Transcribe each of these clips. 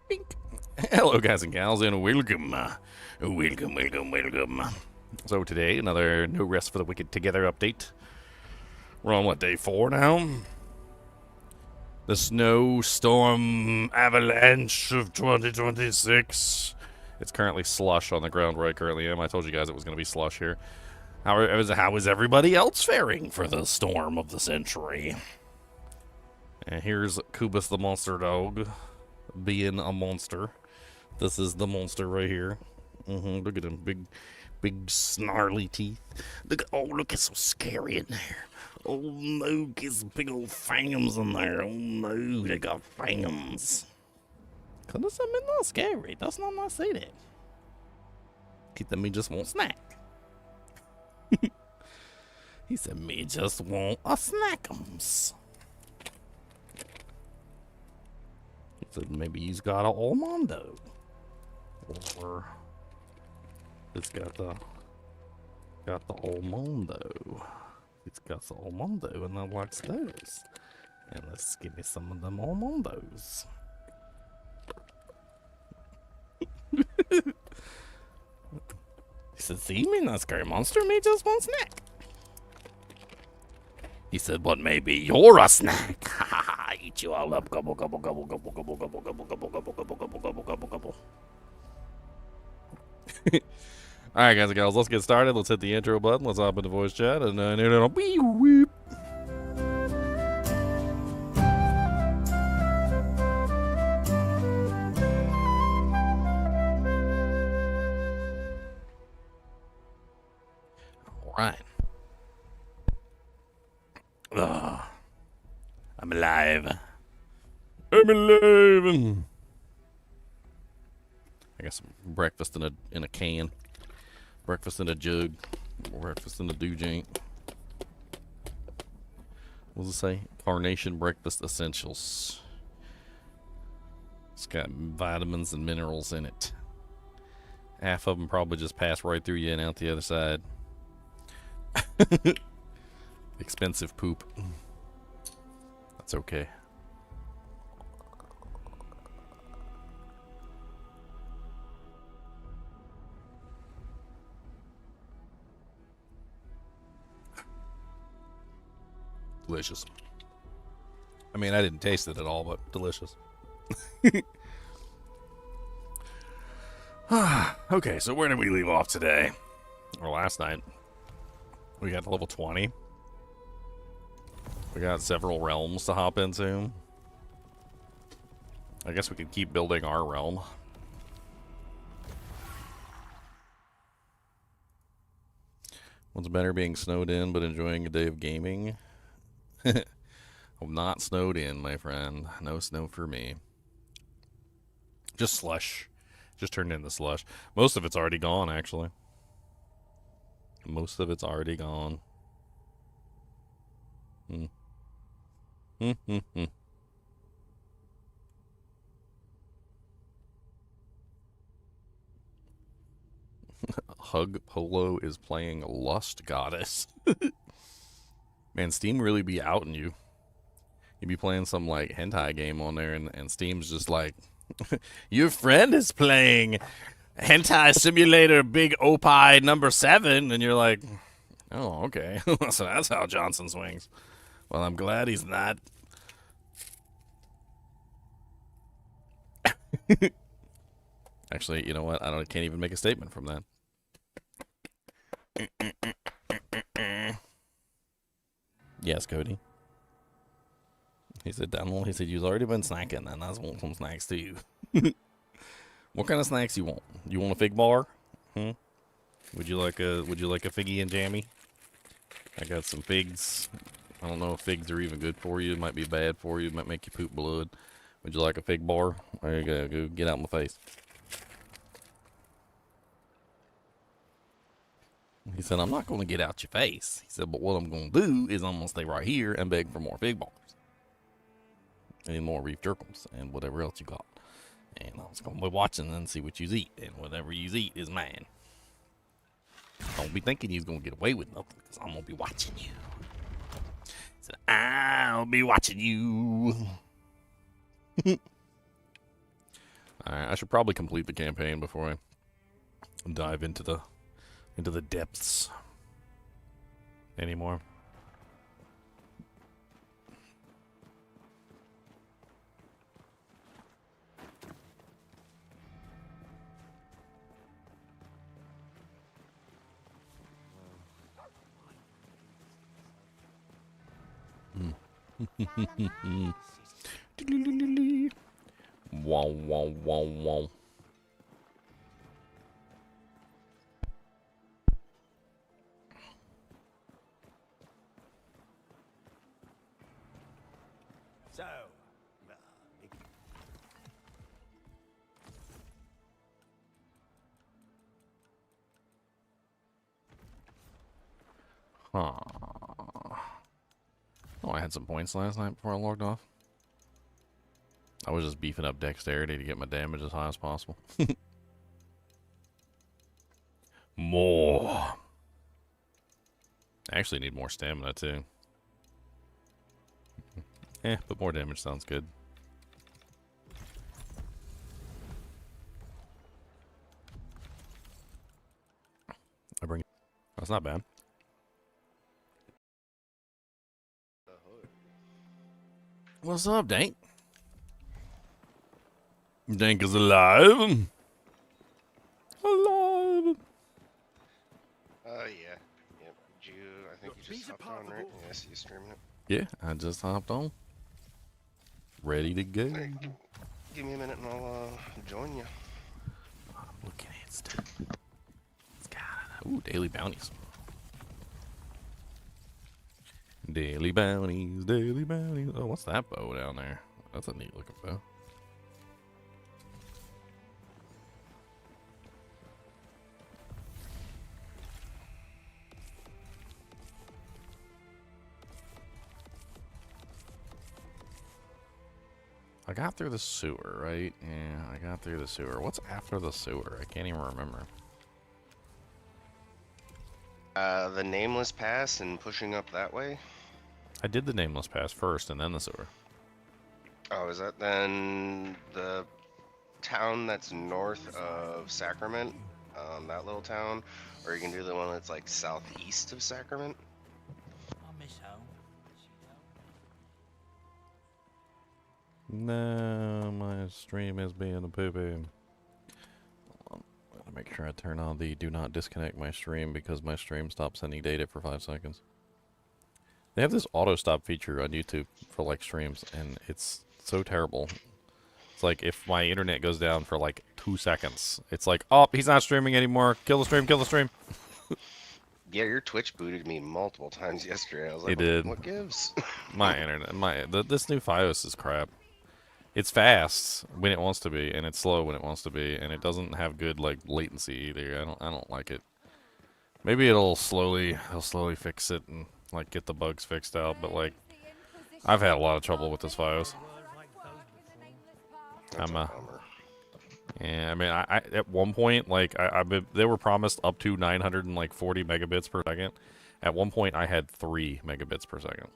Bink. Hello, guys and gals, and welcome. Welcome. So today, another No Rest for the Wicked Together update. We're on, what, day 4 now? The snowstorm avalanche of 2026. It's currently slush on the ground where I currently am. I told you guys it was going to be slush here. How is everybody else faring for the storm of the century? And here's Kubus the monster dog being a monster. This is the monster right here. Look at him, big snarly teeth. Look, it's so scary in there. Oh no, get some big old fangs in there. Oh no, they got fangs. Cause this is not scary. That's not say that. He said me just want snack. He said me just want a snackums. He said maybe he's got a almondo. Or it's got the almondo. It's got the almondo and I like those. And let's give me some of them almondos. He said, see me not scary monster, me just one snack. He said, but maybe you're a snack. Ha ha ha, eat you all up. Gobble, gobble, gobble, gobble, gobble, gobble, gobble, gobble, gobble, gobble, gobble, gobble, gobble, gobble. Alright, guys and gals, let's get started. Let's hit the intro button. Let's hop into voice chat and weep. Alright. I'm alive. I'm alive. I got some breakfast in a can. Breakfast in a jug. Breakfast in a doojink. What does it say? Carnation Breakfast Essentials. It's got vitamins and minerals in it. Half of them probably just pass right through you and out the other side. Expensive poop. That's okay. Delicious. I mean, I didn't taste it at all, but delicious. Okay, so where did we leave off today? Or last night? We got to level 20. We got several realms to hop into. I guess we could keep building our realm. What's better, being snowed in but enjoying a day of gaming? I'm not snowed in, my friend. No snow for me. Just slush. Just turned into slush. Most of it's already gone, actually. Most of it's already gone. Hug Polo is playing Lust Goddess. Man, Steam really be outing you. You be playing some, like, hentai game on there, and Steam's just like, your friend is playing Hentai Simulator Big Opie number 7, and you're like, oh, okay. So that's how Johnson swings. Well, I'm glad he's not. Actually, you know what? I can't even make a statement from that. Yes, Cody. He said, Daniel, he said, you've already been snacking, and I just want some snacks too. What kind of snacks you want? You want a fig bar? Would you like a figgy and jammy? I got some figs. I don't know if figs are even good for you. It might be bad for you. It might make you poop blood. Would you like a fig bar? There you go. Go get out my face. He said, I'm not going to get out your face. He said, but what I'm going to do is I'm going to stay right here and beg for more fig bars. And more reef jerkums and whatever else you got. And I was going to be watching and see what you eat. And whatever you eat is mine. Don't be thinking you's going to get away with nothing, because I'm going to be watching you. He said, I'll be watching you. Alright, I should probably complete the campaign before I dive into the depths anymore. Wow, wow, wow, wow. So, Huh. Oh, I had some points last night before I logged off. I was just beefing up dexterity to get my damage as high as possible. More. I actually need more stamina too. But more damage sounds good. That's not bad. What's up, Dank? Dank is alive. Alive. Yeah. Yep. I think you just hopped on, right? Yeah, I see you streaming it. Yeah, I just hopped on. Ready to go. Hey, give me a minute and I'll join you. I'm looking at stuff. Ooh, daily bounties. Daily bounties, daily bounties. Oh, what's that bow down there? That's a neat looking bow. I got through the sewer, right? Yeah, I got through the sewer. What's after the sewer? I can't even remember. The Nameless Pass and pushing up that way. I did the Nameless Pass first and then the sewer. Oh, is that then the town that's north of Sacrament? That little town? Or you can do the one that's like southeast of Sacrament? I miss home. No, my stream is being a poo-poo. Gotta make sure I turn on the do not disconnect my stream because my stream stops sending data for 5 seconds. They have this auto stop feature on YouTube for like streams and it's so terrible. It's like if my internet goes down for like 2 seconds, it's like, oh, he's not streaming anymore. Kill the stream, kill the stream. Yeah, your Twitch booted me multiple times yesterday. I was like, It did. What gives? My internet, this new Fios is crap. It's fast when it wants to be, and it's slow when it wants to be, and it doesn't have good like latency either. I don't like it. Maybe it'll slowly fix it and like get the bugs fixed out, but like I've had a lot of trouble with this Fios. That's a I'm bummer. Yeah, I mean, I at one point, like, they were promised up to 940 megabits per second. At one point, I had 3 megabits per second.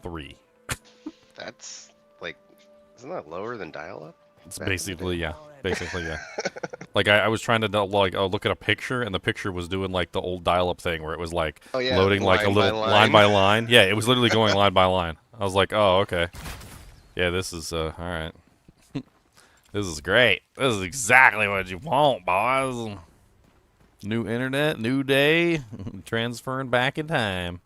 3. That's like, isn't that lower than dial-up? It's Back in the basically, day? yeah. Basically, yeah. Like, I was trying to, like, look at a picture, and the picture was doing, like, the old dial-up thing where it was, like, Oh, yeah, loading, like, a line by little line. line by line. Yeah, it was literally going line by line. I was like, oh, okay. Yeah, this is, alright. This is great. This is exactly what you want, boys. New internet, new day, transferring back in time.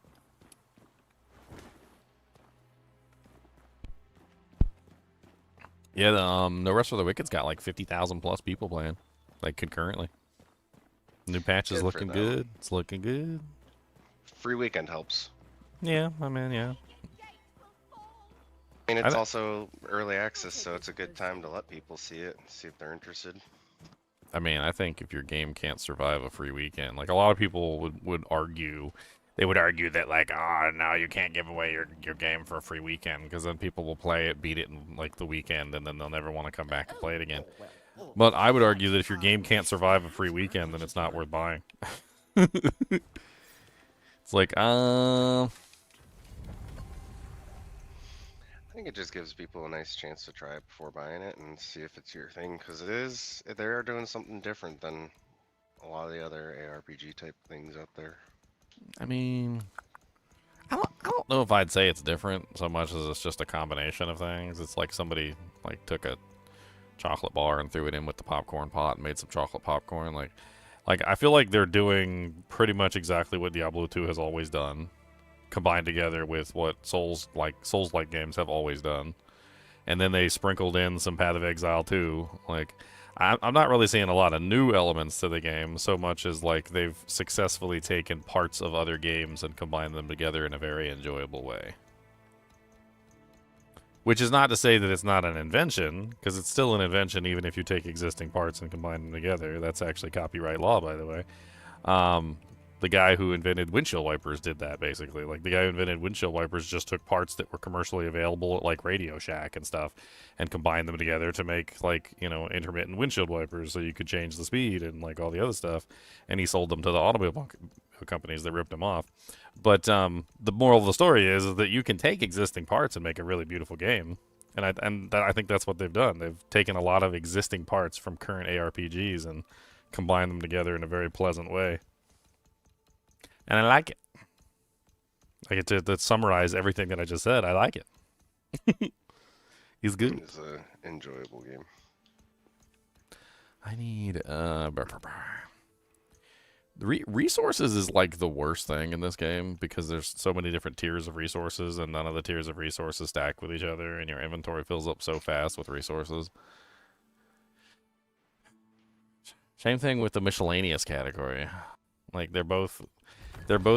Yeah, the No Rest for the Wicked's got like 50,000 plus people playing, like concurrently. New patch is Good for looking them. good. It's looking good. Free weekend helps. Yeah, I mean, yeah. I mean, it's I- also early access, so it's a good time to let people see it, see if they're interested. I mean, I think if your game can't survive a free weekend, like a lot of people would argue, they would argue that like, oh, no, you can't give away your game for a free weekend because then people will play it, beat it in like the weekend, and then they'll never want to come back and play it again. But I would argue that if your game can't survive a free weekend, then it's not worth buying. It's like, think it just gives people a nice chance to try it before buying it and see if it's your thing, because they are doing something different than a lot of the other ARPG type things out there. I mean, I don't know if I'd say it's different so much as it's just a combination of things. It's like somebody like took a chocolate bar and threw it in with the popcorn pot and made some chocolate popcorn. Like I feel like they're doing pretty much exactly what Diablo 2 has always done, combined together with what Souls-like games have always done. And then they sprinkled in some Path of Exile too. Like, I'm not really seeing a lot of new elements to the game so much as like they've successfully taken parts of other games and combined them together in a very enjoyable way. Which is not to say that it's not an invention, because it's still an invention even if you take existing parts and combine them together. That's actually copyright law, by the way. The guy who invented windshield wipers did that, basically. Like, the guy who invented windshield wipers just took parts that were commercially available at, like, Radio Shack and stuff and combined them together to make, like, you know, intermittent windshield wipers so you could change the speed and, like, all the other stuff. And he sold them to the automobile companies that ripped them off. But the moral of the story is that you can take existing parts and make a really beautiful game. And I think that's what they've done. They've taken a lot of existing parts from current ARPGs and combined them together in a very pleasant way. And I like it. Like, to summarize everything that I just said, I like it. He's good. It's an enjoyable game. I need resources is like the worst thing in this game because there's so many different tiers of resources and none of the tiers of resources stack with each other and your inventory fills up so fast with resources. Same thing with the miscellaneous category. Like, they're both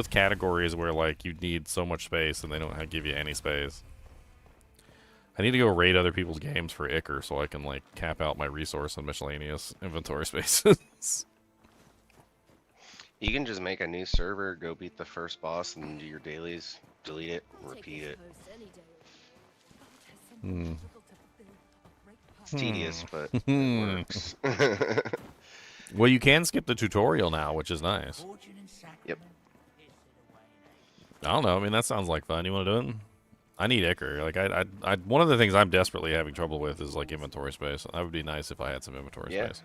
categories where, like, you need so much space and they don't give you any space. I need to go raid other people's games for Ichor so I can, like, cap out my resource and miscellaneous inventory spaces. You can just make a new server, go beat the first boss, and do your dailies, delete it, repeat it. It's tedious, but it works. Well, you can skip the tutorial now, which is nice. Yep. I don't know. I mean, that sounds like fun. You want to do it? I need Ichor. Like, I one of the things I'm desperately having trouble with is, like, inventory space. That would be nice if I had some inventory space.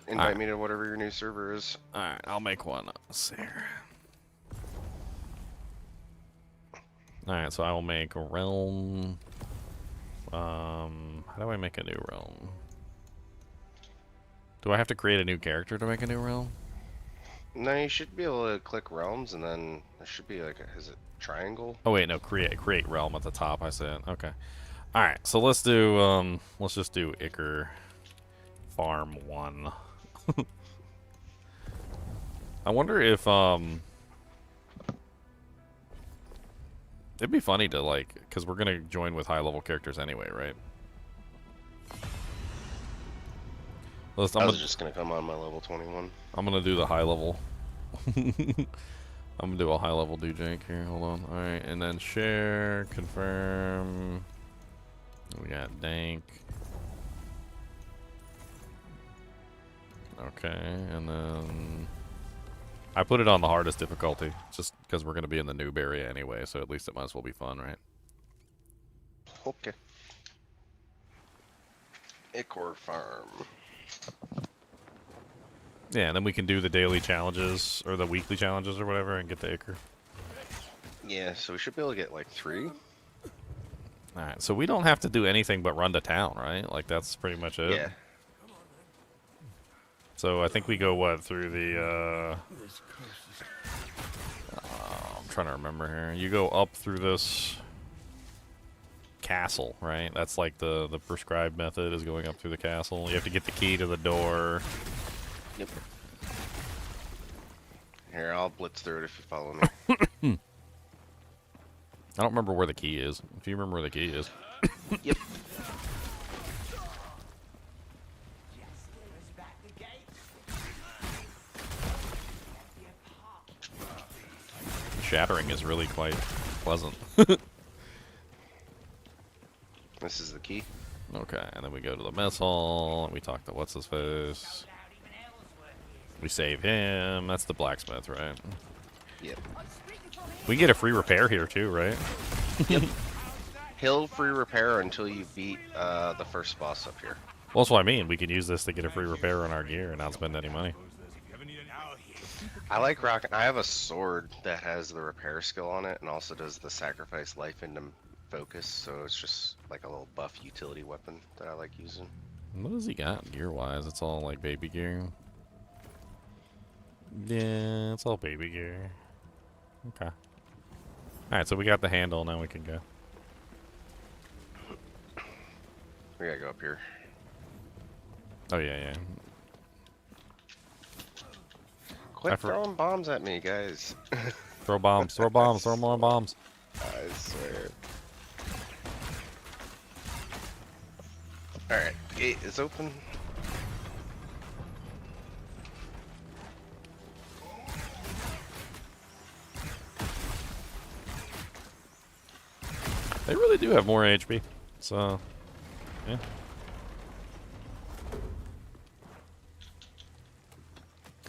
Invite me to whatever your new server is. Alright, I'll make one. Let's see here. Alright, so I will make a realm. How do I make a new realm? Do I have to create a new character to make a new realm? No, you should be able to click realms, and then there should be like is it triangle? Oh wait, no, create realm at the top. I said okay. All right, so let's just do Ichor Farm 1. I wonder if it'd be funny to, like, because we're gonna join with high level characters anyway, right? I was just gonna come on my level 21. I'm gonna do the high level. I'm gonna do a high level do jank here. Hold on. All right, and then share, confirm. We got dank. Okay, and then I put it on the hardest difficulty just because we're gonna be in the noob area anyway, so at least it might as well be fun, right? Okay. Ichor Farm. Yeah, and then we can do the daily challenges or the weekly challenges or whatever and get the Ichor. Yeah, so we should be able to get like 3. Alright, so we don't have to do anything but run to town, right? Like, that's pretty much it. Yeah. So I think we go, what, through the, I'm trying to remember here. You go up through this castle, right? That's like the prescribed method is going up through the castle. You have to get the key to the door. Yep. Here, I'll blitz through it if you follow me. I don't remember where the key is. If you remember where the key is. Yep. Shattering is really quite pleasant. This is the key. Okay, and then we go to the mess hall, and we talk to what's-his-face. We save him. That's the blacksmith, right? Yep. We get a free repair here, too, right? Yep. Hill free repair until you beat the first boss up here. Well, that's what I mean. We can use this to get a free repair on our gear and not spend any money. I like rocking. I have a sword that has the repair skill on it and also does the sacrifice life into focus, so it's just like a little buff utility weapon that I like using. What does he got gear-wise? It's all like baby gear. Yeah, it's all baby gear. Okay. Alright, so we got the handle, now we can go. We gotta go up here. Oh, yeah, yeah. Quit throwing bombs at me, guys. Throw bombs, throw bombs, throw more bombs. I swear. Alright, gate is open. They really do have more HP. So, yeah.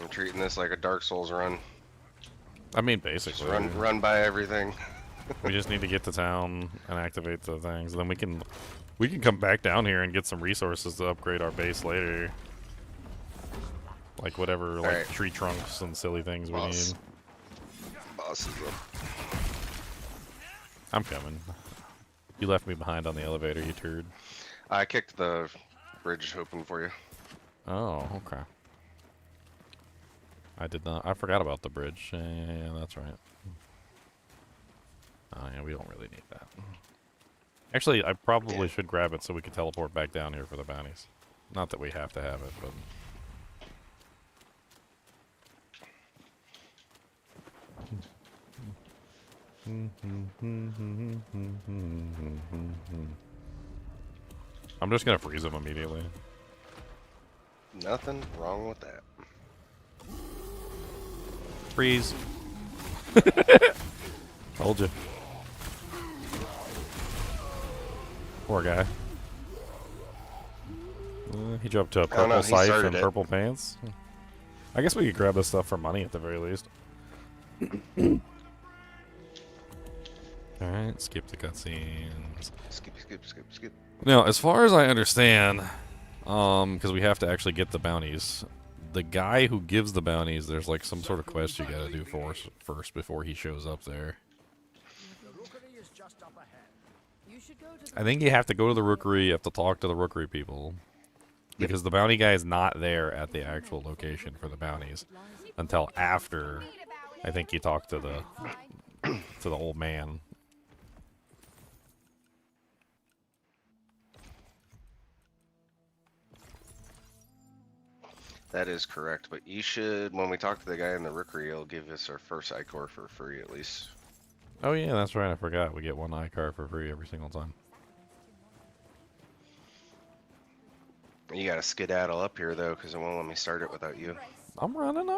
I'm treating this like a Dark Souls run. I mean, basically. Just run by everything. We just need to get to town and activate the things. Then we can come back down here and get some resources to upgrade our base later. Like whatever, like right. tree trunks and silly things we need. Boss is up. I'm coming. You left me behind on the elevator, you turd. I kicked the bridge open for you. Oh, okay. I did not. I forgot about the bridge. Yeah, that's right. Oh, yeah, we don't really need that. Actually, I probably should grab it so we can teleport back down here for the bounties. Not that we have to have it, but... I'm just gonna freeze him immediately. Nothing wrong with that. Freeze. Told you. Poor guy. He jumped to a purple scythe and purple pants. I guess we could grab this stuff for money at the very least. Alright, skip the cutscenes. Skip. Now, as far as I understand, because we have to actually get the bounties, the guy who gives the bounties, there's like some sort of quest you gotta do first before he shows up there. I think you have to go to the rookery, you have to talk to the rookery people. Because the bounty guy is not there at the actual location for the bounties until after, I think, you talk to the old man. That is correct, but you should, when we talk to the guy in the rookery, he'll give us our first ichor for free at least. Oh yeah, that's right, I forgot. We get one ichor for free every single time. You gotta skedaddle up here though, because it won't let me start it without you. I'm running.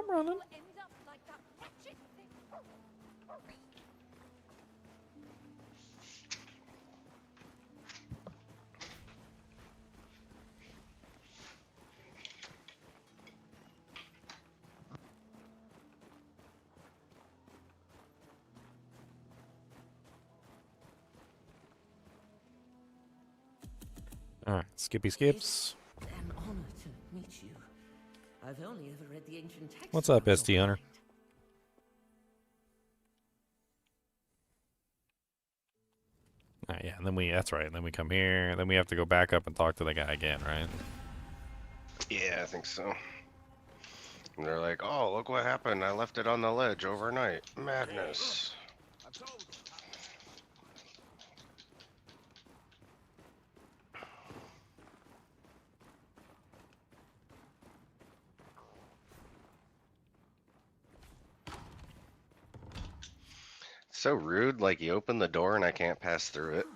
Alright, skippy skips. An honor to meet you. I've only ever read the ancient text. What's up, ST Hunter? Yeah, and then that's right, and then we come here, and then we have to go back up and talk to the guy again, right? Yeah, I think so. And they're like, oh, look what happened. I left it on the ledge overnight. Madness. So rude, like you open the door and I can't pass through it.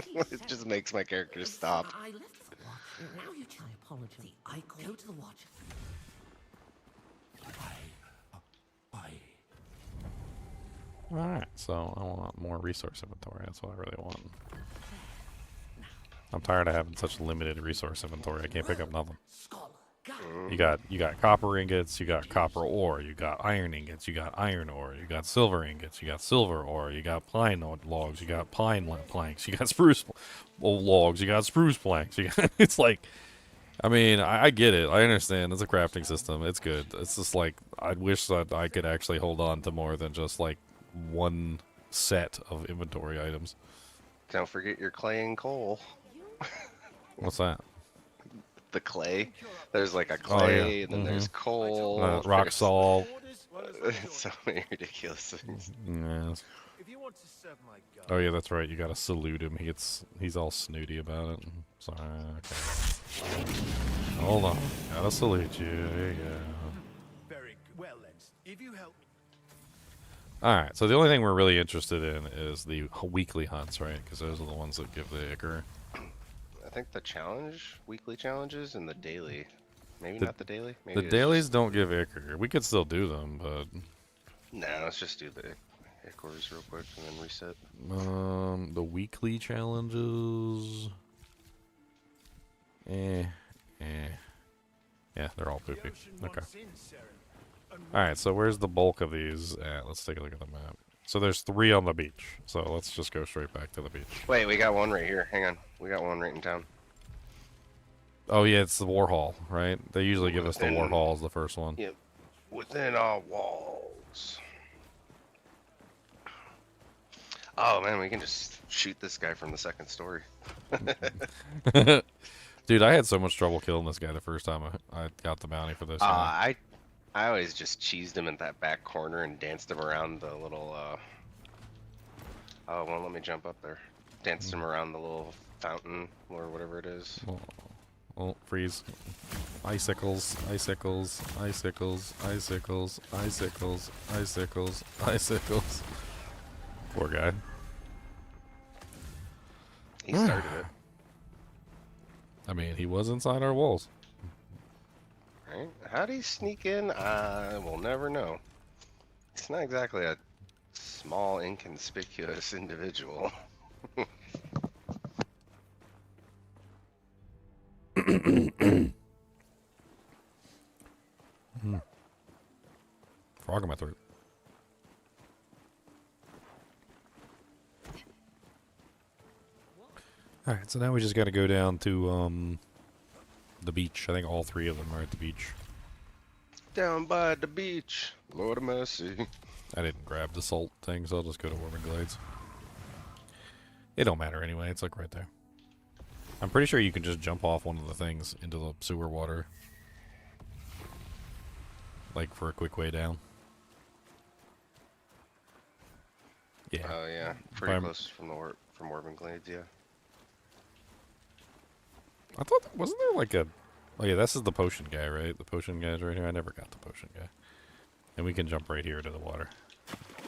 It just makes my character stop. I left the watch. Now you can apologize. I go to the watch. Alright, so I want more resource inventory. That's what I really want. I'm tired of having such limited resource inventory. I can't pick up nothing. You got copper ingots, you got copper ore, you got iron ingots, you got iron ore, you got silver ingots, you got silver ore, you got pine logs, you got planks, you got spruce logs, you got spruce planks. It's like, I mean, I get it. I understand. It's a crafting system. It's good. It's just like, I wish that I could actually hold on to more than just like one set of inventory items. Don't forget your clay and coal. What's that? The clay. There's like a clay, and then there's coal. Rock salt. So many ridiculous things. Yes. Oh yeah, that's right. You gotta salute him. He's all snooty about it. Sorry. Okay. Hold on. Gotta salute you. There you go. Very well then. If you help me. All right. So the only thing we're really interested in is the weekly hunts, right? Because those are the ones that give the ichor. I think the weekly challenges, and the daily. Maybe not the daily. Maybe The dailies don't give ichor. We could still do them, but nah, let's just do the ichors real quick and then reset. the weekly challenges. Yeah, they're all poopy. Okay. All right. So where's the bulk of these at? Let's take a look at the map. So there's 3 on the beach. So let's just go straight back to the beach. Wait, we got one right here. Hang on. We got one right in town. Oh yeah, it's the war hall, right? They usually give us the war hall as the first one. Yep. Within our walls. Oh man, we can just shoot this guy from the second story. Dude, I had so much trouble killing this guy the first time I got the bounty for this. I always just cheesed him in that back corner and danced him around the little oh, well, let me jump up there. Danced him around the little fountain or whatever it is. Oh, freeze. Icicles, icicles, icicles, icicles, icicles, icicles, icicles. Poor guy. He started it. I mean, he was inside our walls. Right? How'd he sneak in? I will never know. He's not exactly a small, inconspicuous individual. Frog in my throat. Alright, so now we just gotta go down to the beach. I think all 3 of them are at the beach. Down by the beach, Lord of mercy. I didn't grab the salt thing, so I'll just go to Warming Glades. It don't matter anyway, it's like right there. I'm pretty sure you can just jump off one of the things into the sewer water. Like for a quick way down. Yeah. Oh yeah, pretty close from Warming Glades, yeah. I thought, wasn't there like a... Oh yeah, this is the potion guy, right? The potion guy's right here. I never got the potion guy. And we can jump right here to the water.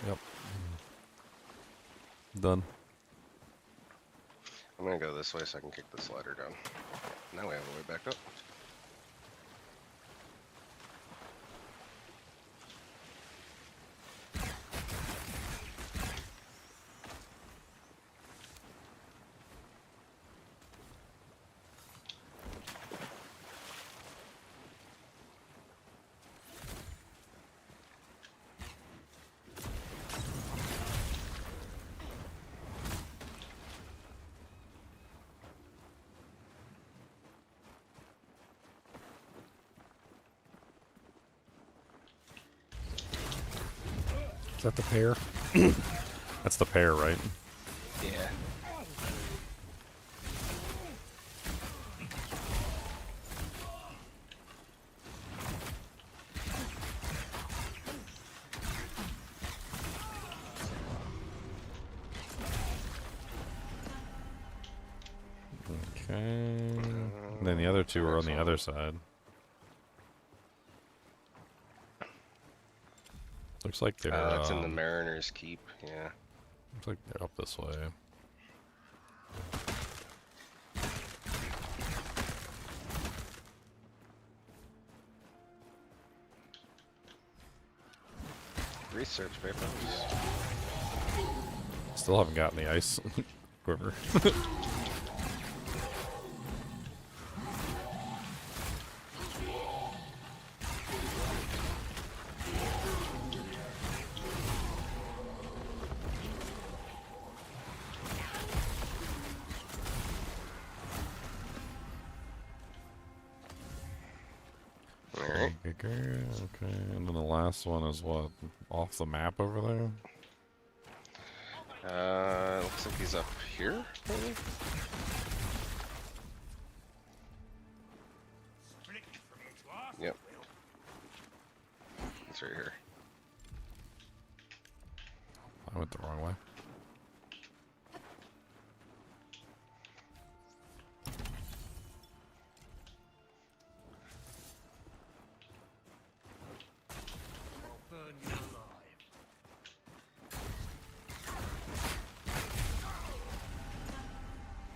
Yep. Done. I'm gonna go this way so I can kick the slider down. Now we have a way back up. Is that the pear? That's the pear, right? Yeah. Okay. And then the other 2 are on the other side. Looks like they're... it's in the Mariner's Keep, yeah. Looks like they're up this way. Research papers. Still haven't gotten the ice quiver. right? Okay, okay. And then the last one is what? Off the map over there? Looks like he's up here, maybe? Yep. He's right here. I went the wrong way.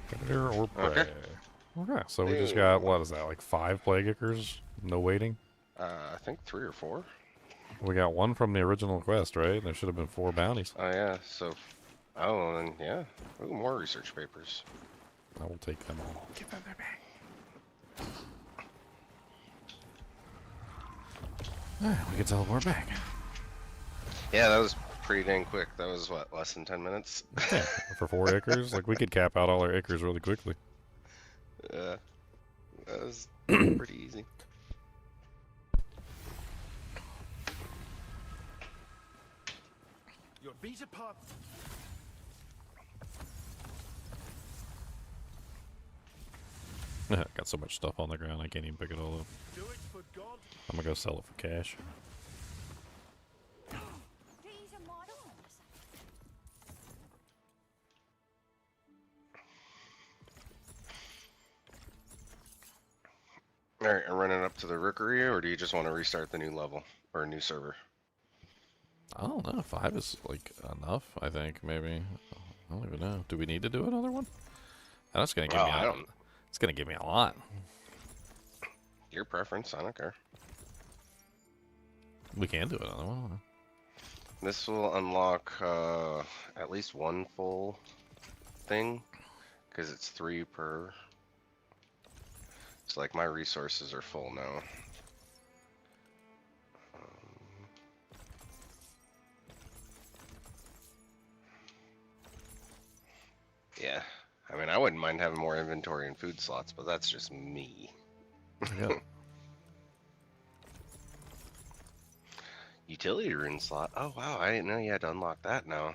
Predator or prey? Okay. Okay, so we just got, what is that, like 5 plague eaters? No waiting? I think 3 or 4. We got 1 from the original quest, right? There should have been 4 bounties. Oh yeah, so... Oh, and yeah. Ooh, more research papers. I will take them all. Give them their back. We can teleport back. Yeah, that was pretty dang quick. That was, what, less than 10 minutes? Yeah, for 4 acres? Like, we could cap out all our acres really quickly. Yeah. That was pretty easy. Your beta part. Got so much stuff on the ground, I can't even pick it all up. Do it for God. I'm gonna go sell it for cash. Alright, I'm running up to the rookery, or do you just want to restart the new level? Or a new server? I don't know. 5 is, like, enough, I think, maybe. I don't even know. Do we need to do another one? That's gonna give me I a, don't... It's gonna give me a lot. Your preference, I don't care. We can do another one. This will unlock at least 1 full thing, because it's 3 per. So like my resources are full now. Yeah, I mean I wouldn't mind having more inventory and food slots, but that's just me. Yep. Utility rune slot. Oh wow, I didn't know you had to unlock that now.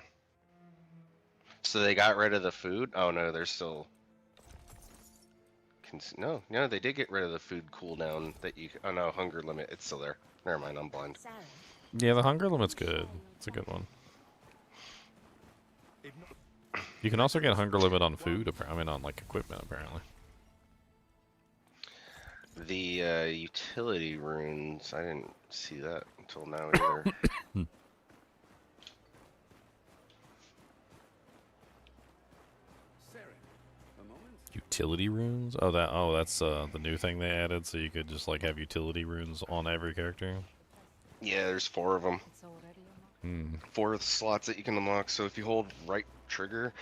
So they got rid of the food? Oh no, they're still... No, they did get rid of the food cooldown that you... Oh no, hunger limit, it's still there. Never mind, I'm blind. Yeah, the hunger limit's good. It's a good one. You can also get a hunger limit on food, I mean on like equipment apparently. The utility runes, I didn't see that until now either. Utility runes? Oh, that's the new thing they added, so you could just like have utility runes on every character. Yeah, there's 4 of them. 4 of the slots that you can unlock. So if you hold right trigger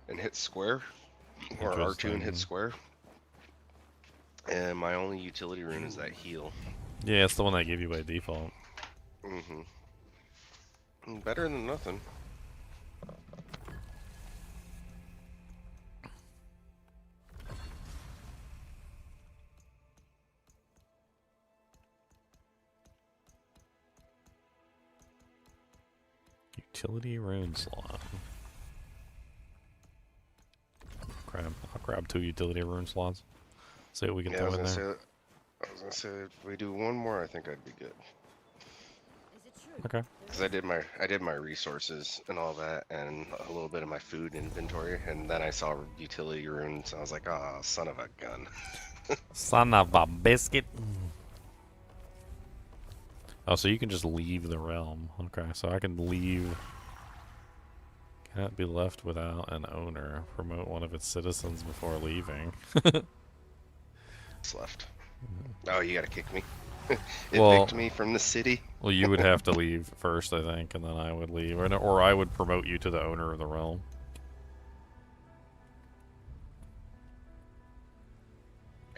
and hit square, or R2 and hit square, and my only utility rune is that heal. Yeah, it's the one they give you by default. Better than nothing. Utility rune slot. I'll grab 2 utility rune slots. See what we can throw in there. I was gonna say if we do 1 more, I think I'd be good. Okay. Because I did my resources and all that, and a little bit of my food inventory, and then I saw utility runes, and I was like, oh, son of a gun. Son of a biscuit. Oh, so you can just leave the realm. Okay, so I can leave. Cannot be left without an owner. Promote one of its citizens before leaving. It's left. Oh, you gotta kick me. Well, Evict me from the city. Well, you would have to leave first, I think, and then I would leave. Or I would promote you to the owner of the realm.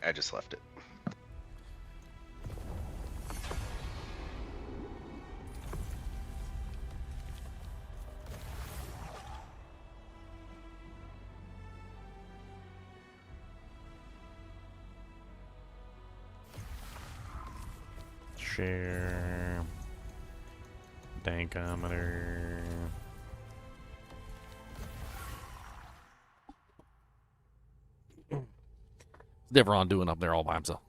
I just left it. share. Dankometer. Devron doing up there all by himself.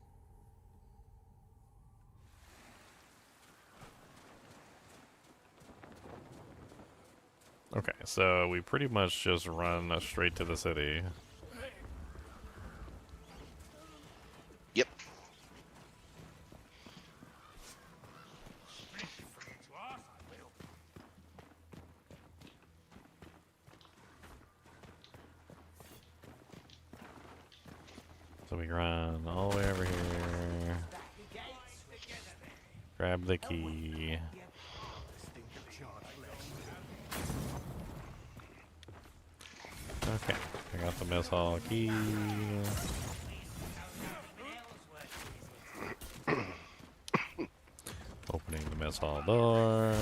Okay, so we pretty much just run straight to the city. Yep. So we run all the way over here. Grab the key. Okay, I got the mess hall key. Opening the mess hall door.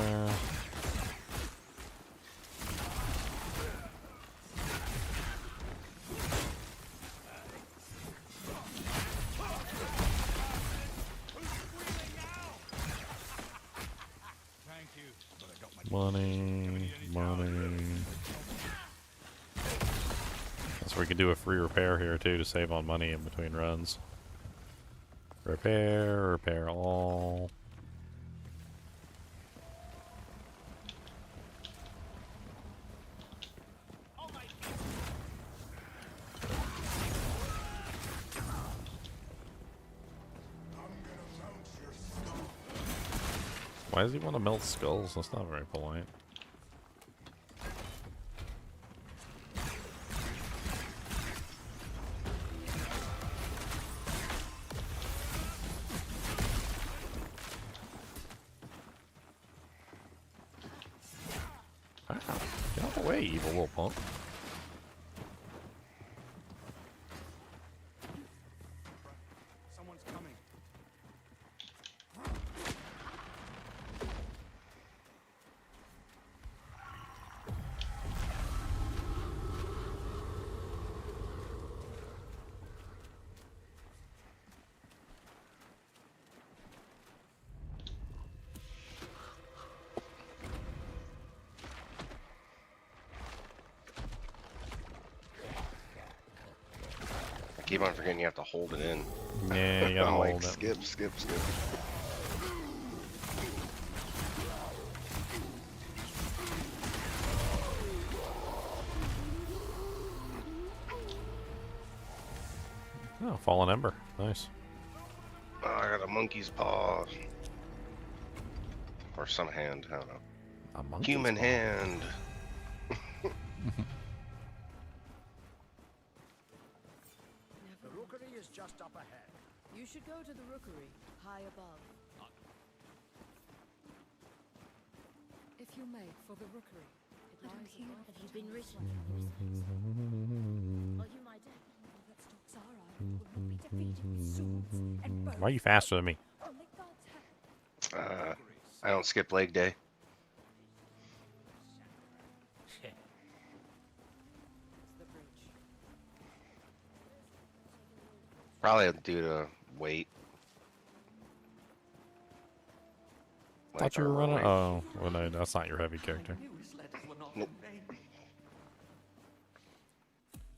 Money, money. So we can do a free repair here too to save on money in between runs. Repair, repair all. Why does he want to melt skulls? That's not very polite. Wow. Get out the way, evil little punk. Someone's coming. I keep on forgetting you have to hold it in. Yeah, you gotta I'm hold like, it. skip, skip, skip. Oh, fallen ember. Nice. Oh, I got a monkey's paw. Or some hand, I don't know. A monkey's Human paw. hand. The rookery is just up ahead. You should go to the rookery, high above. If you make for the rookery, it I don't lies hear above that the you've been town written. square. Are you my dad? That stops Zara will not be defeated with swords and bows. Why are you faster than me? Only God's hand. I don't skip leg day. It's the bridge. Probably due to weight. Thought you were running. Oh, well, no, that's not your heavy character. I knew his letters were not Nope. in vain.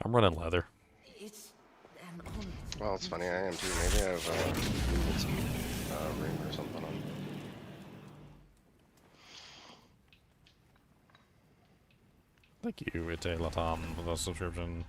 I'm running leather. It's an honor to Well, it's meet funny, you. I am too. Maybe I have movement speed ring or something on. Thank you, Ite Latam, for the subscription.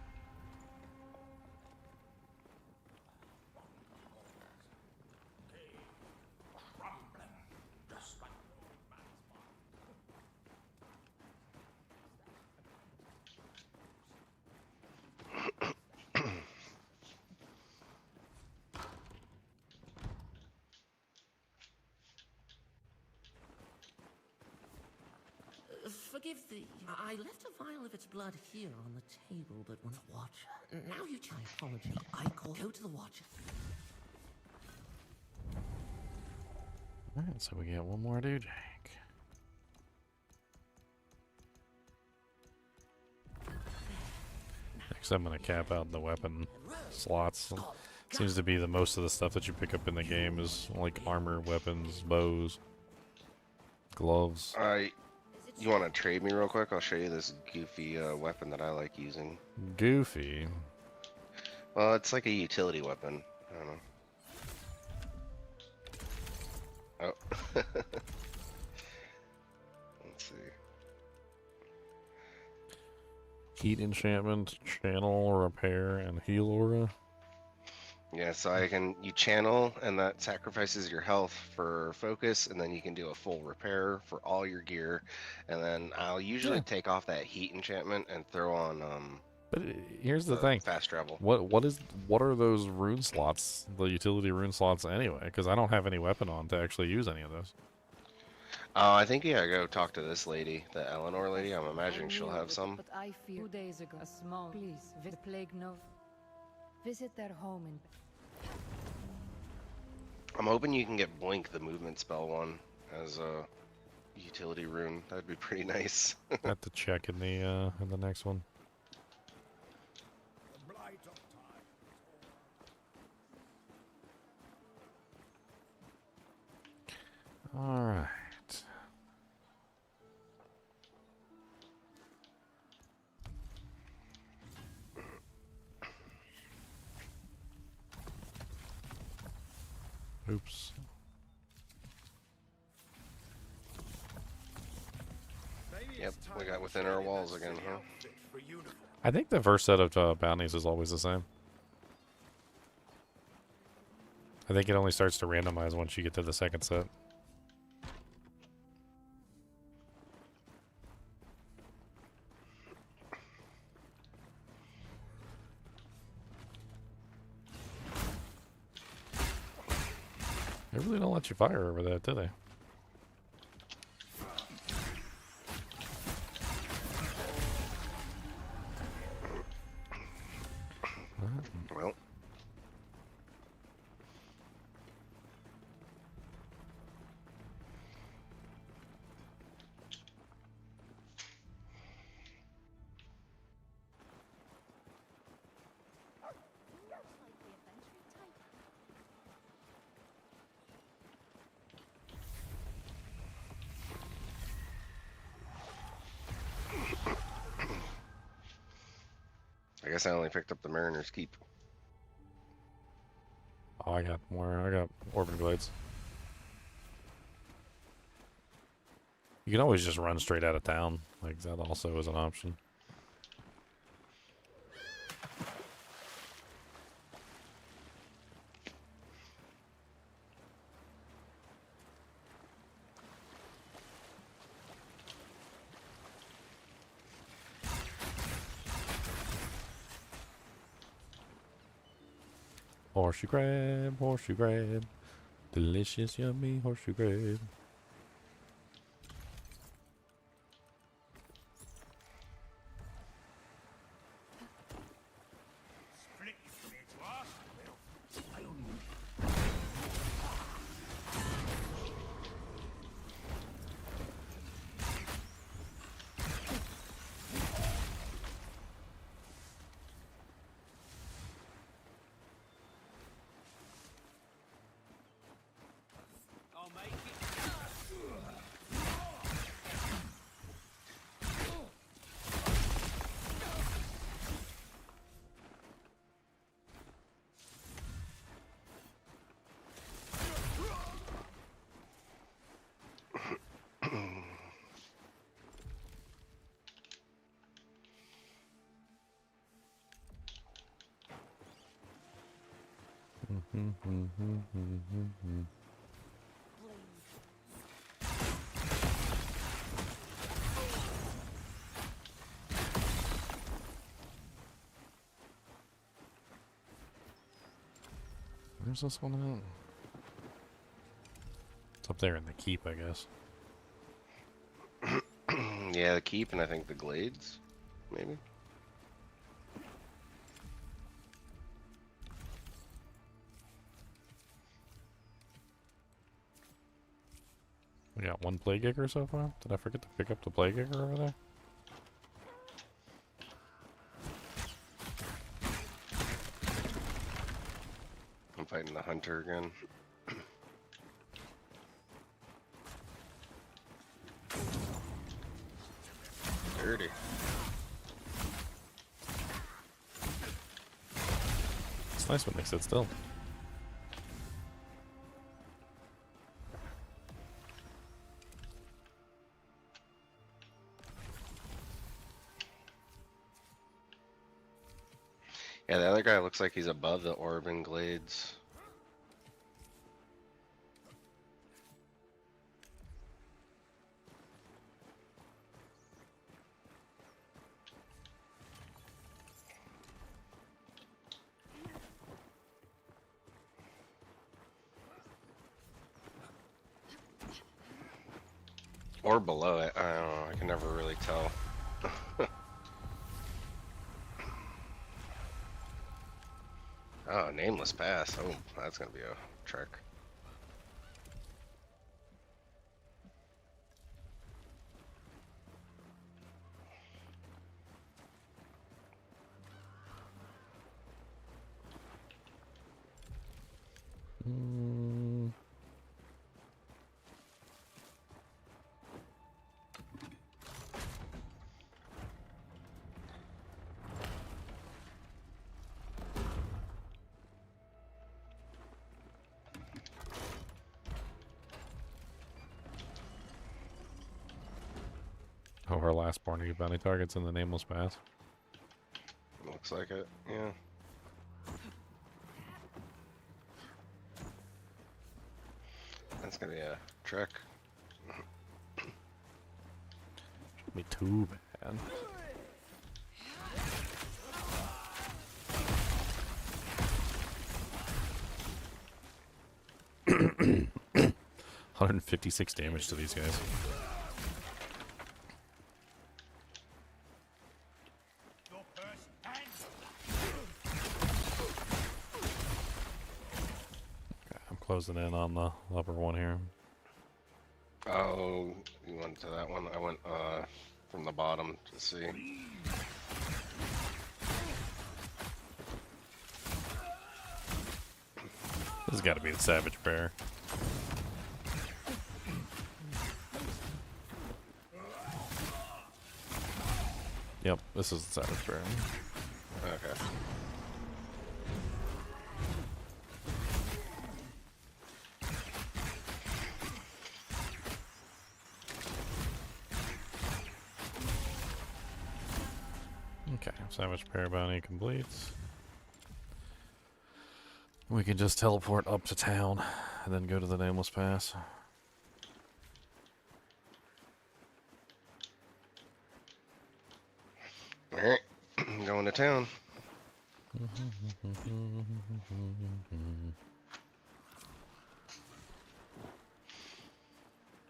Forgive the... I left a vial of its blood here on the table, but when the Watcher... Now you try apology. I call... Go to the Watcher. Alright, so we get one more dude, Jake. Next, I'm gonna cap out the weapon slots. Seems to be the most of the stuff that you pick up in the game is like armor, weapons, bows, gloves. Alright, you want to trade me real quick? I'll show you this goofy weapon that I like using. Goofy. Well, it's like a utility weapon. I don't know. Oh. Let's see. Heat enchantment, channel, repair, and heal aura. Yeah, so you channel, and that sacrifices your health for focus, and then you can do a full repair for all your gear, and then I'll usually take off that heat enchantment and throw on But here's the thing: fast travel. what are those rune slots, the utility rune slots anyway? Because I don't have any weapon on to actually use any of those. I think you gotta go talk to this lady, the Eleanor lady. I'm imagining she'll have some. But I fear 2 days ago, a small please visit Plague Nov. Visit their home in. I'm hoping you can get Blink, the movement spell one, as a utility rune. That'd be pretty nice. I have to check in the next one. The blight of time. All right. Oops. Yep, we got within our walls again, huh? I think the first set of bounties is always the same. I think it only starts to randomize once you get to the second set. They really don't let you fire over that, do they? Well. I guess I only picked up the Mariner's Keep. Oh, I got more. I got Orban Glades. You can always just run straight out of town. Like, that also is an option. Horseshoe crab, delicious, yummy horseshoe crab. Where's this one at? It's up there in the keep, I guess. Yeah, the Keep, and I think the Glades, maybe. We got one Plague Acre so far? Did I forget to pick up the Plague Acre over there? the hunter again. Dirty. It's nice when they sit still. Yeah, the other guy looks like he's above the Orban Glades. Or below it. I don't know. I can never really tell. Oh, nameless pass. Oh, that's gonna be a trek. Oh, our last Born bounty target's in the nameless pass. Looks like it. Yeah. That's gonna be a trek. Shouldn't be too bad. $156 damage to these guys. Closing in on the upper one here. Oh, you went to that one? I went from the bottom to see. This has got to be the Savage Bear. Yep, this is the Savage Bear. Okay. Okay, Savage Bear bounty completes. We can just teleport up to town and then go to the Nameless Pass. Alright, I'm going to town.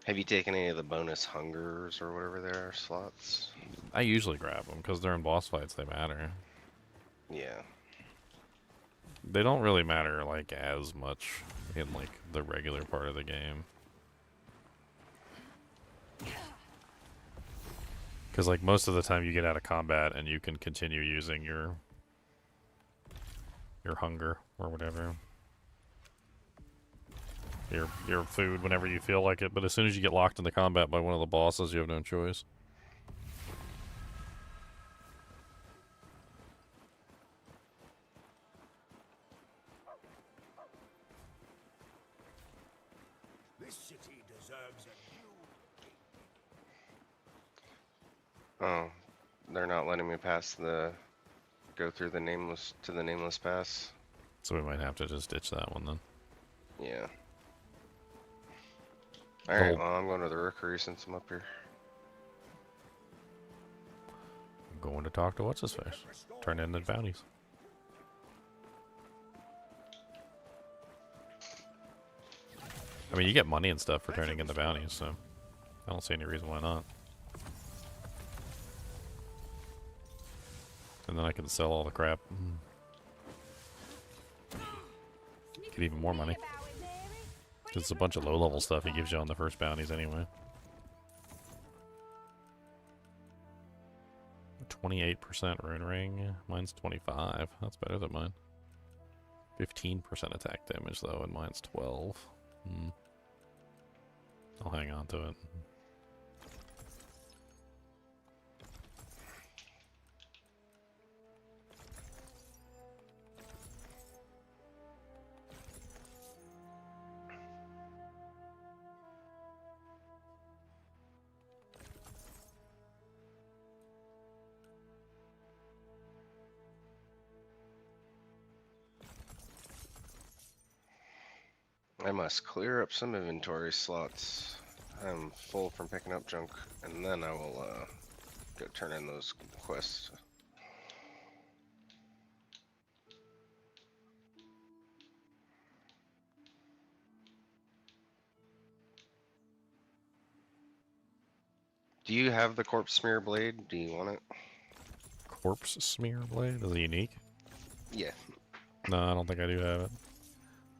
Have you taken any of the bonus hungers or whatever there are slots? I usually grab them because they're in boss fights, they matter. Yeah. They don't really matter like as much in like the regular part of the game. Because like most of the time you get out of combat and you can continue using your hunger or whatever. Your food whenever you feel like it, but as soon as you get locked into combat by one of the bosses, you have no choice. This city deserves a new. Oh, they're not letting me pass the go through the nameless to the nameless pass. So we might have to just ditch that one then. Yeah. Alright, Oh. well I'm going to the rookery since I'm up here. I'm going to talk to what's his face. Turn in the bounties. I mean, you get money and stuff for turning in the bounties, so I don't see any reason why not. And then I can sell all the crap. Get even more money. Because it's a bunch of low-level stuff he gives you on the first bounties anyway. 28% rune ring. Mine's 25. That's better than mine. 15% attack damage though, and mine's 12. I'll hang on to it. I must clear up some inventory slots. I'm full from picking up junk, and then I will go turn in those quests. Do you have the corpse smear blade? Do you want it? Corpse smear blade? Is it unique? Yeah. No, I don't think I do have it.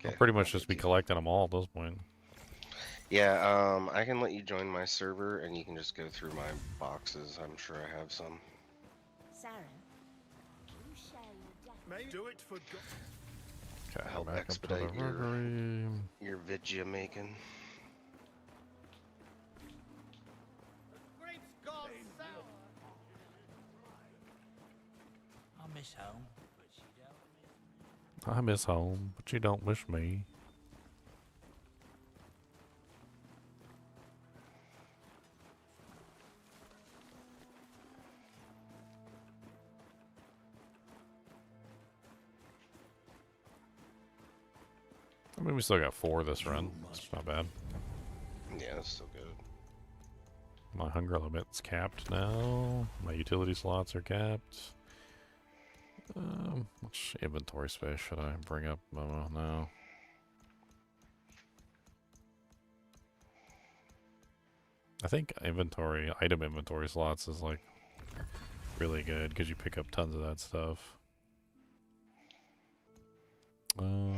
I'll Okay, pretty much I'll just be get you. collecting them all at this point. Yeah, I can let you join my server, and you can just go through my boxes. I'm sure I have some. Saren, you share your death. Maybe do it for Okay, Help back up to the expedite your- rookery. Your vidya making. grapes gone sour. I miss home, but she don't miss me. I miss home, but you don't miss me. I mean, we still got 4 this run. It's not bad. Yeah, that's still good. My hunger limit's capped now. My utility slots are capped. Which inventory space should I bring up now? I think item inventory slots is like really good because you pick up tons of that stuff. Oh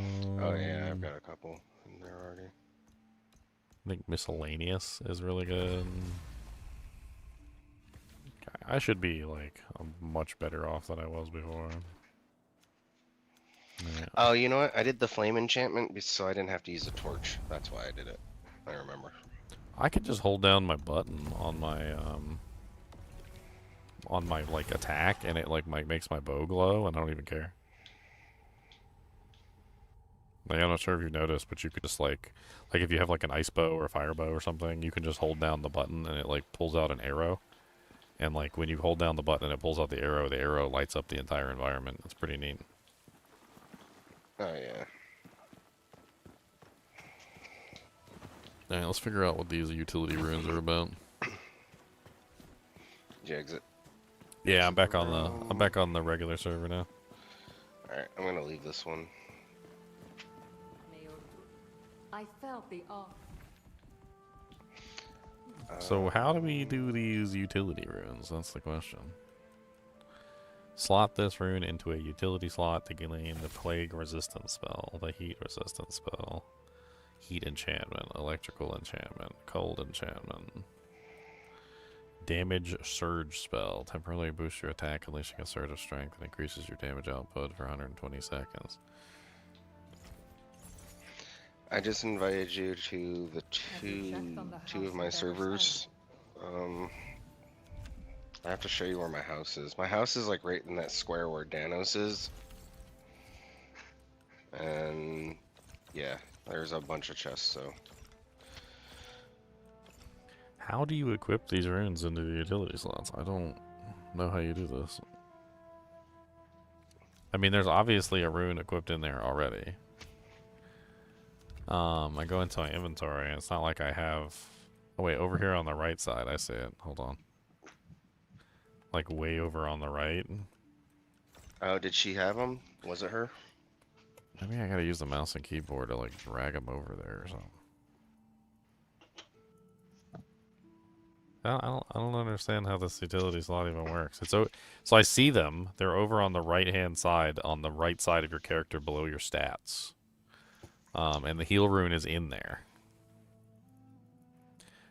yeah, I've got a couple in there already. I think miscellaneous is really good. I should be like much better off than I was before. Yeah. Oh, you know what? I did the flame enchantment so I didn't have to use a torch. That's why I did it. I remember. I could just hold down my button on my like attack, and it like makes my bow glow, and I don't even care. Like, I'm not sure if you've noticed, but you could just like if you have like an ice bow or a fire bow or something, you can just hold down the button and it like pulls out an arrow. And like when you hold down the button and it pulls out the arrow lights up the entire environment. It's pretty neat. Oh yeah. Alright, let's figure out what these utility runes are about. Did you exit? Yeah, I'm back on the regular server now. Alright, I'm gonna leave this one. I felt the awe. So how do we do these utility runes? That's the question. Slot this rune into a utility slot to gain the plague resistance spell, the heat resistance spell, heat enchantment, electrical enchantment, cold enchantment, damage surge spell, temporarily boosts your attack, unleashing a surge of strength and increases your damage output for 120 seconds. I just invited you to the two of my servers. I have to show you where my house is. My house is like right in that square where Danos is. And yeah, there's a bunch of chests, so. How do you equip these runes into the utility slots? I don't know how you do this. I mean, there's obviously a rune equipped in there already. I go into my inventory and it's not like I have... Oh wait, over here on the right side, I see it. Hold on. Like way over on the right. Oh, did she have them? Was it her? Maybe I gotta use the mouse and keyboard to like drag them over there or something. I don't understand how this utility slot even works. So I see them. They're over on the right-hand side, on the right side of your character below your stats. And the heal rune is in there.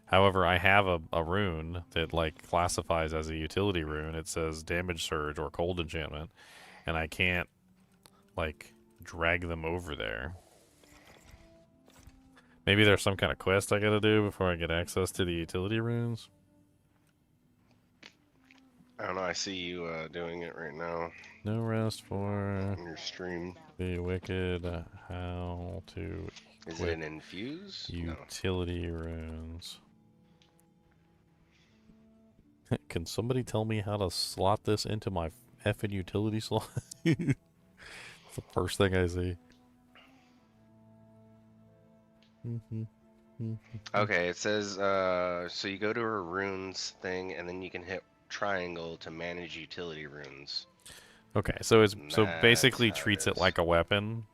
However, I have a rune that like classifies as a utility rune. It says damage surge or cold enchantment, and I can't like drag them over there. Maybe there's some kind of quest I gotta do before I get access to the utility runes. I don't know. I see you doing it right now No rest for on your stream. the wicked. How to Is it equip an infuse? No. utility runes. Can somebody tell me how to slot this into my effing utility slot? It's the first thing I see. Okay, it says so you go to a runes thing, and then you can hit triangle to manage utility runes. Okay, so it's so That's basically how it treats it is. like a weapon.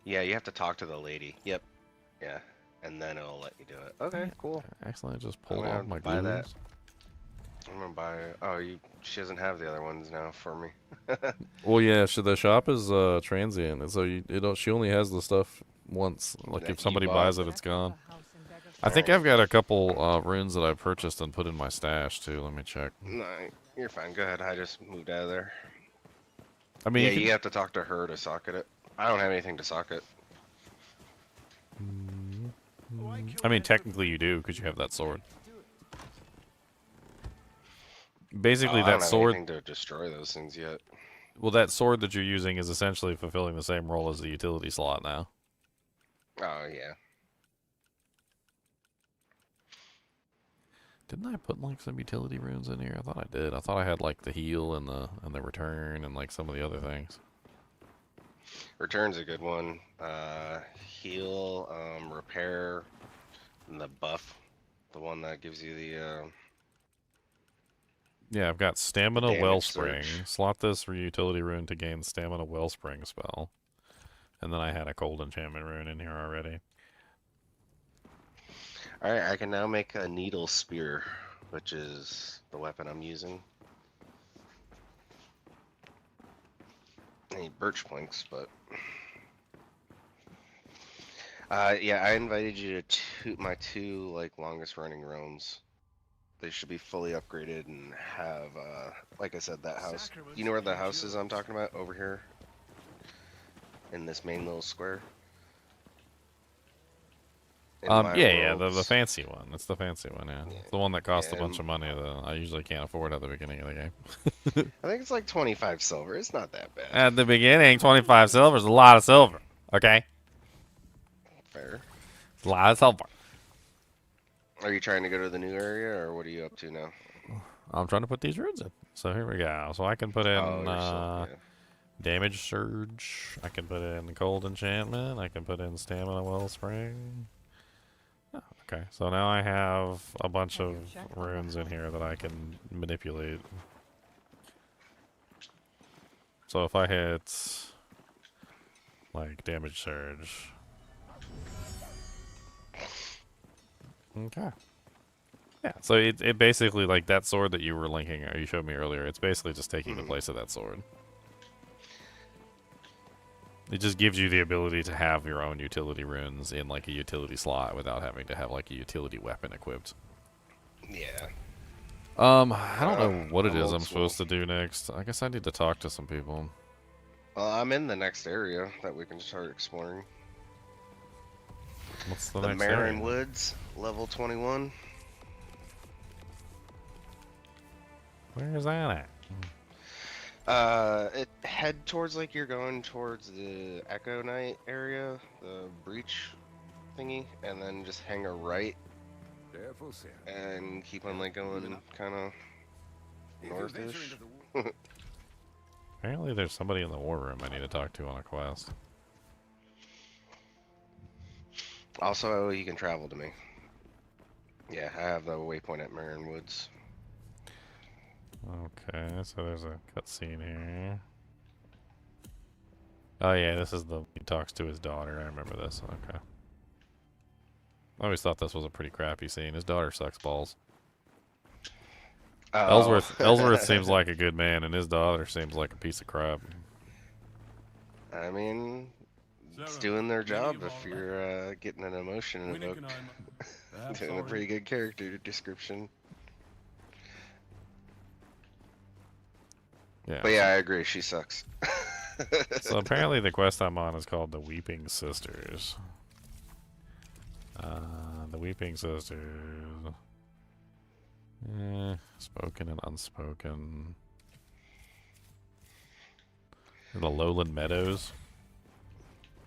Yeah, you have to talk to the lady. Yep. Yeah, and then it'll let you do it. Okay, cool. Actually, I just I'm pulled gonna off my buy that. glues. I'm gonna buy. Oh, she doesn't have the other ones now for me. Well, yeah, the shop is transient, and so she only has the stuff once. Like That if you somebody bought? buys it, it's gone. I think I've got a couple runes that I purchased and put in my stash too. Let me check. No, you're fine. Go ahead. I just moved out of there. I mean, Yeah, you you have to talk to her to socket it. I don't have anything to socket. I mean, technically you do because you have that sword. Basically, I that don't have sword. anything to destroy those things yet. Well, that sword that you're using is essentially fulfilling the same role as the utility slot now. Oh yeah. Didn't I put like some utility runes in here? I thought I did. I thought I had like the heal and the return and like some of the other things. Return's a good one. Heal, repair, and the buff. The one that gives you the Yeah, I've got Stamina damage Wellspring. surge. Slot this for utility rune to gain Stamina Wellspring spell. And then I had a Cold Enchantment rune in here already. Alright, I can now make a needle spear, which is the weapon I'm using. I need birch planks, but yeah, I invited you to my two like longest running realms. They should be fully upgraded and have like I said, that house. You know where the house is I'm talking about? Over here in this main little square. In my Yeah, the worlds. fancy one. That's the fancy one, yeah. Yeah. The one that costs a Yeah, bunch of money that I usually can't afford at the beginning of the game. I think it's like 25 silver. It's not that bad. At the beginning, 25 silver is a lot of silver. Okay? Fair. It's a lot of silver. Are you trying to go to the new area, or what are you up to now? I'm trying to put these runes in. So here we go. So I can put in Oh, you're still, yeah. Damage Surge. I can put in Cold Enchantment. I can put in Stamina Wellspring. Oh, okay, so now I have a bunch of runes in here that I can manipulate. So if I hit like Damage Surge. Okay. Yeah, so it basically, like that sword that you were linking, or you showed me earlier, it's basically just taking the place of that sword. It just gives you the ability to have your own utility runes in like a utility slot without having to have like a utility weapon equipped. Yeah. I don't know what it I'm is old I'm school. supposed to do next. I guess I need to talk to some people. Well, I'm in the next area that we can start exploring. What's the The next Marin area? Woods, level 21. Where is that at? It head towards like you're going towards the Echo Knight area, the breach thingy, and then just hang a right and keep on like going kind of northish. Apparently there's somebody in the war room I need to talk to on a quest. Also, you can travel to me. Yeah, I have the waypoint at Marin Woods. Okay, so there's a cutscene here. Oh yeah, this is the he talks to his daughter. I remember this. Okay. I always thought this was a pretty crappy scene. His daughter sucks balls. Oh. Ellsworth seems like a good man, and his daughter seems like a piece of crap. I mean, it's doing their job if you're getting an emotion invoked. Doing a pretty good character description. Yeah. But yeah, I agree. She sucks. So apparently the quest I'm on is called the Weeping Sisters. The Weeping Sisters. Spoken and unspoken. The Lowland Meadows.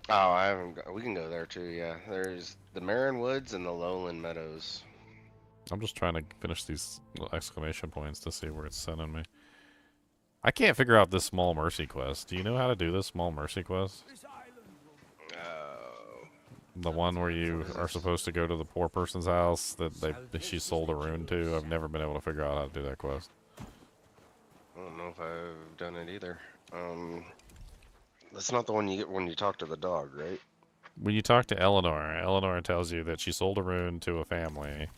Oh, I haven't. We can go there too. Yeah, there's the Marin Woods and the Lowland Meadows. I'm just trying to finish these little exclamation points to see where it's sending me. I can't figure out this Small Mercy quest. Do you know how to do this Small Mercy quest? Oh. The one where you are supposed to go to the poor person's house that she sold a rune to? I've never been able to figure out how to do that quest. I don't know if I've done it either. That's not the one you get when you talk to the dog, right? When you talk to Eleanor, Eleanor tells you that she sold a rune to a family.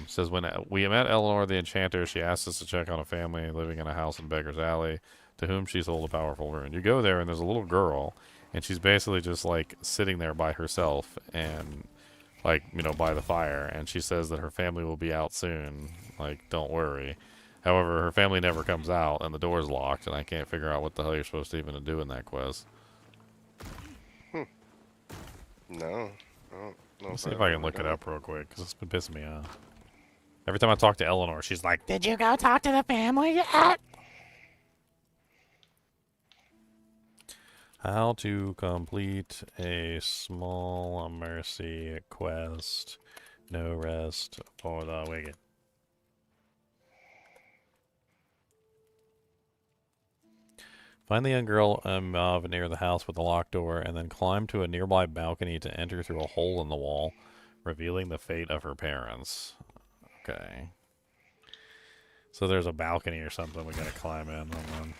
Says when we met Eleanor the Enchanter, she asked us to check on a family living in a house in Beggar's Alley, to whom she sold a powerful rune. You go there and there's a little girl, and she's basically just like sitting there by herself and like, you know, by the fire, and she says that her family will be out soon. Like, don't worry. However, her family never comes out, and the door's locked, and I can't figure out what the hell you're supposed to even do in that quest. No. I don't know. Let's see if I can look it up real quick, because it's been pissing me off. Every time I talk to Eleanor, she's like, "Did you go talk to the family yet?" How to complete a Small Mercy quest. No rest for the wicked. Find the young girl Mav near the house with the locked door, and then climb to a nearby balcony to enter through a hole in the wall, revealing the fate of her parents. Okay. So there's a balcony or something we gotta climb in. Hold on.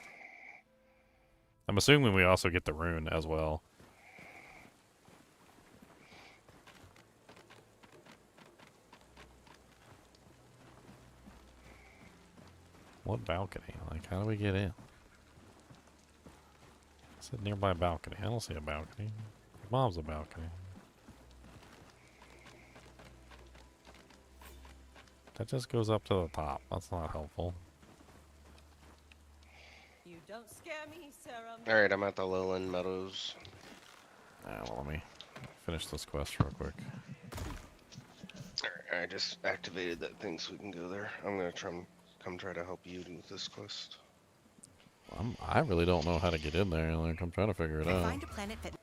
I'm assuming we also get the rune as well. What balcony? Like, how do we get in? It's a nearby balcony. I don't see a balcony. Mom's a balcony. That just goes up to the top. That's not helpful. You don't scare me, Sarah. Alright, I'm at the Lowland Meadows. Well, let me finish this quest real quick. Alright, I just activated that thing so we can go there. I'm gonna come try to help you with this quest. I really don't know how to get in there. Like, I'm trying to figure it out. Find a planet that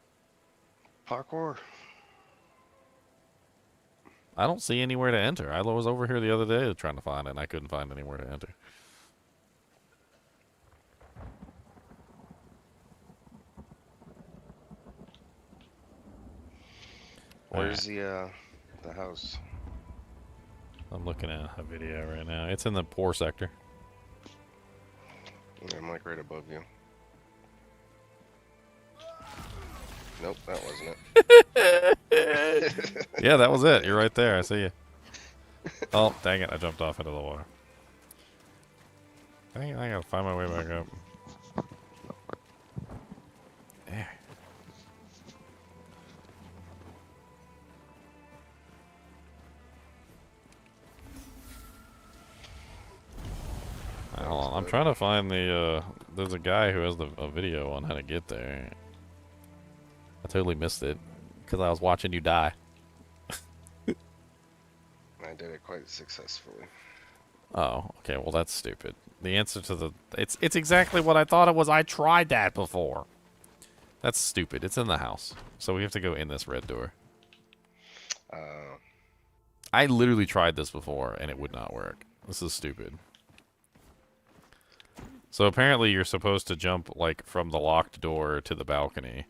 Parkour. I don't see anywhere to enter. I was over here the other day trying to find it, and I couldn't find anywhere to enter. Where's the house? I'm looking at a video right now. It's in the poor sector. Yeah, I'm like right above you. Nope, that wasn't it. Yeah, that was it. You're right there. I see you. Oh, dang it. I jumped off into the water. Dang it, I gotta find my way back up. There. Hold on. I'm trying to find the, there's a guy who has a video on how to get there. I totally missed it because I was watching you die. I did it quite successfully. Oh, okay. Well, that's stupid. The answer to the it's exactly what I thought it was. I tried that before. That's stupid. It's in the house, so we have to go in this red door. I literally tried this before and it would not work. This is stupid. So apparently you're supposed to jump like from the locked door to the balcony.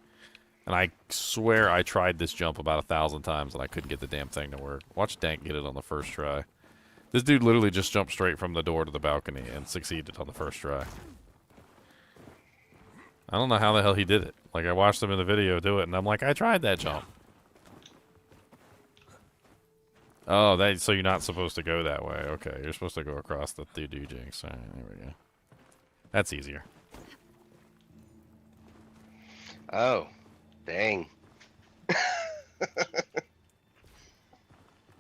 And I swear I tried this jump about 1,000 times and I couldn't get the damn thing to work. Watch Dank get it on the first try. This dude literally just jumped straight from the door to the balcony and succeeded on the first try. I don't know how the hell he did it. Like, I watched him in the video do it and I'm like, I tried that jump. Oh, so you're not supposed to go that way. Okay, you're supposed to go across the jinx. All right, there we go. That's easier. Oh, dang.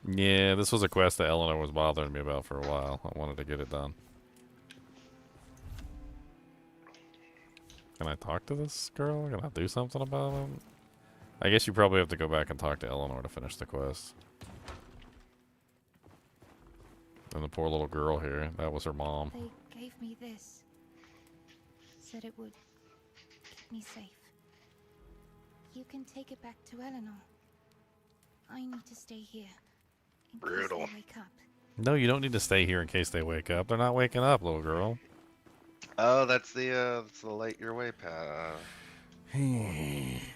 Yeah, this was a quest that Eleanor was bothering me about for a while. I wanted to get it done. Can I talk to this girl? Can I do something about it? I guess you probably have to go back and talk to Eleanor to finish the quest. And the poor little girl here, that was her mom. They gave me this. Said it would keep me safe. You can take it back to Eleanor. I need to stay here. In Brutal. case they wake up. No, you don't need to stay here in case they wake up. They're not waking up, little girl. Oh, that's the light your way path.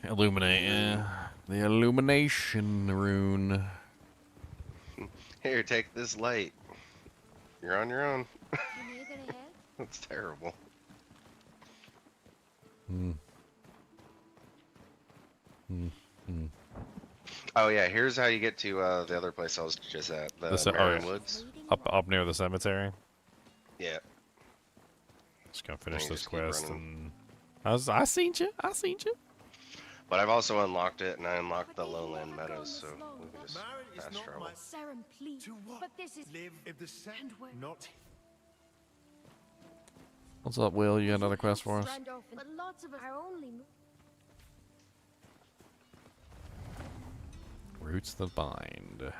Illuminate, yeah. The illumination rune. Here, take this light. You're on your own. You need any help? That's terrible. Oh yeah, here's how you get to the other place I was just at, the Marion Woods. Up near the cemetery. Yeah. Just gonna finish you this just keep quest running. and I seen you. But I've also unlocked it, and I unlocked the lowland meadows, so we can just Married is fast not travel. my Serum, please. To what? But this is Live in the sand, And where- not What's up, Will? You got another quest for us? Randolph, but lots of us are only Roots that bind.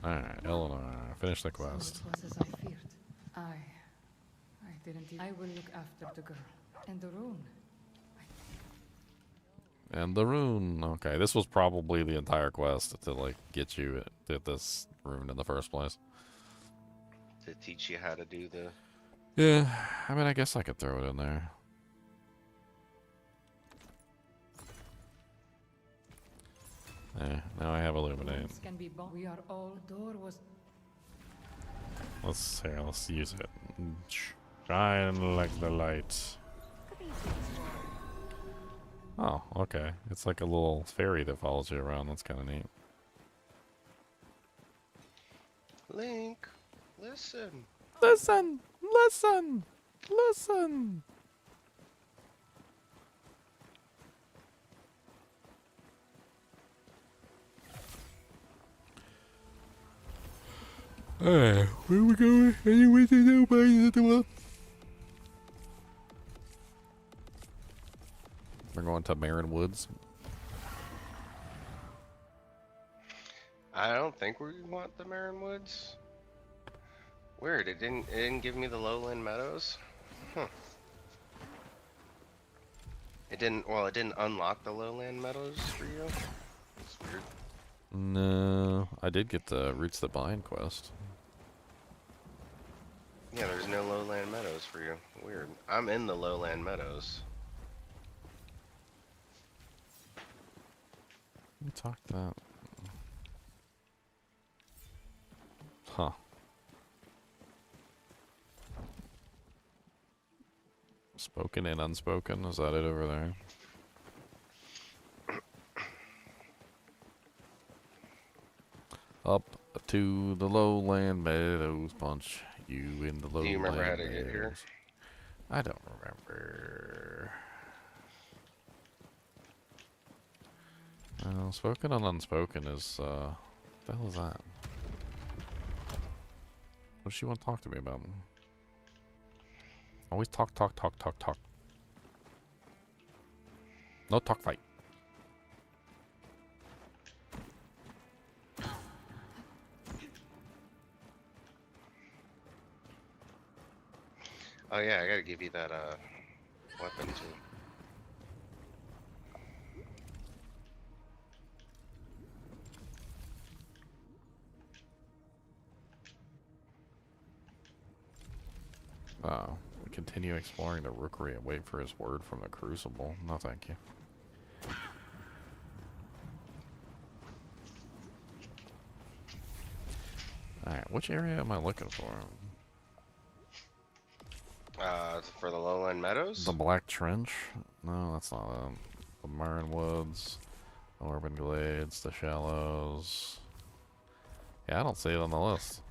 Alright, Eleanor, finish the quest. So it was as I feared. I didn't. I will look after the girl and the rune. And the rune. Okay, this was probably the entire quest to like get you at this rune in the first place. To teach you how to do the... Yeah, I mean, I guess I could throw it in there. Now I have illuminate. Runes can be bought. We are all. The door was. Let's use it. Shine like the light. Oh, okay. It's like a little fairy that follows you around. That's kind of neat. Link, listen. Listen! Listen! Listen! Hey, where are we going? Anyway, to nobody the world. We're going to Marion Woods. I don't think we want the Marion Woods. Weird, it didn't give me the lowland meadows. Huh. It didn't unlock the lowland meadows for you. It's weird. No, I did get the Roots That Bind quest. Yeah, there's no lowland meadows for you. Weird. I'm in the lowland meadows. We talked that. Huh. Spoken and unspoken, is that it over there? Up to the lowland meadows, punch you in the lowland. Do you remember how to get here? meadows. I don't remember. Spoken and unspoken is, what the hell is that? What does she want to talk to me about? Always talk. No talk fight. Oh yeah, I gotta give you that weapon too. We continue exploring the rookery and wait for his word from the crucible. No, thank you. Alright, which area am I looking for? For the lowland meadows? The Black Trench? No, that's not it. The Marion Woods, the Urban Glades, the Shallows. Yeah, I don't see it on the list.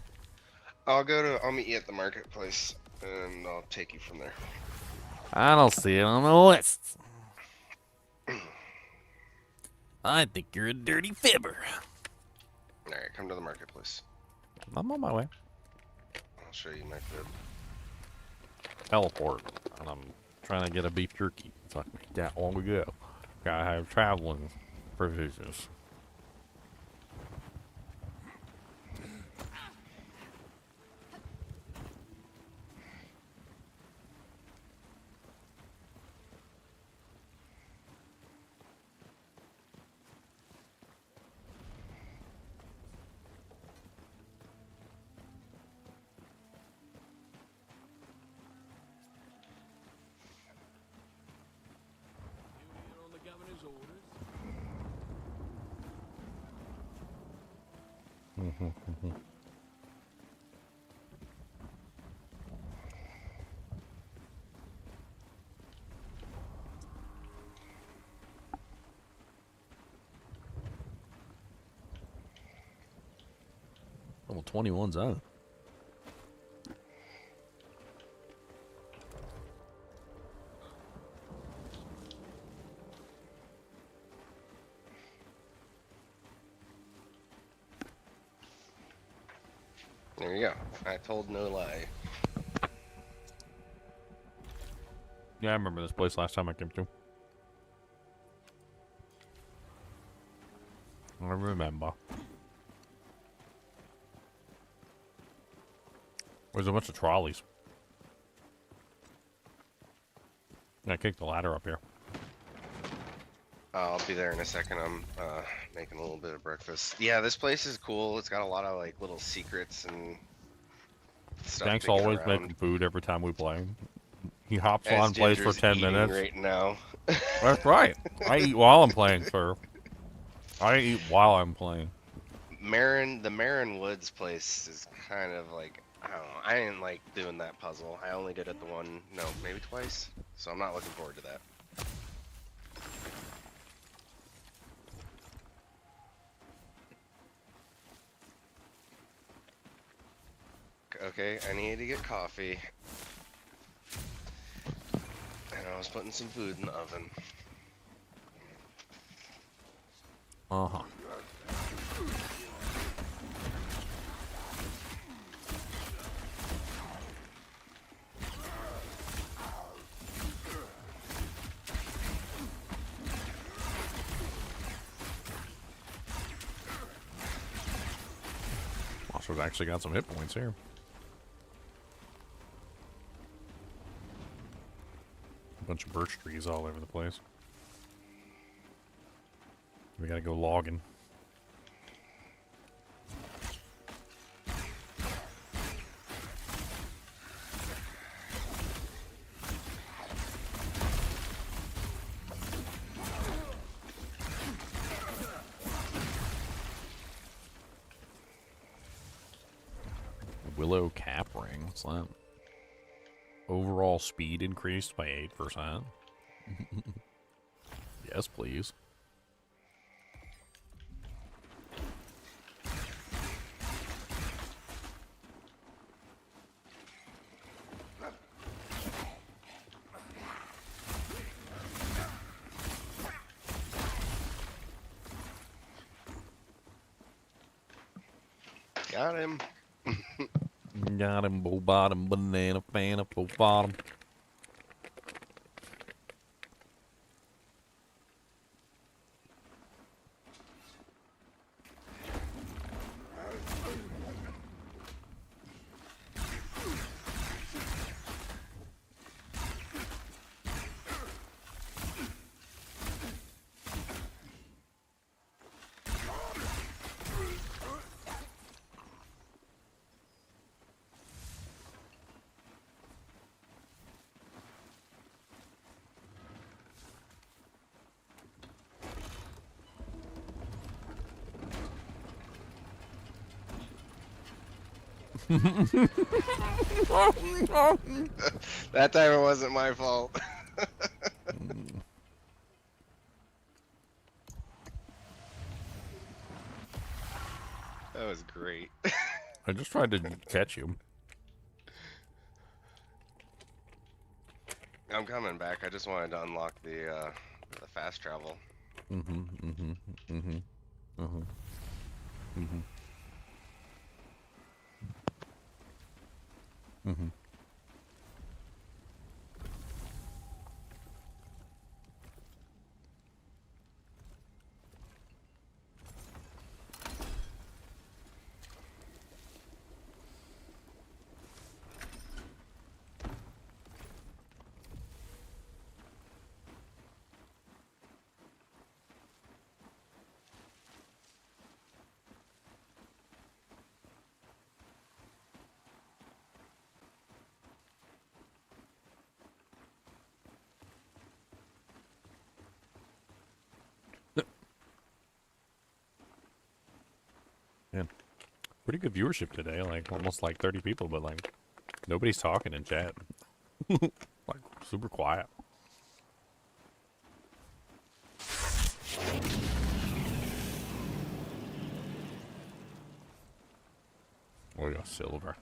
I'll meet you at the marketplace, and I'll take you from there. I don't see it on the list. I think you're a dirty fibber. Alright, come to the marketplace. I'm on my way. I'll show you my fib. teleport, and I'm trying to get a beef jerky. Fuck me, that long ago. Gotta have traveling provisions. Level 21's out. There you go. I told no lie. Yeah, I remember this place last time I came to. I remember. There's a bunch of trolleys. I kicked the ladder up here. I'll be there in a second. I'm making a little bit of breakfast. Yeah, this place is cool. It's got a lot of like little secrets and stuff. Thanks to get always around. making food every time we play. He hops As on, plays for Ginger's 10 eating minutes. right now. That's right. I eat while I'm playing, sir. I eat while I'm playing. The Marin Woods place is kind of like, I don't know. I didn't like doing that puzzle. I only did it the one, no, maybe twice. So I'm not looking forward to that. Okay, I need to get coffee. And I was putting some food in the oven. Uh-huh. Also, actually got some hit points here. A bunch of birch trees all over the place. We gotta go logging. Willow cap ring. What's that? Overall speed increased by 8%. Yes, please. Got him. Got him, bull bottom, banana, fan up, bull bottom. That time it wasn't my fault. That was great. I just tried to catch you. I'm coming back. I just wanted to unlock the fast travel. Pretty good viewership today, like almost like 30 people, but like nobody's talking in chat. Like super quiet. Oh yeah, silver.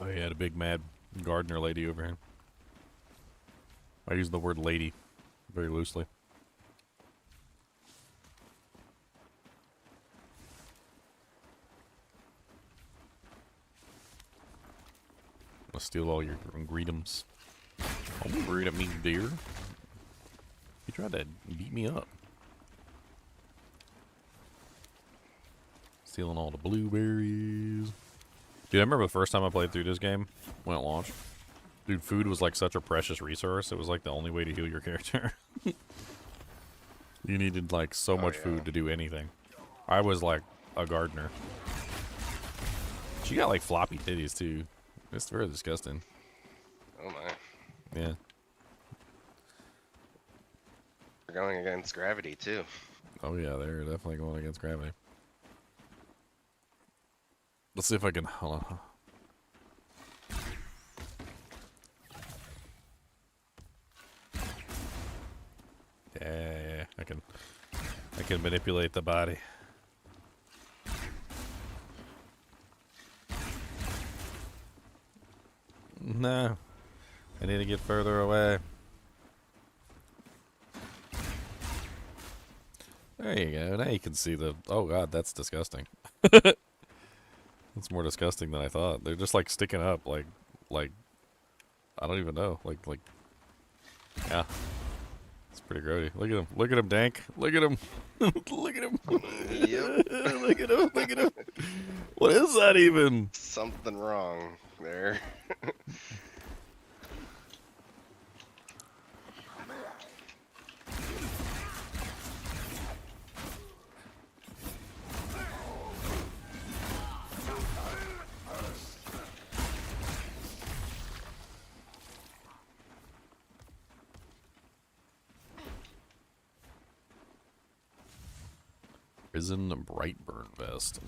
Oh, he had a big mad gardener lady over here. I use the word lady very loosely. I'll steal all your ingredients. Don't worry at me, dear. You tried to beat me up. Stealing all the blueberries. Dude, I remember the first time I played through this game when it launched. Dude, food was like such a precious resource. It was like the only way to heal your character. You needed like so much food to do anything. I was like a gardener. She got like floppy titties too. It's very disgusting. Oh my. Yeah. We're going against gravity too. Oh yeah, they're definitely going against gravity. Let's see if I can. Hold on. Yeah, I can manipulate the body. No, I need to get further away. There you go. Now you can see the. Oh god, that's disgusting. It's more disgusting than I thought. They're just like sticking up, like I don't even know, like yeah. It's pretty grody. Look at him, Dank. Look at him. Look at him. Yep. Look at him. Look at him. What is that even? Something wrong there. Prison Brightburn Vest.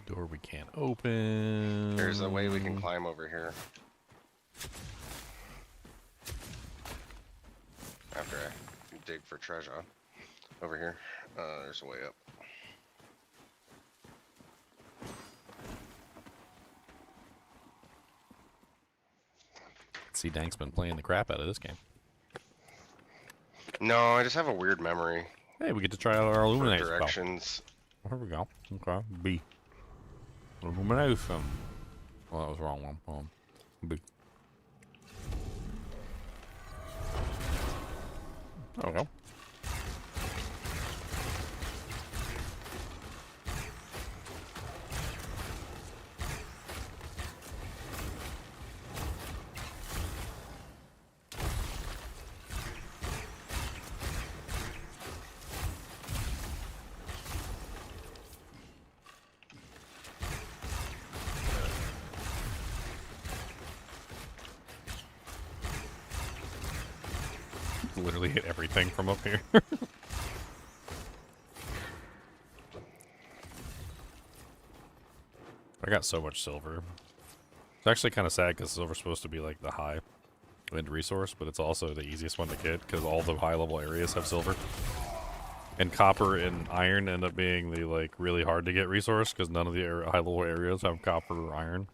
Door we can't open. There's a way we can climb over here. After I dig for treasure. Over here. There's a way up. See, Dank's been playing the crap out of this game. No, I just have a weird memory. Hey, we get to try out our illuminate spell. Directions. Here we go. Okay, B. Illumination. Well, that was the wrong one. Hold on. B. There we go. Literally hit everything from up here. I got so much silver. It's actually kind of sad because silver's supposed to be like the high end resource, but it's also the easiest one to get because all the high level areas have silver. And copper and iron end up being the like really hard to get resource because none of the high level areas have copper or iron.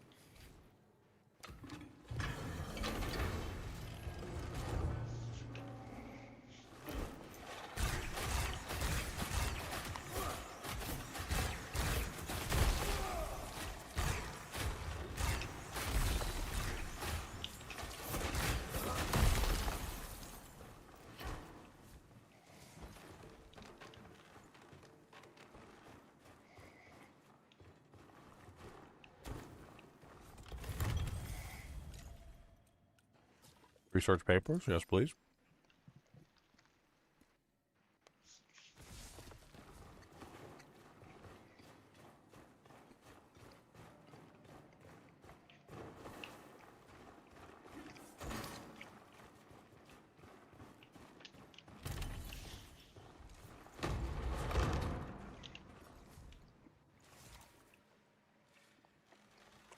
Research papers? Yes, please.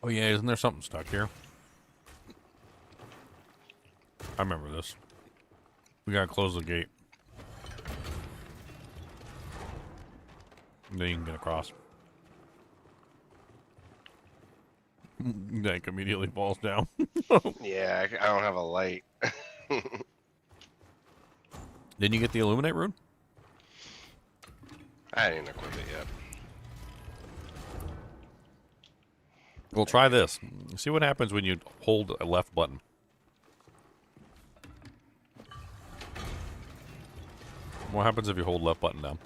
Oh yeah, isn't there something stuck here? I remember this. We gotta close the gate. Then you can get across. Dank immediately falls down. Yeah, I don't have a light. Didn't you get the illuminate rune? I didn't equip it yet. Well, try this. See what happens when you hold a left button. What happens if you hold left button down?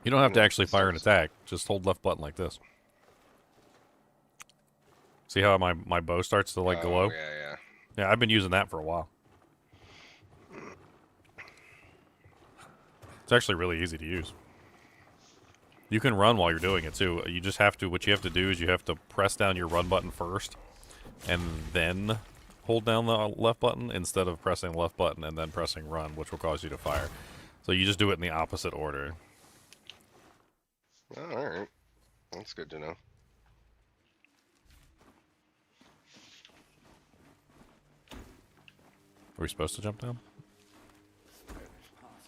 You don't have to actually fire an attack. Just hold left button like this. See how my bow starts to like glow? Yeah. Yeah, I've been using that for a while. It's actually really easy to use. You can run while you're doing it too. You just have to, what you have to do is you have to press down your run button first and then hold down the left button instead of pressing the left button and then pressing run, which will cause you to fire. So you just do it in the opposite order. Alright. That's good to know. Are we supposed to jump down?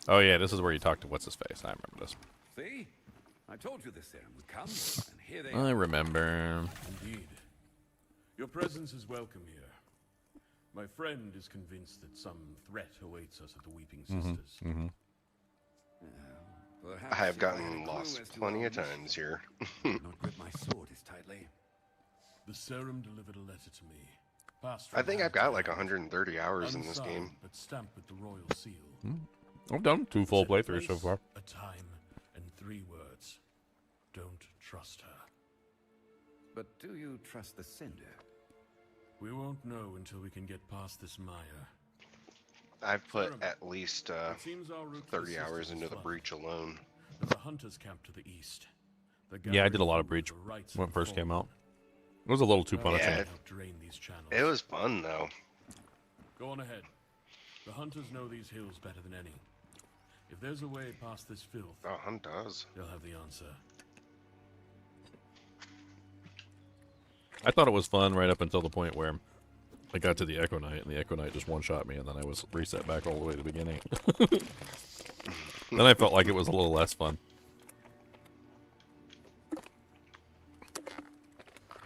Oh yeah, this is where you talk to what's-his-face. I remember this. See? I told you this serum would come, and here they I are. remember. Indeed. Your presence is welcome here. My friend is convinced that some threat awaits us at the Weeping Sisters. I have gotten lost plenty of times here. Not grip my sword as tightly. The serum delivered a letter to me. Passed I from think hand I've got to like hand. 130 hours in this Unsigned, game. but stamped with the royal seal. I've done 2 full Set a playthroughs so place, far. A time and 3 words. Don't trust her. But do you trust the sender? We won't know until we can get past this mire. I've put at least It seems our route to the 30 hours Sisters into is the flooded. breach alone. There's a hunter's camp to the east. They're Yeah, I did a gathering lot of food Breach for rites when it of the first came fallen. out. It was a little too Now, punishing. Yeah, help drain these channels. It was fun though. Go on ahead. The hunters know these hills better than any. If there's a way past this filth, Oh, Hunt does. they'll have the answer. I thought it was fun right up until the point where I got to the Echo Knight, and the Echo Knight just one-shot me, and then I was reset back all the way to the beginning. Then I felt like it was a little less fun.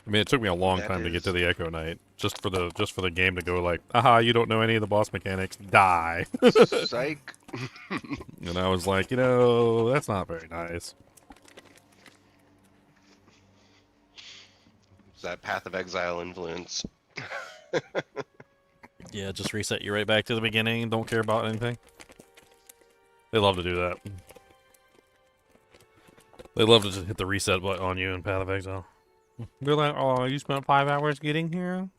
I mean, it took me a long That time to get is- to the Echo Knight, just for the game to go like, aha, you don't know any of the boss mechanics, die. Psych. And I was like, you know, that's not very nice. It's that Path of Exile influence. Yeah, just reset you right back to the beginning. Don't care about anything. They love to do that. They love to just hit the reset button on you in Path of Exile. They're like, oh, you spent 5 hours getting here?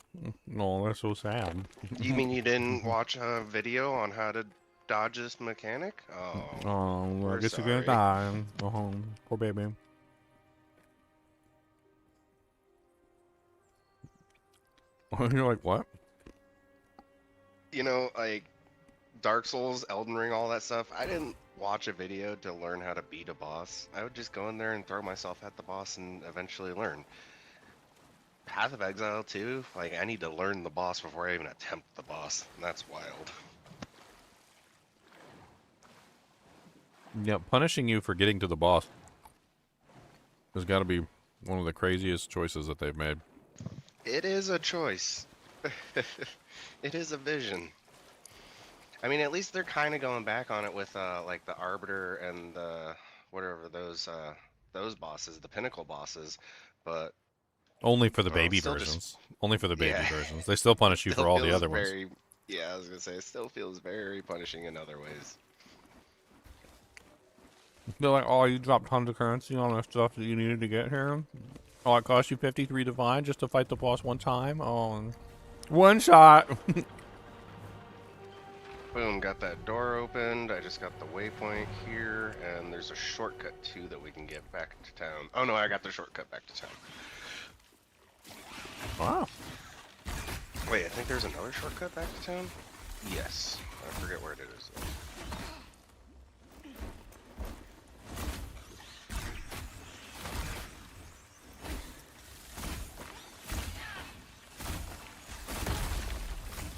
No, that's so sad. You mean you didn't watch a video on how to dodge this mechanic? Oh. Oh, well, I we're guess you're gonna sorry. die and go home. Poor baby. You're like, what? You know, like Dark Souls, Elden Ring, all that stuff. I didn't watch a video to learn how to beat a boss. I would just go in there and throw myself at the boss and eventually learn. Path of Exile too. Like I need to learn the boss before I even attempt the boss. And that's wild. Yeah, punishing you for getting to the boss has got to be one of the craziest choices that they've made. It is a choice. It is a vision. I mean, at least they're kind of going back on it with like the Arbiter and the whatever those bosses, the Pinnacle bosses, but Only for the Oh, baby still just- versions. Only for the baby Yeah. versions. They still punish you still for all the feels other ones. very, yeah, I was gonna say it still feels very punishing in other ways. They're like, oh, you dropped tons of currency on the stuff that you needed to get here. Oh, it cost you 53 divine just to fight the boss one time. Oh, and one shot. Boom, got that door opened. I just got the waypoint here, and there's a shortcut too that we can get back to town. Oh no, I got the shortcut back to town. Wow. Wait, I think there's another shortcut back to town? Yes. I forget where it is.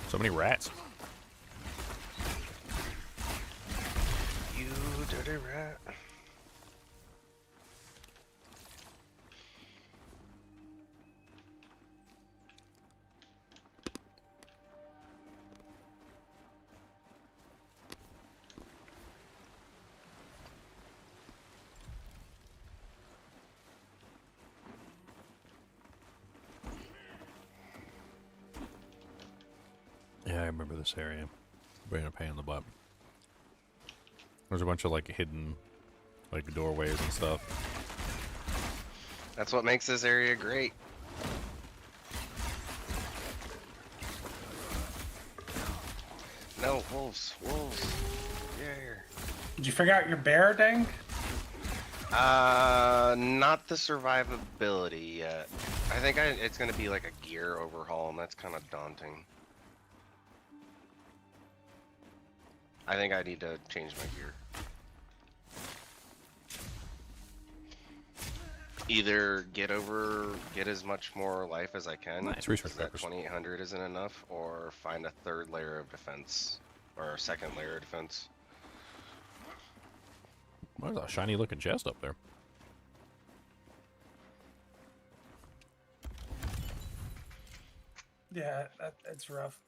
So many rats. You dirty rat. Yeah, I remember this area. Being a pain in the butt. There's a bunch of like hidden, like doorways and stuff. That's what makes this area great. No, wolves, wolves. Yeah. Did you figure out your bear, Dang? Not the survivability yet. I think it's gonna be like a gear overhaul, and that's kind of daunting. I think I need to change my gear. Either get as much more life as I can. Nice research that papers. 2800 isn't enough, or find a third layer of defense, or a second layer of defense. There's a shiny looking chest up there. Yeah, it's rough.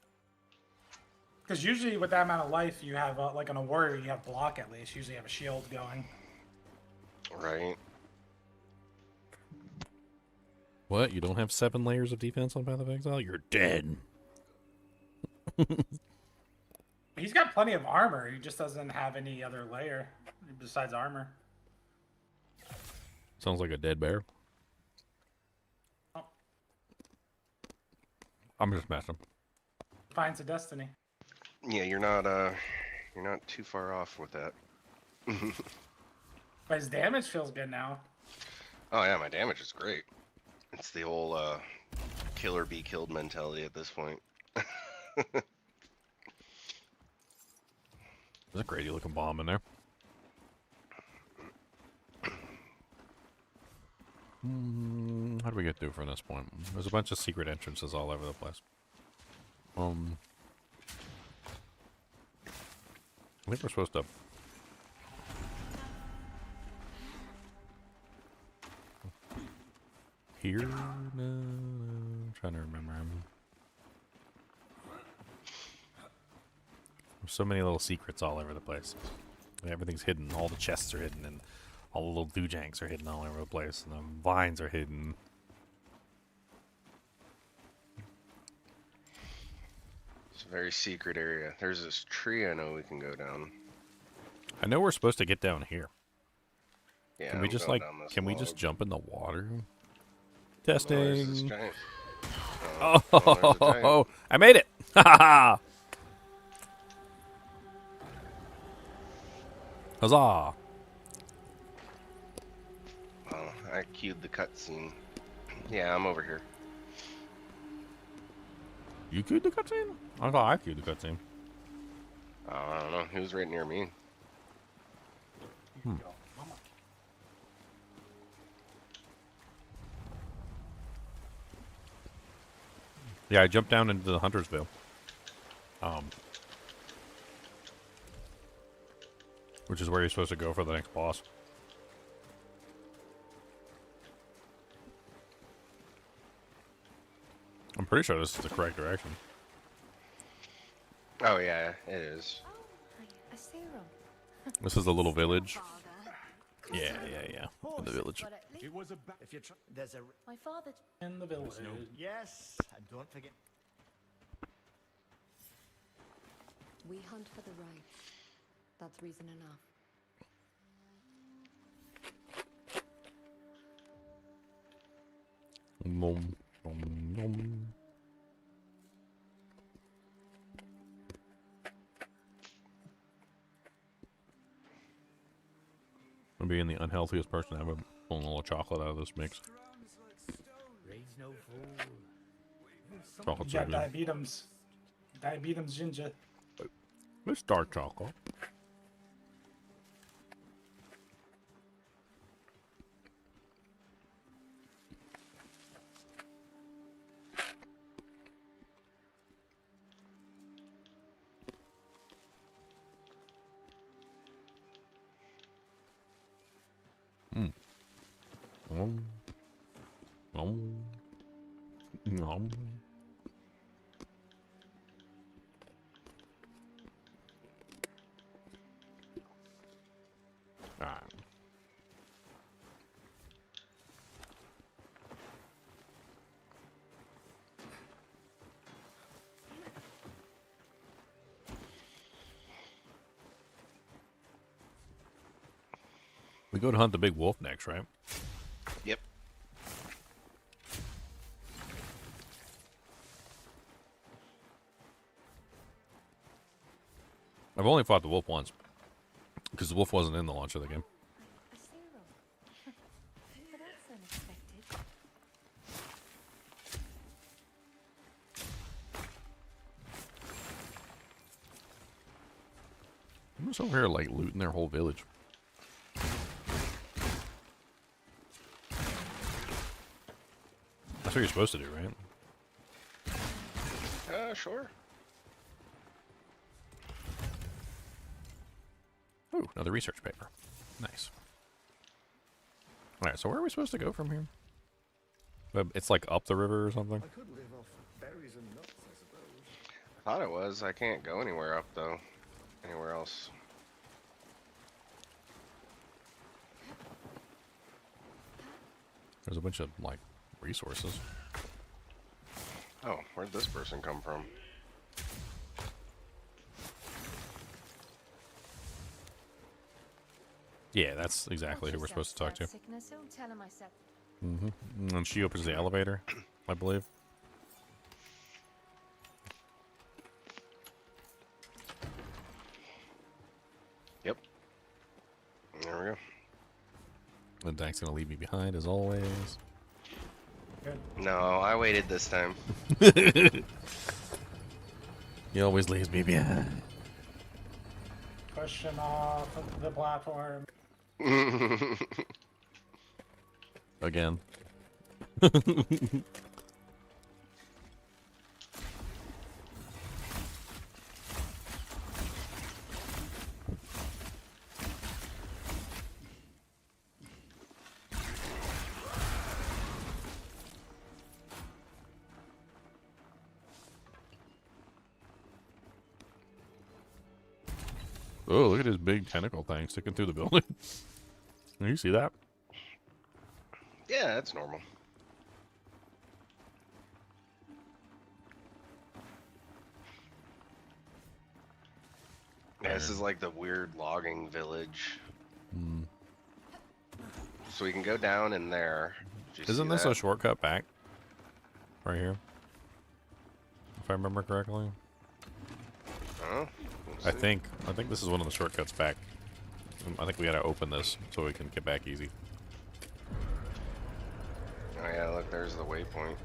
Because usually with that amount of life, you have, like on a warrior, you have block at least. Usually you have a shield going. Right. What? You don't have 7 layers of defense on Path of Exile? You're dead. He's got plenty of armor. He just doesn't have any other layer besides armor. Sounds like a dead bear. Oh. I'm just messing. Finds a destiny. Yeah, you're not too far off with that. But his damage feels good now. Oh yeah, my damage is great. It's the whole kill or be killed mentality at this point. There's a crazy looking bomb in there. How do we get through from this point? There's a bunch of secret entrances all over the place. I think we're supposed to... Here? No, I'm trying to remember. There's so many little secrets all over the place. Everything's hidden. All the chests are hidden, and all the little doojanks are hidden all over the place, and the vines are hidden. It's a very secret area. There's this tree I know we can go down. I know we're supposed to get down here. Yeah, Can we I'm just going like, down this can we log. just jump in the water? Oh, there's this Testing. giant- Oh, there's a giant- I made it! Ha ha! Huzzah! Oh, I queued the cutscene. Yeah, I'm over here. You queued the cutscene? I thought I queued the cutscene. Oh, I don't know. He was right near me. Yeah, I jumped down into the Hunter's Veil. Which is where you're supposed to go for the next boss. I'm pretty sure this is the correct direction. Oh yeah, it is. A serum. This is the little village. Yeah. In the village. But at least It was a if you there's a my father. In the village. yes, and don't forget. We hunt for the right. That's reason enough. Nom, nom, nom. I'm being the unhealthiest person ever. Pulling a little chocolate out of this mix. Raise no fool. Chocolate's You so got good. diabetes. Diabetes ginger. It's dark chocolate. Mm. Nom. Ah. We go to hunt the big wolf next, right? Yep. I've only fought the wolf once. Because the wolf wasn't in the launch of the game. A zero. But that's unexpected. I'm just over here, like, looting their whole village. That's what you're supposed to do, right? Sure. Ooh, another research paper. Nice. Alright, so where are we supposed to go from here? It's like up the river or something? I could live off berries and nuts, I suppose. I thought it was. I can't go anywhere up, though. Anywhere else. There's a bunch of, like, resources. Oh, where'd this person come from? Yeah, that's exactly who we're supposed to talk to. Sickness, don't tell him I said. Mm-hmm. And she opens the elevator, I believe. Yep. There we go. And Dak's gonna leave me behind, as always. Good. No, I waited this time. He always leaves me behind. Pushing off of the platform. Again. Oh, look at his big tentacle thing sticking through the building. You see that? Yeah, that's normal. Yeah, this is like the weird logging village. Mm. So we can go down in there. Did you Isn't see this that? a shortcut back? Right here? If I remember correctly. Oh, I think this is one of the shortcuts back. I think we gotta open this so we can get back easy. Oh yeah, look, there's the waypoint.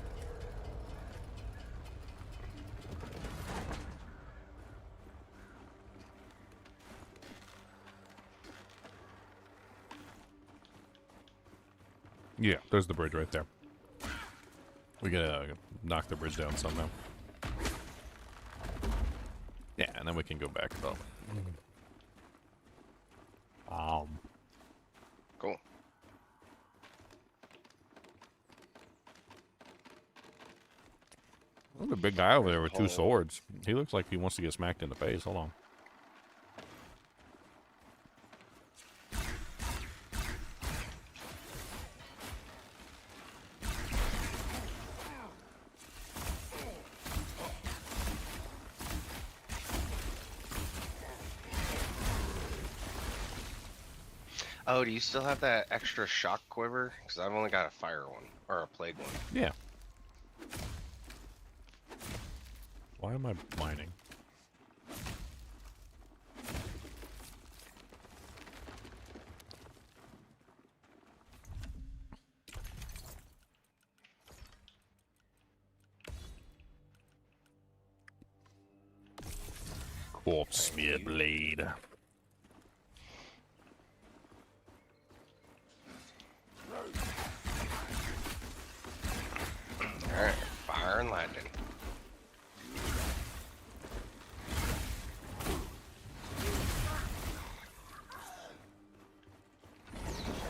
Yeah, there's the bridge right there. We gotta knock the bridge down somehow. Yeah, and then we can go back though. Cool. There's a big guy over there with two swords. He looks like he wants to get smacked in the face. Hold on. Oh, do you still have that extra shock quiver? Because I've only got a fire one, or a plague one. Yeah. Why am I mining? Quartz spear blade. Alright, fire and lightning.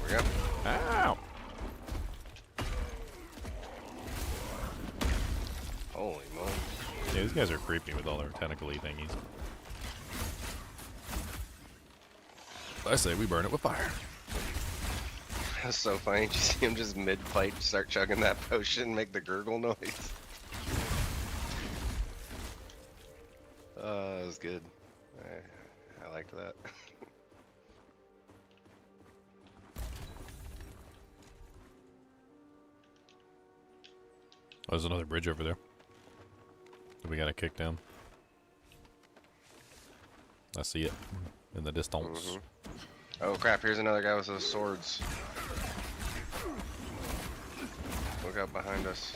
There we go. Ow! Holy moly. Yeah, these guys are creepy with all their tentacle-y thingies. I say we burn it with fire. That's so funny. You see him just mid-fight start chugging that potion and make the gurgle noise. That was good. I liked that. Oh, there's another bridge over there that we gotta kick down. I see it in the distance. Oh crap, here's another guy with those swords. Look out behind us.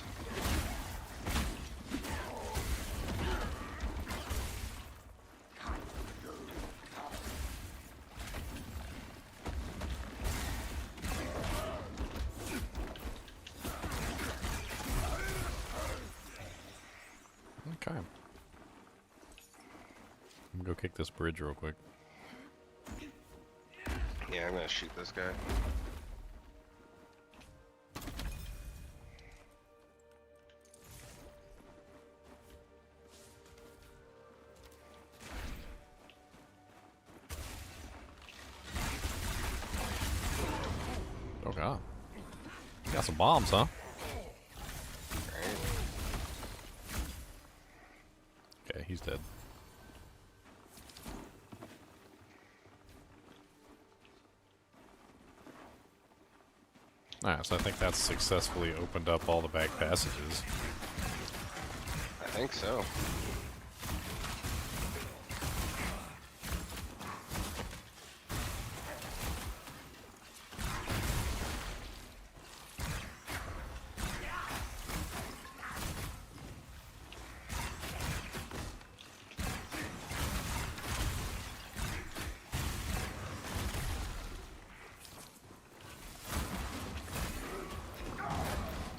Okay. I'm gonna go kick this bridge real quick. Yeah, I'm gonna shoot this guy. Oh god. You got some bombs, huh? Okay, he's dead. Alright, so I think that's successfully opened up all the back passages. I think so.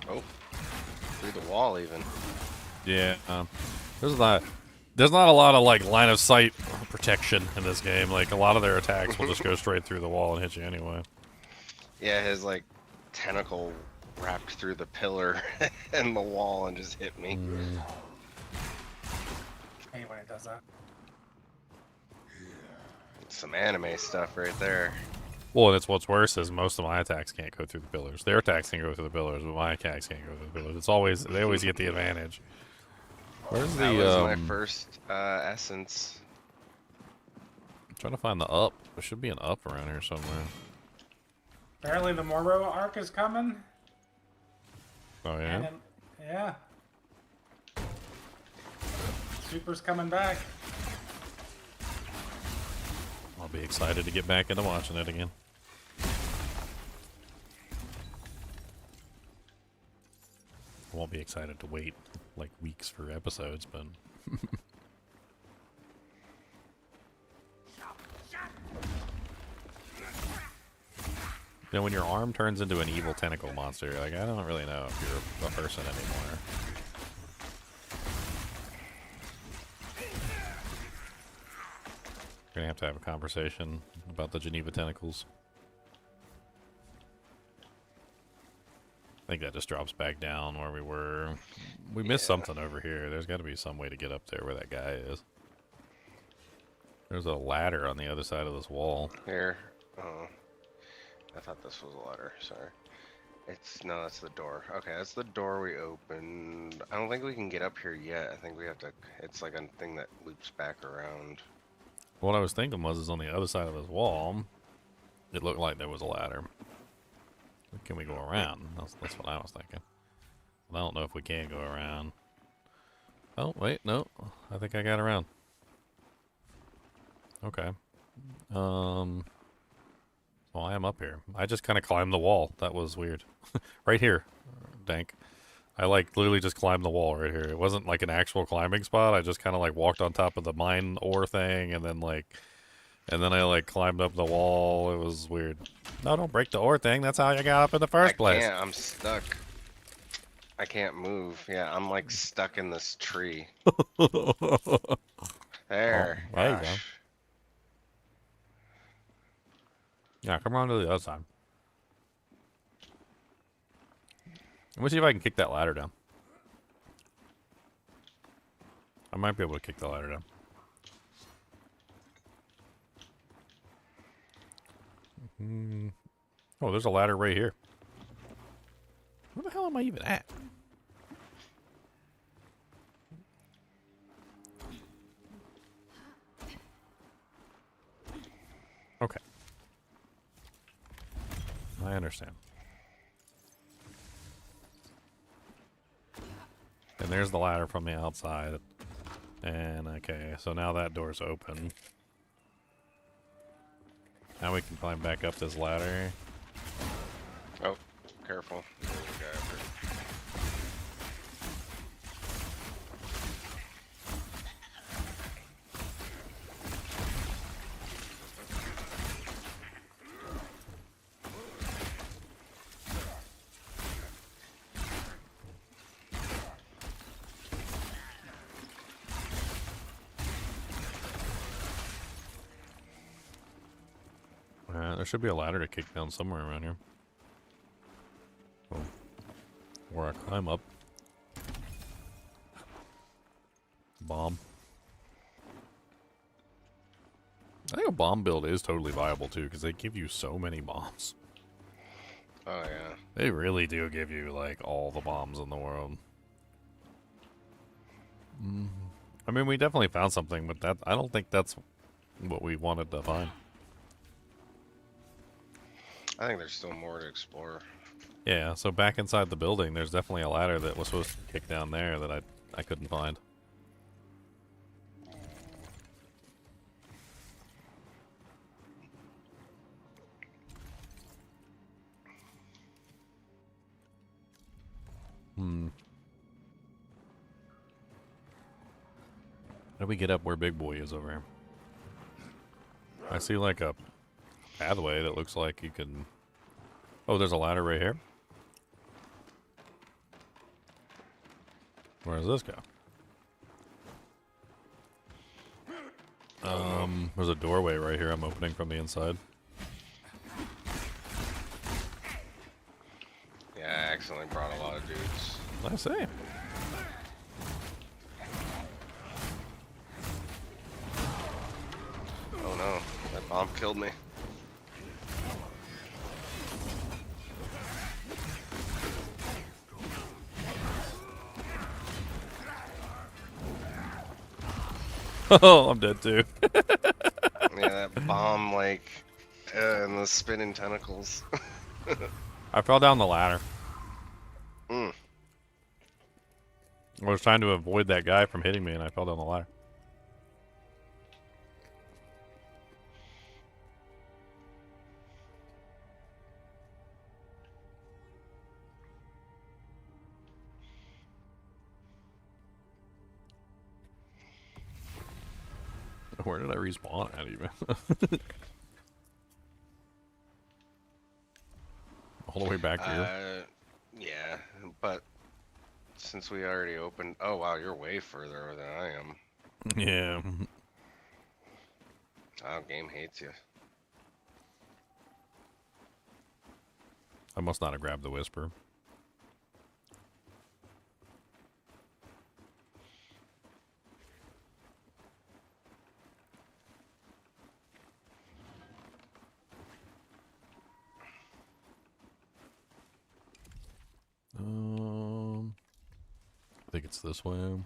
Oh, through the wall even. Yeah, there's not a lot of like line of sight protection in this game. Like a lot of their attacks will just go straight through the wall and hit you anyway. Yeah, his like tentacle wrapped through the pillar and the wall and just hit me. I hate when it does that. Some anime stuff right there. Well, and it's what's worse is most of my attacks can't go through the pillars. Their attacks can go through the pillars, but my attacks can't go through the pillars. It's always they always get the advantage. Where's the? That was my first essence. I'm trying to find the up. There should be an up around here somewhere. Apparently the Moro arc is coming. Oh yeah. And then, yeah. Super's coming back. I'll be excited to get back into watching it again. I won't be excited to wait like weeks for episodes, but you know, when your arm turns into an evil tentacle monster, like I don't really know if you're a person anymore. We're gonna have to have a conversation about the Geneva tentacles. I think that just drops back down where we were. We missed something over here. There's got to be some way to get up there where that guy is. There's a ladder on the other side of this wall. Here. Oh. I thought this was a ladder. Sorry. No, that's the door. Okay, that's the door we opened. I don't think we can get up here yet. I think we have to. It's like a thing that loops back around. What I was thinking was on the other side of this wall, it looked like there was a ladder. Can we go around? That's what I was thinking. I don't know if we can go around. Oh, wait, no. I think I got around. Okay. Well, I am up here. I just kind of climbed the wall. That was weird. Right here, Dank. I like literally just climbed the wall right here. It wasn't like an actual climbing spot. I just kind of like walked on top of the mine ore thing, and then I like climbed up the wall. It was weird. No, don't break the ore thing. That's how you got up in the first place. I can't. I'm stuck. I can't move. Yeah, I'm like stuck in this tree. There. Oh, there you go. Yeah, come around to the other side. Let me see if I can kick that ladder down. I might be able to kick the ladder down. Oh, there's a ladder right here. Where the hell am I even at? Okay. I understand. And there's the ladder from the outside. And okay, so now that door's open. Now we can climb back up this ladder. Oh, careful. There's a guy up here. There should be a ladder to kick down somewhere around here. Oh. Or I climb up. Bomb. I think a bomb build is totally viable too, because they give you so many bombs. Oh yeah. They really do give you like all the bombs in the world. I mean, we definitely found something, but that I don't think that's what we wanted to find. I think there's still more to explore. Yeah, so back inside the building, there's definitely a ladder that was supposed to kick down there that I couldn't find. How do we get up where Big Boy is over here? I see like a pathway that looks like you can... Oh, there's a ladder right here. Where does this go? There's a doorway right here I'm opening from the inside. Yeah, I accidentally brought a lot of dudes. I see. Oh no, that bomb killed me. Oh, I'm dead too. Yeah, that bomb, like, and the spinning tentacles. I fell down the ladder. Mm. I was trying to avoid that guy from hitting me, and I fell down the ladder. Where did I respawn at even? All the way back here? Yeah, but since we already opened... Oh wow, you're way further than I am. Yeah. Oh, game hates you. I must not have grabbed the whisper. I think it's this way.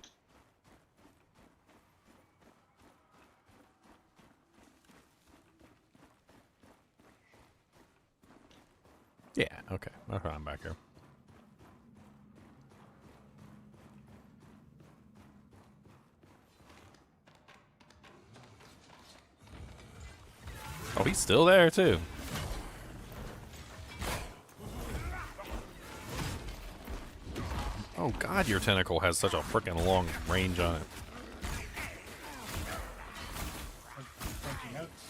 Yeah, okay. I'm back here. Oh, he's still there too. Oh god, your tentacle has such a freaking long range on it. Taking notes.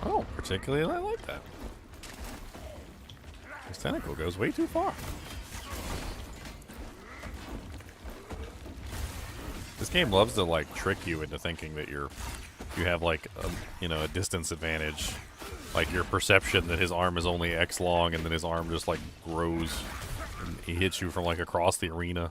Oh, particularly I like that. This tentacle goes way too far. This game loves to like trick you into thinking that you have like a distance advantage, like your perception that his arm is only X long, and then his arm just like grows and he hits you from like across the arena.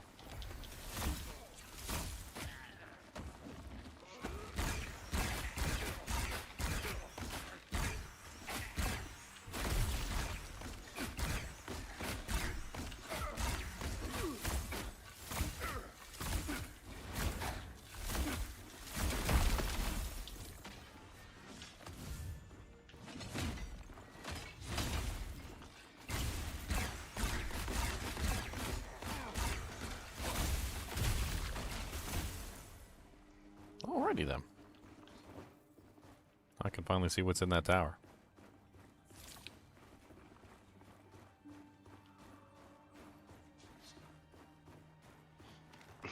Alrighty then. I can finally see what's in that tower.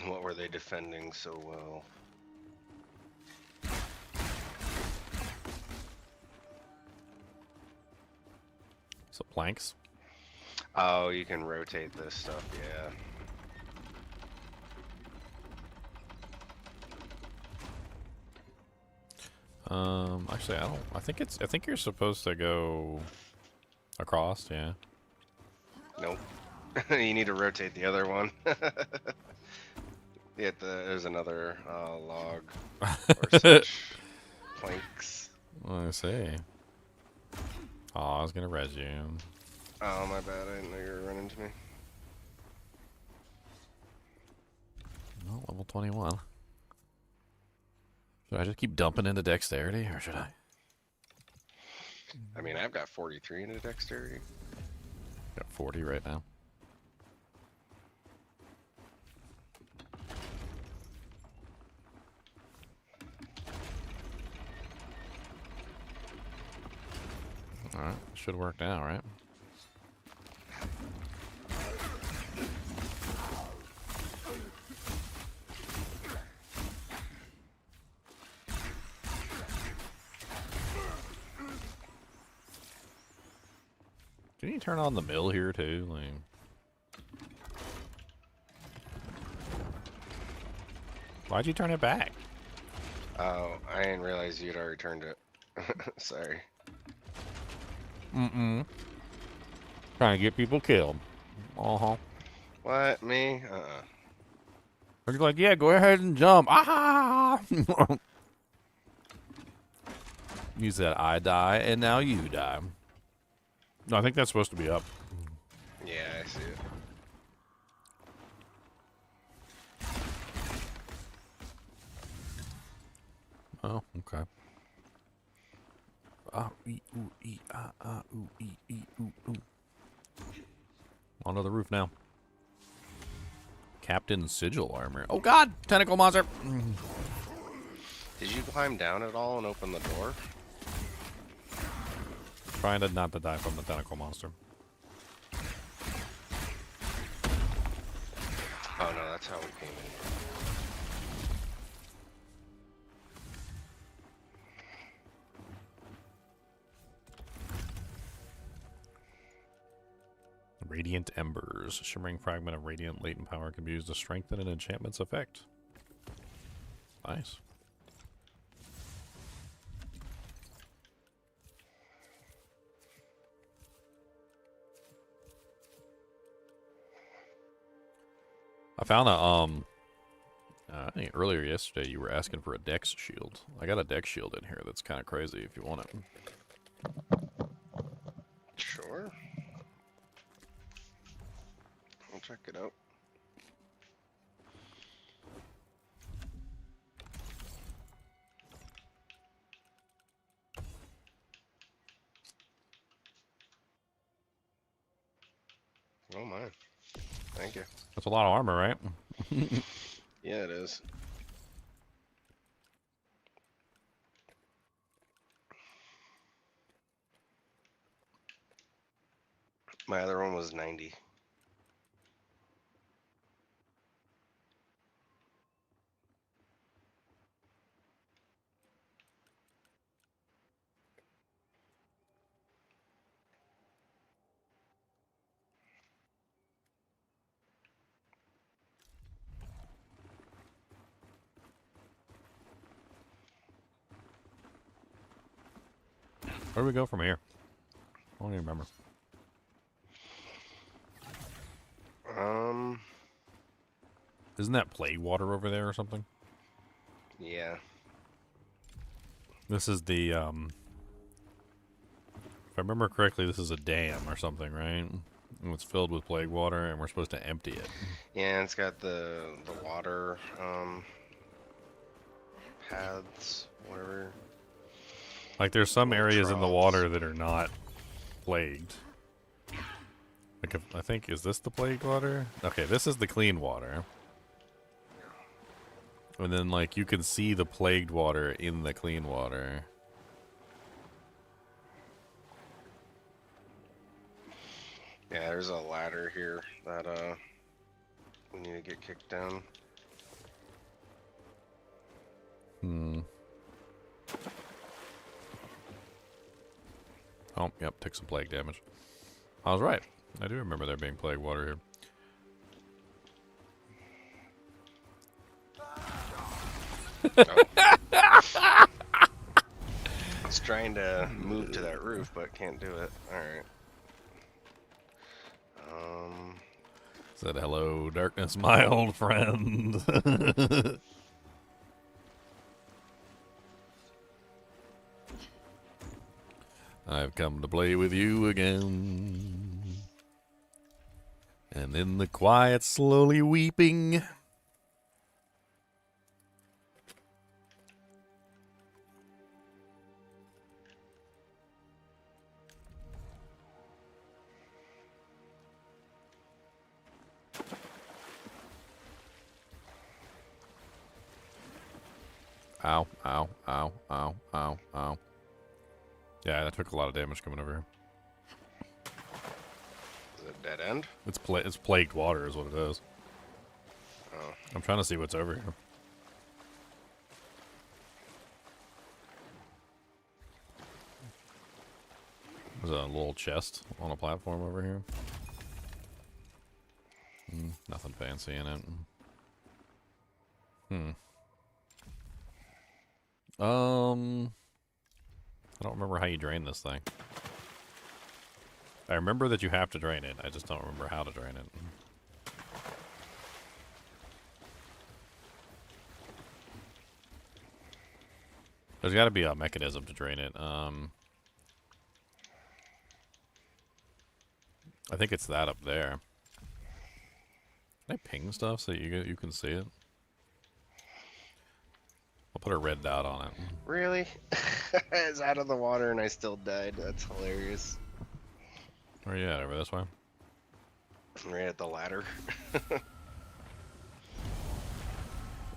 What were they defending so well? So planks. Oh, you can rotate this stuff, yeah. Actually, I think you're supposed to go across, yeah. Nope. You need to rotate the other one. Yeah, there's another log or such. Planks. I see. Oh, I was gonna res you. Oh, my bad. I didn't know you were running to me. Well, level 21. Should I just keep dumping into dexterity, or should I? I mean, I've got 43 into dexterity. Got 40 right now. Alright, should work now, right? Can you turn on the mill here too? Like... Why'd you turn it back? Oh, I didn't realize you'd already turned it. Sorry. Trying to get people killed. Uh-huh. What? Me? You're like, yeah, go ahead and jump. Ah! You said I die, and now you die. No, I think that's supposed to be up. Yeah, I see it. Oh, okay. Ooh, ee, ooh, ee, ooh, ooh. Onto the roof now. Captain Sigil armor. Oh god! Tentacle monster! Did you climb down at all and open the door? Trying to not to die from the tentacle monster. Oh no, that's how we came in. Radiant Embers. Shimmering fragment of radiant latent power can be used to strengthen an enchantment's effect. Nice. I found I think earlier yesterday you were asking for a dex shield. I got a dex shield in here that's kind of crazy if you want it. Sure. I'll check it out. Oh my. Thank you. That's a lot of armor, right? Yeah, it is. My other one was 90. Where do we go from here? I don't even remember. Isn't that plague water over there or something? Yeah. This is the, if I remember correctly, this is a dam or something, right? And it's filled with plague water, and we're supposed to empty it. Yeah, it's got the water, paths, whatever. Like, there's some Little areas in the troughs. water that are not plagued. Like, I think, is this the plagued water? Okay, this is the clean water. And then, like, you can see the plagued water in the clean water. Yeah, there's a ladder here that, we need to get kicked down. Oh, yep, took some plague damage. I was right. I do remember there being plague water here. I was trying to move to that roof, but can't do it. Alright. Said, hello, darkness, my old friend. I've come to play with you again. And in the quiet, slowly weeping. Ow, ow, ow, ow, ow, ow. Yeah, that took a lot of damage coming over here. Is it dead end? It's plagued water is what it is. Oh. I'm trying to see what's over here. There's a little chest on a platform over here. Nothing fancy in it. I don't remember how you drain this thing. I remember that you have to drain it. I just don't remember how to drain it. There's got to be a mechanism to drain it. I think it's that up there. Can I ping stuff so you can see it? I'll put a red dot on it. Really? It's out of the water and I still died. That's hilarious. Where are you at? Over this way? Right at the ladder.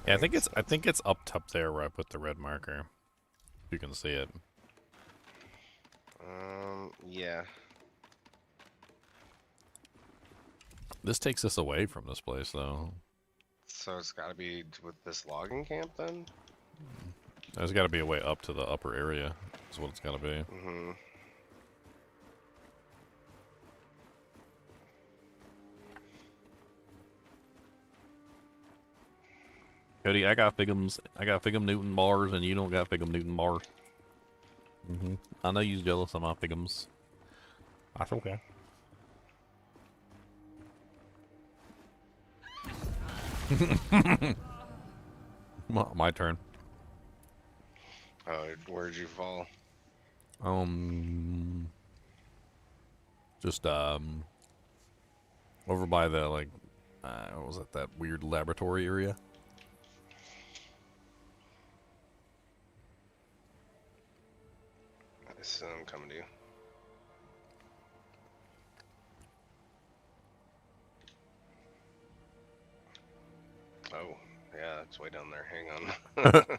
Yeah, I think it's up there where I put the red marker. You can see it. Yeah. This takes us away from this place, though. So it's gotta be with this logging camp then? There's got to be a way up to the upper area. Is what it's got to be. Mm-hmm. Cody, I got Figum Newton bars, and you don't got Figum Newton bars. I know you're jealous of my Figums. That's okay. My turn. Oh, where'd you fall? Just over by the what was it, that weird laboratory area? I'm coming to you. Oh, yeah, it's way down there. Hang on.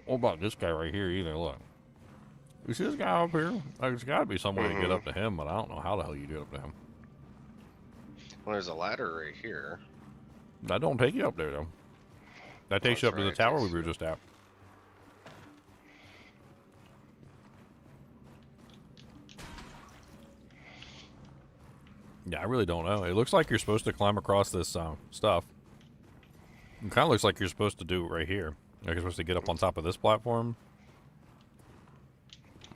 What about this guy right here either? Look. You see this guy up here? Like, there's got to be some way to get up to him, but I don't know how the hell you get up to him. Well, there's a ladder right here. That don't take you up there, though. That takes you up to the tower we were just at. Yeah, I really don't know. It looks like you're supposed to climb across this stuff. It kind of looks like you're supposed to do it right here. Like you're supposed to get up on top of this platform.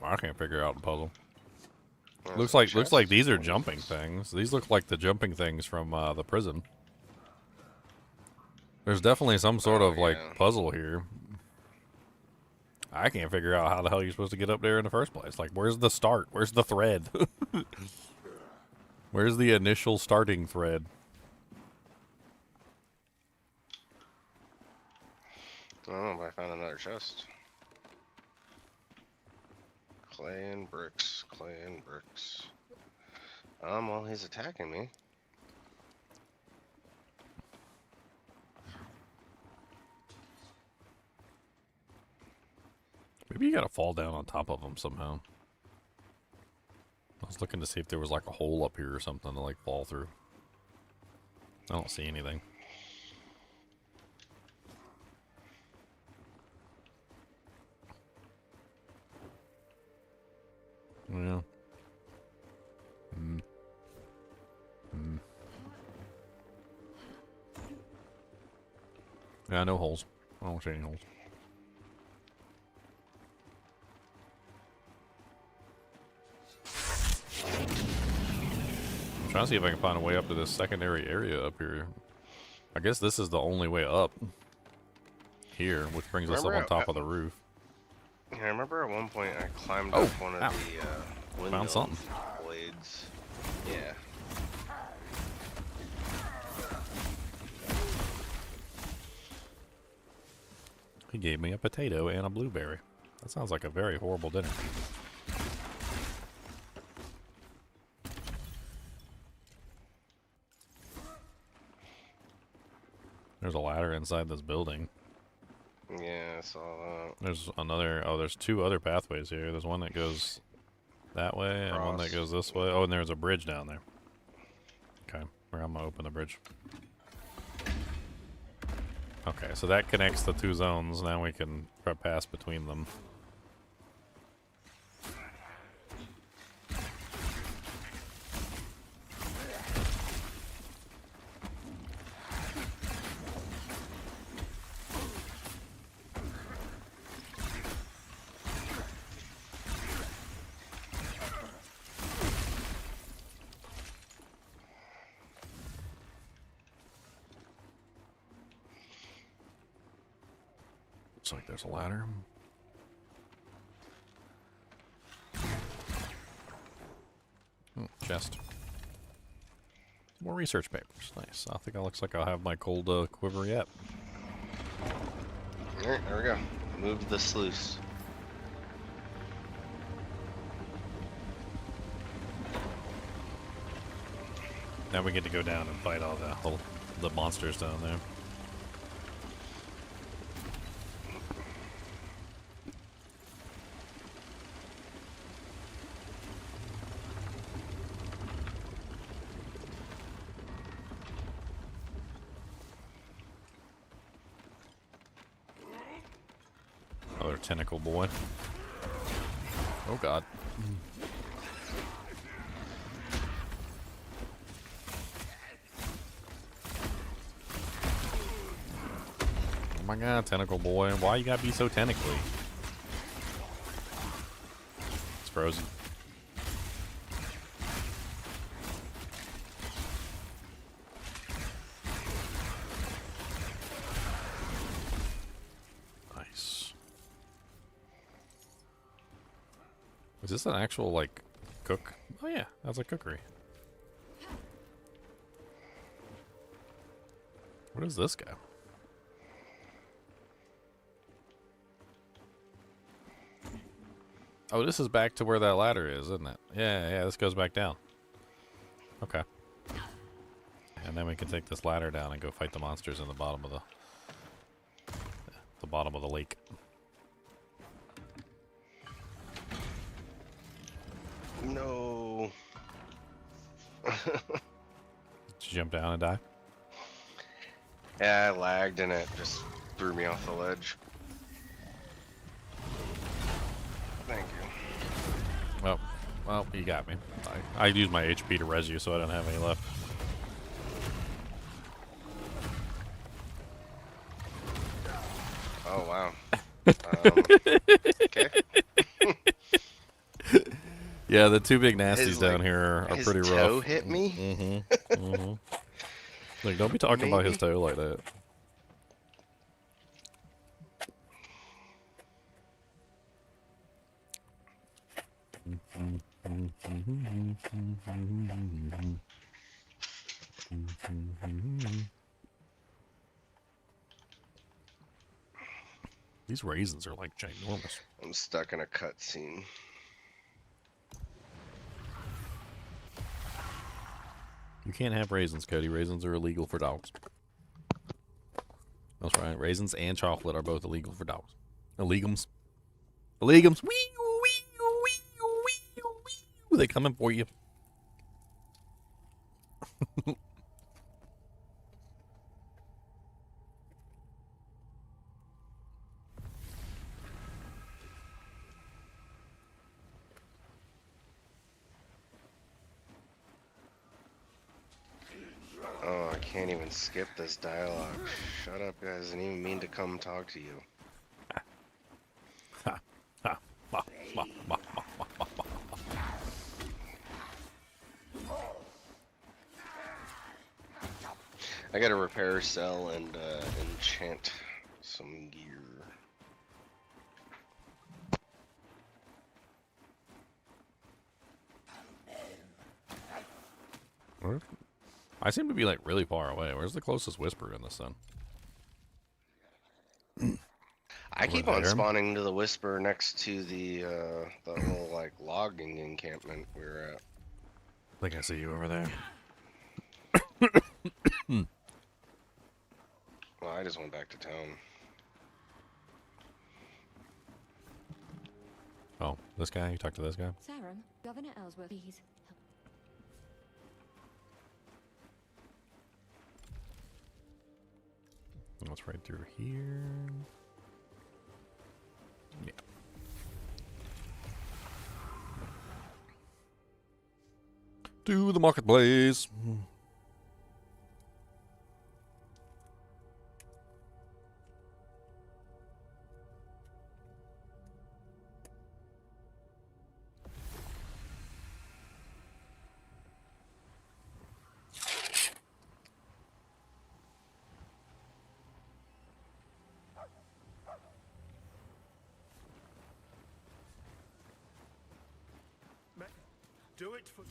I can't figure out the puzzle. Looks like these are jumping things. These look like the jumping things from the prison. There's definitely some sort of like puzzle here. I can't figure out how the hell you're supposed to get up there in the first place. Like, where's the start? Where's the thread? Where's the initial starting thread? I don't know, but I found another chest. Clay and bricks, clay and bricks. Well, he's attacking me. Maybe you gotta fall down on top of him somehow. I was looking to see if there was like a hole up here or something to like fall through. I don't see anything. Yeah. Yeah, no holes. I don't see any holes. I'm trying to see if I can find a way up to this secondary area up here. I guess this is the only way up here, which brings us up on top of the roof. Yeah, I remember at one point I climbed up one of the found something. blades. Yeah. He gave me a potato and a blueberry. That sounds like a very horrible dinner. There's a ladder inside this building. Yeah, I saw that. There's another, there's two other pathways here. There's one that goes that way and one that goes this way. Oh, and there's a bridge down there. Okay, I'm gonna open the bridge. Okay, so that connects the two zones. Now we can pass between them. Looks like there's a ladder. Chest. More research papers. Nice. I think it looks like I'll have my cold quiver yet. Alright, there we go. Move the sluice. Now we get to go down and fight all the monsters down there. Another tentacle boy. Oh god. Oh my god, tentacle boy. Why you gotta be so tentacly? It's frozen. Nice. Is this an actual, like, cook? Oh yeah, that's a cookery. What is this guy? Oh, this is back to where that ladder is, isn't it? Yeah, this goes back down. Okay. And then we can take this ladder down and go fight the monsters in the bottom of the bottom of the lake. No. Did you jump down and die? Yeah, I lagged and it just threw me off the ledge. Thank you. Well, you got me. I used my HP to res you, so I don't have any left. Oh, wow. Okay. Yeah, the two big nasties His, down like, here are his pretty toe rough. hit me? Mm-hmm. Mm-hmm. Like, don't be talking about his Maybe. toe like that. These raisins are like ginormous. I'm stuck in a cutscene. You can't have raisins, Cody. Raisins are illegal for dogs. That's right. Raisins and chocolate are both illegal for dogs. Illegums. Illegums. Wee, wee, wee, wee, wee. They coming for you. Oh, I can't even skip this dialogue. Shut up, guys. I didn't even mean to come talk to you. Ha. Ha. Bah, bah, bah, bah, bah, bah, bah. I gotta repair, sell, and enchant some gear. I seem to be like really far away. Where's the closest whisper in the sun? I keep on there? spawning to the whisper next to the little like logging encampment we were at. I think I see you over there. Well, I just went back to town. Oh, this guy? You talked to this guy? Sarum, Governor Ellsworth, please. What's right through here? Yeah. To the marketplace. Do it for...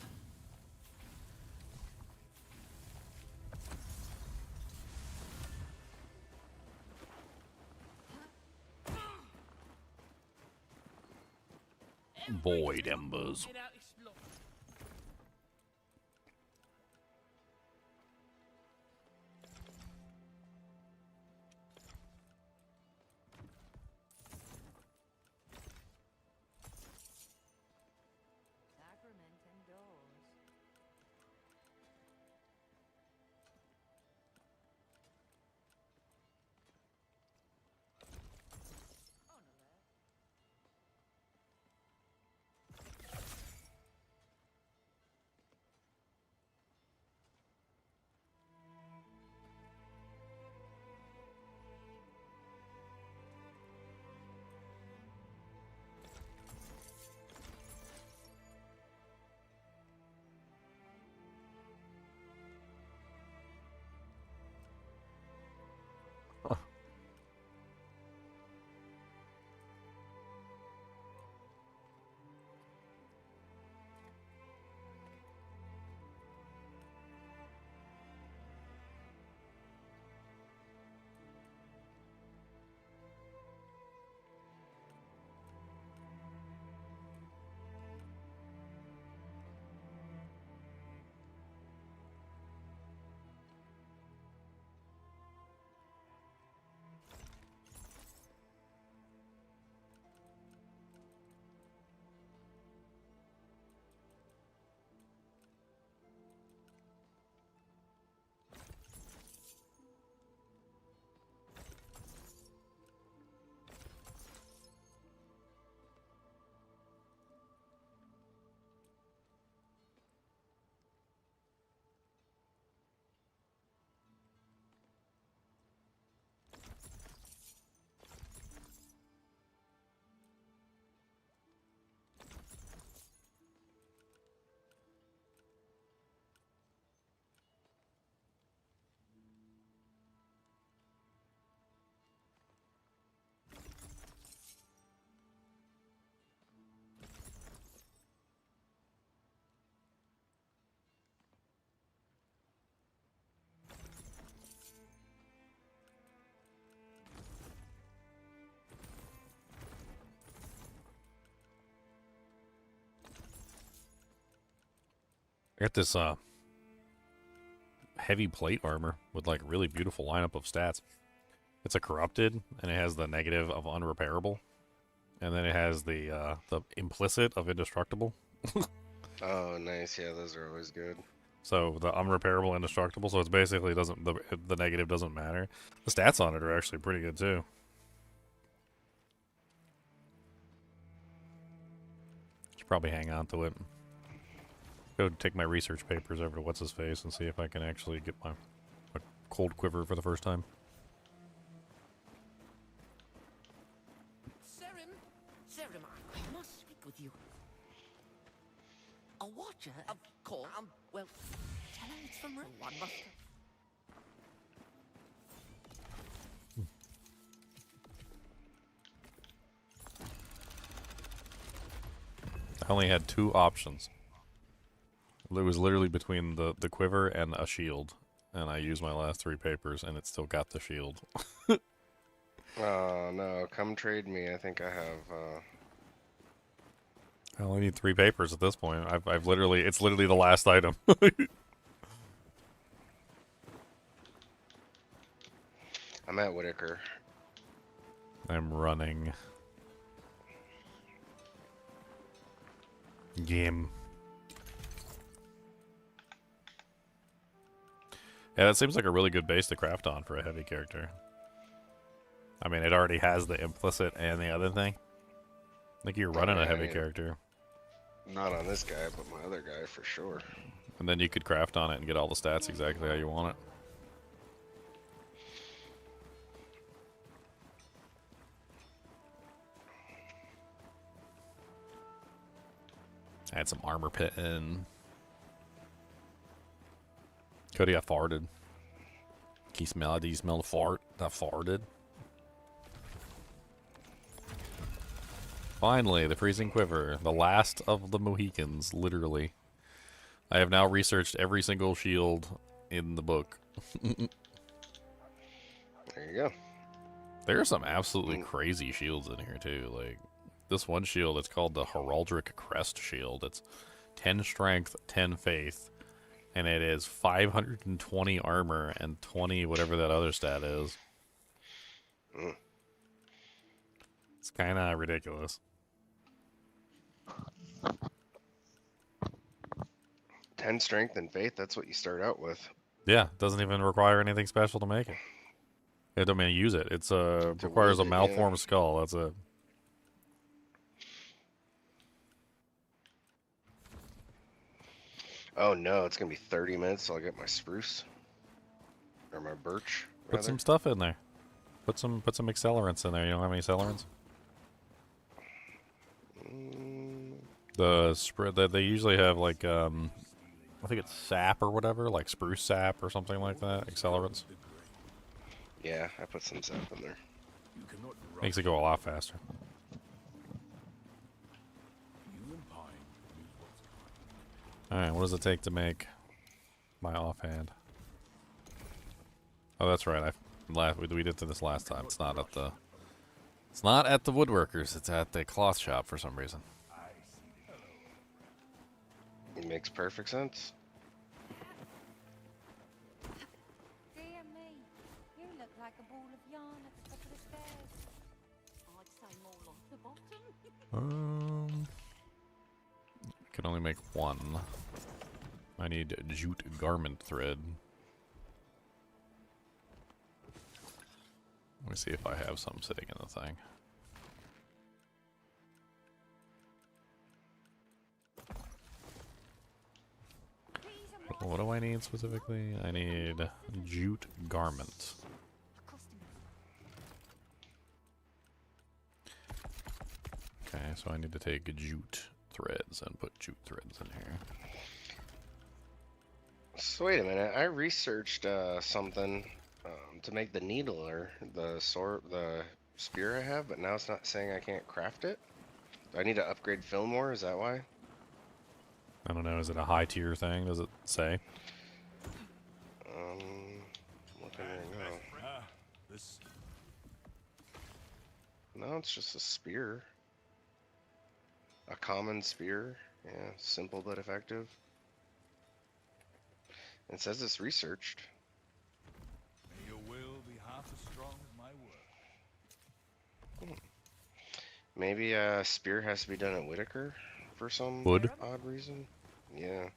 Void embers. Sacrament indoors. I got this heavy plate armor with like really beautiful lineup of stats. It's a corrupted, and it has the negative of unrepairable, and then it has the implicit of indestructible. Oh, nice. Yeah, those are always good. So the unrepairable, indestructible. So it's basically doesn't the negative doesn't matter. The stats on it are actually pretty good too. Should probably hang on to it. Go take my research papers over to what's his face and see if I can actually get my cold quiver for the first time. Serim, I must speak with you. A watcher? Of course. Well, tell her it's from one must. I only had 2 options. It was literally between the quiver and a shield, and I used my last 3 papers, and it still got the shield. Oh no, come trade me. I think I have. I only need 3 papers at this point. I've literally, it's literally the last item. I'm at Whitaker. I'm running. Game. Yeah, that seems like a really good base to craft on for a heavy character. I mean, it already has the implicit and the other thing. I think you're running a heavy character. Not on this guy, but my other guy for sure. And then you could craft on it and get all the stats exactly how you want it. Add some armor pit in. Cody, I farted. Can you smell it? Do you smell the fart? I farted. Finally, the freezing quiver. The last of the Mohicans, literally. I have now researched every single shield in the book. There you go. There are some absolutely crazy shields in here, too. Like, this one shield, it's called the Heraldric Crest Shield. It's 10 strength, 10 faith, and it is 520 armor and 20 whatever that other stat is. It's kind of ridiculous. 10 strength and faith, that's what you start out with. Yeah, it doesn't even require anything special to make it. It don't mean use it. It's requires a malformed skull. That's it. Oh no, it's gonna be 30 minutes till I get my spruce. Or my birch, rather. Put some stuff in there. Put some accelerants in there. You don't have any accelerants? The spread that they usually have, like I think it's sap or whatever, like spruce sap or something like that. Accelerants. Yeah, I put some sap in there. Makes it go a lot faster. Alright, what does it take to make my offhand? Oh, that's right. We did this last time. It's not at the woodworkers. It's at the cloth shop for some reason. It makes perfect sense. Dear me, you look like a ball of yarn at the top of the stairs. I'd say more like the bottom. I can only make 1. I need jute garment thread. Let me see if I have some sitting in the thing. What do I need specifically? I need jute garment. Okay, so I need to take jute threads and put jute threads in here. So wait a minute, I researched something to make the needle or the spear I have, but now it's not saying I can't craft it. Do I need to upgrade Fillmore? Is that why? I don't know, is it a high tier thing? Does it say? Looking right now. No, it's just a spear. A common spear. Yeah, simple but effective. It says it's researched. May your will be half as strong as my word. Maybe spear has to be done at Whitaker for some Wood. odd reason. Yeah.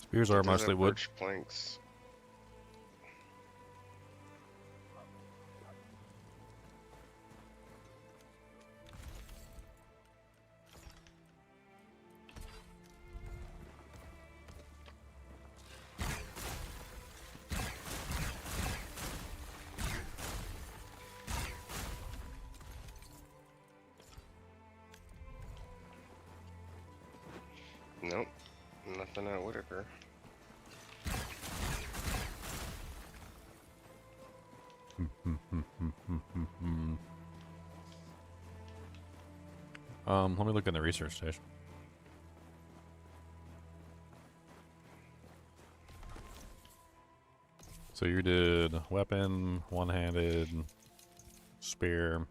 Spears It are does mostly have wood. birch planks. Nope, nothing at Whitaker. Let me look in the research station. So you did weapon, one-handed, spear.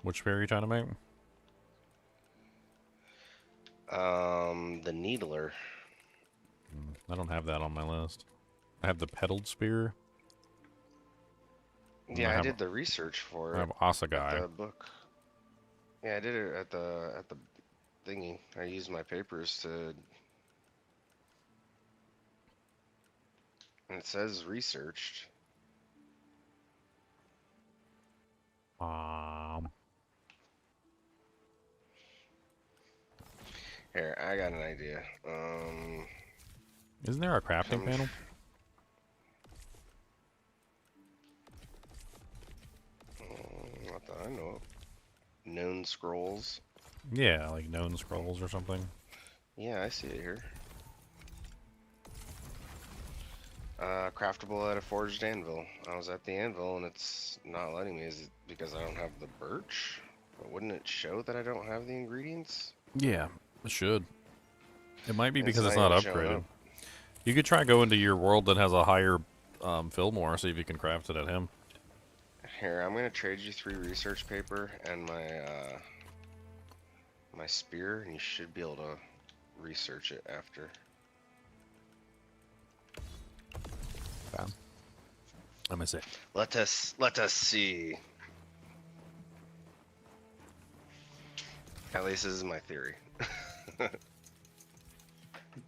Which spear are you trying to make? The Needler. I don't have that on my list. I have the pedaled spear. Yeah, I did the research for I it. have At Assegai. the book. Yeah, I did it at the thingy. I used my papers to. And it says researched. Here, I got an idea. Isn't there a crafting panel? Not that I know of. Known scrolls. Yeah, like known scrolls or something. Yeah, I see it here. Craftable at a forged anvil. I was at the anvil and it's not letting me. Is it because I don't have the birch? But wouldn't it show that I don't have the ingredients? Yeah, it should. It might be It's because it's not not even showing upgraded. up. You could try going to your world that has a higher Fillmore, see if you can craft it at him. Here, I'm gonna trade you 3 research paper and my my spear, and you should be able to research it after. Let me see. Let us see. At least this is my theory.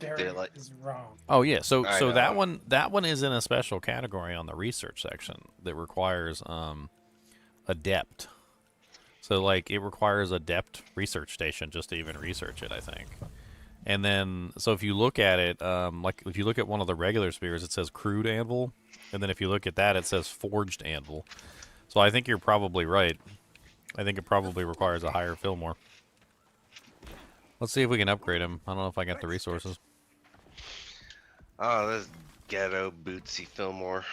Derek is wrong. Oh yeah, so I so that know. one is in a special category on the research section that requires adept. So like it requires a adept research station just to even research it, I think. And then so if you look at it, like if you look at one of the regular spears, it says crude anvil, and then if you look at that, it says forged anvil. So I think you're probably right. I think it probably requires a higher Fillmore. Let's see if we can upgrade him. I don't know if I got the resources. Oh, this ghetto bootsy Fillmore.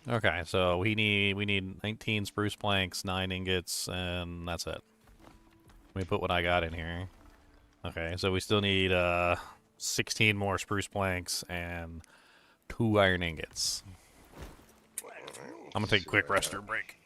Okay, so we need 19 spruce planks, 9 ingots, and that's it. Let me put what I got in here. Okay, so we still need 16 more spruce planks and 2 iron ingots. I'm gonna take a quick rest or break.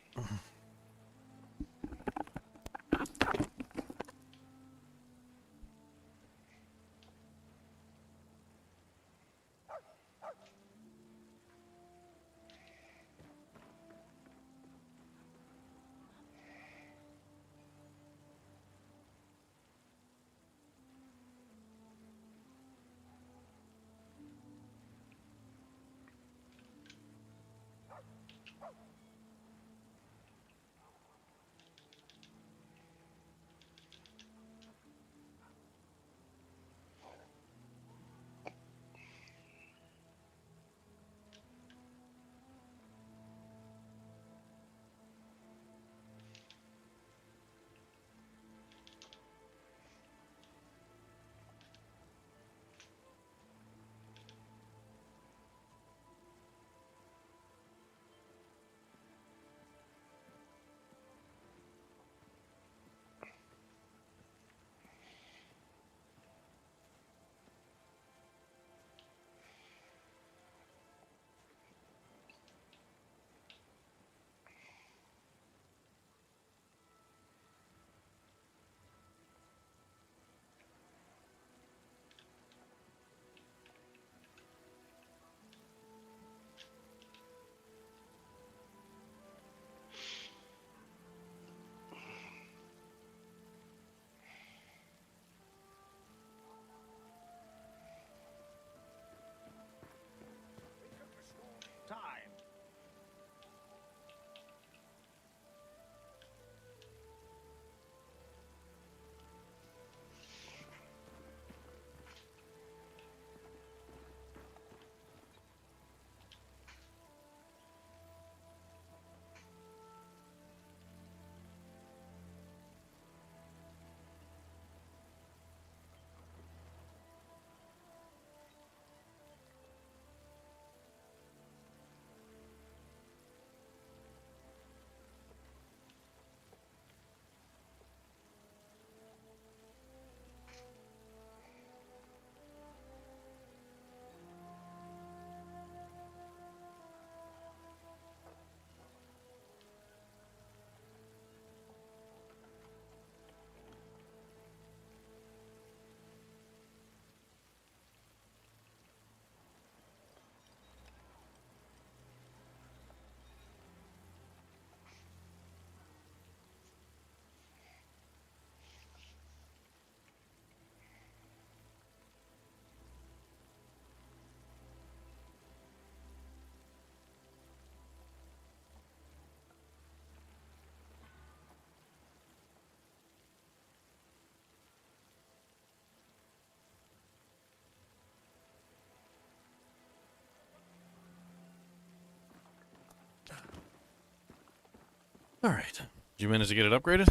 Alright. Did you manage to get it upgraded?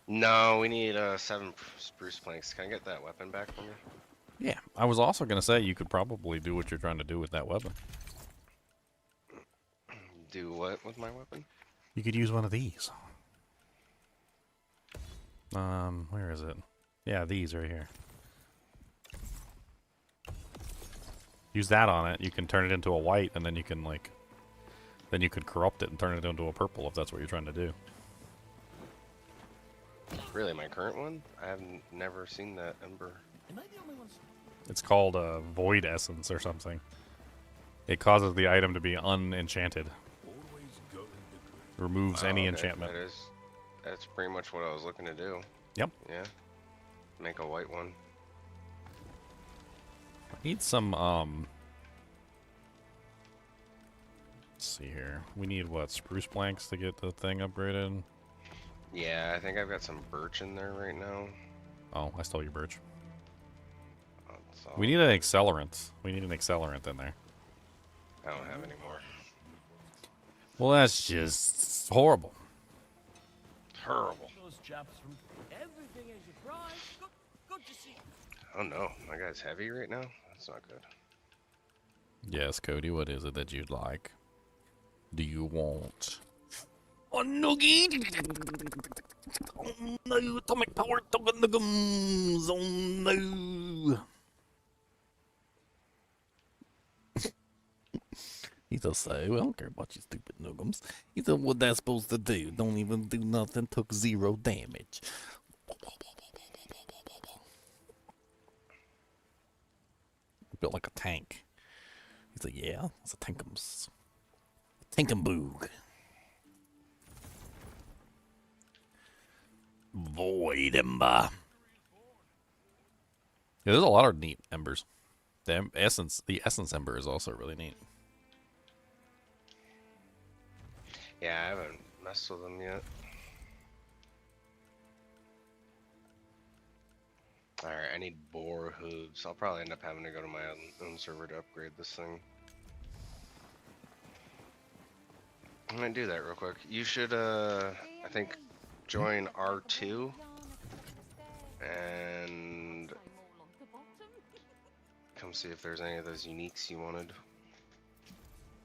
No, we need 7 spruce planks. Can I get that weapon back from you? Yeah. I was also going to say you could probably do what you're trying to do with that weapon. Do what with my weapon? You could use one of these. Where is it? Yeah, these right here. Use that on it. You can turn it into a white, and then you can, like... Then you could corrupt it and turn it into a purple if that's what you're trying to do. Really, my current one? I have never seen that ember. It's called Void Essence or something. It causes the item to be unenchanted. Removes any enchantment. That's pretty much what I was looking to do. Yep. Yeah. Make a white one. I need some, let's see here. We need, what, spruce planks to get the thing upgraded? Yeah, I think I've got some birch in there right now. Oh, I stole your birch. So We need an accelerant. We need an accelerant in there. I don't have any more. Well, that's just horrible. Terrible. Those chaps from everything is a prize. Good to see. Oh no, my guy's heavy right now? That's not good. Yes, Cody, what is it that you'd like? Do you want a nugget? Oh no, atomic power token nuggums. Oh no. He just say, well, I don't care about you stupid nuggums. He said, what that's supposed to do? Don't even do nothing, took 0 damage. Built like a tank. He's like, yeah, it's a tankums. Tankamboog. Void Ember. Yeah, there's a lot of neat embers. The essence ember is also really neat. Yeah, I haven't messed with them yet. Alright, I need boar hooves. I'll probably end up having to go to my own server to upgrade this thing. I'm gonna do that real quick. You should, I think, join R2 and come see if there's any of those uniques you wanted.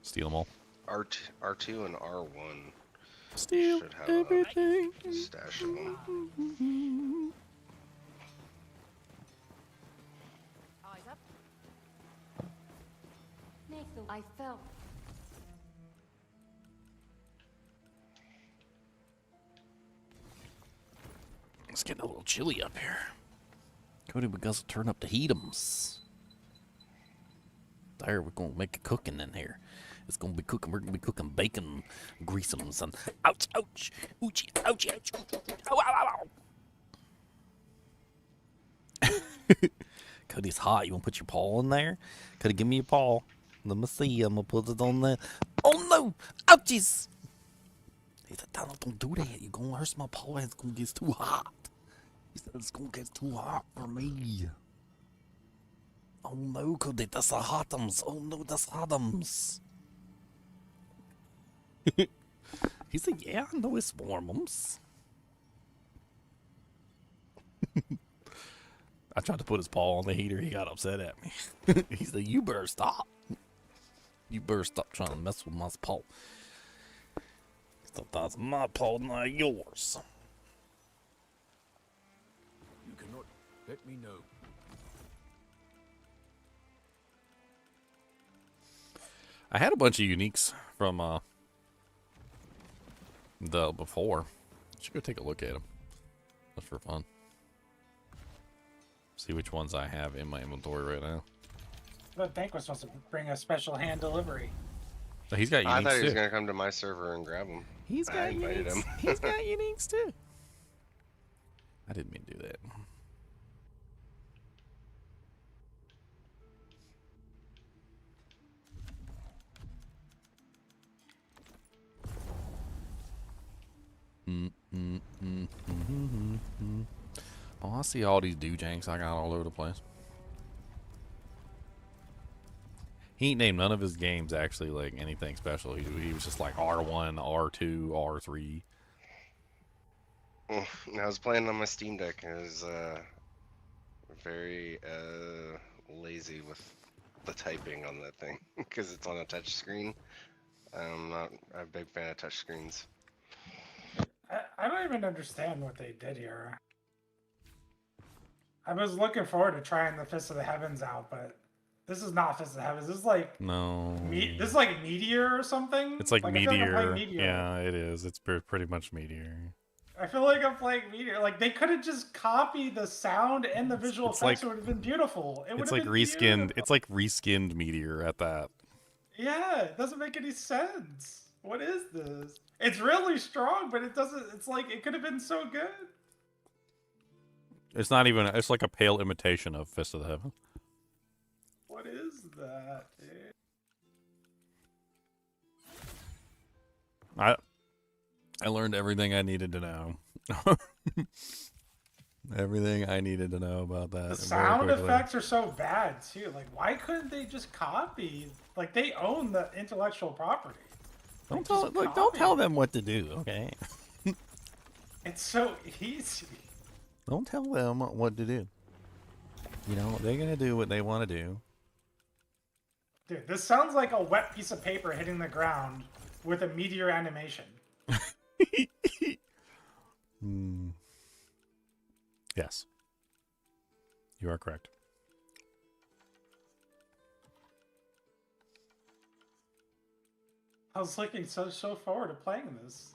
Steal them all. R2 and R1 Steal should have everything. a stash of them. Eyes up. I fell. It's getting a little chilly up here. Cody, we got to turn up the heatums. There, we're gonna make a cooking in here. It's gonna be cooking. We're gonna be cooking bacon greaseums and ouch, ouch, ouchie, ouchie, ouch, ow, ow, ow, ow. Cody's hot. You wanna put your paw in there? Cody, give me your paw. Let me see. I'm gonna put it on there. Oh no! Ouchies! He said, Donald, don't do that. You're gonna hurt my paw. It's gonna get too hot. He said, it's gonna get too hot for me. Oh no, Cody, that's a hotums. Oh no, that's hotums. He said, yeah, I know it's warmums. I tried to put his paw on the heater. He got upset at me. He said, you better stop. You better stop trying to mess with my paw. He said, that's my paw, not yours. You cannot let me know. I had a bunch of uniques from the before. Should go take a look at them. Just for fun. See which ones I have in my inventory right now. The tank was supposed to bring a special hand delivery. So he's got uniques I thought he was too. gonna come to my server and grab them. He's got invited uniques. him. He's got uniques too. I didn't mean to do that. Oh, I see all these doojanks I got all over the place. He ain't named none of his games actually like anything special. He was just like R1, R2, R3. I was playing on my Steam Deck and it was very lazy with the typing on that thing because it's on a touch screen. I'm not a big fan of touch screens. I don't even understand what they did here. I was looking forward to trying the Fist of the Heavens out, but this is not Fist of the Heavens. This is like No. this is like Meteor or something. It's like I feel Meteor. I'm playing Meteor. Yeah, it is. It's pretty much Meteor. I feel like I'm playing Meteor. Like they could have just copied the sound and the visual It's effects. like- It would have been beautiful. It would It's have like been reskinned. beautiful. It's like reskinned Meteor at that. Yeah, it doesn't make any sense. What is this? It's really strong, but it doesn't. It's like it could have been so good. It's not even. It's like a pale imitation of Fist of the Heaven. What is that, dude? I learned everything I needed to know. Everything I needed to know about that. The very sound quickly. effects are so bad too. Like, why couldn't they just copy? Like, they own the intellectual property. Don't Like, don't just tell copy. them what to do, okay? It's so easy. Don't tell them what to do. You know, they're gonna do what they want to do. Dude, this sounds like a wet piece of paper hitting the ground with a meteor animation. Yes. You are correct. I was looking so forward to playing this.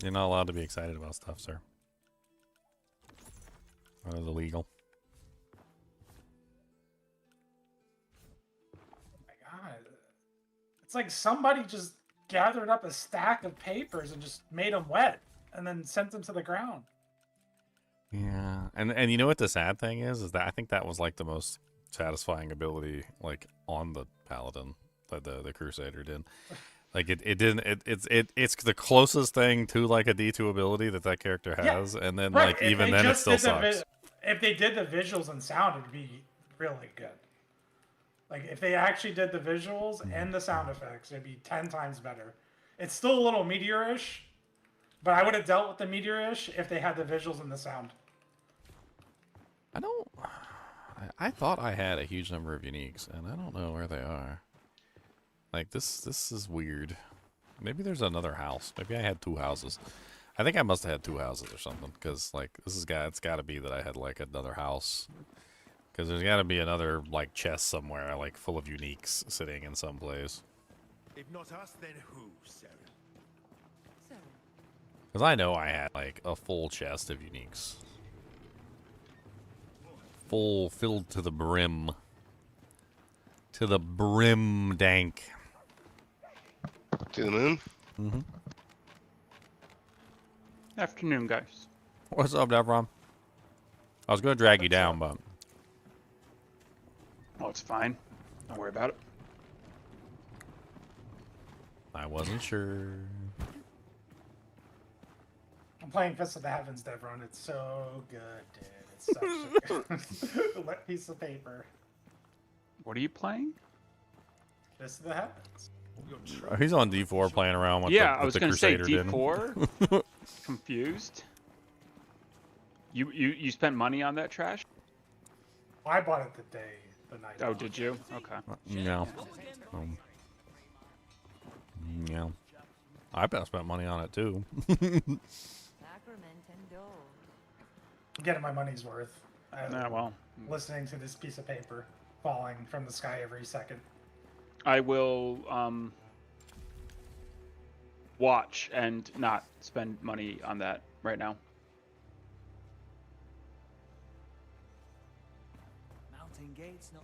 You're not allowed to be excited about stuff, sir. That is illegal. Oh my god. It's like somebody just gathered up a stack of papers and just made them wet and then sent them to the ground. Yeah, and you know what the sad thing is that I think that was like the most satisfying ability like on the paladin that the crusader did. Like it's the closest thing to like a D2 ability that character has, and then Right, like if even they then it just still did the sucks. if they did the visuals and sound, it'd be really good. Like if they actually did the visuals and the sound effects, it'd be 10 times better. It's still a little meteor-ish, but I would have dealt with the meteor-ish if they had the visuals and the sound. I thought I had a huge number of uniques, and I don't know where they are. Like this is weird. Maybe there's another house. Maybe I had 2 houses. I think I must have had 2 houses or something, because like it's got to be that I had like another house. Because there's got to be another like chest somewhere, like full of uniques sitting in some place. If not us, then who, Sarah? Because I know I had like a full chest of uniques. Full, filled to the brim. To the brim dank. To the moon? Mm-hmm. Afternoon, guys. What's up, Devron? I was going to drag you down, but... Oh, it's fine. Don't worry about it. I wasn't sure. I'm playing Fist of the Heavens, Devron. It's so good, dude. It's such a good wet piece of paper. What are you playing? Fist of the Heavens. He's on D4 playing around with Yeah, the, I was going to say D4. Confused. You spent money on that trash? I bought it the night. Oh, did you? Okay. No. Yeah. I bet I spent money on it too. Getting my money's worth. Yeah, well. Listening to this piece of paper falling from the sky every second. I will watch and not spend money on that right now. Mountain gates, not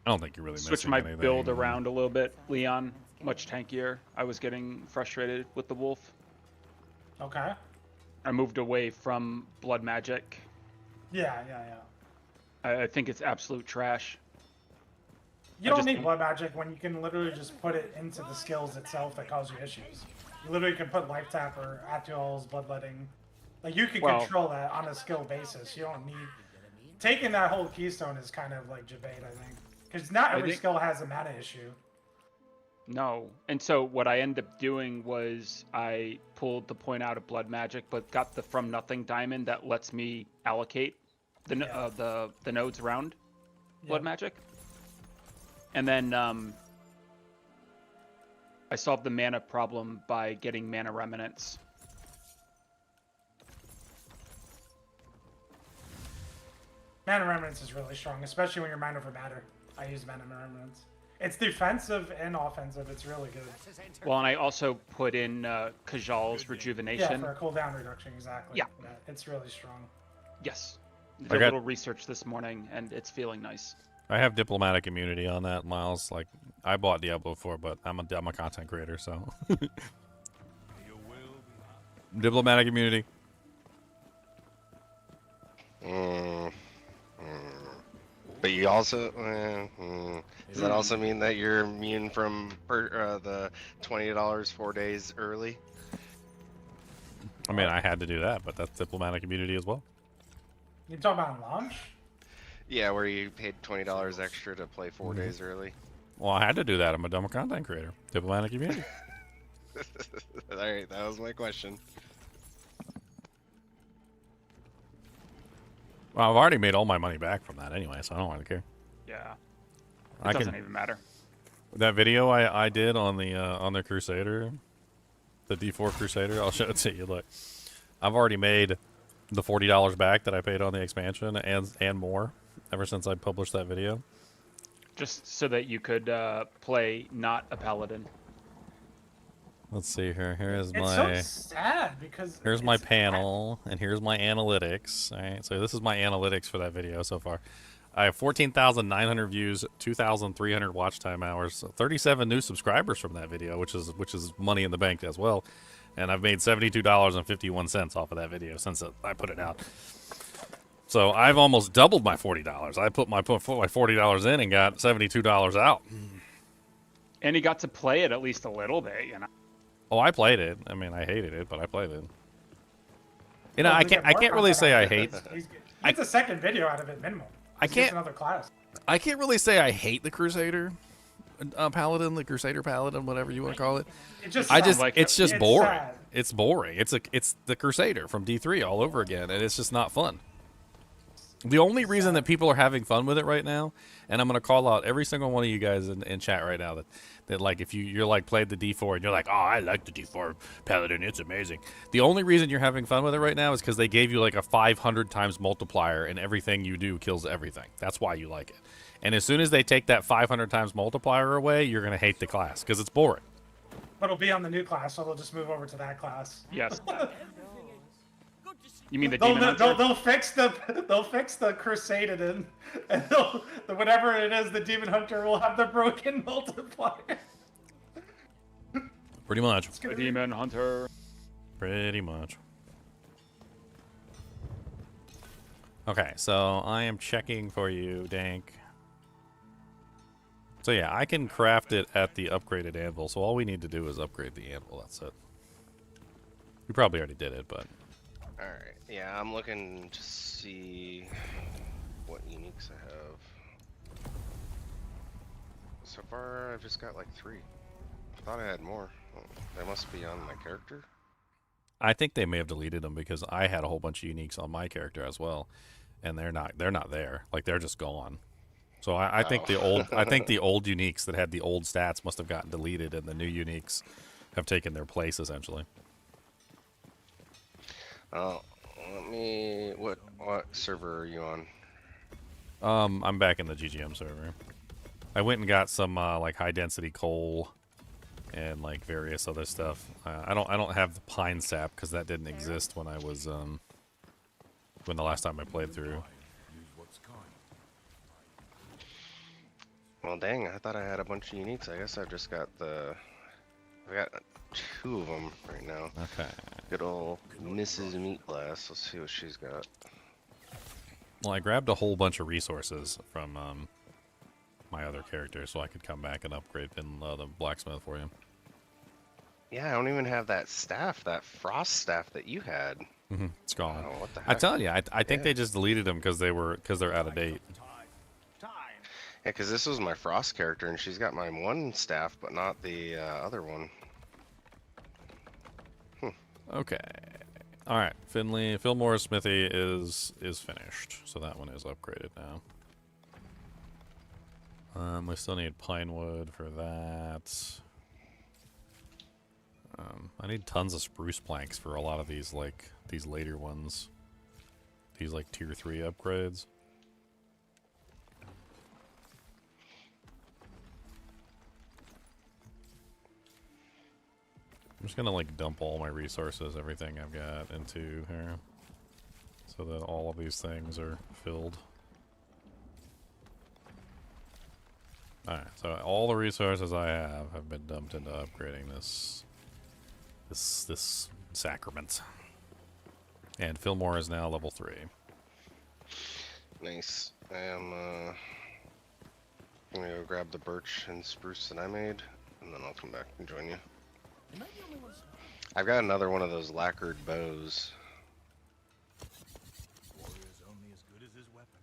I don't think you're really Switch missing my anything. build around a little bit, Leon. Much tankier. I was getting frustrated with the wolf. Okay. I moved away from blood magic. Yeah. I think it's absolute trash. You don't need blood magic when you can literally just put it into the skills itself that cause you issues. You literally can put life tapper, atuals, bloodletting. Like you can control that on a skill basis. You don't need taking that whole keystone is kind of like debate, I think, because not every skill has a mana issue. No. And so what I ended up doing was I pulled the point out of blood magic, but got the from nothing diamond that lets me allocate the nodes around blood magic. And then I solved the mana problem by getting mana remnants. Mana remnants is really strong, especially when you're mana for matter. I use mana remnants. It's defensive and offensive. It's really good. Well, and I also put in Kajal's rejuvenation. Yeah, for a cooldown reduction, exactly. Yeah. It's really strong. Yes. Did a little research this morning, and it's feeling nice. I have diplomatic immunity on that, Miles. Like, I bought Diablo 4, but I'm a content creator, so. Diplomatic immunity. But you also, does that also mean that you're immune from the $20 4 days early? I mean, I had to do that, but that's diplomatic immunity as well. You talking about launch? Yeah, where you paid $20 extra to play 4 days early. Well, I had to do that. I'm a dumb content creator. Diplomatic immunity. All right, that was my question. Well, I've already made all my money back from that anyway, so I don't really care. Yeah. It doesn't even matter. That video I did on the Crusader, the D4 Crusader, I'll show it to you. Look, I've already made the $40 back that I paid on the expansion and more ever since I published that video. Just so that you could play not a paladin. Let's see here. Here's it's my. so sad because. Here's my panel, and here's my analytics. All right, so this is my analytics for that video so far. I have 14,900 views, 2,300 watch time hours, 37 new subscribers from that video, which is money in the bank as well. And I've made $72.51 off of that video since I put it out. So I've almost doubled my $40. I put my $40 in and got $72 out. And he got to play it at least a little bit, you know. Oh, I played it. I mean, I hated it, but I played it. You know, I can't really say I hate. He gets a second video out of it minimum. I can't. Another class. I can't really say I hate the Crusader Paladin, the Crusader Paladin, whatever you want to call it. It's just boring. Sad. It's boring. It's the Crusader from D3 all over again, and it's just not fun. The only reason that people are having fun with it right now, and I'm going to call out every single one of you guys in chat right now that like if you're like played the D4 and you're like, oh, I like the D4 Paladin, it's amazing. The only reason you're having fun with it right now is because they gave you like a 500 times multiplier and everything you do kills everything. That's why you like it. And as soon as they take that 500 times multiplier away, you're going to hate the class because it's boring. But it'll be on the new class, so they'll just move over to that class. Yes. You mean the Demon Hunter? They'll fix the Crusader and whatever it is, the Demon Hunter will have the broken multiplier. Pretty much. The Demon Hunter. Pretty much. Okay, so I am checking for you, Dank. So yeah, I can craft it at the upgraded anvil, so all we need to do is upgrade the anvil, that's it. We probably already did it, but... Alright, yeah, I'm looking to see what uniques I have. So far, I've just got like 3. I thought I had more. Oh, they must be on my character. I think they may have deleted them because I had a whole bunch of uniques on my character as well, and they're not there. Like they're just gone. So I think the old uniques that had the old stats must have gotten deleted, and the new uniques have taken their place essentially. Oh, what server are you on? I'm back in the GGM server. I went and got some like high density coal and like various other stuff. I don't have the pine sap because that didn't exist when I was when the last time I played through. Well, dang, I thought I had a bunch of uniques. I guess I've just got I got 2 of them right now. Okay. Good old Mrs. Meatglass. Let's see what she's got. Well, I grabbed a whole bunch of resources from my other character so I could come back and upgrade the blacksmith for you. Yeah, I don't even have that staff, that frost staff that you had. It's gone. Oh, what the heck? I'm telling you, I think Yeah. they just deleted them because they're out of date. Yeah, because this was my frost character, and she's got my one staff, but not the other one. Okay. All right, Fillmore's smithy is finished, so that one is upgraded now. We still need pine wood for that. I need tons of spruce planks for a lot of these, like these later ones. These like tier 3 upgrades. I'm just gonna like dump all my resources, everything I've got into here, so that all of these things are filled. Alright, so all the resources I have been dumped into upgrading this sacrament. And Fillmore is now level 3. Nice. I am gonna go grab the birch and spruce that I made, and then I'll come back and join you. I've got another one of those lacquered bows. Warrior's only as good as his weapon.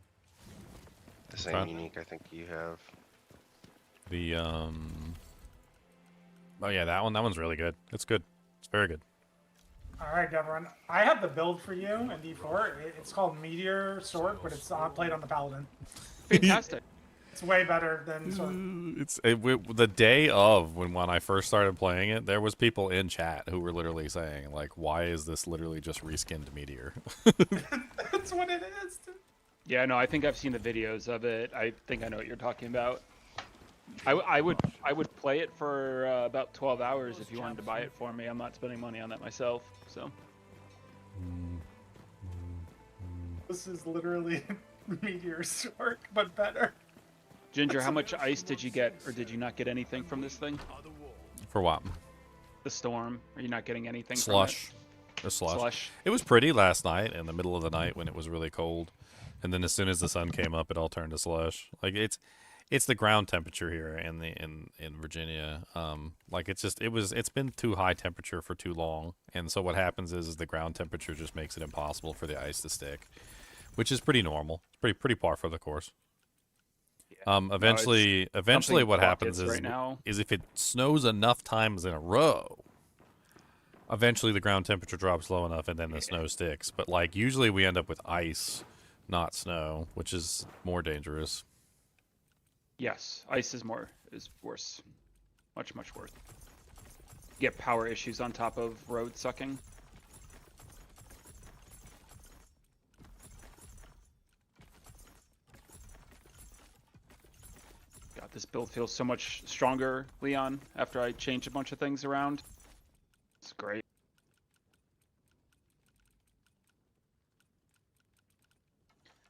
The same unique I think you have. The oh yeah, that one's really good. It's good. It's very good. All right, everyone. I have the build for you in D4. It's called Meteor Sword, but it's played on the Paladin. Fantastic. It's way better than Sword. The day of when I first started playing it, there was people in chat who were literally saying like, "Why is this literally just reskinned Meteor?" That's what it is. Yeah, no, I think I've seen the videos of it. I think I know what you're talking about. I would play it for about 12 hours if you wanted to buy it for me. I'm not spending money on that myself, so. This is literally Meteor Sword, but better. Ginger, how much ice did you get, or did you not get anything from this thing? For what? The storm. Are you not getting anything Slush. from it? The slush. Slush. It was pretty last night in the middle of the night when it was really cold, and then as soon as the sun came up, it all turned to slush. Like it's the ground temperature here in Virginia. Like it's been too high temperature for too long, and so what happens is the ground temperature just makes it impossible for the ice to stick, which is pretty normal. Pretty par for the course. Eventually what happens is is if it snows enough times in a row, eventually the ground temperature drops low enough and then the snow sticks. But like usually we end up with ice, not snow, which is more dangerous. Yes, ice is worse. Much worse. You get power issues on top of road sucking. God, this build feels so much stronger, Leon, after I changed a bunch of things around. It's great.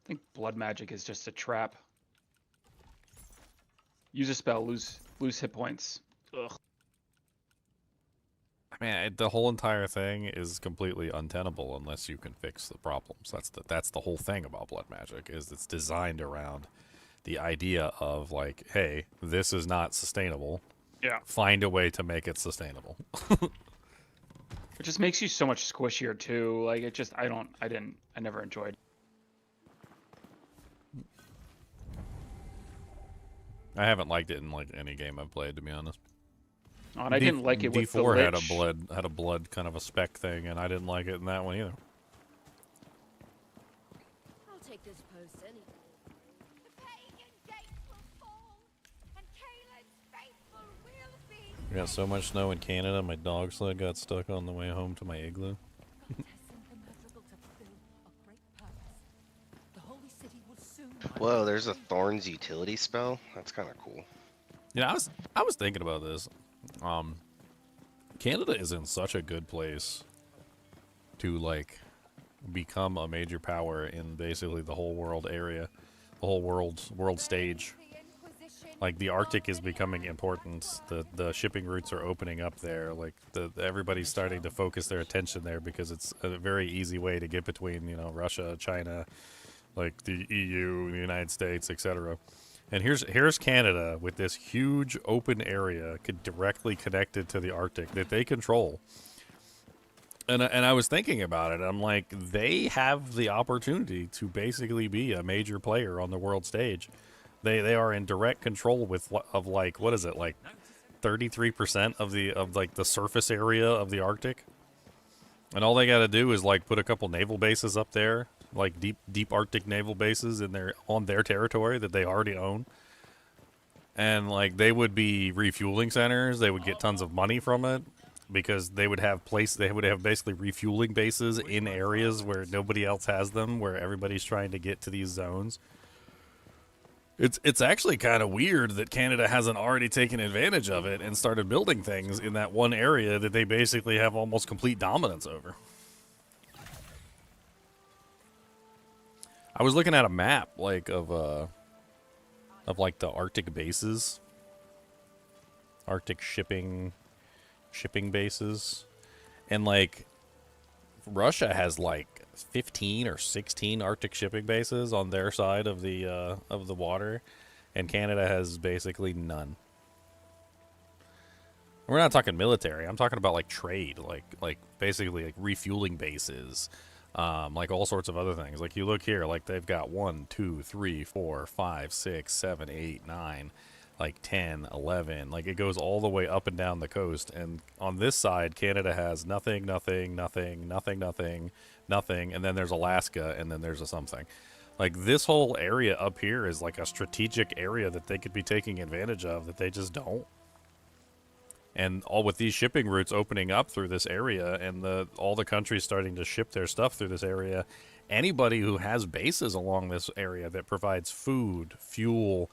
I think blood magic is just a trap. Use a spell, lose hit points. Ugh. I mean, the whole entire thing is completely untenable unless you can fix the problems. That's the whole thing about blood magic, is it's designed around the idea of like, hey, this is not sustainable. Yeah. Find a way to make it sustainable. It just makes you so much squishier too. Like it just, I never enjoyed it. I haven't liked it in like any game I've played, to be honest. Oh, and I didn't like it with the D4 Lich. had a blood kind of a spec thing, and I didn't like it in that one either. I'll take this post any day. The pagan gates will fall, and Caelan's faithful will be. We got so much snow in Canada, my dog sled got stuck on the way home to my igloo. Whoa, there's a Thorns utility spell? That's kind of cool. Yeah, I was thinking about this. Canada is in such a good place to like become a major power in basically the whole world area, the whole world stage. Like the Arctic is becoming important. The shipping routes are opening up there. Like everybody's starting to focus their attention there because it's a very easy way to get between, you know, Russia, China, like the EU, the United States, etc. And here's Canada with this huge open area directly connected to the Arctic that they control. And I was thinking about it. I'm like, they have the opportunity to basically be a major player on the world stage. They are in direct control of like, what is it, like 33% of the surface area of the Arctic. And all they got to do is like put a couple naval bases up there, like deep Arctic naval bases on their territory that they already own. And like they would be refueling centers. They would get tons of money from it because they would have basically refueling bases in areas where nobody else has them, where everybody's trying to get to these zones. It's actually kind of weird that Canada hasn't already taken advantage of it and started building things in that one area that they basically have almost complete dominance over. I was looking at a map like of like the Arctic bases, Arctic shipping bases, and like Russia has like 15 or 16 Arctic shipping bases on their side of the water, and Canada has basically none. We're not talking military. I'm talking about like trade, like basically like refueling bases, like all sorts of other things. Like you look here, like they've got 1, 2, 3, 4, 5, 6, 7, 8, 9, like 10, 11. Like it goes all the way up and down the coast. And on this side, Canada has nothing, nothing, nothing, nothing, nothing, nothing, and then there's Alaska, and then there's a something. Like this whole area up here is like a strategic area that they could be taking advantage of that they just don't. And all with these shipping routes opening up through this area, and all the countries starting to ship their stuff through this area, anybody who has bases along this area that provides food, fuel,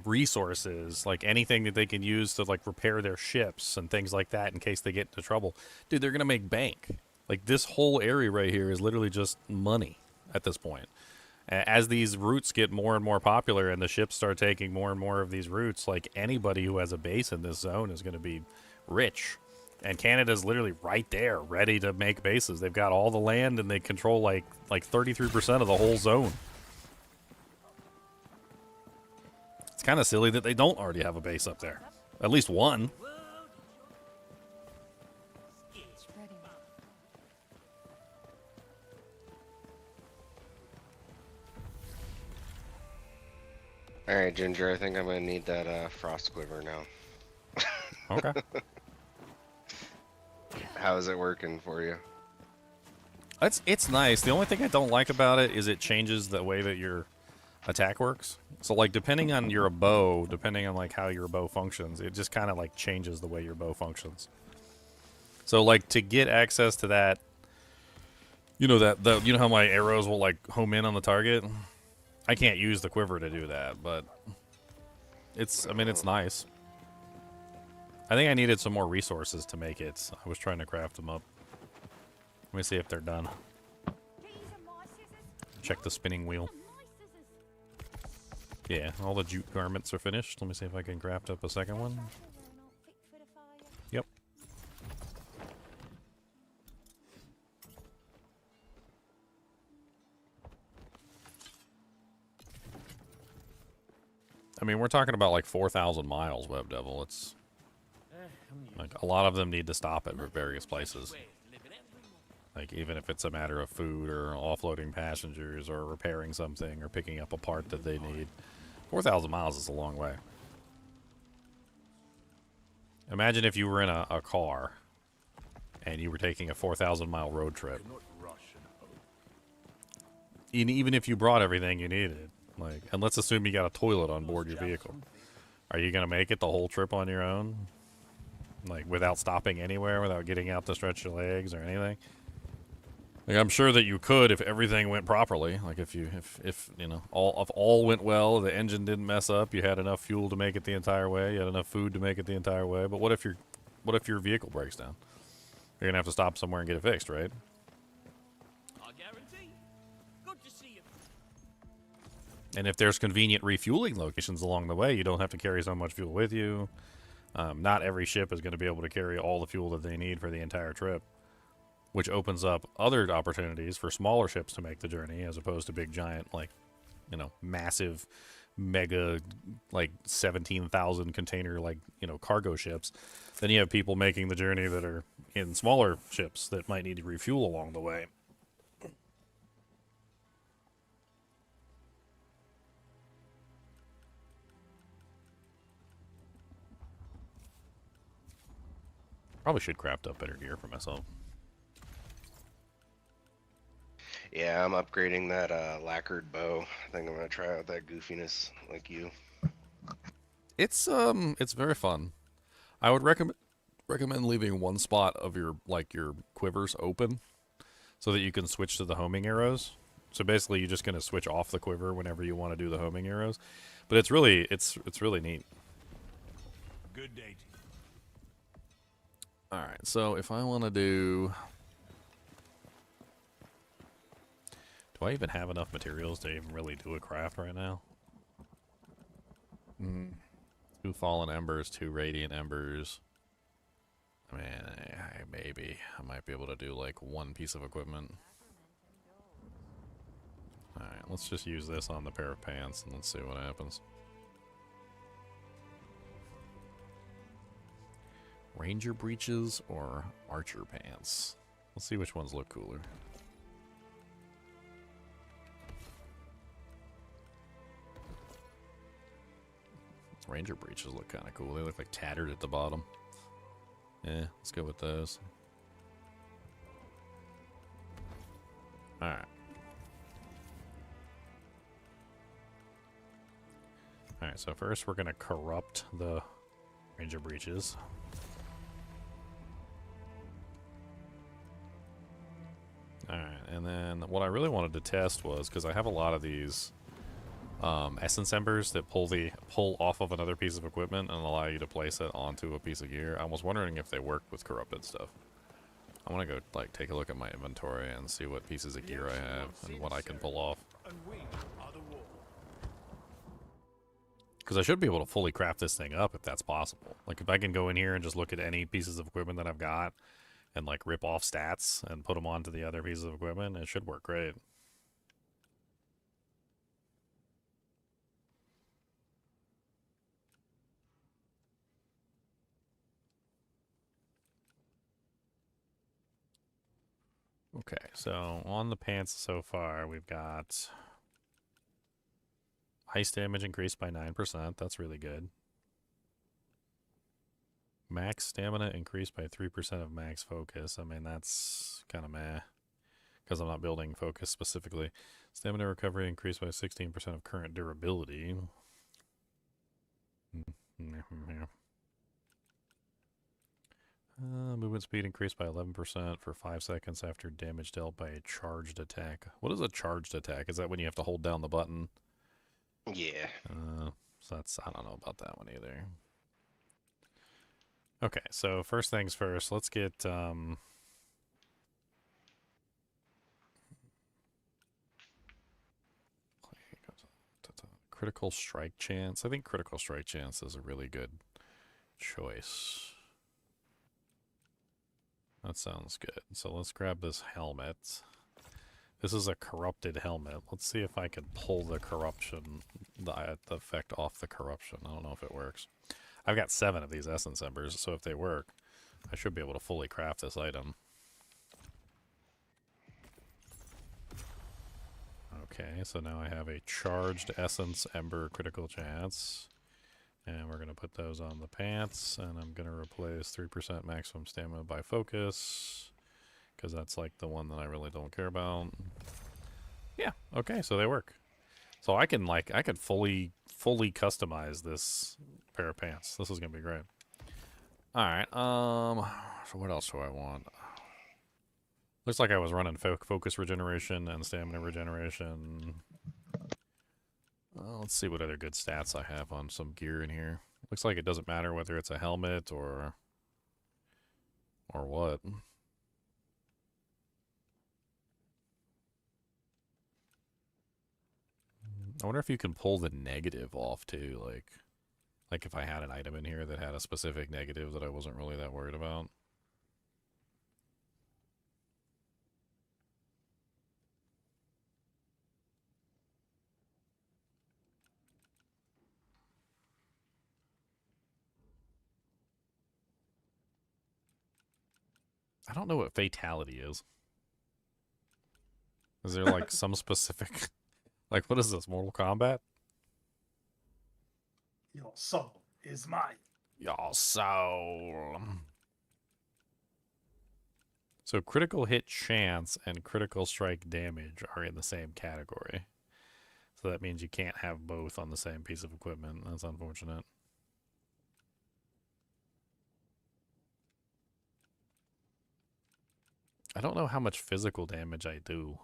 resources, like anything that they can use to like repair their ships and things like that in case they get into trouble, dude, they're gonna make bank. Like this whole area right here is literally just money at this point. As these routes get more and more popular and the ships start taking more and more of these routes, like anybody who has a base in this zone is going to be rich. And Canada's literally right there, ready to make bases. They've got all the land and they control like 33% of the whole zone. It's kind of silly that they don't already have a base up there. At least one. Alright, Ginger, I think I'm gonna need that frost quiver now. Okay. How is it working for you? It's nice. The only thing I don't like about it is it changes the way that your attack works. So like depending on your bow, depending on like how your bow functions, it just kind of like changes the way your bow functions. So like to get access to that, you know you know how my arrows will like home in on the target? I can't use the quiver to do that, but I mean it's nice. I think I needed some more resources to make it. I was trying to craft them up. Let me see if they're done. Check the spinning wheel. Yeah, all the jute garments are finished. Let me see if I can craft up a second one. Yep. I mean, we're talking about like 4,000 miles, Web Devil. It's like a lot of them need to stop at various places. Like even if it's a matter of food or offloading passengers or repairing something or picking up a part that they need. 4,000 miles is a long way. Imagine if you were in a car and you were taking a 4,000 mile road trip. Even if you brought everything you needed. Like, and let's assume you got a toilet on board your vehicle. Are you going to make it the whole trip on your own? Like, without stopping anywhere, without getting out to stretch your legs or anything? Like, I'm sure that you could if everything went properly. Like, if you know, all went well, the engine didn't mess up, you had enough fuel to make it the entire way, you had enough food to make it the entire way. But what if your vehicle breaks down? You're going to have to stop somewhere and get it fixed, right? And if there's convenient refueling locations along the way, you don't have to carry so much fuel with you. Not every ship is going to be able to carry all the fuel that they need for the entire trip, which opens up other opportunities for smaller ships to make the journey as opposed to big, giant, like, you know, massive mega, like 17,000 container, like, you know, cargo ships. Then you have people making the journey that are in smaller ships that might need to refuel along the way. Probably should craft up better gear for myself. Yeah, I'm upgrading that lacquered bow. I think I'm gonna try out that goofiness like you. It's very fun. I would recommend leaving one spot of your your quivers open so that you can switch to the homing arrows. So basically, you're just gonna switch off the quiver whenever you want to do the homing arrows. But it's really neat. Good day to you. All right, so if I want to do I even have enough materials to even really do a craft right now? 2 fallen embers, 2 radiant embers. I mean, maybe I might be able to do like 1 piece of equipment. Alright, let's just use this on the pair of pants and let's see what happens. Ranger breeches or archer pants? Let's see which ones look cooler. Ranger breeches look kind of cool. They look like tattered at the bottom. Yeah, let's go with those. Alright. Alright, so first we're going to corrupt the Ranger breeches. Alright, and then what I really wanted to test was, because I have a lot of these essence embers that pull off of another piece of equipment and allow you to place it onto a piece of gear. I was wondering if they work with corrupted stuff. I want to go like take a look at my inventory and see what pieces of gear I have and what I can pull off. Because I should be able to fully craft this thing up if that's possible. Like if I can go in here and just look at any pieces of equipment that I've got and like rip off stats and put them onto the other pieces of equipment, it should work great. Okay, so on the pants so far, we've got ice damage increased by 9%. That's really good. Max stamina increased by 3% of max focus. I mean, that's kind of meh, because I'm not building focus specifically. Stamina recovery increased by 16% of current durability. Movement speed increased by 11% for 5 seconds after damage dealt by a charged attack. What is a charged attack? Is that when you have to hold down the button? Yeah. So that's, I don't know about that one either. Okay, so first things first, let's get, critical strike chance. I think critical strike chance is a really good choice. That sounds good. So let's grab this helmet. This is a corrupted helmet. Let's see if I can pull the corruption, the effect off the corruption. I don't know if it works. I've got 7 of these essence embers, so if they work, I should be able to fully craft this item. Okay, so now I have a charged essence ember critical chance. And we're going to put those on the pants, and I'm going to replace 3% maximum stamina by focus, because that's like the one that I really don't care about. Yeah, okay, so they work. So I can fully customize this pair of pants. This is going to be great. Alright, so what else do I want? Looks like I was running focus regeneration and stamina regeneration. Let's see what other good stats I have on some gear in here. Looks like it doesn't matter whether it's a helmet or what. I wonder if you can pull the negative off too, like if I had an item in here that had a specific negative that I wasn't really that worried about. I don't know what fatality is. Is there like some specific, like what is this, Mortal Kombat? Your soul is mine. Your soul. So critical hit chance and critical strike damage are in the same category. So that means you can't have both on the same piece of equipment. That's unfortunate. I don't know how much physical damage I do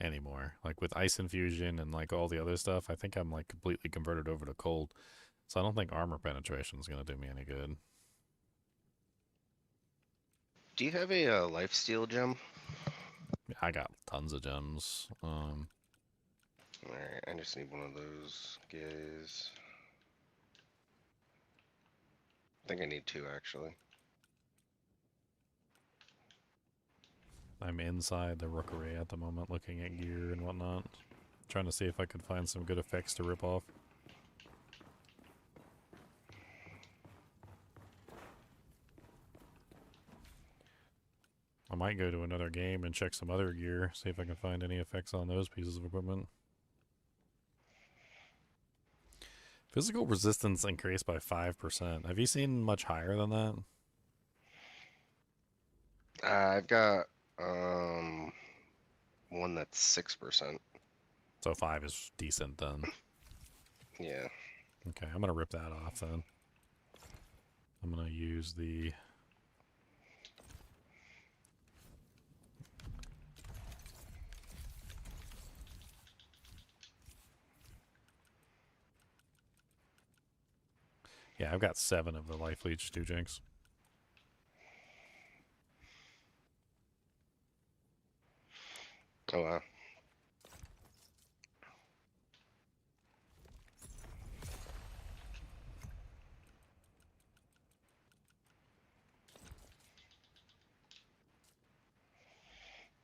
anymore. Like with ice infusion and like all the other stuff, I think I'm like completely converted over to cold. So I don't think armor penetration is going to do me any good. Do you have a lifesteal gem? Yeah, I got tons of gems. Alright, I just need one of those guys. I think I need 2 actually. I'm inside the rookery at the moment looking at gear and whatnot. Trying to see if I could find some good effects to rip off. I might go to another game and check some other gear, see if I can find any effects on those pieces of equipment. Physical resistance increased by 5%. Have you seen much higher than that? I've got one that's 6%. So 5 is decent then. Yeah. Okay, I'm gonna rip that off then. I'm gonna use the... Yeah, I've got 7 of the Life Leech Stujinks. Oh wow.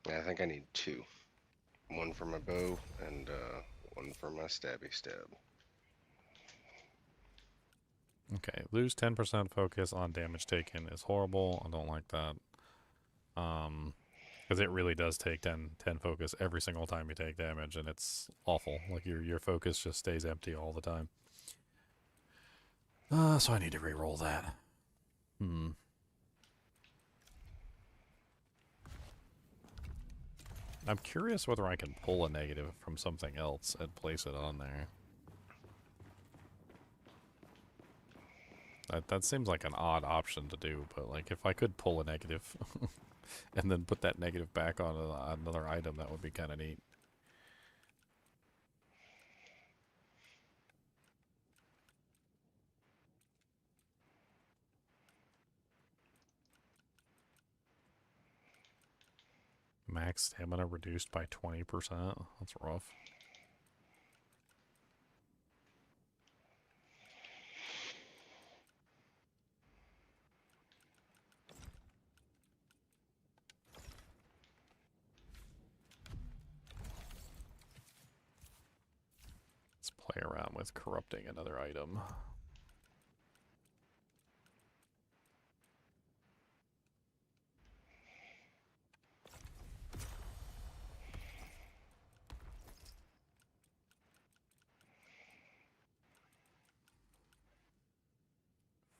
Yeah, I think I need 2. One for my bow and one for my stabby stab. Okay, lose 10% focus on damage taken is horrible. I don't like that. Because it really does take 10 focus every single time you take damage, and it's awful. Like your focus just stays empty all the time. So I need to re-roll that. I'm curious whether I can pull a negative from something else and place it on there. That seems like an odd option to do, but like if I could pull a negative and then put that negative back on another item, that would be kind of neat. Max stamina reduced by 20%. That's rough. Let's play around with corrupting another item.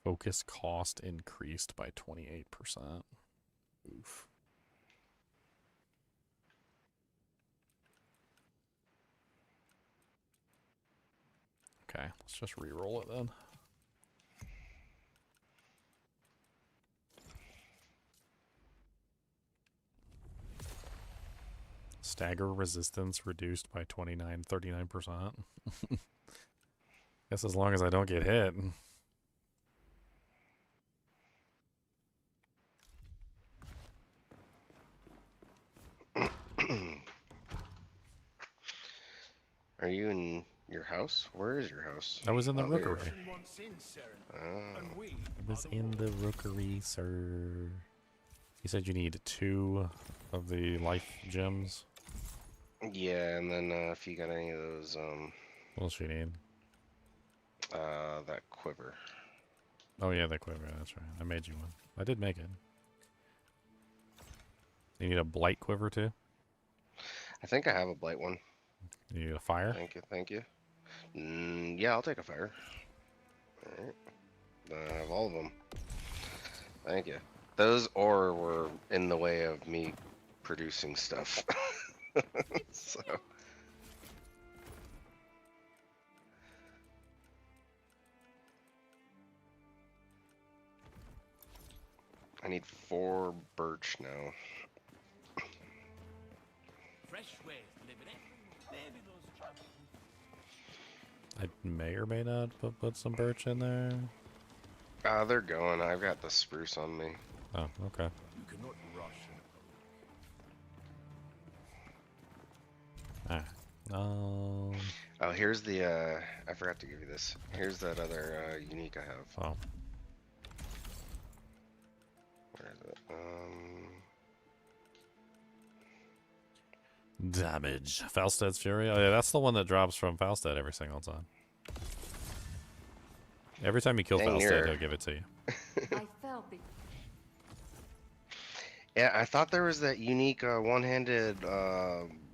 Focus cost increased by 28%. Oof. Okay, let's just re-roll it then. Stagger resistance reduced by 39%. Guess as long as I don't get hit. Are you in your house? Where is your house? I was in the rookery. Oh. I was in the rookery, sir. You said you need 2 of the life gems? Yeah, and then if you got any of those, What else you need? that quiver. Oh yeah, that quiver, that's right. I made you one. I did make it. You need a blight quiver too? I think I have a blight one. You need a fire? Thank you, thank you. Yeah, I'll take a fire. Alright. I have all of them. Thank you. Those ore were in the way of me producing stuff. So. I need 4 birch now. Fresh ways to live in it. Maybe those troubles. I may or may not put some birch in there. They're going. I've got the spruce on me. Oh, okay. You cannot rush in Ah. Oh. Oh, here's the, I forgot to give you this. Here's that other, unique I have. Oh. Where is it? Damage. Falstad's Fury. Oh, yeah, that's the one that drops from Falstad every single time. Every time you kill Dang, Falstad, he'll give it to you. I fell be Yeah, I thought there was that unique, one-handed,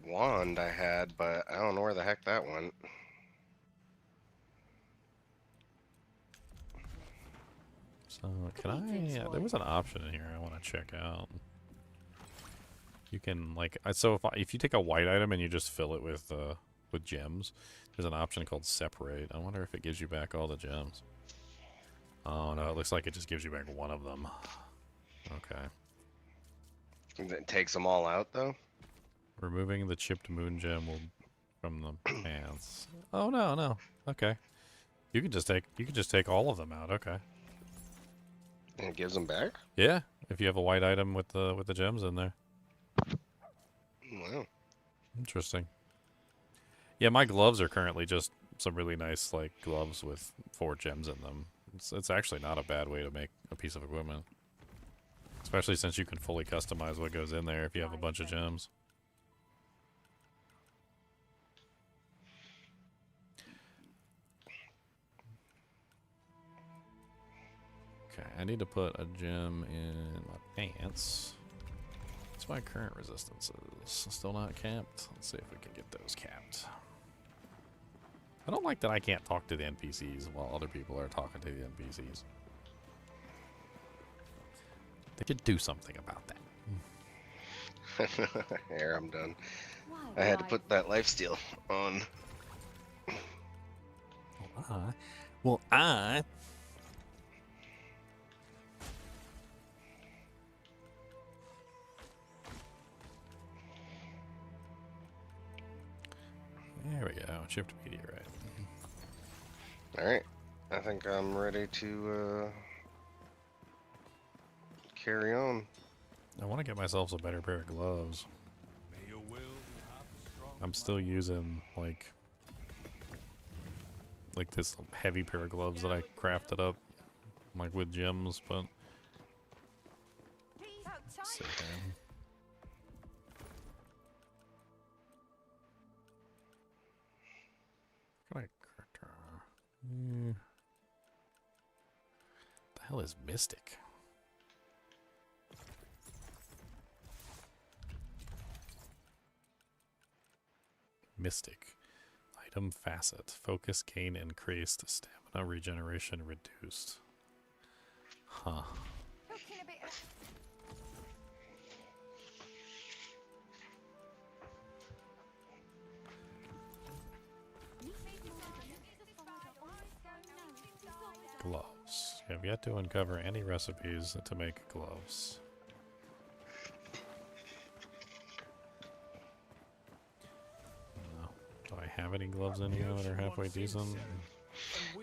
wand I had, but I don't know where the heck that went. So, can I... there was an option in here I want to check out. You can, like... So, if you take a white item and you just fill it with gems, there's an option called Separate. I wonder if it gives you back all the gems. Oh, no, it looks like it just gives you back one of them. Okay. It takes them all out, though? Removing the chipped moon gem will from the pants. Oh, no, no. Okay. You can just take all of them out. Okay. And it gives them back? Yeah, if you have a white item with the gems in there. Wow. Interesting. Yeah, my gloves are currently just some really nice like gloves with 4 gems in them. It's actually not a bad way to make a piece of equipment. Especially since you can fully customize what goes in there if you have a bunch of gems. Okay, I need to put a gem in my pants. What's my current resistances? Still not capped? Let's see if we can get those capped. I don't like that I can't talk to the NPCs while other people are talking to the NPCs. They could do something about that. Here, I'm done. I had to put that lifesteal on. Well, I... There we go. Chipped meteorite. Alright. I think I'm ready to carry on. I want to get myself a better pair of gloves. May your will be half as strong I'm as still using like this heavy pair of gloves that I crafted up like with gems, but let's see here. The hell is Mystic? Mystic. Item facet. Focus gain increased. Stamina regeneration reduced. Huh. Gloves. You have yet to uncover any recipes to make gloves. No. Do I have any gloves in here that are halfway decent?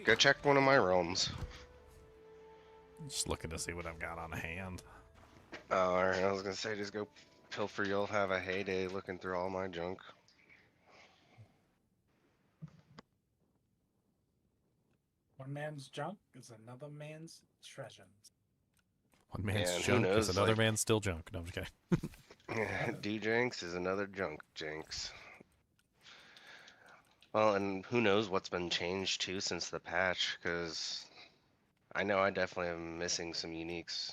Go check one of my realms. Just looking to see what I've got on hand. Oh, alright, I was gonna say, just go pilfer, you'll have a heyday looking through all my junk. One man's junk is another man's treasure. One man's Yeah, junk knows, is another like- man's still junk. No, I'm just kidding. D-Jinx is another junk jinx. Well, and who knows what's been changed too since the patch, because I know I definitely am missing some uniques.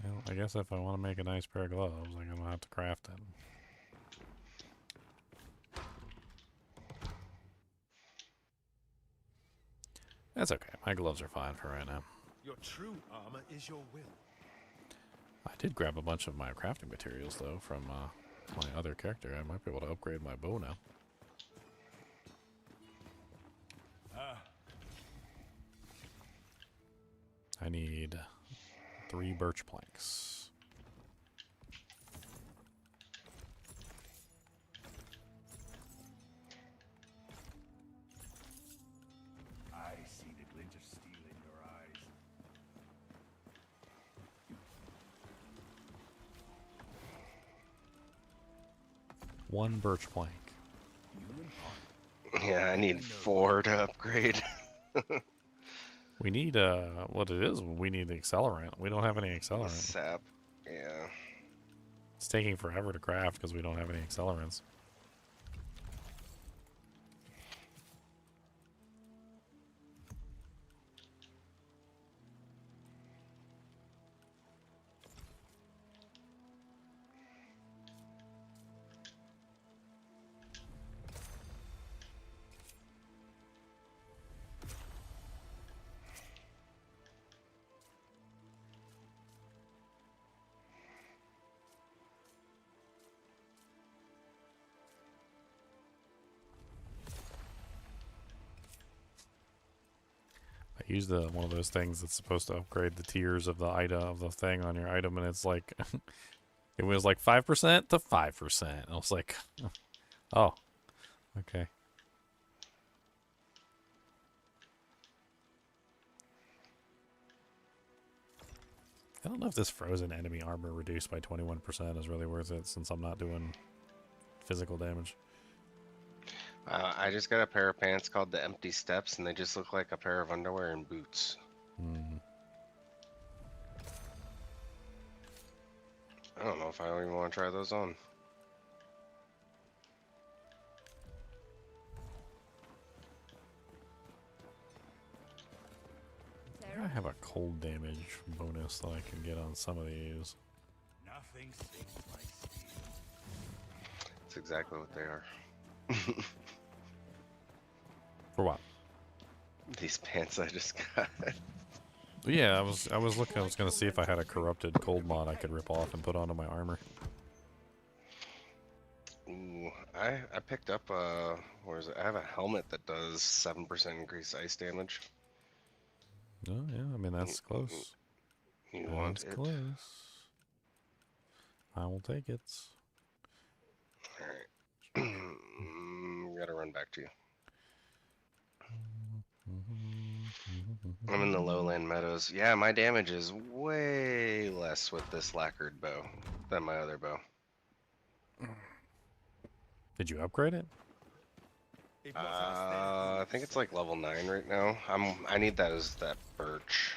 Well, I guess if I want to make a nice pair of gloves, I'm gonna have to craft it. That's okay. My gloves are fine for right now. Your true armor is your will. I did grab a bunch of my crafting materials, though, from my other character. I might be able to upgrade my bow now. I need 3 birch planks. I see the glint of steel in your eyes. One birch plank. Yeah, I need 4 to upgrade. We need, what it is, we need the accelerant. We don't have any accelerant. Sap, yeah. It's taking forever to craft because we don't have any accelerants. I used one of those things that's supposed to upgrade the tiers of the item of the thing on your item, and it's like it was like 5% to 5%. I was like, oh, okay. I don't know if this frozen enemy armor reduced by 21% is really worth it, since I'm not doing physical damage. I just got a pair of pants called the Empty Steps, and they just look like a pair of underwear and boots. I don't know if I even want to try those on. I have a cold damage bonus that I can get on some of these. Nothing sings like steel. That's exactly what they are. For what? These pants I just got. Yeah, I was looking. I was gonna see if I had a corrupted cold mod I could rip off and put onto my armor. Ooh, I picked up where is it? I have a helmet that does 7% increased ice damage. Oh yeah, I mean that's close. You want That's it? close. I will take it. Alright. Gotta run back to you. I'm in the lowland meadows. Yeah, my damage is way less with this lacquered bow than my other bow. Did you upgrade it? I think it's like level 9 right now. I need that as that birch.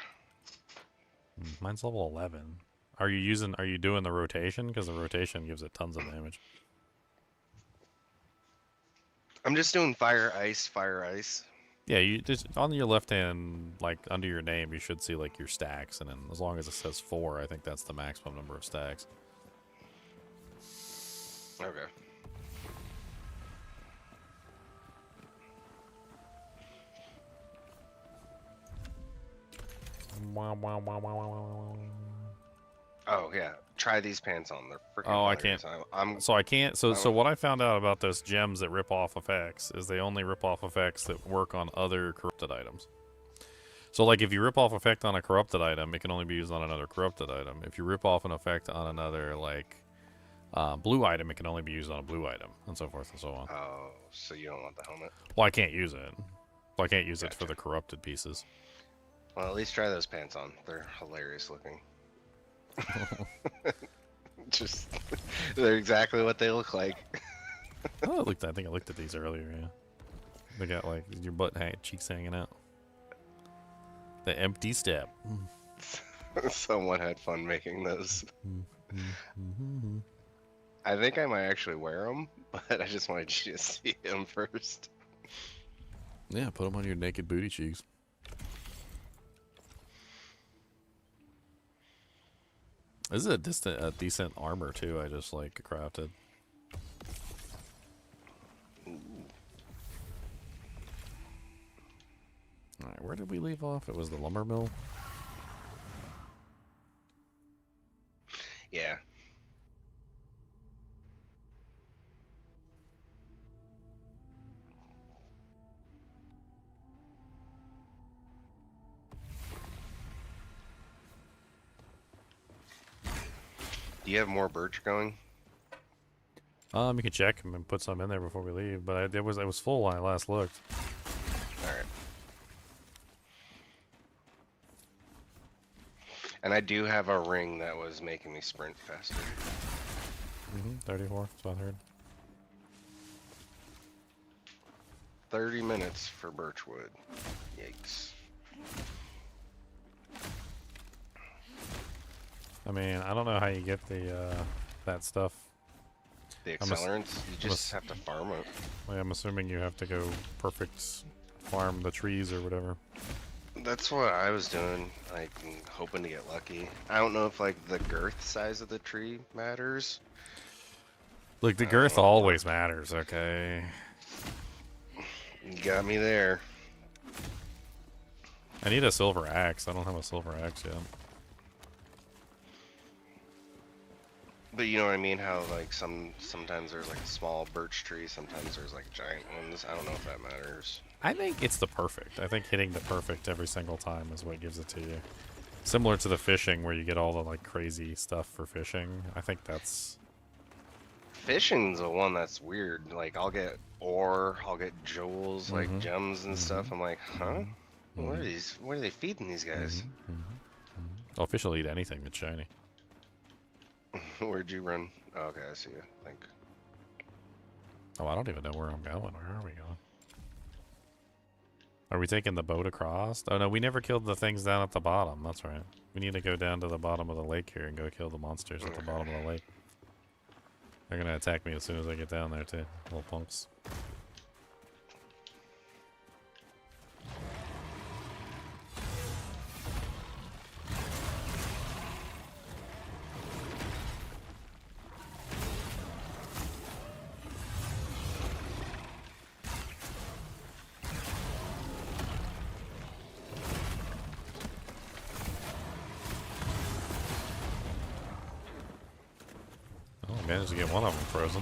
Mine's level 11. Are you doing the rotation? Because the rotation gives it tons of damage. I'm just doing fire, ice, fire, ice. Yeah, you just on your left hand, like under your name, you should see like your stacks, and then as long as it says 4, I think that's the maximum number of stacks. Okay. Oh yeah, try these pants on. They're freaking. Oh, I can't. So I can't. So what I found out about those gems that rip off effects is they only rip off effects that work on other corrupted items. So like if you rip off effect on a corrupted item, it can only be used on another corrupted item. If you rip off an effect on another like blue item, it can only be used on a blue item, and so forth and so on. Oh, so you don't want the helmet? Well, I can't use it. Well, I can't use it for the corrupted pieces. Well, at least try those pants on. They're hilarious looking. Just, they're exactly what they look like. Oh, I think I looked at these earlier. Yeah, they got like your cheeks hanging out. The empty step. Someone had fun making those. I think I might actually wear them, but I just wanted you to see them first. Yeah, put them on your naked booty cheeks. This is a decent armor too. I just like crafted. All right, where did we leave off? It was the lumber mill. Yeah. Do you have more birch going? You can check and put some in there before we leave, but it was full when I last looked. All right. And I do have a ring that was making me sprint faster. 34. That's what I heard. 30 minutes for birchwood. Yikes. I mean, I don't know how you get the that stuff. The accelerants, you just have to farm it. I'm assuming you have to go perfect farm the trees or whatever. That's what I was doing, like hoping to get lucky. I don't know if like the girth size of the tree matters. Look, the girth always matters, okay? You got me there. I need a silver axe. I don't have a silver axe yet. But you know what I mean? How like sometimes there's like a small birch tree, sometimes there's like giant ones. I don't know if that matters. I think it's the perfect. I think hitting the perfect every single time is what gives it to you. Similar to the fishing where you get all the like crazy stuff for fishing. I think that's... Fishing's the one that's weird. Like I'll get ore, I'll get jewels, like gems and stuff. I'm like, huh? What are these? What are they feeding these guys? Oh, fish will eat anything that's shiny. Where'd you run? Oh, okay, I see you. Like, oh, I don't even know where I'm going. Where are we going? Are we taking the boat across? Oh no, we never killed the things down at the bottom. That's right. We need to go down to the bottom of the lake here and go kill the monsters at the bottom of the lake. They're gonna attack me as soon as I get down there too, little punks. Managed to get one of them frozen.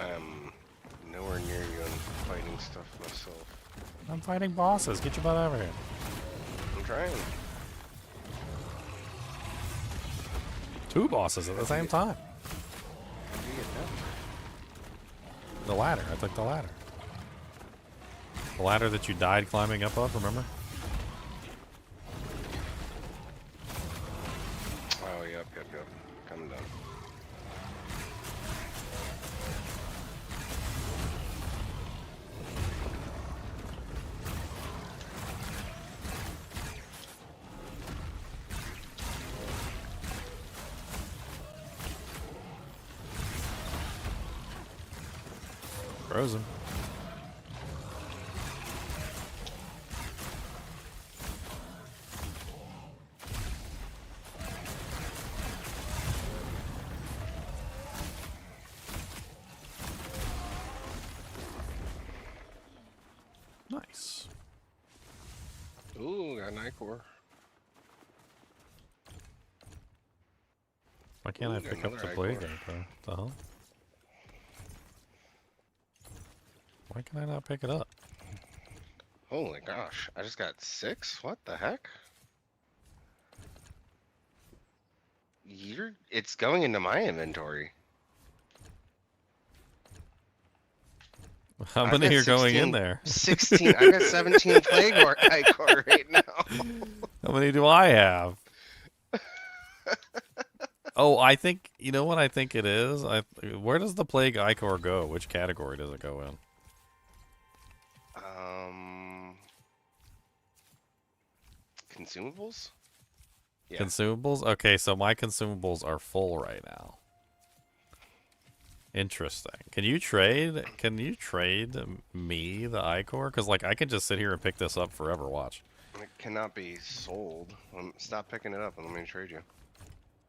I'm nowhere near you and fighting stuff myself. I'm fighting bosses. Get your butt over here. I'm trying. 2 bosses at the same time. How do you get that? The ladder. I took the ladder. The ladder that you died climbing up of, remember? Oh, yep. Coming down. Frozen. Nice. Ooh, got an ichor. Why can't I pick up the plague ichor? The hell? Why can I not pick it up? Holy gosh, I just got 6? What the heck? It's going into my inventory. How many are going in 16 there? 16. I got 17 plague ichor right now. How many do I have? Oh, I think, you know what I think it is? Where does the plague ichor go? Which category does it go in? Consumables? Yeah. Consumables? Okay, so my consumables are full right now. Interesting. Can you trade? Can you trade me the ichor? Because like I can just sit here and pick this up forever. Watch. It cannot be sold. Stop picking it up and let me trade you.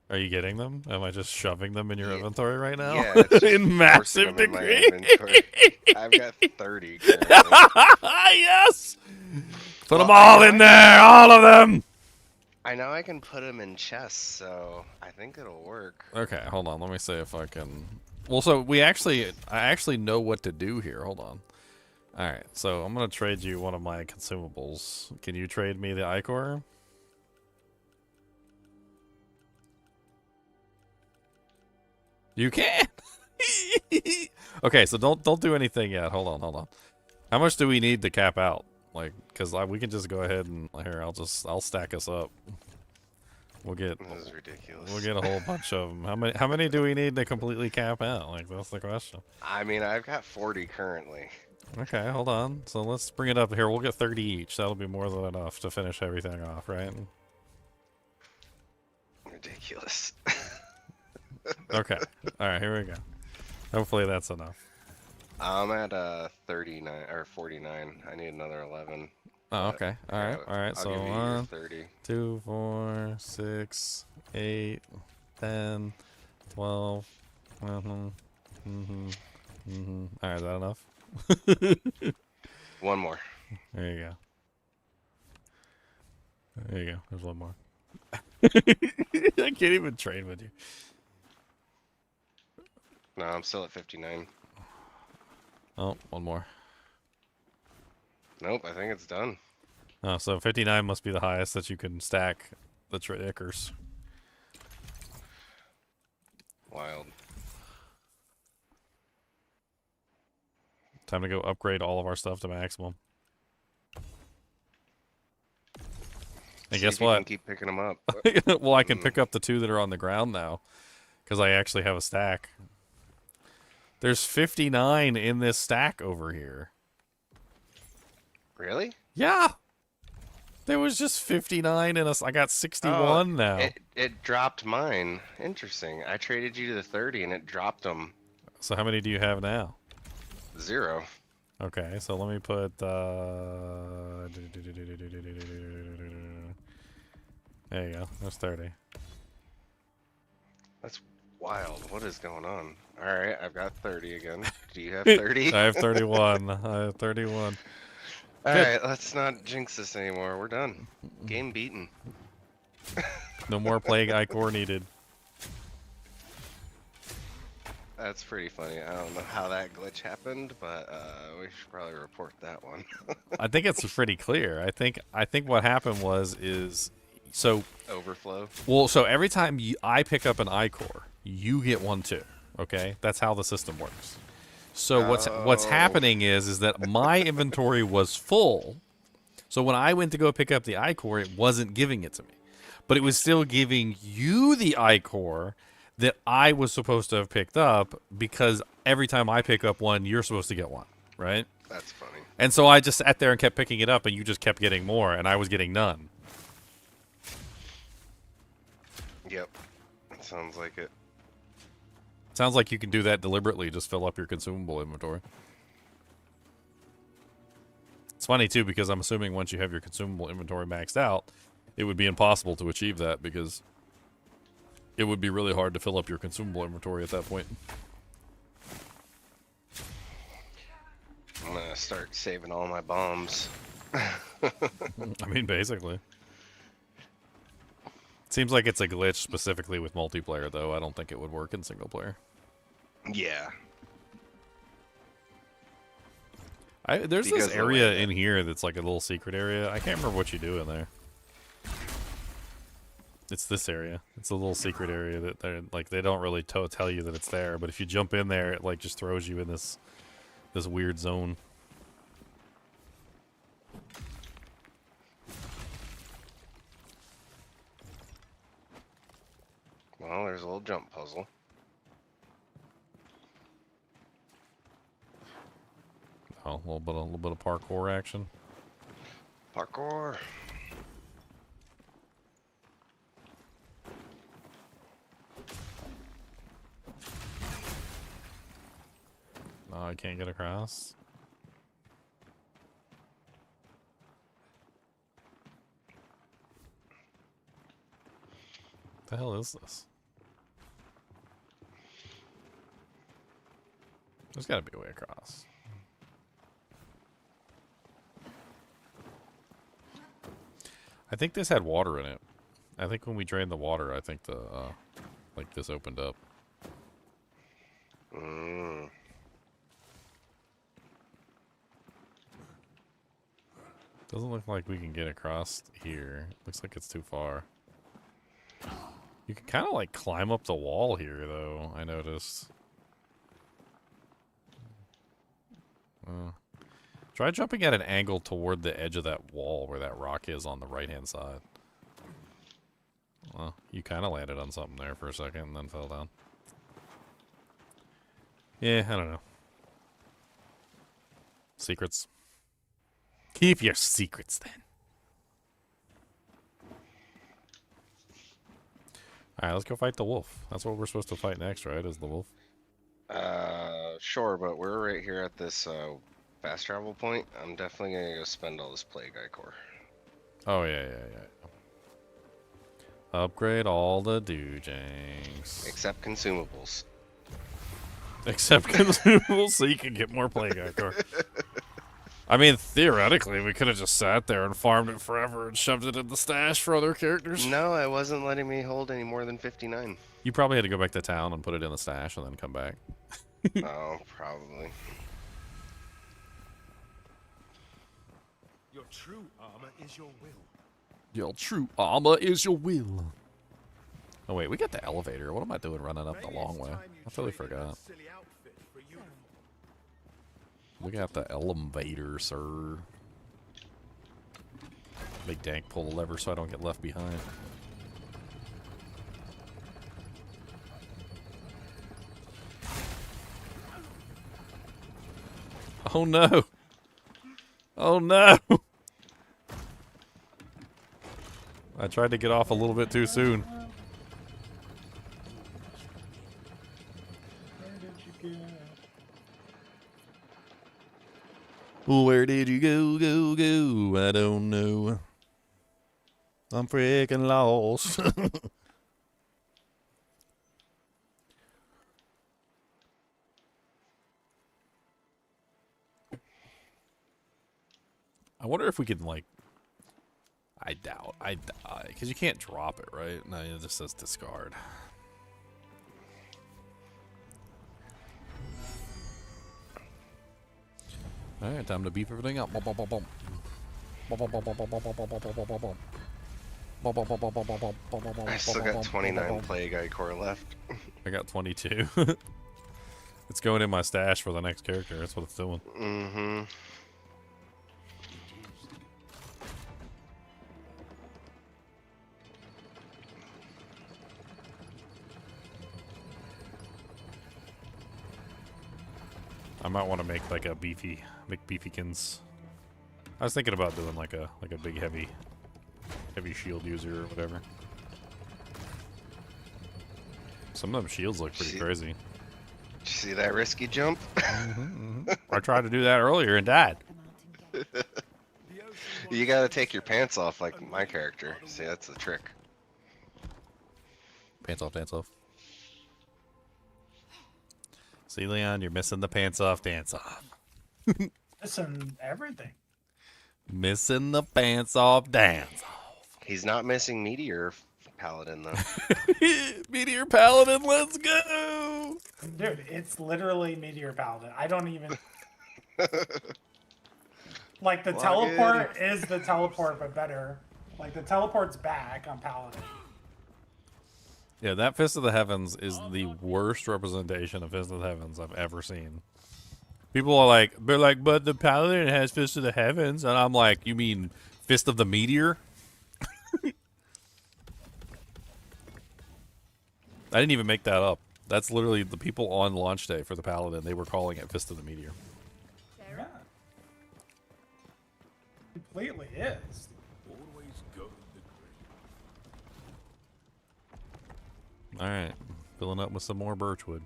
Are you getting them? Am I just shoving them in your Yeah. inventory right now? Yeah, it's just in massive forcing 'em in my degree. inventory. I've got 30 currently. Yes! Put Well, them all I in know there, all of them! I know I can put them in chests, so I think it'll work. Okay, hold on. Let me see if I can... Well, so I actually know what to do here. Hold on. Alright, so I'm going to trade you one of my consumables. Can you trade me the ichor? You can! Okay, so don't do anything yet. Hold on. How much do we need to cap out? Like, because we can just go ahead and... Here, I'll stack us up. This is ridiculous. We'll get a whole bunch of them. How many do we need to completely cap out? Like, that's the question. I mean, I've got 40 currently. Okay, hold on. So let's bring it up here. We'll get 30 each. That'll be more than enough to finish everything off, right? Ridiculous. Okay. All right, here we go. Hopefully that's enough. I'm at 39 or 49. I need another 11. Oh, okay. All right. I'll So give you your 30. 2, 4, 6, 8, 10, 12. All right, is that enough? One more. There you go. There you go. There's one more. I can't even trade with you. No, I'm still at 59. Oh, one more. Nope, I think it's done. Oh, so 59 must be the highest that you can stack the trickers. Wild. Time to go upgrade all of our stuff to maximum. And guess if you what? can keep picking them up. Well, I can pick up the 2 that are on the ground now, because I actually have a stack. There's 59 in this stack over here. Really? Yeah. There was just 59 in us. I got 61 now. It dropped mine. Interesting. I traded you to the 30 and it dropped them. So how many do you have now? 0. Okay, so let me put there you go. That's 30. That's wild. What is going on? Alright, I've got 30 again. Do you have 30? I have 31. I have 31. Alright, let's not jinx this anymore. We're done. Game beaten. No more plague ichor needed. That's pretty funny. I don't know how that glitch happened, but we should probably report that one. I think it's pretty clear. I think what happened is so overflow. Well, so every time I pick up an ichor, you get one too. Okay, that's how the system works. So what's happening is that my inventory was full. So when I went to go pick up the ichor, it wasn't giving it to me, but it was still giving you the ichor that I was supposed to have picked up, because every time I pick up one, you're supposed to get one, right? That's funny. And so I just sat there and kept picking it up, and you just kept getting more, and I was getting none. Yep. Sounds like it. Sounds like you can do that deliberately, just fill up your consumable inventory. It's funny, too, because I'm assuming once you have your consumable inventory maxed out, it would be impossible to achieve that, because it would be really hard to fill up your consumable inventory at that point. I'm gonna start saving all my bombs. I mean, basically. Seems like it's a glitch specifically with multiplayer, though. I don't think it would work in single player. Yeah. There's Because this area in here that's like a little secret area. I can't remember what you do in there. It's this area. It's a little secret area that they're like, they don't really tell you that it's there, but if you jump in there, it like just throws you in this weird zone. Well, there's a little jump puzzle. Oh, a little bit of parkour action. Parkour. Oh, I can't get across. The hell is this? There's gotta be a way across. I think this had water in it. I think when we drained the water, I think the, like this opened up. Doesn't look like we can get across here. Looks like it's too far. You can kind of like climb up the wall here, though, I noticed. Try jumping at an angle toward the edge of that wall where that rock is on the right-hand side. Well, you kind of landed on something there for a second and then fell down. Yeah, I don't know. Secrets. Keep your secrets, then. Alright, let's go fight the wolf. That's what we're supposed to fight next, right? Is the wolf? Sure, but we're right here at this, fast travel point. I'm definitely gonna go spend all this Plague Eye core. Oh, yeah. Upgrade all the doojangs. Except consumables. Except consumables, so you can get more Plague Eye core. I mean, theoretically, we could have just sat there and farmed it forever and shoved it in the stash for other characters. No, it wasn't letting me hold any more than 59. You probably had to go back to town and put it in the stash and then come back. Oh, probably. Your true armor is your will. Your true armor is your will. Oh, wait, we got the elevator. What am I doing running up the long way? I totally forgot. We got the elevator, sir. Big Dank, pull the lever so I don't get left behind. Oh no! Oh no! I tried to get off a little bit too soon. Where did you go? I don't know. I'm freaking lost. I wonder if we can, like... I doubt. Because you can't drop it, right? No, it just says discard. Alright, time to beef everything up. I still got 29 Plague Eye core left. I got 22. It's going in my stash for the next character. That's what it's doing. Mm-hmm. I might want to make like a McBeefykins. I was thinking about doing like a big heavy shield user or whatever. Some of them shields look pretty crazy. Did you see that risky jump? I tried to do that earlier and died. You gotta take your pants off like my character. See, that's the trick. Pants off, dance off. See, Leon, you're missing the pants off, dance off. Missing everything. Missing the pants off, dance off. He's not missing Meteor Paladin, though. Meteor Paladin, let's go! Dude, it's literally Meteor Paladin. I don't even... Like, the teleport is the teleport, but better. Like, the teleport's back on Paladin. Yeah, that Fist of the Heavens is the worst representation of Fist of the Heavens I've ever seen. People are like, they're like, but the Paladin has Fist of the Heavens. And I'm like, you mean Fist of the Meteor? I didn't even make that up. That's literally the people on launch day for the Paladin. They were calling it Fist of the Meteor. Yeah. Completely is. Always go the Alright, filling up with some more birchwood.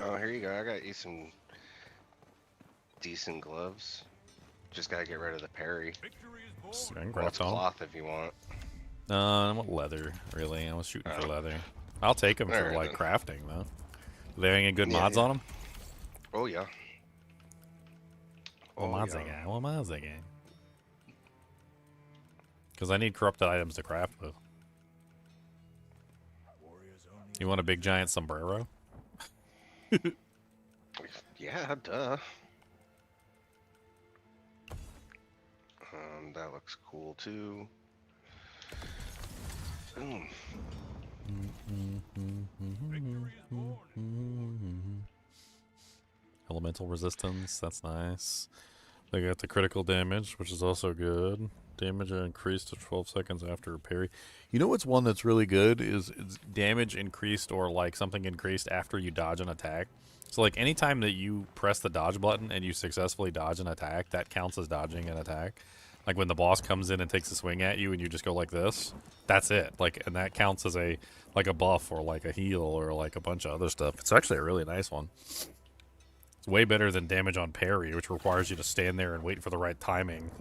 Oh, here you go. I got you some decent gloves. Just gotta get rid of the parry. So I can Well, it's craft on 'em. cloth if you want. I want leather, really. I was shooting for leather. I'll take them for, Alright, like, then. crafting, though. Are there any good Yeah, mods yeah. on them? Oh, yeah. What Oh, mods yeah. they got? What mods they got? Because I need corrupted items to craft with. You want a big giant sombrero? Yeah, duh. That looks cool too. Boom. Elemental resistance, that's nice. They got the critical damage, which is also good. Damage increased to 12 seconds after a parry. You know what's one that's really good is damage increased or like something increased after you dodge an attack. So like anytime that you press the dodge button and you successfully dodge an attack, that counts as dodging an attack. Like when the boss comes in and takes a swing at you and you just go like this, that's it. Like, and that counts as a like a buff or like a heal or like a bunch of other stuff. It's actually a really nice one. It's way better than damage on parry, which requires you to stand there and wait for the right timing.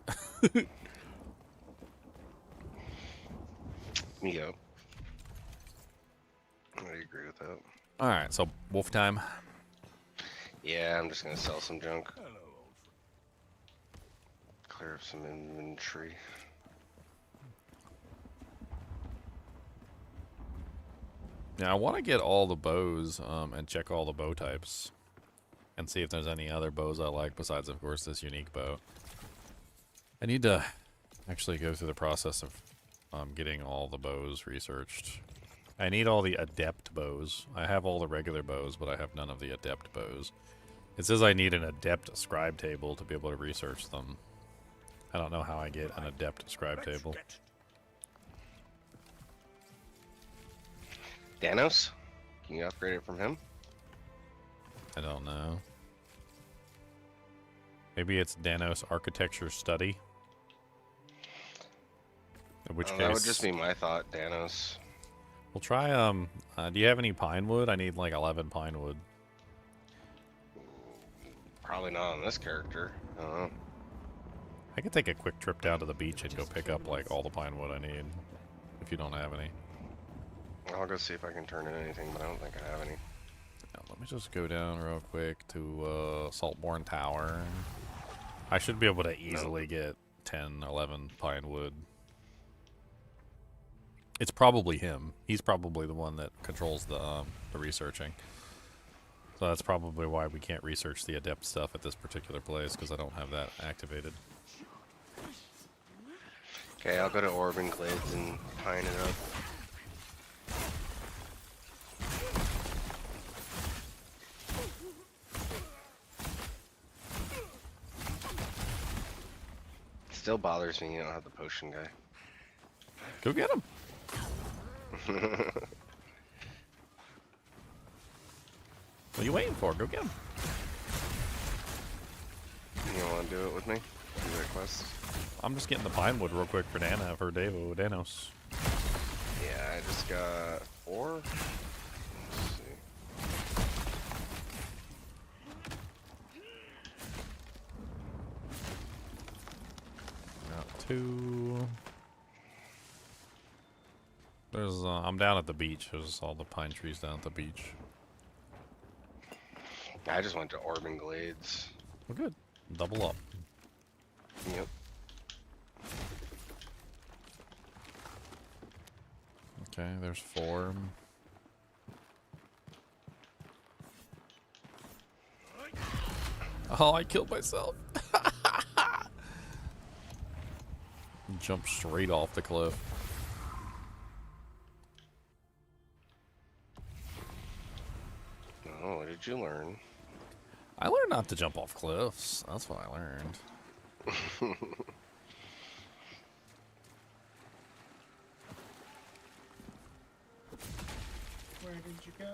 Yep. I agree with that. Alright, so wolf time. Yeah, I'm just gonna sell some junk. Clear up some inventory. Yeah, I want to get all the bows and check all the bow types. And see if there's any other bows I like besides, of course, this unique bow. I need to actually go through the process of getting all the bows researched. I need all the adept bows. I have all the regular bows, but I have none of the adept bows. It says I need an adept scribe table to be able to research them. I don't know how I get an adept scribe table. Danos? Can you upgrade it from him? I don't know. Maybe it's Danos Architecture Study. In which case... That would just be my thought, Danos. We'll try, do you have any pine wood? I need like 11 pine wood. Probably not on this character. I don't know. I could take a quick trip down to the beach and go pick up like all the pine wood I need. If you don't have any. I'll go see if I can turn in anything, but I don't think I have any. Now, let me just go down real quick to Saltborn Tower. I should be able to easily get 10, 11 pine wood. It's probably him. He's probably the one that controls the researching. So that's probably why we can't research the adept stuff at this particular place, because I don't have that activated. Okay, I'll go to Orban Glades and pine it up. Still bothers me you don't have the potion guy. Go get him. What are you waiting for? Go get him. You want to do it with me? Do that quest? I'm just getting the pine wood real quick for Danos. Yeah, I just got 4. Let's see. Got 2. There's I'm down at the beach. There's all the pine trees down at the beach. I just went to Orban Glades. Well, good. Double up. Yep. Okay, there's 4. Oh, I killed myself. Jumped straight off the cliff. Oh, what did you learn? I learned not to jump off cliffs. That's what I learned. Where did you go?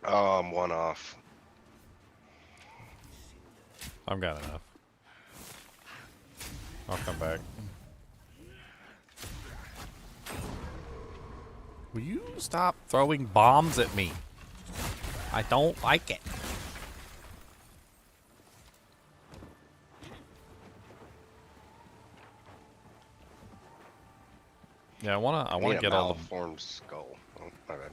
Oh, I'm 1 off. I've got enough. I'll come back. Will you stop throwing bombs at me? I don't like it. Yeah, I wanna get all the malformed skull. Oh, my bad.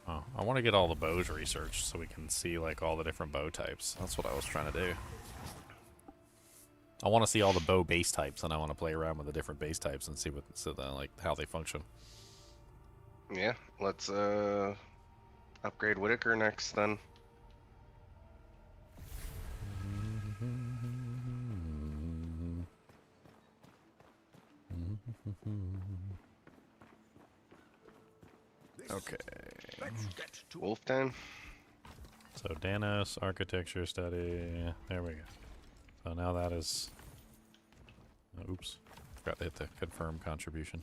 Oh, I want to get all the bows researched so we can see like all the different bow types. That's what I was trying to do. I want to see all the bow base types, and I want to play around with the different base types and see what like how they function. Yeah, let's upgrade Whitaker next then. Okay. Wolf Den. So Danos architecture study. There we go. So now that is. Oops, forgot to hit the confirm contribution.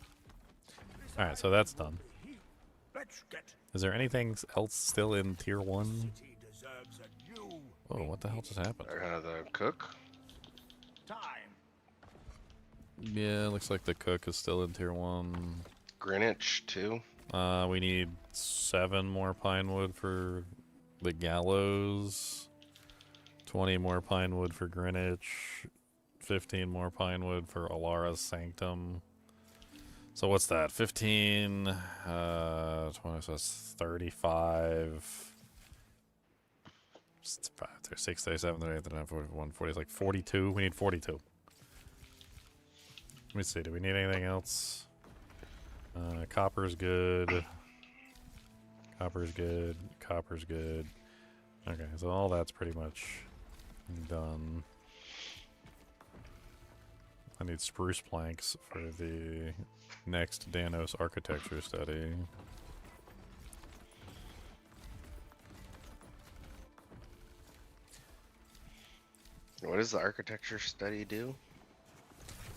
All right, so that's done. Is there anything else still in tier 1? Oh, what the hell just happened? The cook. Yeah, looks like the cook is still in tier 1. Greenwich too. We need 7 more pine wood for the gallows, 20 more pine wood for Greenwich, 15 more pine wood for Alara's sanctum. So what's that? 15, 20, so that's 35. 5, 6, 7, 8, 9, 41, 40, like 42. We need 42. Let me see, do we need anything else? Copper's good. Copper's good. Copper's good. Okay, so all that's pretty much done. I need spruce planks for the next Danos architecture study. What does the architecture study do?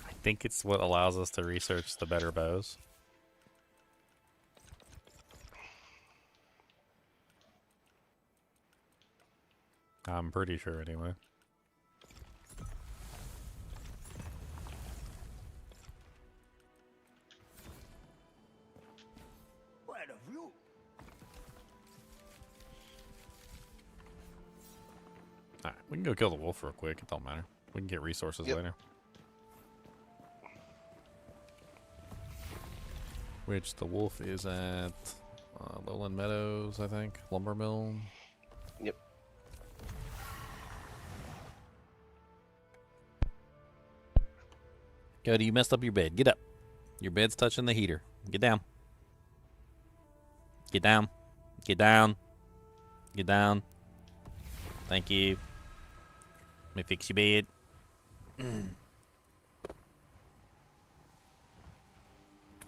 I think it's what allows us to research the better bows. I'm pretty sure anyway. Where have you? Alright, we can go kill the wolf real quick. It don't matter. We can get resources later. Which the wolf is at Lowland Meadows, I think. Lumber Mill. Yep. Cody, you messed up your bed. Get up. Your bed's touching the heater. Get down. Get down. Get down. Get down. Thank you. Let me fix your bed.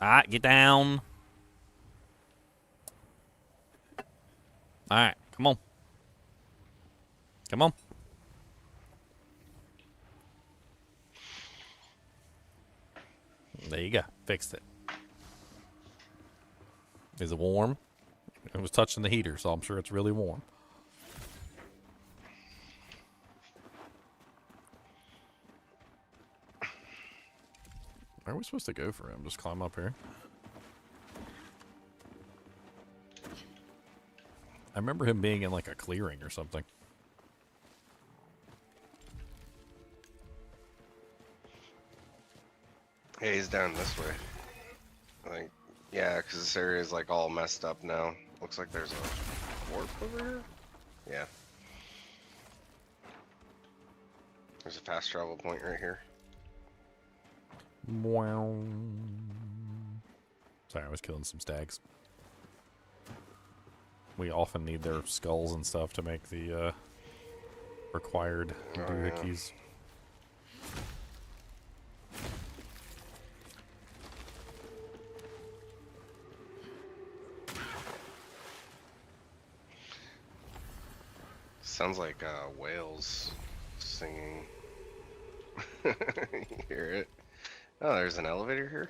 Alright, get down. Alright, come on. Come on. There you go. Fixed it. Is it warm? It was touching the heater, so I'm sure it's really warm. Where are we supposed to go for him? Just climb up here? I remember him being in like a clearing or something. Yeah, he's down this way. I think. Yeah, because this area is like all messed up now. Looks like there's a warp over here. Yeah. There's a fast travel point right here. Wow. Sorry, I was killing some stags. We often need their skulls and stuff to make the required doohickeys. Sounds like whales singing. You hear it? Oh, there's an elevator here?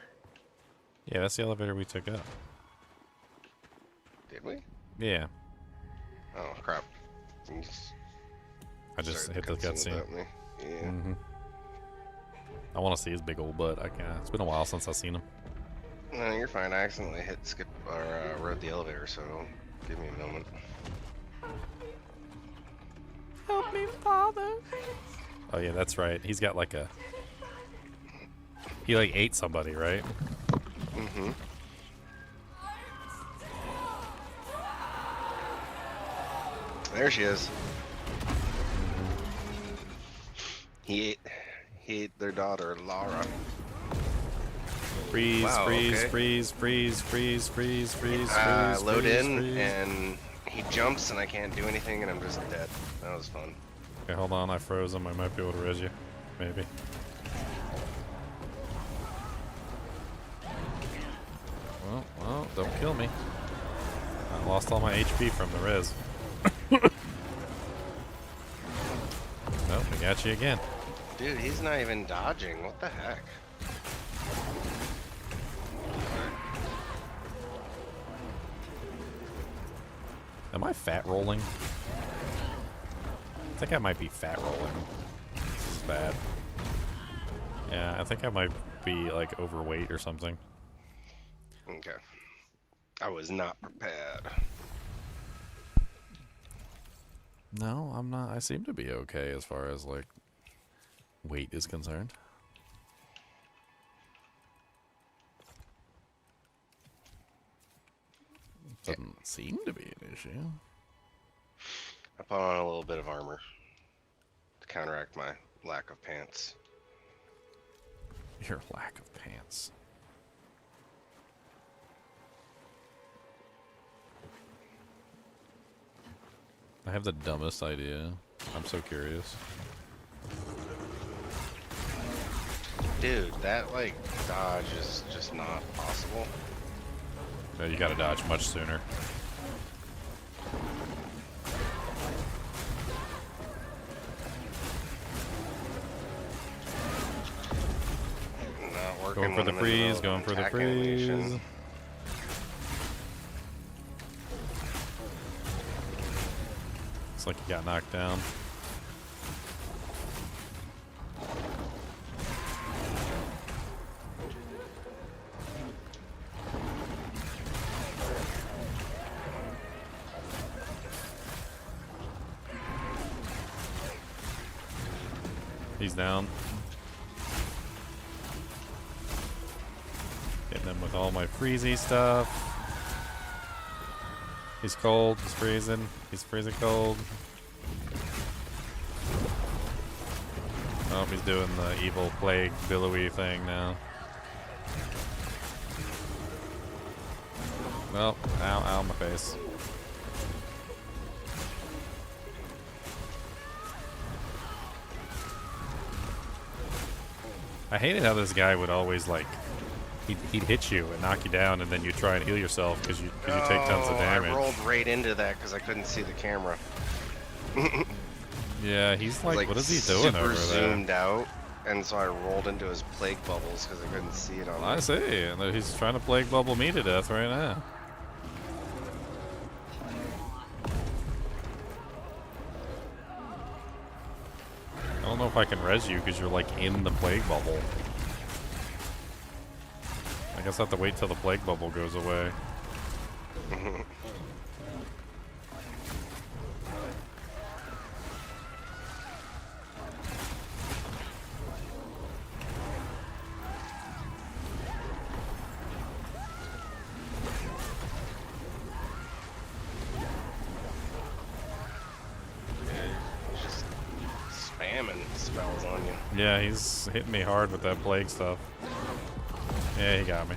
Yeah, that's the elevator we took up. Did we? Yeah. Oh, crap. I just hit the cutscene. Yeah. I want to see his big old butt. I can't. It's been a while since I've seen him. No, you're fine. I accidentally hit skip rode the elevator, so give me a moment. Help me, Father. Oh yeah, that's right. He's got like a. He like ate somebody, right? Mm-hmm. There she is. He ate their daughter, Lara. Freeze, Wow, freeze, okay. freeze, freeze, freeze, freeze, freeze, Load freeze, in, freeze. and he jumps, and I can't do anything, and I'm just dead. That was fun. Okay, hold on. I froze him. I might be able to res you. Maybe. Well, don't kill me. I lost all my HP from the res. Nope, we got you again. Dude, he's not even dodging. What the heck? Am I fat rolling? I think I might be fat rolling. This is bad. Yeah, I think I might be like overweight or something. Okay. I was not prepared. No, I'm not. I seem to be okay as far as like weight is concerned. Doesn't seem to be an issue. I put on a little bit of armor to counteract my lack of pants. Your lack of pants. I have the dumbest idea. I'm so curious. Dude, that like dodge is just not possible. No, you gotta dodge much sooner. Not working. Going for the freeze, going for the freeze. Looks like he got knocked down. He's down. Getting him with all my freezy stuff. He's cold. He's freezing. He's freezing cold. Oh, he's doing the evil plague billowy thing now. Well, ow, ow, my face. I hated how this guy would always like, he'd hit you and knock you down, and then you try and heal yourself because you take tons of damage. I rolled right into that because I couldn't see the camera. Yeah, he's like, what is he doing over there? Super zoomed out, and so I rolled into his plague bubbles because I couldn't see it on. I see, and he's trying to plague bubble me to death right now. I don't know if I can res you because you're like in the plague bubble. I guess I have to wait till the plague bubble goes away. Just spamming spells on you. Yeah, he's hitting me hard with that plague stuff. Yeah, he got me.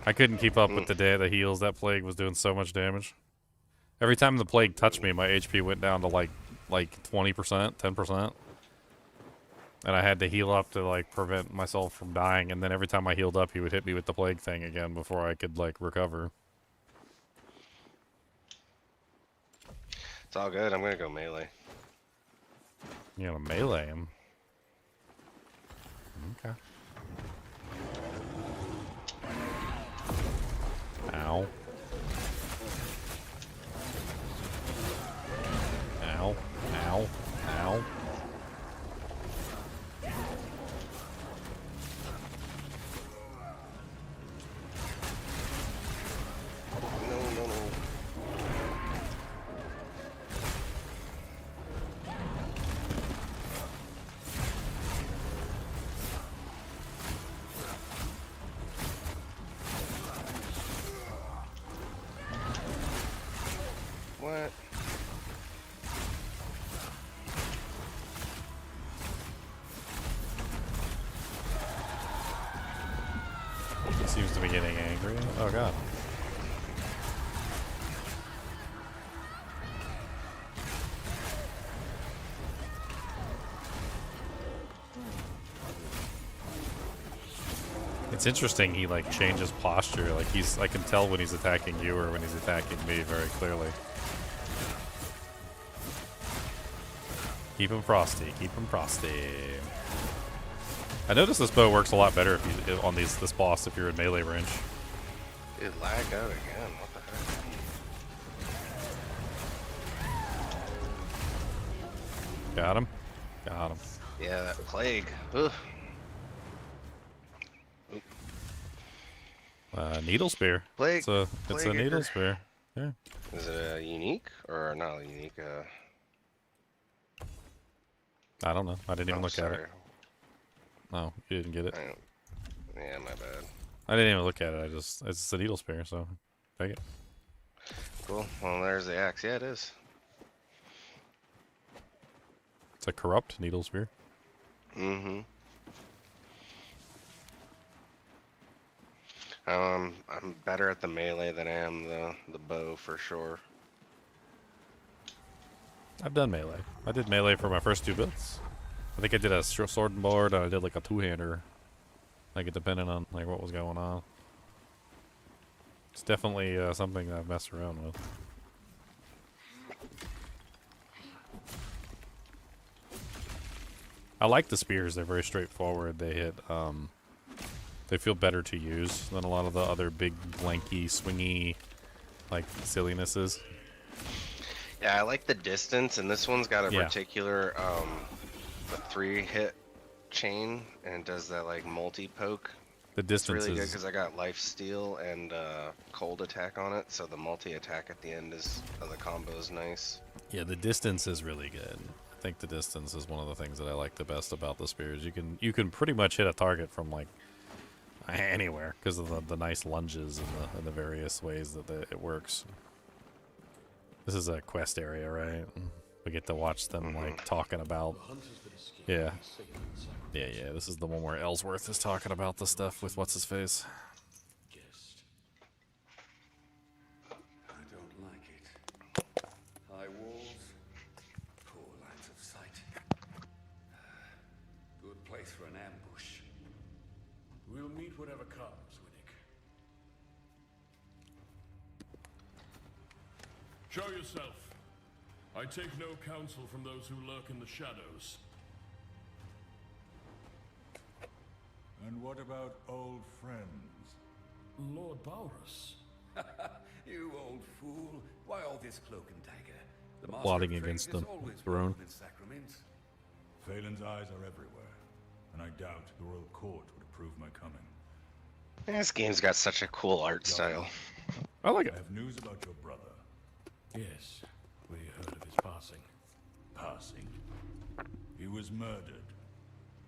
I couldn't keep up with the heals. That plague was doing so much damage. Every time the plague touched me, my HP went down to like 20%, 10%. And I had to heal up to like prevent myself from dying, and then every time I healed up, he would hit me with the plague thing again before I could like recover. It's all good. I'm gonna go melee. You're gonna melee him. Okay. Ow. Ow. Ow. Ow. free? Oh god. It's interesting, he like changes posture, like I can tell when he's attacking you or when he's attacking me very clearly. Keep him frosty, keep him frosty. I noticed this bow works a lot better if you on this boss if you're in melee range. It lagged out again, what the heck? Got him? Got him. Yeah, that plague. Ugh. Needle spear. Plague. It's a needle spear. Yeah. Is it a unique or not a unique? I don't know. I didn't even look sorry. at it. No, you didn't get it. Yeah, my bad. I didn't even look at it. It's a needle spear, so take it. Cool. Well, there's the axe. Yeah, it is. It's a corrupt needle spear. Mm-hmm. I'm better at the melee than I am the bow for sure. I've done melee. I did melee for my first 2 builds. I think I did a sword and board, and I did like a 2-hander. Like it depended on like what was going on. It's definitely something I've messed around with. I like the spears. They're very straightforward. They hit. They feel better to use than a lot of the other big, blanky, swingy, like sillinesses. Yeah, I like the distance, and this one's got a particular a 3-hit chain, and it does that like multi-poke. The distance it's really is good because I got life steal and cold attack on it, so the multi-attack at the end of the combo is nice. Yeah, the distance is really good. I think the distance is one of the things that I like the best about the spears. You can pretty much hit a target from like anywhere because of the nice lunges and the various ways that it works. This is a quest area, right? We get to watch them like talking about. Yeah. This is the one where Ellsworth is talking about the stuff with what's his face. I don't like it. High walls, poor lines of sight. Good place for an ambush. We'll meet whatever comes, Winnick. Show yourself. I take no counsel from those who lurk in the shadows. And what about old friends? Lord Baurus. You old fool. Why all this cloak and dagger? The master Plotting of against trade the is always throne. welcome in sacraments. Phelan's eyes are everywhere, and I doubt the royal court would approve my coming. This game's got such a cool art style. I like it. I have news about your brother. Yes, we heard of his passing. Passing. He was murdered,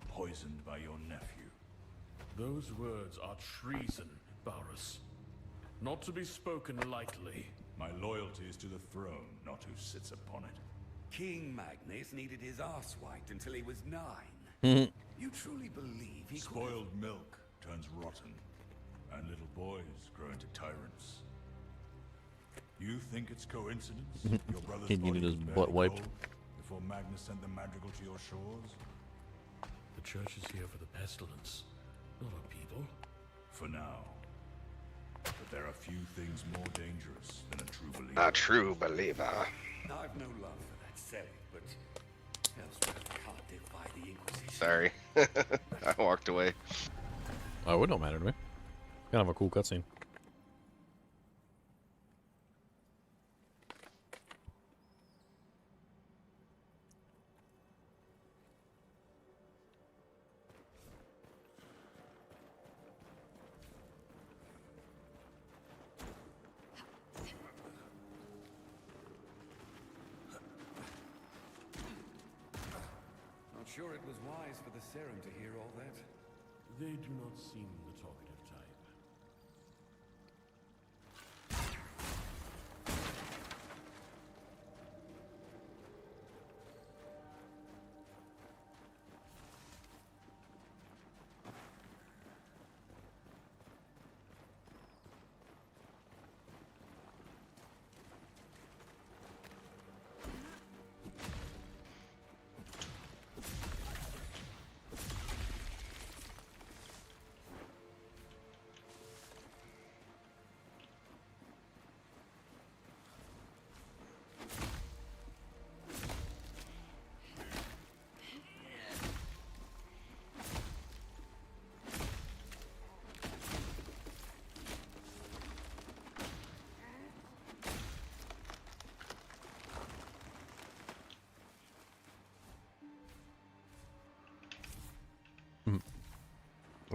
poisoned by your nephew. Those words are treason, Baurus. Not to be spoken lightly. My loyalty is to the throne, not who sits upon it. King Magnus needed his arse wiped until he was 9. You truly believe he Spoiled milk turns rotten, and little boys grow into tyrants. You think it's coincidence? Your brother's He body needed his was butt barely wiped. cold before Magnus sent the madrigal to your shores? The church is here for the pestilence, not our people. For now. But there are few things more dangerous than a true believer. A true believer. I've no love for that selling, but Ellsworth can't defy the Inquisition. Sorry. I walked away. Oh, it don't matter to me. Kind of a cool cutscene. Not sure it was wise for the serum to hear all that. They do not seem the talkative type.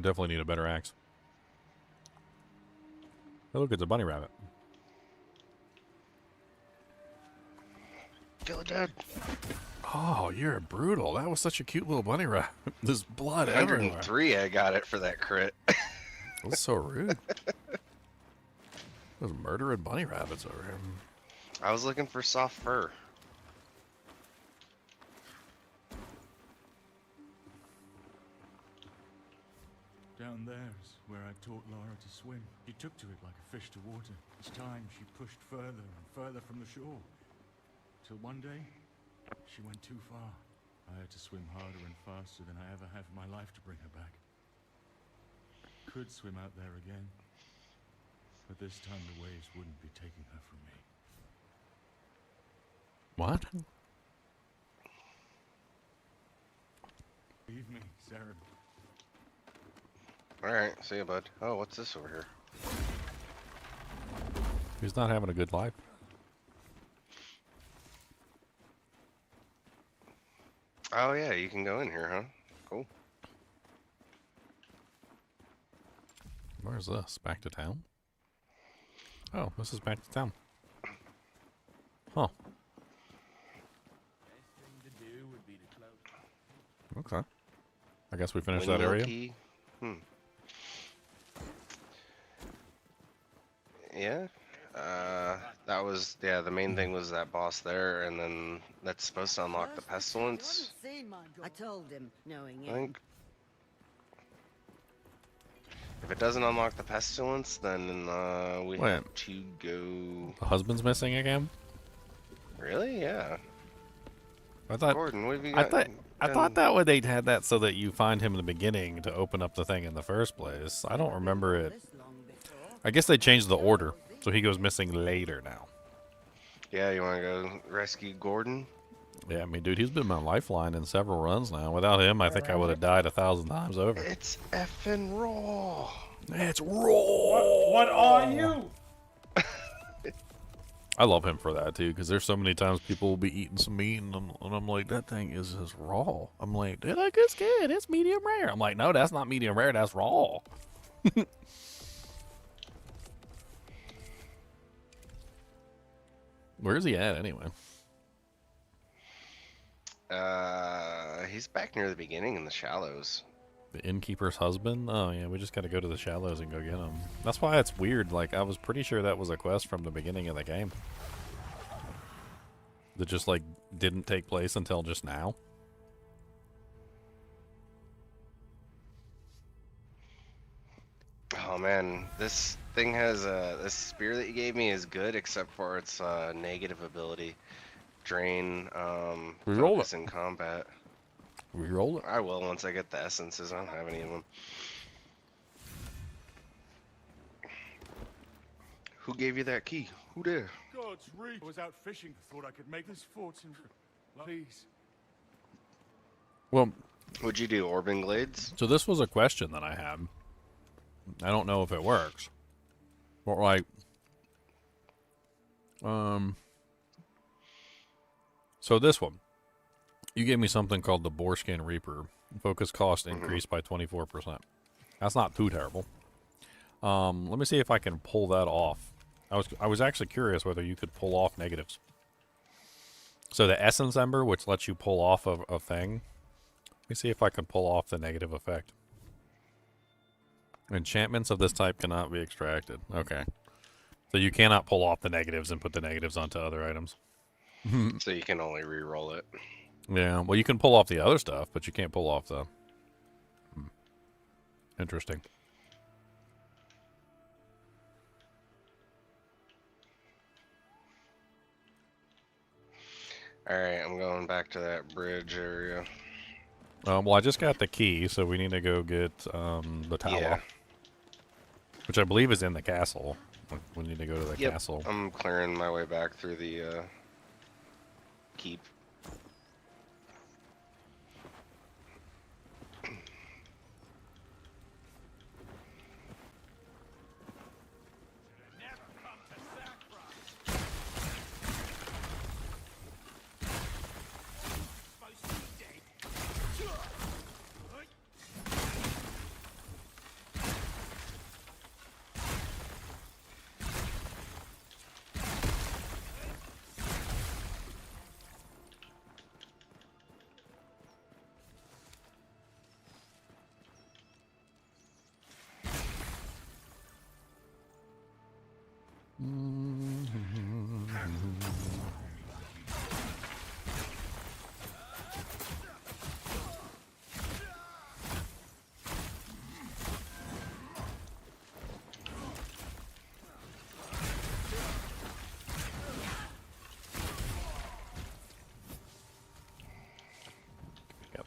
definitely need a better axe. Oh, look, it's a bunny rabbit. Kill it dead. Oh, you're brutal. That was such a cute little bunny rabbit. There's blood everywhere. 103, I got it for that crit. That's so rude. There's murdering bunny rabbits over here. I was looking for soft fur. Down there's where I taught Lara to swim. She took to it like a fish to water. Each time she pushed further and further from the shore. Till one day, she went too far. I had to swim harder and faster than I ever have in my life to bring her back. Could swim out there again, but this time the waves wouldn't be taking her from me. What? Leave me, Sarah. Alright, see ya, bud. Oh, what's this over here? He's not having a good life. Oh yeah, you can go in here, huh? Cool. Where's this? Back to town? Oh, this is back to town. Huh. Okay. I guess we finished that area. Key. Yeah. That was, yeah, the main thing was that boss there, and then that's supposed to unlock the pestilence. I told him, knowing I think. If it doesn't unlock the pestilence, then we have to go. The husband's missing again? Really? Yeah. I thought. Gordon, what have you got? I thought that way they had that so that you find him in the beginning to open up the thing in the first place. I don't remember it. I guess they changed the order, so he goes missing later now. Yeah, you want to go rescue Gordon? Yeah, I mean, dude, he's been my lifeline in several runs now. Without him, I think I would have died 1,000 times over. It's effing raw. It's raw. What are you? I love him for that too, because there's so many times people will be eating some meat, and I'm like, that thing is just raw. I'm like, dude, that good's good. It's medium rare. I'm like, no, that's not medium rare. That's raw. Where's he at anyway? He's back near the beginning in the shallows. The innkeeper's husband? Oh yeah, we just gotta go to the shallows and go get him. That's why it's weird. Like, I was pretty sure that was a quest from the beginning of the game. That just, like, didn't take place until just now. Oh man, this thing has this spear that you gave me is good, except for its negative ability. Drain, focus in combat. Reroll it? I will once I get the essences. I don't have any of them. Who gave you that key? Who did? God's reach. I was out fishing. Thought I could make this fortune. Please. Well, what'd you do? Orban Glades? So this was a question that I had. I don't know if it works. But like, so this one, you gave me something called the Boarskin Reaper. Focus cost increased by 24%. That's not too terrible. Let me see if I can pull that off. I was actually curious whether you could pull off negatives. So the Essence Ember, which lets you pull off a thing. Let me see if I can pull off the negative effect. Enchantments of this type cannot be extracted. Okay. So you cannot pull off the negatives and put the negatives onto other items. So you can only re-roll it. Yeah, well, you can pull off the other stuff, but you can't pull off the... Interesting. Alright, I'm going back to that bridge area. Well, I just got the key, so we need to go get the tower. Yeah. Which I believe is in the castle. We need to go to the castle. I'm clearing my way back through the keep.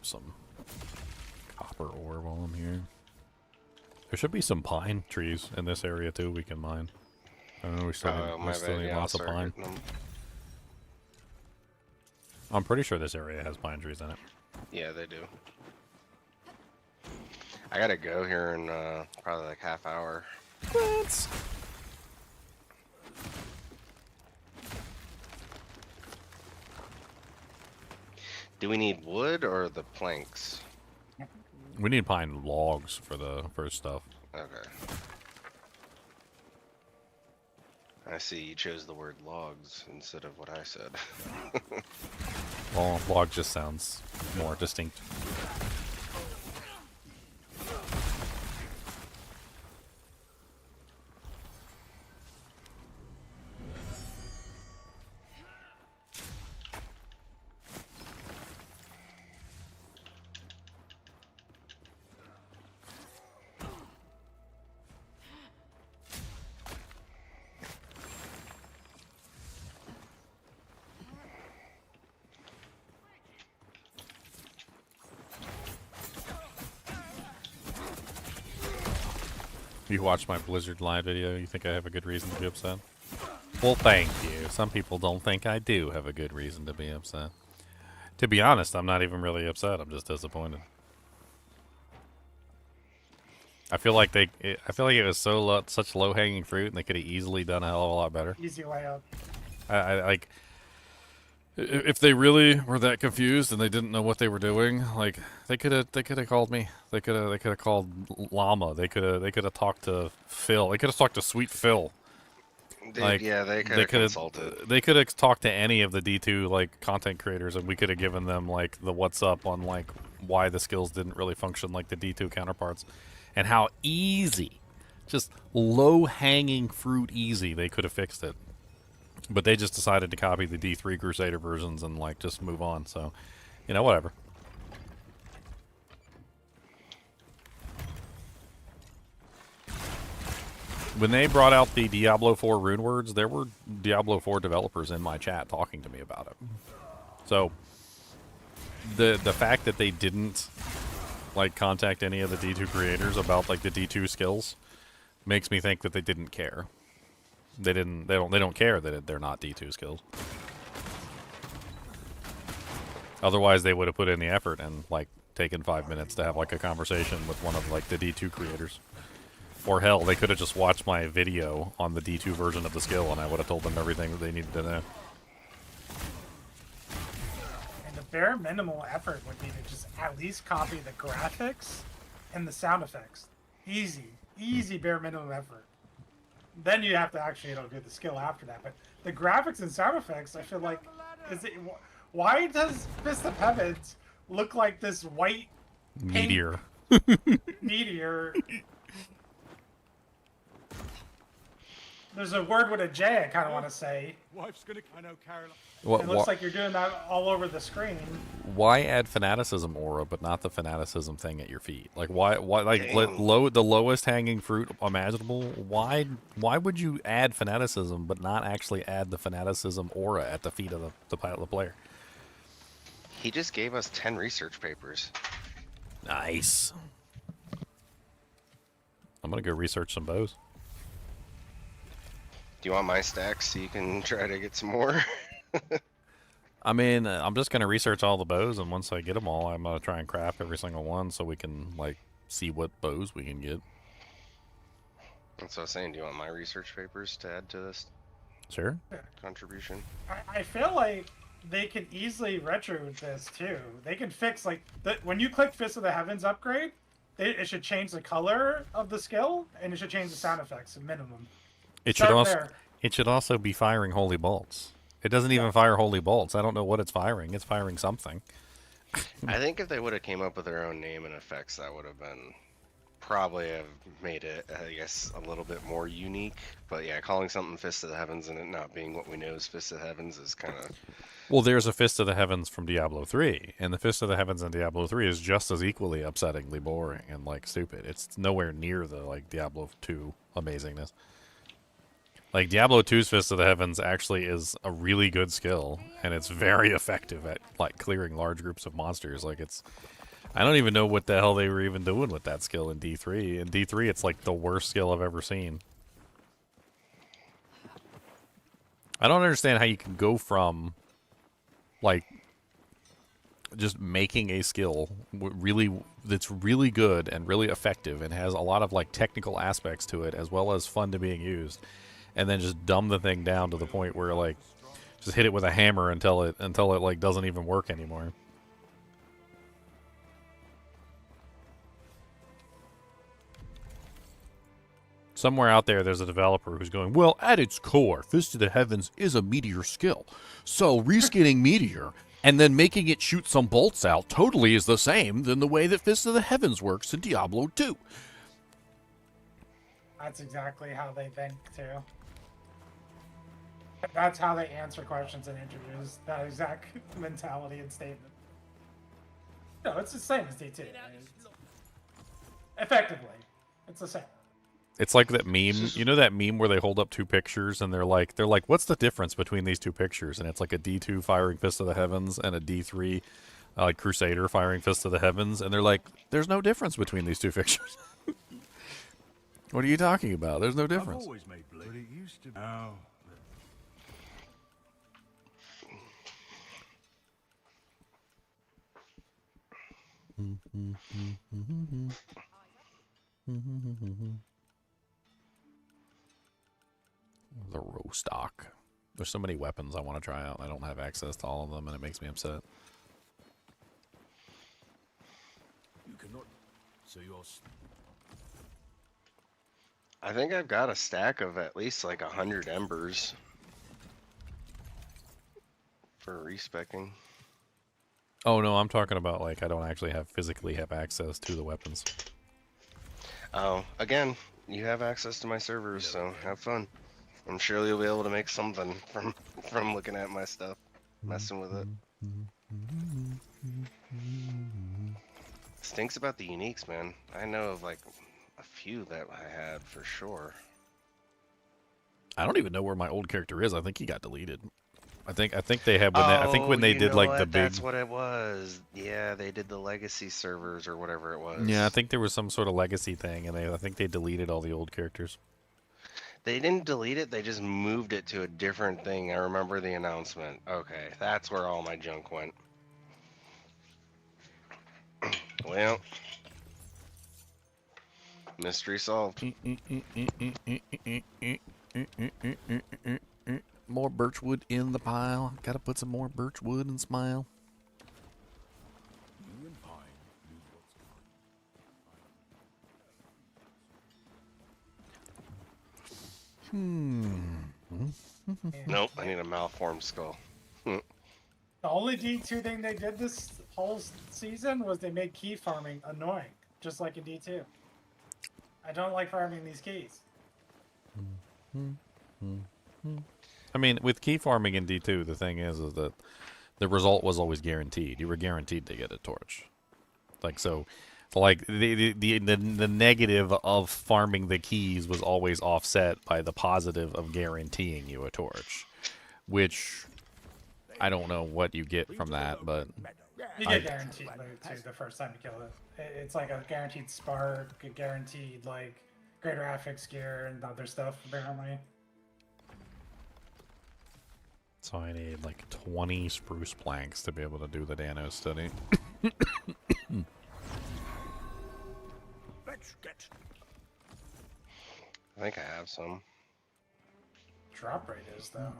grab some copper ore while I'm here. There should be some pine trees in this area too we can mine. I don't know, we still need lots of pine. I'm pretty sure this area has pine trees in it. Yeah, they do. I gotta go here in probably like half hour. What? Do we need wood or the planks? We need pine logs for the first stuff. Okay. I see you chose the word logs instead of what I said. Well, log just sounds more distinct. You watched my Blizzard live video, you think I have a good reason to be upset? Well, thank you. Some people don't think I do have a good reason to be upset. To be honest, I'm not even really upset. I'm just disappointed. I feel like it was such low-hanging fruit, and they could have easily done a hell of a lot better. Easy layup. I like, if they really were that confused and they didn't know what they were doing, like they could have called me. They could have called Llama. They could have talked to Phil. They could have talked to Sweet Phil. Dude, Like, yeah, they could have consulted. They could have talked to any of the D2 like content creators, and we could have given them like the what's up on like why the skills didn't really function like the D2 counterparts, and how easy, just low-hanging fruit easy they could have fixed it. But they just decided to copy the D3 Crusader versions and like just move on. So, you know, whatever. When they brought out the Diablo 4 rune words, there were Diablo 4 developers in my chat talking to me about it. So, the fact that they didn't like contact any of the D2 creators about like the D2 skills makes me think that they didn't care. They don't care that they're not D2 skills. Otherwise, they would have put in the effort and like taken 5 minutes to have like a conversation with one of like the D2 creators. Or hell, they could have just watched my video on the D2 version of the skill, and I would have told them everything that they needed to know. And the bare minimal effort would be to just at least copy the graphics and the sound effects. Easy bare minimum effort. Then you have to actually, do the skill after that. But the graphics and sound effects, I feel like, why does Fist of Heavens look like this white meteor? Meteor. There's a word with a J I kind of want to say. Wife's gonna, I know, Caroline. It looks like you're doing that all over the screen. Why add fanaticism aura, but not the fanaticism thing at your feet? Like, why like the lowest hanging fruit imaginable? Why would you add fanaticism, but not actually add the fanaticism aura at the feet of the player? He just gave us 10 research papers. Nice. I'm gonna go research some bows. Do you want my stacks so you can try to get some more? I mean, I'm just going to research all the bows, and once I get them all, I'm going to try and craft every single one so we can, like, see what bows we can get. That's what I was saying. Do you want my research papers to add to this? Sure. Contribution? I feel like they can easily retro this, too. They can fix, like, when you click Fist of the Heavens upgrade, it should change the color of the skill, and it should change the sound effects, at minimum. It should also be firing holy bolts. It doesn't even fire holy bolts. I don't know what it's firing. It's firing something. I think if they would have came up with their own name and effects, that would have been probably have made it, I guess, a little bit more unique. But yeah, calling something Fist of the Heavens and it not being what we know as Fist of the Heavens is kind of... Well, there's a Fist of the Heavens from Diablo 3, and the Fist of the Heavens in Diablo 3 is just as equally upsettingly boring and, like, stupid. It's nowhere near the, like, Diablo 2 amazingness. Like, Diablo 2's Fist of the Heavens actually is a really good skill, and it's very effective at, like, clearing large groups of monsters. Like, it's... I don't even know what the hell they were even doing with that skill in D3. In D3, it's, like, the worst skill I've ever seen. I don't understand how you can go from, like, just making a skill that's really good and really effective and has a lot of, like, technical aspects to it as well as fun to being used, and then just dumb the thing down to the point where, like, just hit it with a hammer until it like doesn't even work anymore. Somewhere out there's a developer who's going, well, at its core, Fist of the Heavens is a meteor skill. So reskinning meteor and then making it shoot some bolts out totally is the same than the way that Fist of the Heavens works in Diablo 2. That's exactly how they think, too. That's how they answer questions and interviews. That exact mentality and statement. No, it's the same as D2. Effectively, it's the same. It's like that meme. You know that meme where they hold up two pictures and they're like, what's the difference between these two pictures? And it's like a D2 firing Fist of the Heavens and a D3 Crusader firing Fist of the Heavens, and they're like, there's no difference between these two pictures. What are you talking about? There's no difference. I've always made blade, but it used to be. Oh. The Rostock. There's so many weapons I want to try out. I don't have access to all of them, and it makes me upset. You cannot. So you're. I think I've got a stack of at least like 100 embers for respecking. Oh no, I'm talking about, like, I don't actually physically have access to the weapons. Oh, again, you have access to my servers, so have fun. I'm sure you'll be able to make something from looking at my stuff, messing with it. Stinks about the uniques, man. I know of like a few that I had for sure. I don't even know where my old character is. I think he got deleted. I think they had when I think when they did like the big. That's what it was. Yeah, they did the legacy servers or whatever it was. Yeah, I think there was some sort of legacy thing, and I think they deleted all the old characters. They didn't delete it. They just moved it to a different thing. I remember the announcement. Okay, that's where all my junk went. Well, mystery solved. More birchwood in the pile. Gotta put some more birchwood and smile. You and Pine knew what's going. Nope, I need a malformed skull. The only D2 thing they did this whole season was they made key farming annoying, just like in D2. I don't like farming these keys. I mean, with key farming in D2, the thing is that the result was always guaranteed. You were guaranteed to get a torch. Like, so like the negative of farming the keys was always offset by the positive of guaranteeing you a torch, which I don't know what you get from that, but you get guaranteed loot too the first time you kill it. It's like a guaranteed spark, a guaranteed like greater affix gear and other stuff apparently. So I need like 20 spruce planks to be able to do the Dano study. Let's get. I think I have some. Drop rate is though.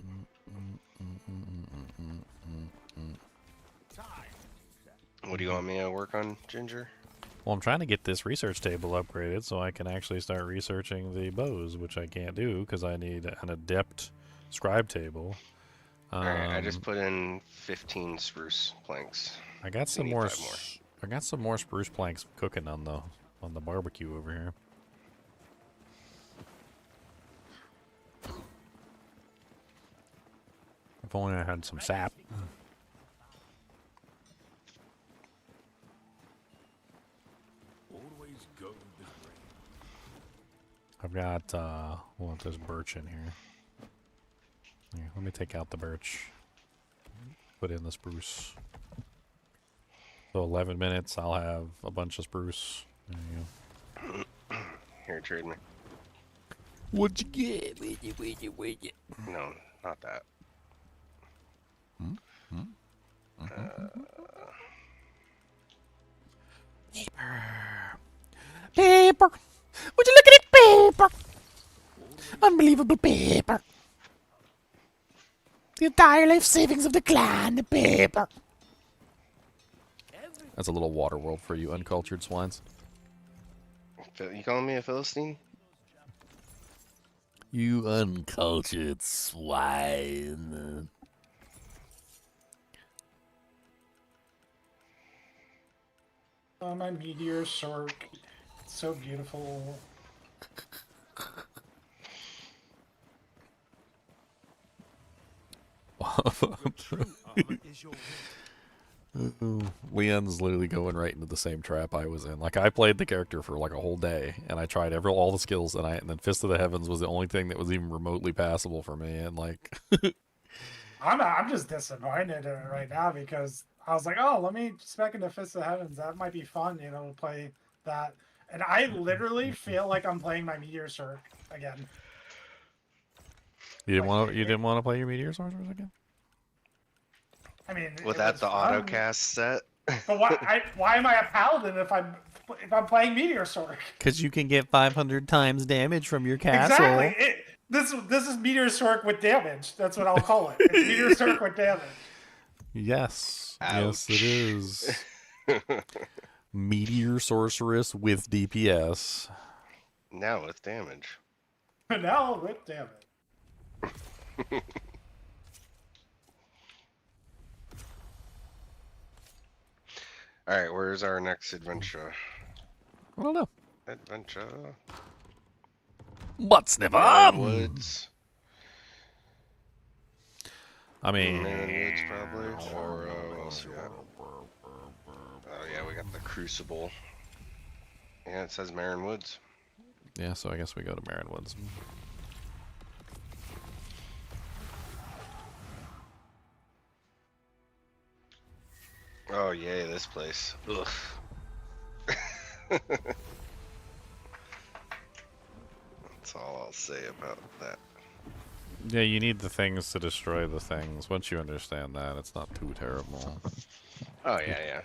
What do you want me to work on, Ginger? Well, I'm trying to get this research table upgraded so I can actually start researching the bows, which I can't do because I need an adept scribe table. Alright, I just put in 15 spruce planks. I got some more. I got some more spruce planks cooking on the barbecue over here. If only I had some sap. Always go with the grain. I've got there's birch in here. Let me take out the birch. Put in the spruce. So 11 minutes, I'll have a bunch of spruce. There you go. Here, trade me. What'd you get? No, not that. Paper. Would you look at it? Paper. Unbelievable paper. The entire life savings of the clan, the paper. That's a little water world for you uncultured swines. You calling me a Philistine? You uncultured swine. Oh, my meteor sword. It's so beautiful. Leon's literally going right into the same trap I was in. Like, I played the character for like a whole day, and I tried all the skills, and then Fist of the Heavens was the only thing that was even remotely passable for me. And like, I'm just disappointed right now because I was like, oh, let me spec into Fist of the Heavens. That might be fun, you know, to play that. And I literally feel like I'm playing my meteor sword again. you didn't want to play your meteor sorcerers again? I mean, Without the autocast set. But why am I a paladin if I'm playing meteor sword? Because you can get 500 times damage from your castle. Exactly. This is meteor sword with damage. That's what I'll call it. It's meteor sword with damage. Yes. Ouch. Yes, it is. Meteor sorceress with DPS. Now with damage. Now with damage. Alright, where's our next adventure? I don't know. Adventure. What's never? Woods. I mean, Woods probably. Or what else we got? Oh yeah, we got the Crucible. Yeah, it says Marin Woods. yeah, so I guess we go to Marin Woods. Oh yay, this place. Ugh. That's all I'll say about that. Yeah, you need the things to destroy the things. Once you understand that, it's not too terrible. Oh yeah.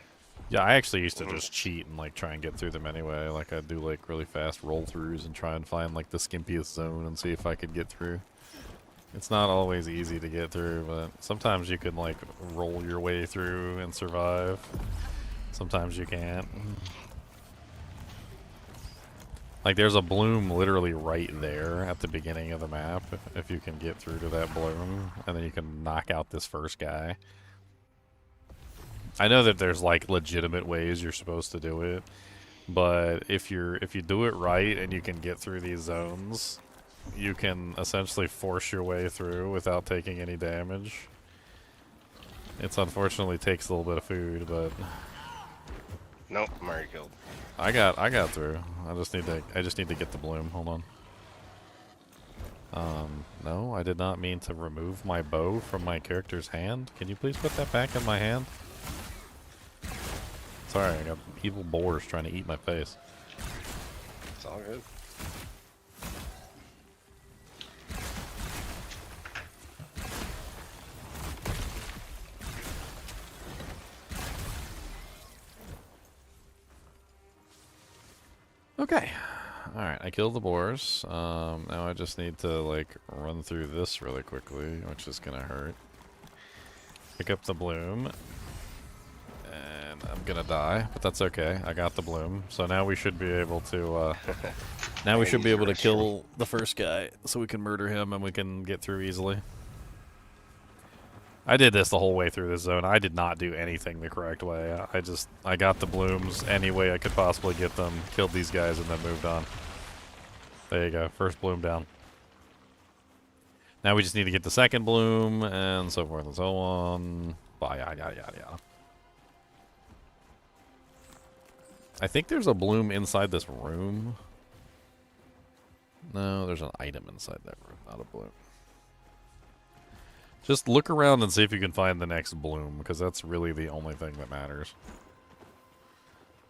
Yeah, I actually used to just cheat and like try and get through them anyway. Like I'd do like really fast roll-throughs and try and find like the skimpiest zone and see if I could get through. It's not always easy to get through, but sometimes you can like roll your way through and survive. Sometimes you can't. Like there's a bloom literally right there at the beginning of the map if you can get through to that bloom, and then you can knock out this first guy. I know that there's like legitimate ways you're supposed to do it, but if you do it right and you can get through these zones, you can essentially force your way through without taking any damage. It's unfortunately takes a little bit of food, but Nope, I'm already killed. I got through. I just need to get the bloom. Hold on. No, I did not mean to remove my bow from my character's hand. Can you please put that back in my hand? Sorry, I got evil boars trying to eat my face. It's all good. Okay. Alright, I killed the boars. Now I just need to, like, run through this really quickly, which is gonna hurt. Pick up the bloom. And I'm gonna die, but that's okay. I got the bloom. So now we should be able to, now we should be able to kill the first guy, so we can murder him and we can get through easily. I did this the whole way through this zone. I did not do anything the correct way. I got the blooms any way I could possibly get them, killed these guys, and then moved on. There you go. First bloom down. Now we just need to get the second bloom, and so forth and so on. Yada, yada, yada. I think there's a bloom inside this room. No, there's an item inside that room, not a bloom. Just look around and see if you can find the next bloom, because that's really the only thing that matters.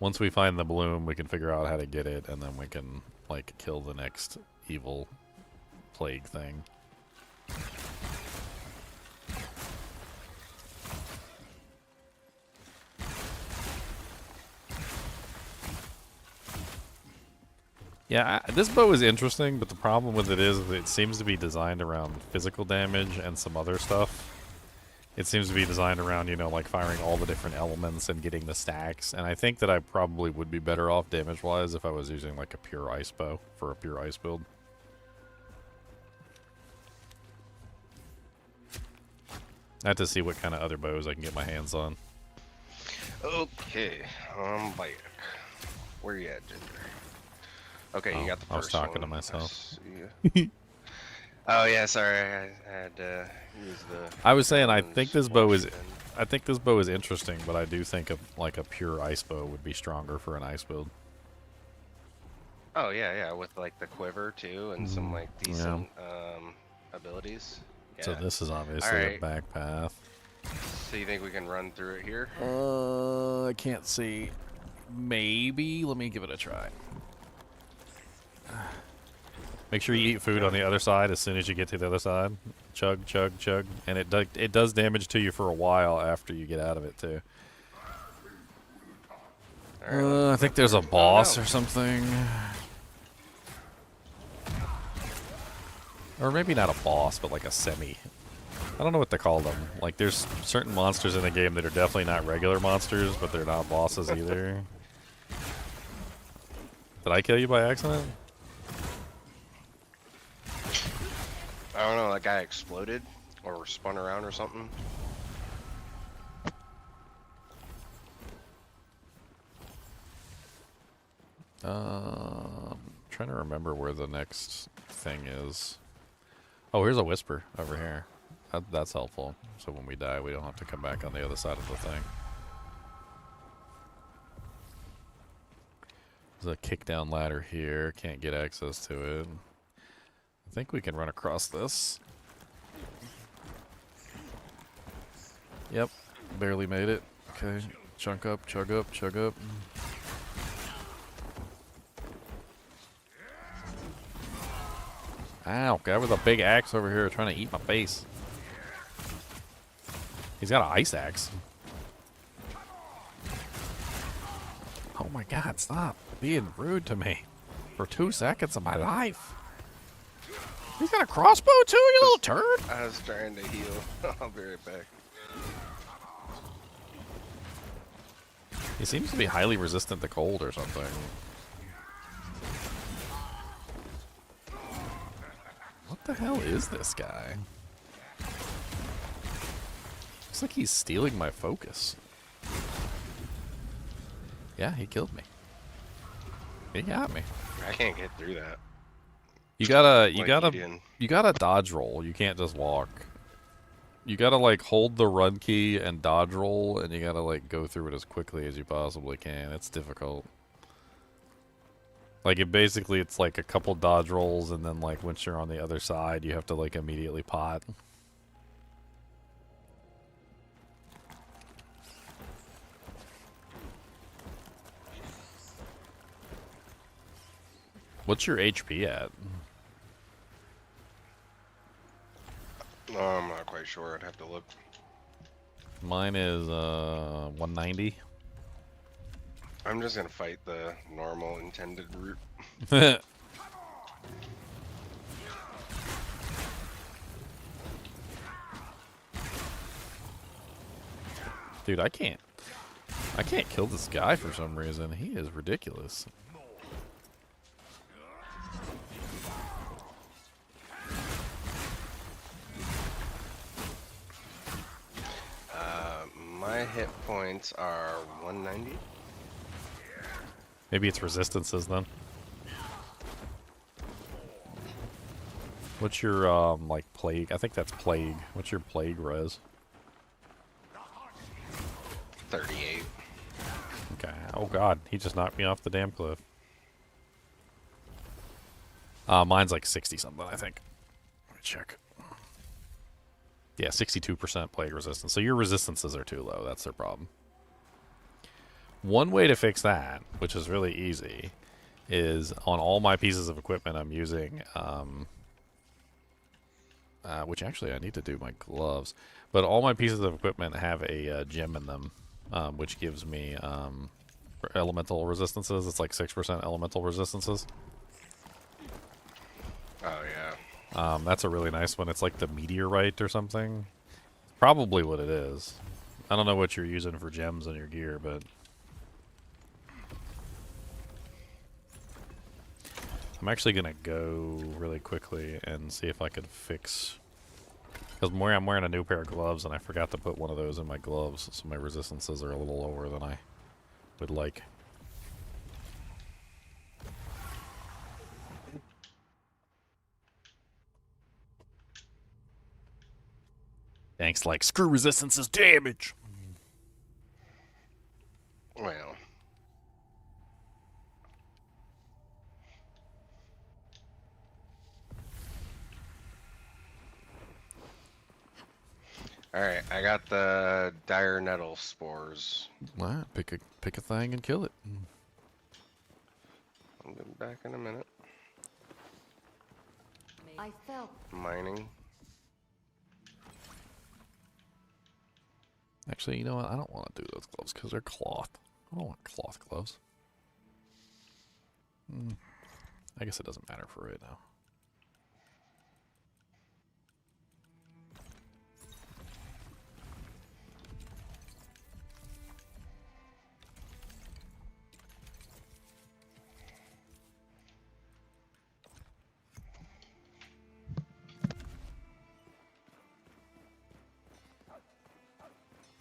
Once we find the bloom, we can figure out how to get it, and then we can, like, kill the next evil plague thing. Yeah, this bow is interesting, but the problem with it is that it seems to be designed around physical damage and some other stuff. It seems to be designed around, you know, like firing all the different elements and getting the stacks. And I think that I probably would be better off damage-wise if I was using like a pure ice bow for a pure ice build. I have to see what kind of other bows I can get my hands on. Okay, back. Where you at, Ginger? Okay, you got the first one. I was talking to myself. Oh yeah, sorry, I had used the. I was saying I think this bow is interesting, but I do think like a pure ice bow would be stronger for an ice build. Oh yeah, with like the quiver too and some like decent abilities. Yeah. So this is obviously a back path. So you think we can run through it here? I can't see. Maybe. Let me give it a try. Make sure you eat food on the other side as soon as you get to the other side. Chug, chug, chug. And it does damage to you for a while after you get out of it, too. I think there's a boss or something. Or maybe not a boss, but like a semi. I don't know what to call them. Like, there's certain monsters in the game that are definitely not regular monsters, but they're not bosses either. Did I kill you by accident? I don't know, that guy exploded or spun around or something. Trying to remember where the next thing is. Oh, here's a whisper over here. That's helpful. So when we die, we don't have to come back on the other side of the thing. There's a kick down ladder here. Can't get access to it. I think we can run across this. Yep. Barely made it. Okay. Chunk up, chug up, chug up. Ow, guy with a big axe over here trying to eat my face. He's got an ice axe. Oh my god, stop being rude to me for 2 seconds of my life. He's got a crossbow too, you little turd. I was trying to heal. I'll be right back. He seems to be highly resistant to cold or something. What the hell is this guy? Looks like he's stealing my focus. Yeah, he killed me. He got me. I can't get through that. You gotta dodge roll. You can't just walk. You gotta like hold the run key and dodge roll, and you gotta like go through it as quickly as you possibly can. It's difficult. Like it's like a couple dodge rolls, and then like once you're on the other side, you have to like immediately pot. What's your HP at? No, I'm not quite sure. I'd have to look. Mine is 190. I'm just gonna fight the normal intended route. Dude, I can't kill this guy for some reason. He is ridiculous. My hit points are 190. Maybe it's resistances then. What's your like plague? I think that's plague. What's your plague res? 38. Okay. Oh god, he just knocked me off the damn cliff. Mine's like 60 something, I think. Let me check. Yeah, 62% plague resistance. So your resistances are too low. That's their problem. One way to fix that, which is really easy, is on all my pieces of equipment I'm using, which actually I need to do my gloves, but all my pieces of equipment have a gem in them, which gives me elemental resistances. It's like 6% elemental resistances. Oh, yeah. That's a really nice one. It's like the meteorite or something. Probably what it is. I don't know what you're using for gems on your gear, but I'm actually going to go really quickly and see if I could fix... Because I'm wearing a new pair of gloves, and I forgot to put one of those in my gloves, so my resistances are a little lower than I would like. Thanks, like, screw resistance is damage! Well. Alright, I got the dire nettle spores. What? Pick a thing and kill it. I'll be back in a minute. I felt Mining. Actually, you know what? I don't want to do those gloves because they're cloth. I don't want cloth gloves. I guess it doesn't matter for right now.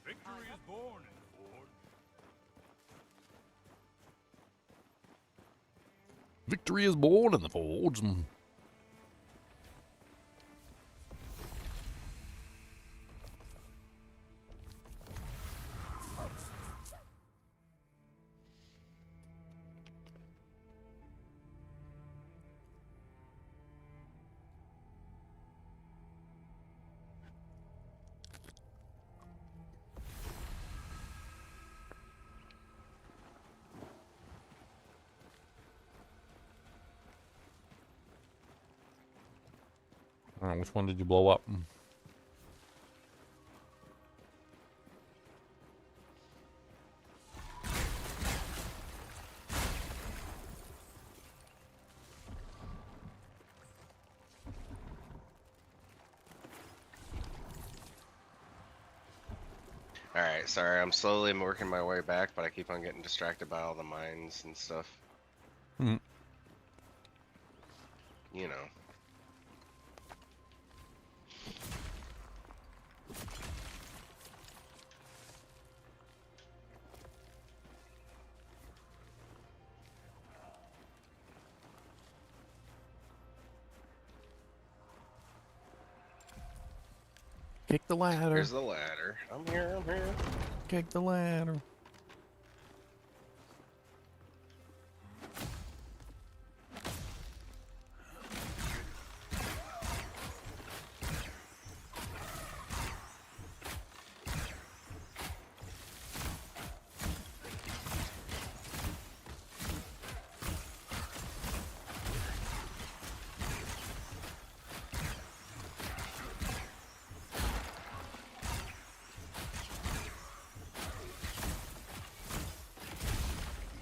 Victory is born in the forge. Victory is born in the forge. Alright, which one did you blow up? Alright, sorry, I'm slowly working my way back, but I keep on getting distracted by all the mines and stuff. Hmm. You know. Kick the ladder. Here's the ladder. I'm here, I'm here. Kick the ladder.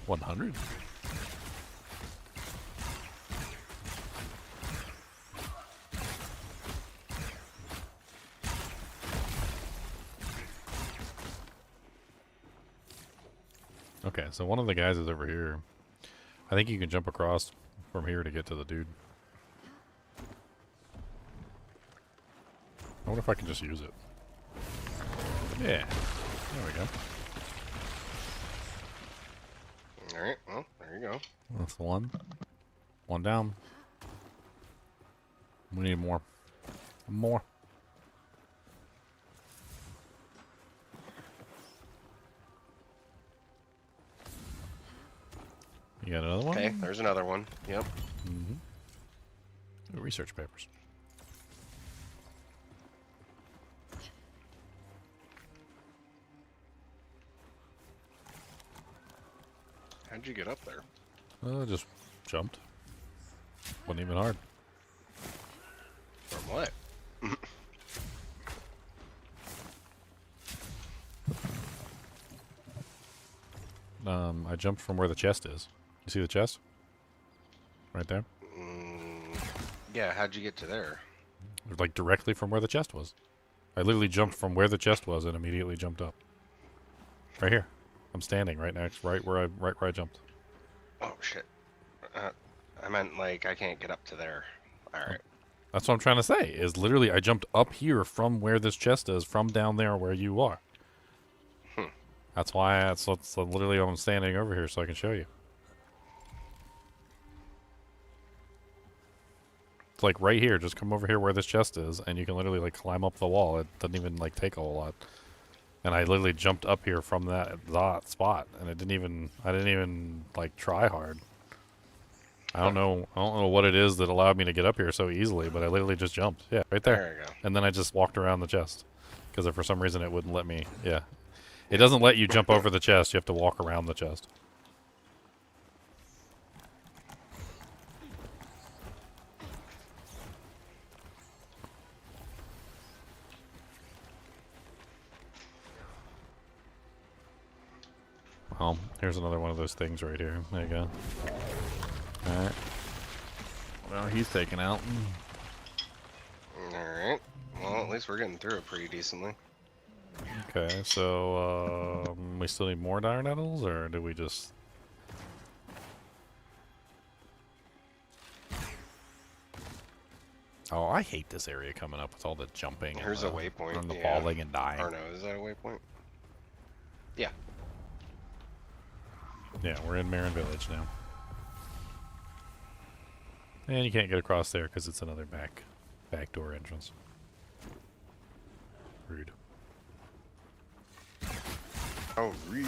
$100. Okay, so one of the guys is over here. I think you can jump across from here to get to the dude. I wonder if I can just use it. Yeah, there we go. Alright, well, there you go. That's one. One down. We need more. More. You got another one? Okay, there's another one. Yep. Research papers. How'd you get up there? Just jumped. Wasn't even hard. From what? I jumped from where the chest is. You see the chest? Right there? Yeah, how'd you get to there? Like directly from where the chest was. I literally jumped from where the chest was and immediately jumped up. Right here. I'm standing right next, right where I jumped. Oh shit. I meant like I can't get up to there. Alright. That's what I'm trying to say, is literally I jumped up here from where this chest is, from down there where you are. That's why it's literally I'm standing over here so I can show you. It's like right here, just come over here where this chest is, and you can literally like climb up the wall. It doesn't even like take a whole lot. And I literally jumped up here from that spot, and I didn't even like try hard. I don't know what it is that allowed me to get up here so easily, but I literally just jumped. Yeah, right there. There you go. And then I just walked around the chest because for some reason it wouldn't let me. Yeah, it doesn't let you jump over the chest. You have to walk around the chest. Well, here's another one of those things right here. There you go. Alright. Well, he's taken out. Alright. Well, at least we're getting through it pretty decently. Okay, so, we still need more dire nettles, or do we just... Oh, I hate this area coming up with all the jumping. Here's a waypoint. And the yeah. falling and dying. Or no, is that a waypoint? Yeah. Yeah, we're in Marin Village now. And you can't get across there because it's another back door entrance. Rude. Oh, rude.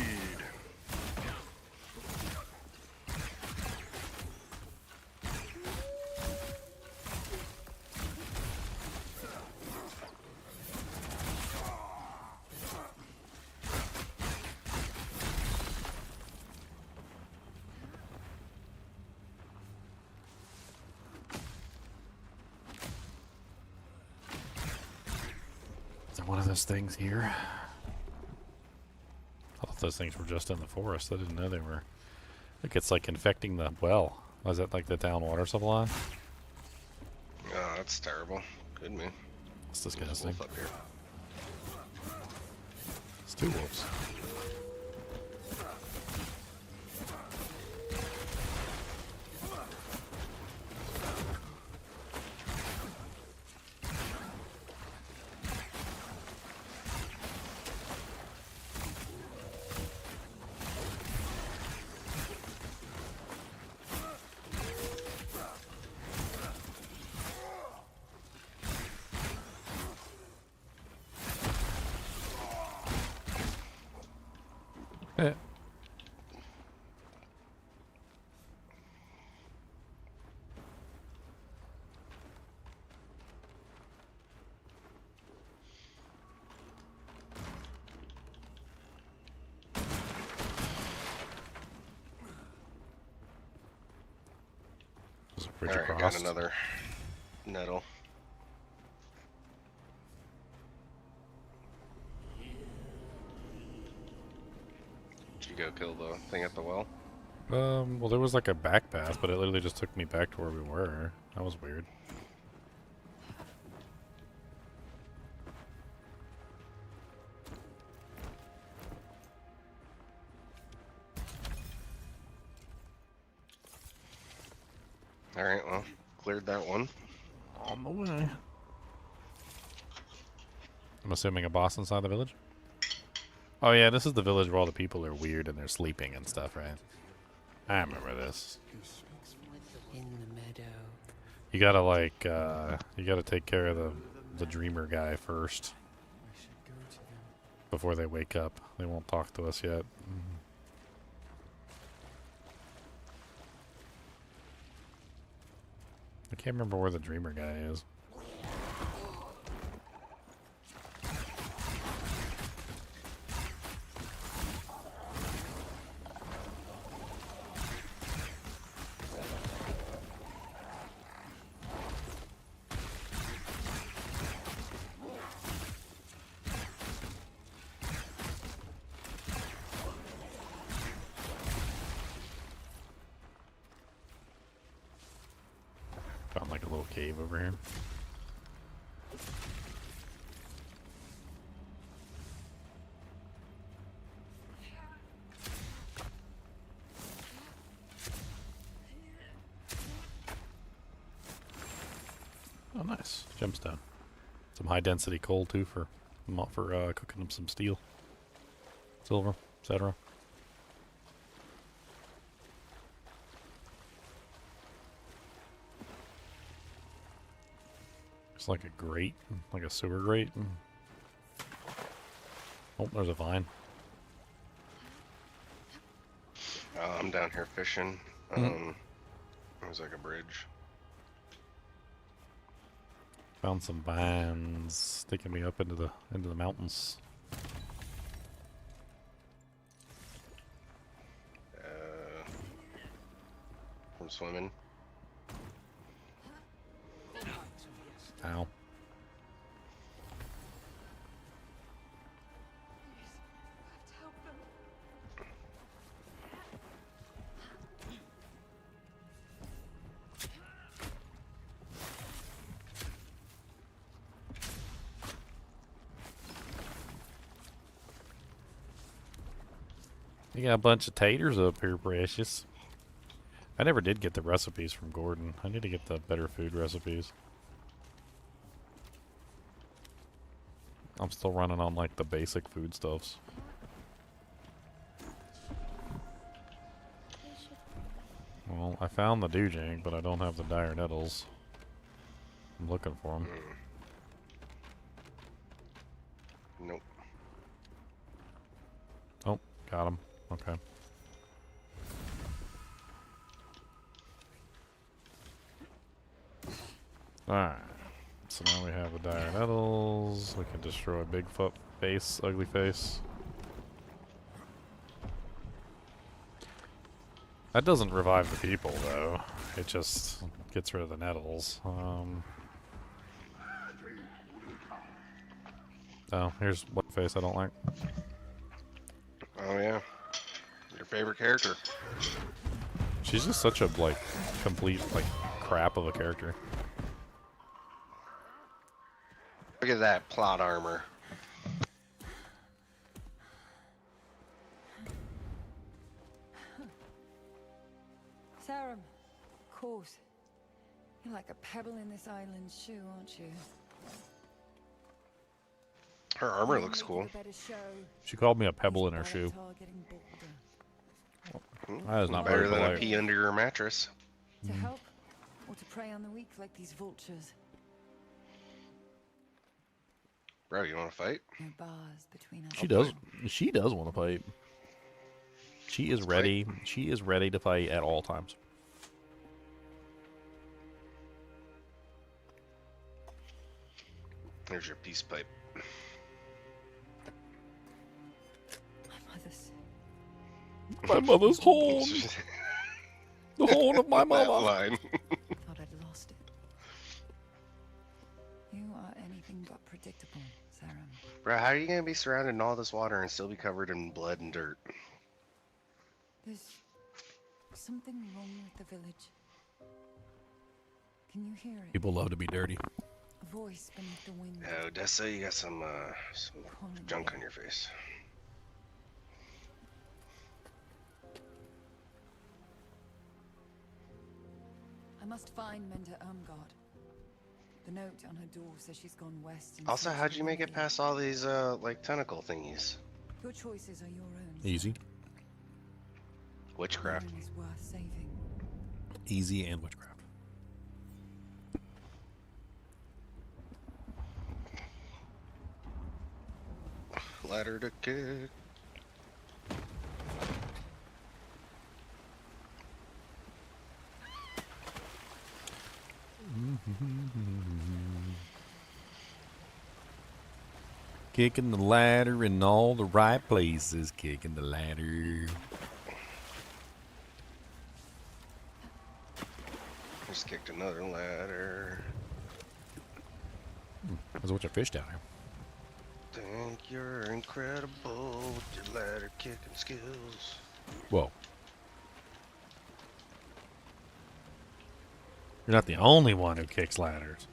One of those things here. I thought those things were just in the forest. I didn't know they were. Like it's like infecting the well. Was that like the town water supply? Oh, that's terrible. Good me. It's disgusting. Wolf up here. It's two wolves. Yeah. Alright, I got another nettle. Did you go kill the thing at the well? Well, there was like a back path, but it literally just took me back to where we were. That was weird. Alright, well, cleared that one. On the way. I'm assuming a boss inside the village? Oh yeah, this is the village where all the people are weird and they're sleeping and stuff, right? I remember this. In the meadow. You gotta like, you gotta take care of the dreamer guy first. Before they wake up. They won't talk to us yet. I can't remember where the dreamer guy is. cave over here. Oh, nice. Gemstone. Some high density coal too for cooking them some steel, silver, etc. It's like a grate, like a sewer grate. Oh, there's a vine. I'm down here fishing. There's like a bridge. Found some vines taking me up into the mountains. From swimming. Ow. You got a bunch of taters up here, Precious. I never did get the recipes from Gordon. I need to get the better food recipes. I'm still running on like the basic foodstuffs. Well, I found the dewjang, but I don't have the dire nettles. I'm looking for them. Nope. Oh, got him. Okay. Alright. So now we have the dire nettles. We can destroy Bigfoot face, ugly face. That doesn't revive the people though. It just gets rid of the nettles. Oh, here's what face I don't like. Oh yeah. Your favorite character. She's just such a like complete like crap of a character. Look at that plot armor. Sarum, of course. You're like a pebble in this island's shoe, aren't you? Her armor looks cool. She called me a pebble in her shoe. That is not better very than polite. a pea under your mattress. To help or to prey on the weak like these vultures? Bro, you want to fight? No bars between us. She does. She does want to fight. She is ready. She is ready to fight at all times. There's your peace pipe. My mother's horn. The horn of my That mother. line. Thought I'd lost it. You are anything but predictable, Sarum. Bro, how are you gonna be surrounded in all this water and still be covered in blood and dirt? There's something wrong with the village. Can you hear it? People love to be dirty. A voice beneath the wind. Oh, Dessa, you got some junk on your face. I must find Menda Ermgard. The note on her door says she's gone west. And Also, how'd you make it past all these, like, tentacle thingies? Your choices are your own. Easy. Witchcraft. Is worth saving. Easy and witchcraft. Ladder to kick. Kicking the ladder in all the right places. Kicking the ladder. Just kicked another ladder. There's a bunch of fish down here. Think you're incredible with your ladder kicking skills. Whoa. You're not the only one who kicks ladders.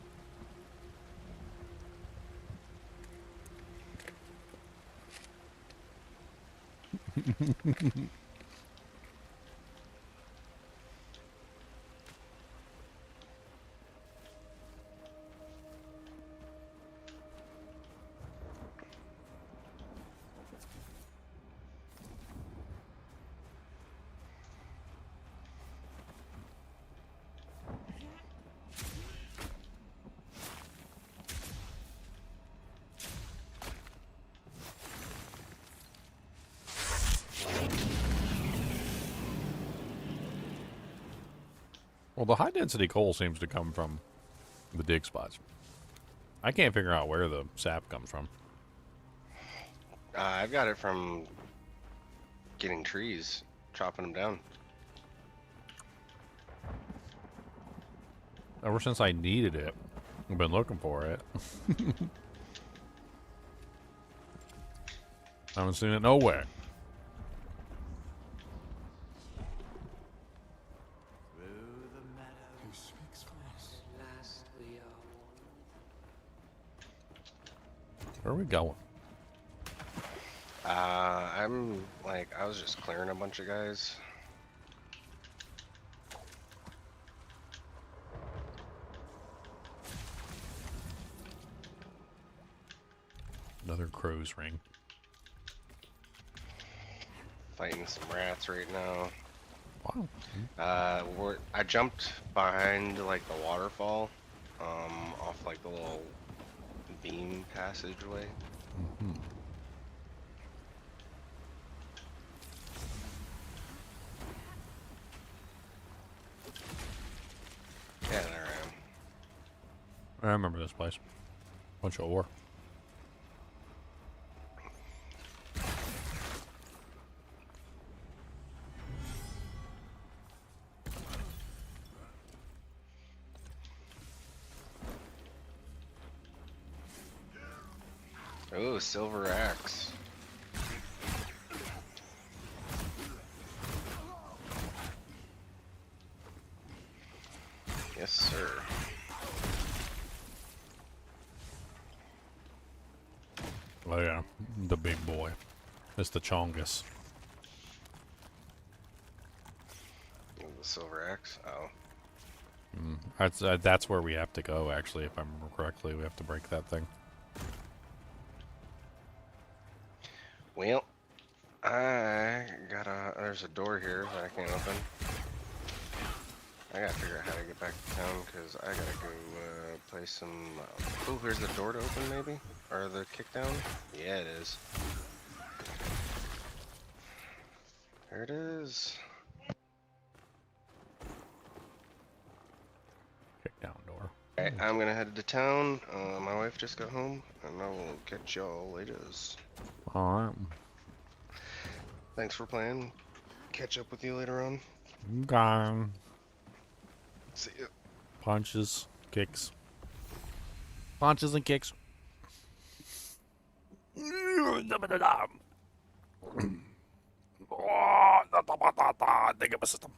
Well, the high density coal seems to come from the dig spots. I can't figure out where the sap comes from. I've got it from getting trees, chopping them down. Ever since I needed it, I've been looking for it. I haven't seen it nowhere. Where are we going? I'm like, I was just clearing a bunch of guys. Another crow's ring. Fighting some rats right now. Wow. I jumped behind like the waterfall, off like the little beam passageway. Mm-hmm. Yeah, there I am. I remember this place. Bunch of ore. Ooh, silver axe. Yes, sir. Oh yeah, the big boy. It's the Chongus. The silver axe. Oh. That's where we have to go. Actually, if I remember correctly, we have to break that thing. Well, there's a door here that I can't open. I gotta figure out how to get back to town because I gotta go play some. Oh, here's the door to open, maybe, or the kick down. Yeah, it is. There it is. Kick down door. Alright, I'm gonna head to town. My wife just got home, and I will catch y'all later. Alright. Thanks for playing. Catch up with you later on. Okay. See ya. Punches, kicks. Punches and kicks. Think of a system.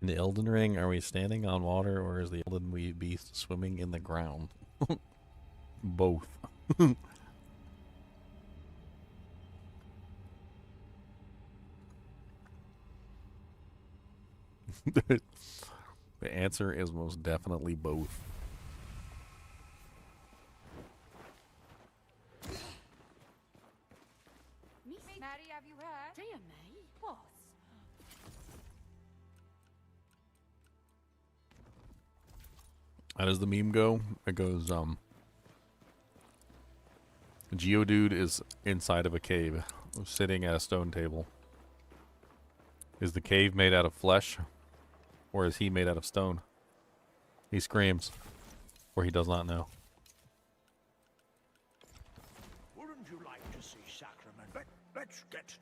In the Elden Ring, are we standing on water or is the Elden Beast swimming in the ground? Both. The answer is most definitely both. Miss Mary, have you heard? Dear me, what? How does the meme go? It goes, Geodude is inside of a cave, sitting at a stone table. Is the cave made out of flesh, or is he made out of stone? He screams, or he does not know. Wouldn't you like to see Sacrament? Let's get...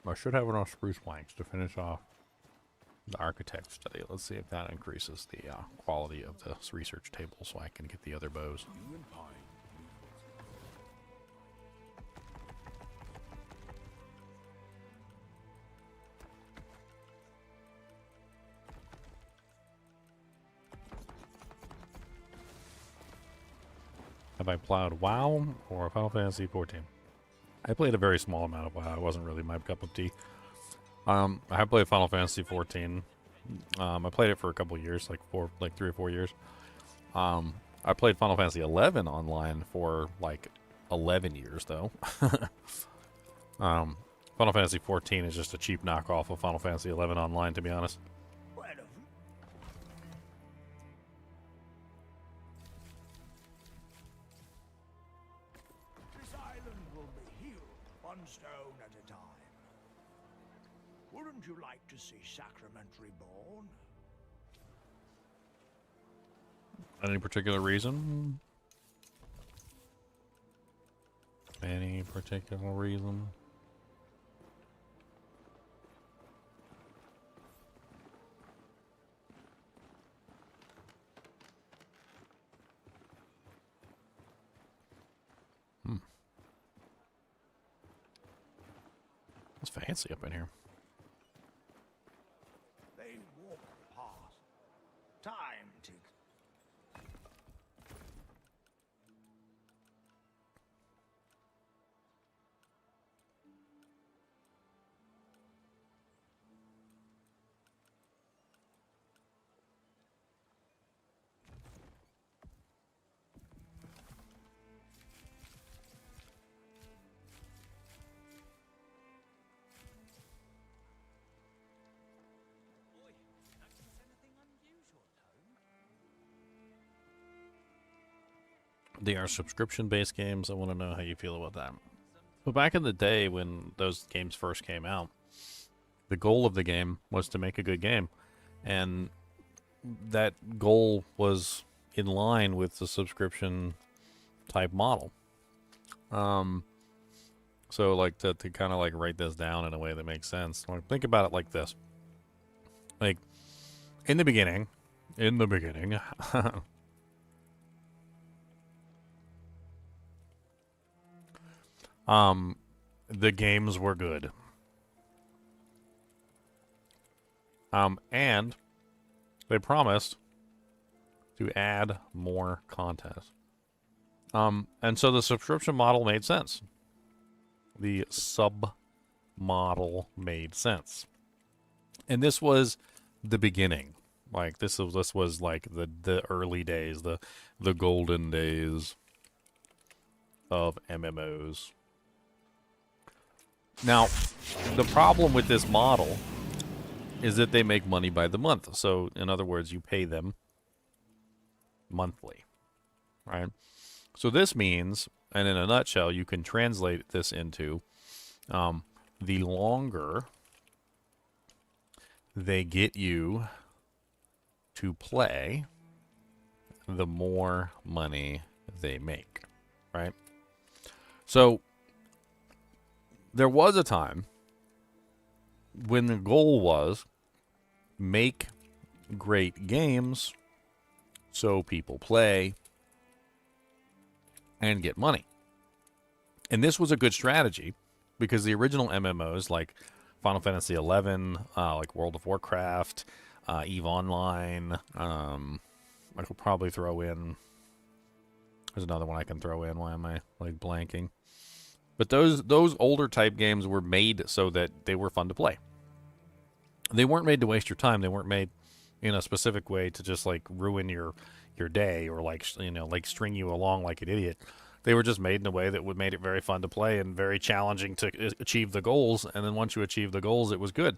I should have enough spruce planks to finish off the architect study. Let's see if that increases the quality of the research table so I can get the other bows. Have I plowed WoW or Final Fantasy 14? I played a very small amount of WoW. It wasn't really my cup of tea. I have played Final Fantasy 14. I played it for a couple years, like 3 or 4 years. I played Final Fantasy 11 online for like 11 years, though. Final Fantasy 14 is just a cheap knockoff of Final Fantasy 11 online, to be honest. This island will be healed one stone at a time. Wouldn't you like to see Sacrament reborn? Any particular reason? Any particular reason? It's fancy up in here. They walk the path. Time to... They are subscription-based games. I want to know how you feel about that. But back in the day when those games first came out, the goal of the game was to make a good game. And that goal was in line with the subscription type model. So like to kind of like write this down in a way that makes sense. Like, think about it like this. Like in the beginning, the games were good. And they promised to add more content. And so the subscription model made sense. The sub model made sense. And this was the beginning. Like this was like the early days, the golden days of MMOs. Now, the problem with this model is that they make money by the month. So, in other words, you pay them monthly, right? So this means, and in a nutshell, you can translate this into the longer they get you to play, the more money they make, right? So there was a time when the goal was make great games so people play and get money. And this was a good strategy because the original MMOs like Final Fantasy XI, like World of Warcraft, EVE Online, I could probably throw in, there's another one I can throw in. Why am I like blanking? But those older type games were made so that they were fun to play. They weren't made to waste your time. They weren't made in a specific way to just like ruin your day or like, you know, like string you along like an idiot. They were just made in a way that would made it very fun to play and very challenging to achieve the goals. And then once you achieve the goals, it was good.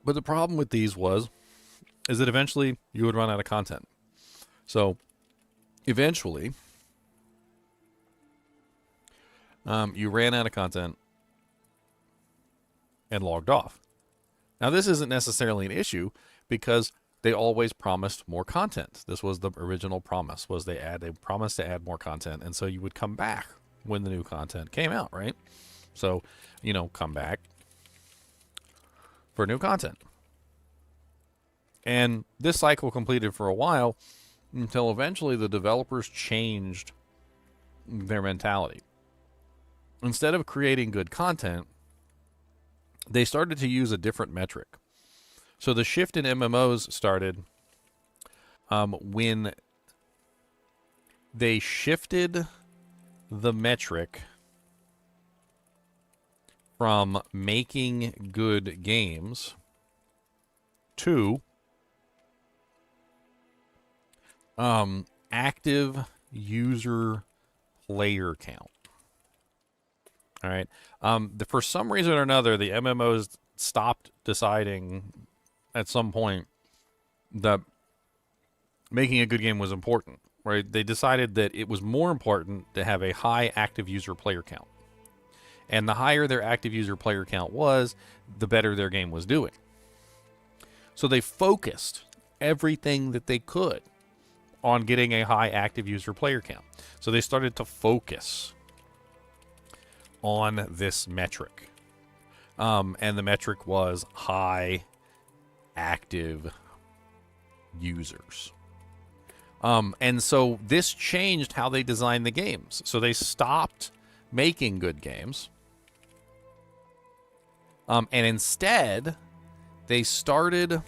But the problem with these is that eventually you would run out of content. So eventually you ran out of content and logged off. Now, this isn't necessarily an issue because they always promised more content. This was the original promise, was they promised to add more content, and so you would come back when the new content came out, right? So, you know, come back for new content. And this cycle completed for a while until eventually the developers changed their mentality. Instead of creating good content, they started to use a different metric. So the shift in MMOs started when they shifted the metric from making good games to active user player count. All right. For some reason or another, the MMOs stopped deciding at some point that making a good game was important, right? They decided that it was more important to have a high active user player count. And the higher their active user player count was, the better their game was doing. So they focused everything that they could on getting a high active user player count. So they started to focus on this metric. And the metric was high active users. And so this changed how they designed the games. So they stopped making good games. And instead, they started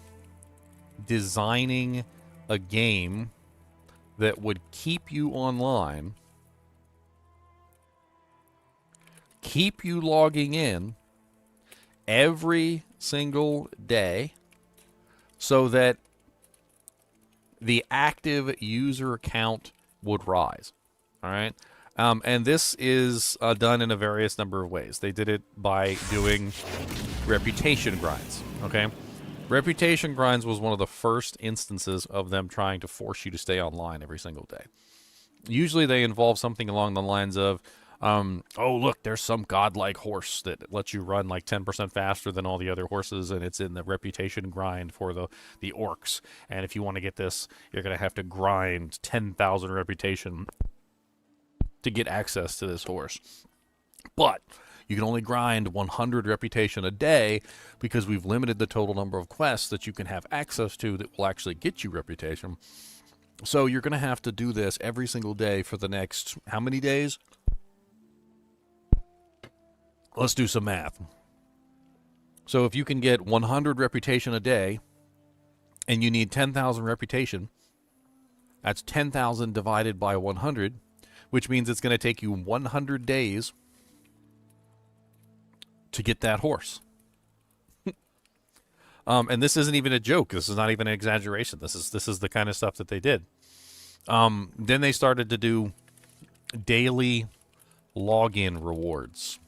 designing a game that would keep you online, keep you logging in every single day, so that the active user count would rise. All right. And this is done in a various number of ways. They did it by doing reputation grinds. Okay. Reputation grinds was one of the first instances of them trying to force you to stay online every single day. Usually they involve something along the lines of, oh, look, there's some godlike horse that lets you run like 10% faster than all the other horses, and it's in the reputation grind for the orcs. And if you want to get this, you're going to have to grind 10,000 reputation to get access to this horse. But you can only grind 100 reputation a day because we've limited the total number of quests that you can have access to that will actually get you reputation. So you're going to have to do this every single day for the next, how many days? Let's do some math. So if you can get 100 reputation a day and you need 10,000 reputation, that's 10,000 divided by 100, which means it's going to take you 100 days to get that horse. And this isn't even a joke. This is not even an exaggeration. This is the kind of stuff that they did. Then they started to do daily login rewards,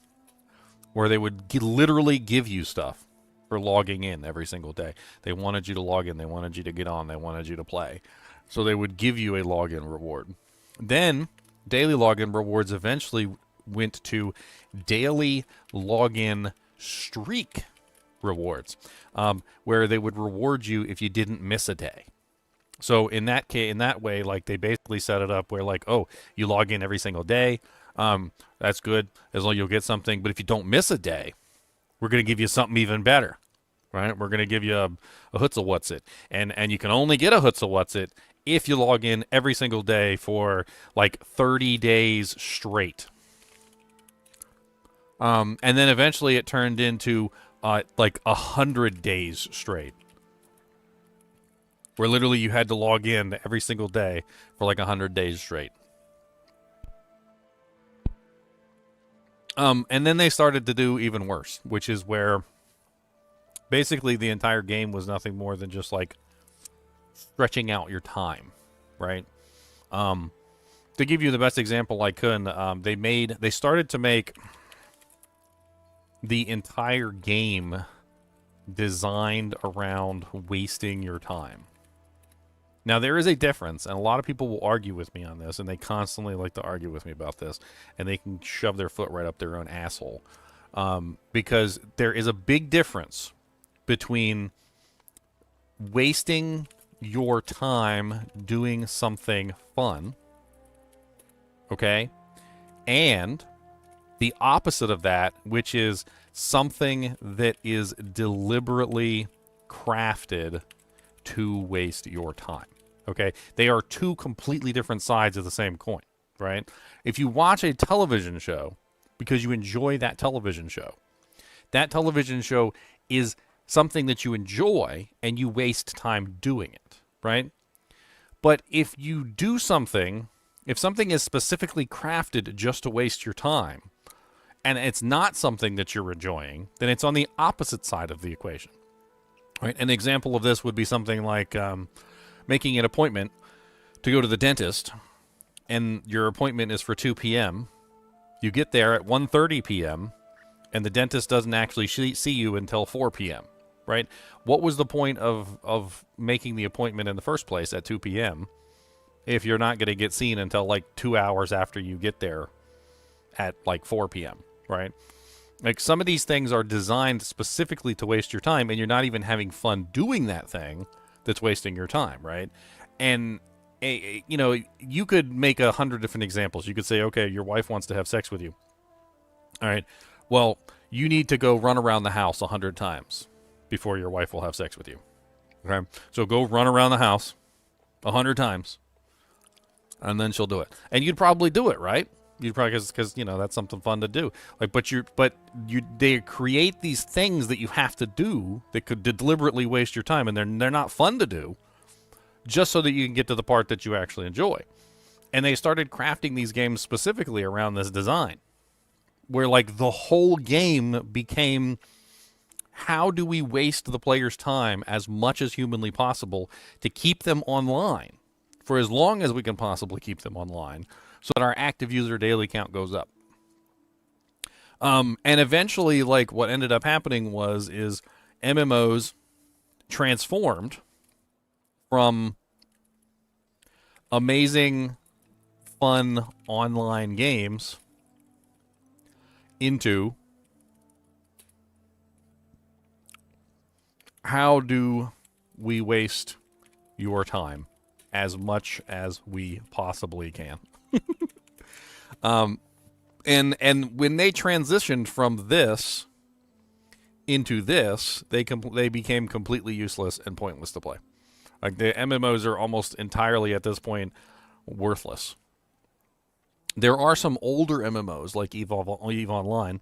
where they would literally give you stuff for logging in every single day. They wanted you to log in. They wanted you to get on. They wanted you to play. So they would give you a login reward. Then daily login rewards eventually went to daily login streak rewards, where they would reward you if you didn't miss a day. So in that case, in that way, like they basically set it up where like, oh, you log in every single day. That's good, as long as you'll get something. But if you don't miss a day, we're going to give you something even better, right? We're going to give you a Hutzelwhatsit. And you can only get a Hutzelwhatsit if you log in every single day for like 30 days straight. And then eventually it turned into like 100 days straight, where literally you had to log in every single day for like 100 days straight. And then they started to do even worse, which is where basically the entire game was nothing more than just like stretching out your time, right? To give you the best example I could, they started to make the entire game designed around wasting your time. Now, there is a difference, and a lot of people will argue with me on this, and they constantly like to argue with me about this, and they can shove their foot right up their own asshole. Because there is a big difference between wasting your time doing something fun, okay? And the opposite of that, which is something that is deliberately crafted to waste your time, okay? They are two completely different sides of the same coin, right? If you watch a television show because you enjoy that television show is something that you enjoy and you waste time doing it, right? But if you do something, if something is specifically crafted just to waste your time, and it's not something that you're enjoying, then it's on the opposite side of the equation, right? An example of this would be something like making an appointment to go to the dentist, and your appointment is for 2 p.m. You get there at 1:30 p.m., and the dentist doesn't actually see you until 4 p.m., right? What was the point of making the appointment in the first place at 2 p.m. if you're not going to get seen until like 2 hours after you get there at like 4 p.m., right? Like, some of these things are designed specifically to waste your time, and you're not even having fun doing that thing that's wasting your time, right? And, you know, you could make 100 different examples. You could say, okay, your wife wants to have sex with you. All right. Well, you need to go run around the house 100 times before your wife will have sex with you. Okay? So go run around the house 100 times, and then she'll do it. And you'd probably do it, right? You'd probably, because you know that's something fun to do. Like, they create these things that you have to do that could deliberately waste your time, and they're not fun to do, just so that you can get to the part that you actually enjoy. And they started crafting these games specifically around this design, where like the whole game became, how do we waste the player's time as much as humanly possible to keep them online for as long as we can possibly keep them online, so that our active user daily count goes up. And eventually, like, what ended up happening is MMOs transformed from amazing, fun online games into, how do we waste your time as much as we possibly can? And when they transitioned from this into this, they became completely useless and pointless to play. Like, the MMOs are almost entirely at this point worthless. There are some older MMOs like EVE Online,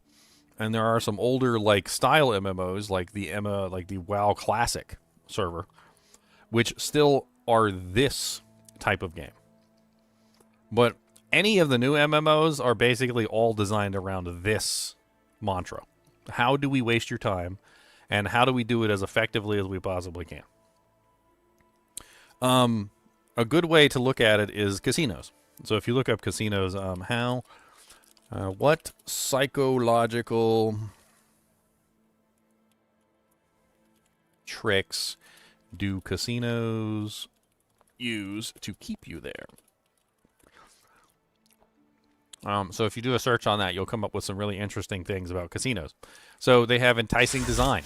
and there are some older like style MMOs like the WoW Classic server, which still are this type of game. But any of the new MMOs are basically all designed around this mantra. How do we waste your time, and how do we do it as effectively as we possibly can? A good way to look at it is casinos. So if you look up casinos, what psychological tricks do casinos use to keep you there? So if you do a search on that, you'll come up with some really interesting things about casinos. So they have enticing design.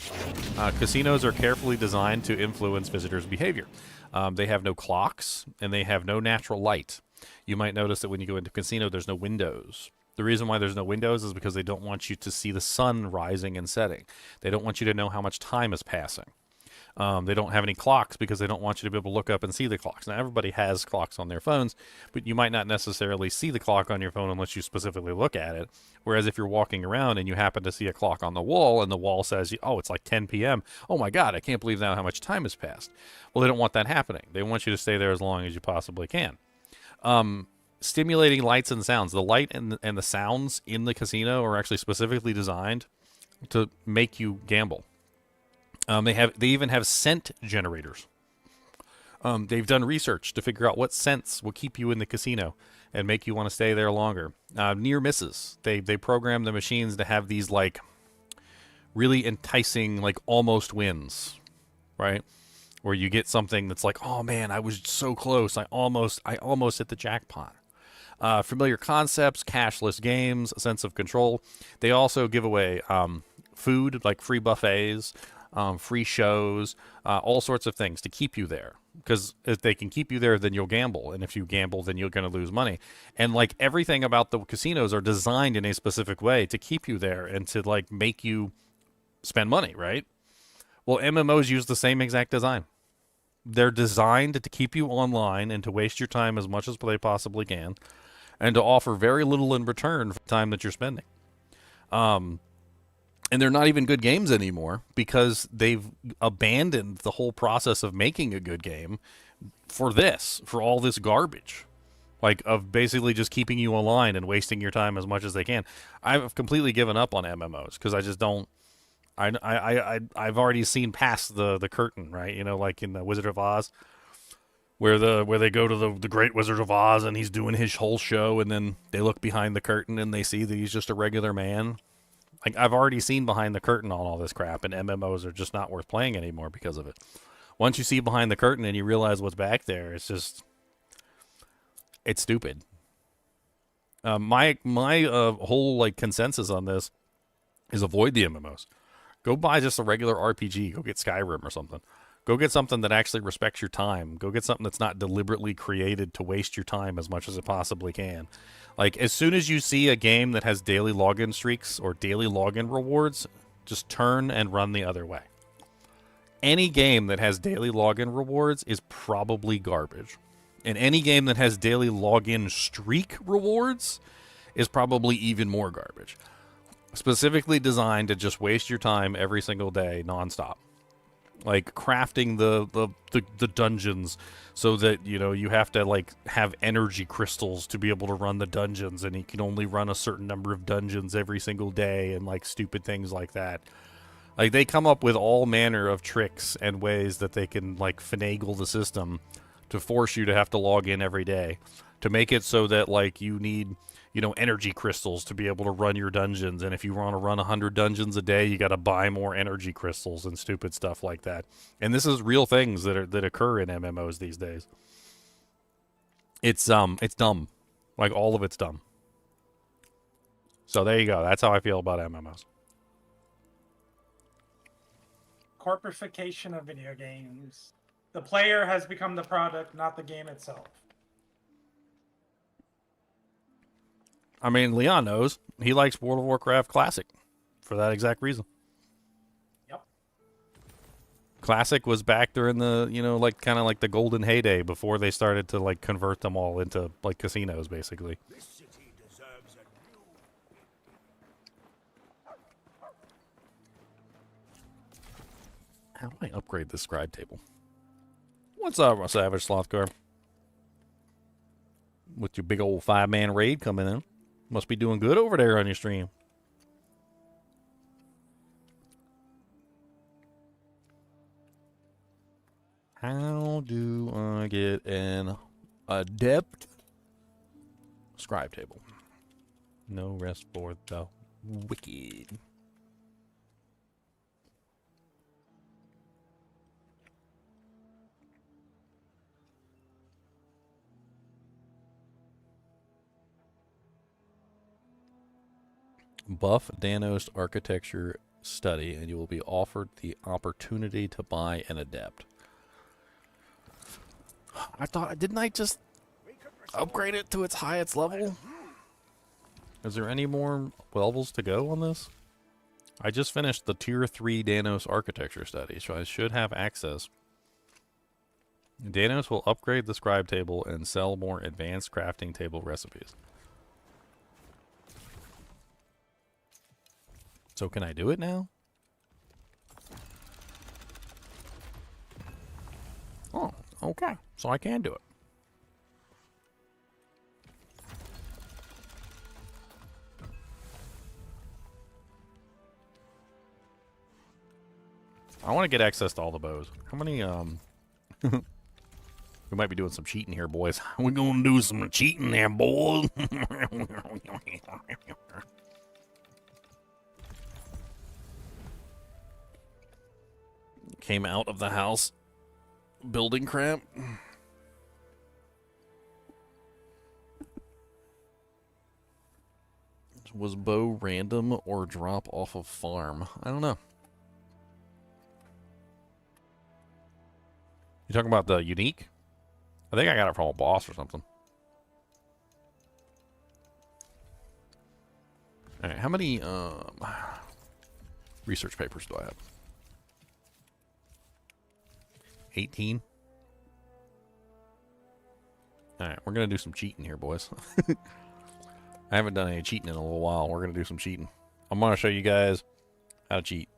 Casinos are carefully designed to influence visitors' behavior. They have no clocks, and they have no natural light. You might notice that when you go into a casino, there's no windows. The reason why there's no windows is because they don't want you to see the sun rising and setting. They don't want you to know how much time is passing. They don't have any clocks because they don't want you to be able to look up and see the clocks. Now, everybody has clocks on their phones, but you might not necessarily see the clock on your phone unless you specifically look at it. Whereas if you're walking around and you happen to see a clock on the wall, and the wall says, oh, it's like 10 p.m. Oh, my God, I can't believe now how much time has passed. Well, they don't want that happening. They want you to stay there as long as you possibly can. Stimulating lights and sounds. The light and the sounds in the casino are actually specifically designed to make you gamble. They even have scent generators. They've done research to figure out what scents will keep you in the casino and make you want to stay there longer. Near misses. They program the machines to have these like really enticing, like almost wins, right? Where you get something that's like, oh man, I was so close. I almost hit the jackpot. Familiar concepts, cashless games, a sense of control. They also give away food, like free buffets. free shows, all sorts of things to keep you there. Because if they can keep you there, then you'll gamble. And if you gamble, then you're going to lose money. And like everything about the casinos are designed in a specific way to keep you there and to like make you spend money, right? Well, MMOs use the same exact design. They're designed to keep you online and to waste your time as much as they possibly can and to offer very little in return for the time that you're spending. And they're not even good games anymore because they've abandoned the whole process of making a good game for all this garbage. Like, of basically just keeping you online and wasting your time as much as they can. I've completely given up on MMOs because I just don't. I've already seen past the curtain, right? You know, like in the Wizard of Oz, where they go to the Great Wizard of Oz and he's doing his whole show, and then they look behind the curtain and they see that he's just a regular man. Like, I've already seen behind the curtain on all this crap, and MMOs are just not worth playing anymore because of it. Once you see behind the curtain and you realize what's back there, it's stupid. My whole like consensus on this is avoid the MMOs. Go buy just a regular RPG. Go get Skyrim or something. Go get something that actually respects your time. Go get something that's not deliberately created to waste your time as much as it possibly can. Like, as soon as you see a game that has daily login streaks or daily login rewards, just turn and run the other way. Any game that has daily login rewards is probably garbage. And any game that has daily login streak rewards is probably even more garbage. Specifically designed to just waste your time every single day nonstop. Like crafting the dungeons so that, you know, you have to like have energy crystals to be able to run the dungeons, and you can only run a certain number of dungeons every single day, and like stupid things like that. Like, they come up with all manner of tricks and ways that they can like finagle the system to force you to have to log in every day, to make it so that like you need, you know, energy crystals to be able to run your dungeons. And if you want to run 100 dungeons a day, you got to buy more energy crystals and stupid stuff like that. And this is real things that occur in MMOs these days. It's dumb. Like, all of it's dumb. So there you go. That's how I feel about MMOs. Corporification of video games. The player has become the product, not the game itself. I mean, Leon knows. He likes World of Warcraft Classic for that exact reason. Yep. Classic was back during the, you know, like kind of like the golden heyday before they started to like convert them all into like casinos, basically. This city deserves a new... How do I upgrade this scribe table? What's up, Savage Slothcar? With your big old 5-man raid coming in. Must be doing good over there on your stream. How do I get an adept scribe table? No rest for the wicked. Buff Danos architecture study, and you will be offered the opportunity to buy an adept. Didn't I just upgrade it to its highest level? Is there any more levels to go on this? I just finished the tier 3 Danos architecture study, so I should have access. Danos will upgrade the scribe table and sell more advanced crafting table recipes. So can I do it now? Oh, okay. So I can do it. I want to get access to all the bows. How many, we might be doing some cheating here, boys. We're going to do some cheating there, boys. Came out of the house building crap. Was bow random or drop off of farm? I don't know. You talking about the unique? I think I got it from a boss or something. Alright, how many research papers do I have? 18? Alright, we're going to do some cheating here, boys. I haven't done any cheating in a little while. We're going to do some cheating. I'm going to show you guys how to cheat.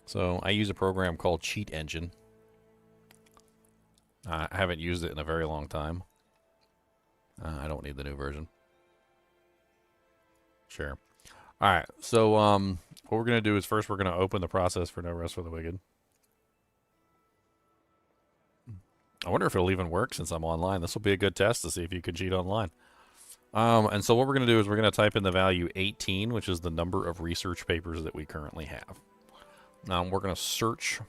So, I use a program called Cheat Engine. I haven't used it in a very long time. I don't need the new version. Sure. Alright, so what we're going to do is first we're going to open the process for No Rest for the Wicked. I wonder if it'll even work since I'm online. This will be a good test to see if you can cheat online. And so what we're going to do is we're going to type in the value 18, which is the number of research papers that we currently have. We're going to search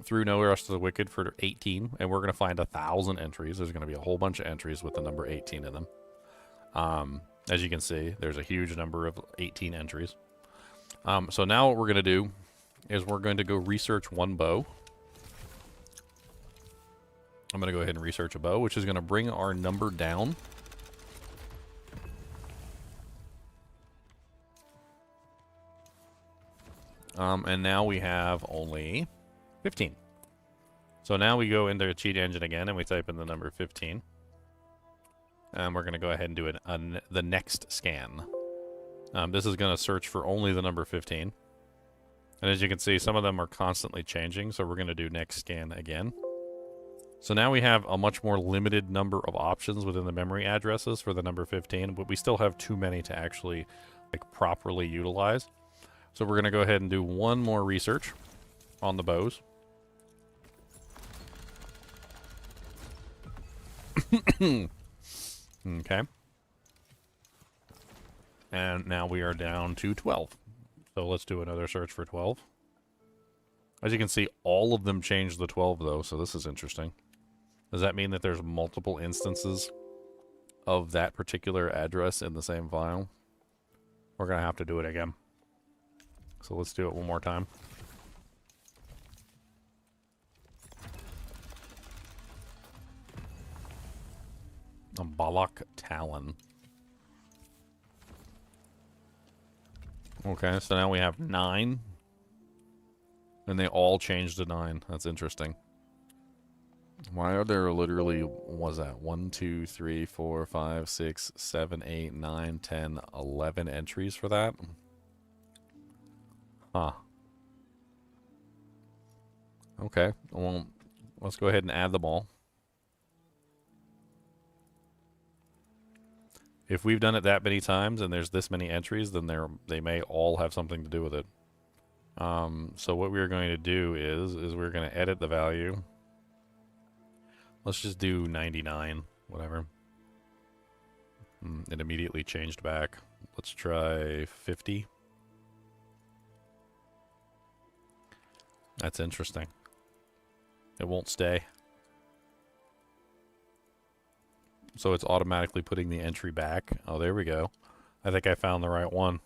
through No Rest for the Wicked for 18, and we're going to find 1,000 entries. There's going to be a whole bunch of entries with the number 18 in them. As you can see, there's a huge number of 18 entries. So now what we're going to do is we're going to go research one bow. I'm going to go ahead and research a bow, which is going to bring our number down. And now we have only 15. So now we go into Cheat Engine again, and we type in the number 15. And we're going to go ahead and do the next scan. This is going to search for only the number 15. And as you can see, some of them are constantly changing, so we're going to do next scan again. So now we have a much more limited number of options within the memory addresses for the number 15, but we still have too many to actually properly utilize. So we're going to go ahead and do one more research on the bows. Okay. And now we are down to 12. So let's do another search for 12. As you can see, all of them changed the 12, though, so this is interesting. Does that mean that there's multiple instances of that particular address in the same file? We're going to have to do it again. So let's do it one more time. A Balak Talon. Okay, so now we have 9. And they all changed to 9. That's interesting. Why are there literally, what was that? 1, 2, 3, 4, 5, 6, 7, 8, 9, 10, 11 entries for that? Huh. Okay, well, let's go ahead and add them all. If we've done it that many times and there's this many entries, then they may all have something to do with it. So what we're going to do is we're going to edit the value. Let's just do 99, whatever. It immediately changed back. Let's try 50. That's interesting. It won't stay. So it's automatically putting the entry back. Oh, there we go. I think I found the right one.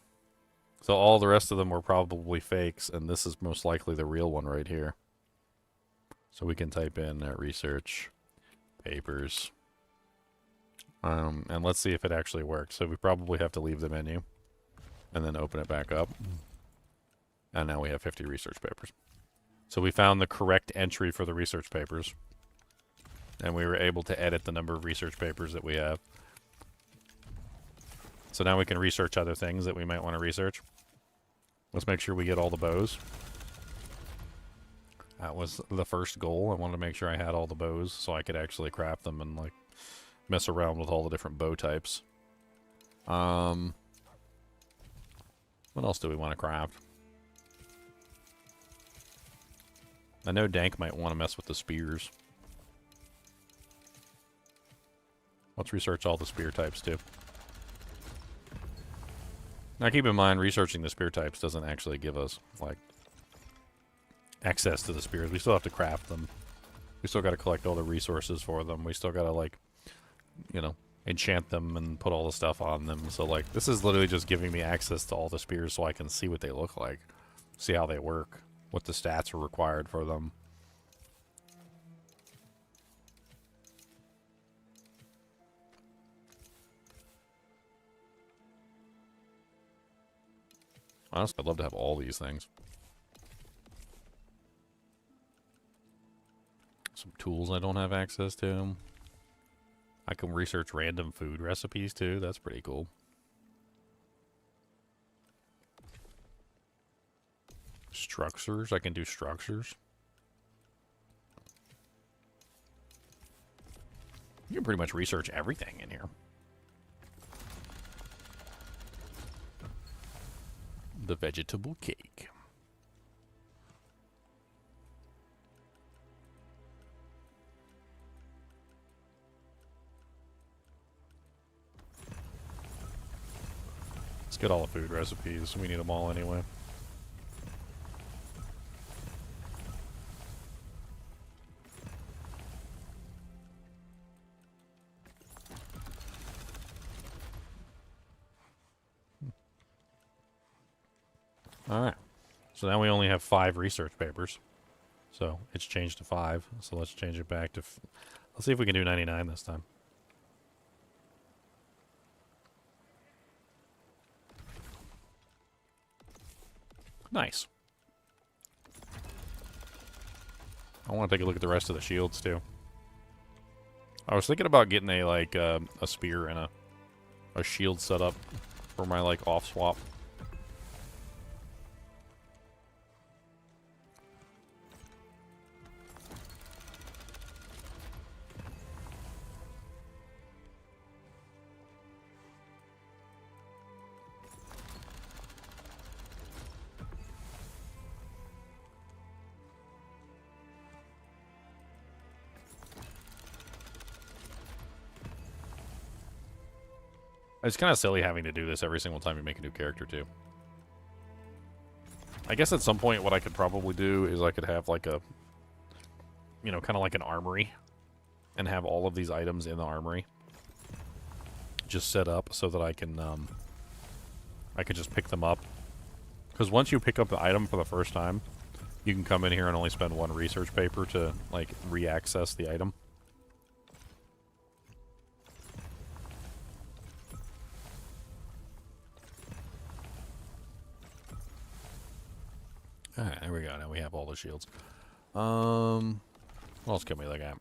So all the rest of them were probably fakes, and this is most likely the real one right here. So we can type in research papers. And let's see if it actually works. So we probably have to leave the menu and then open it back up. And now we have 50 research papers. So we found the correct entry for the research papers. And we were able to edit the number of research papers that we have. So now we can research other things that we might want to research. Let's make sure we get all the bows. That was the first goal. I wanted to make sure I had all the bows so I could actually craft them and like mess around with all the different bow types. What else do we want to craft? I know Dank might want to mess with the spears. Let's research all the spear types too. Now keep in mind, researching the spear types doesn't actually give us, like, access to the spears. We still have to craft them. We still got to collect all the resources for them. We still got to, like, you know, enchant them and put all the stuff on them. So, like, this is literally just giving me access to all the spears so I can see what they look like. See how they work. what the stats are required for them. Honestly, I'd love to have all these things. Some tools I don't have access to. I can research random food recipes too. That's pretty cool. Structures. I can do structures. You can pretty much research everything in here. The vegetable cake. Let's get all the food recipes. We need them all anyway. Alright. So now we only have 5 research papers. So it's changed to 5. So let's change it back to... Let's see if we can do 99 this time. Nice. I want to take a look at the rest of the shields too. I was thinking about getting a like a spear and a shield set up for my like off swap. It's kind of silly having to do this every single time you make a new character, too. I guess at some point what I could probably do is I could have like a, you know, kind of like an armory. And have all of these items in the armory. Just set up so that I can just pick them up. Because once you pick up the item for the first time, you can come in here and only spend 1 research paper to, like, re-access the item. Alright, there we go. Now we have all the shields. What else can we look at?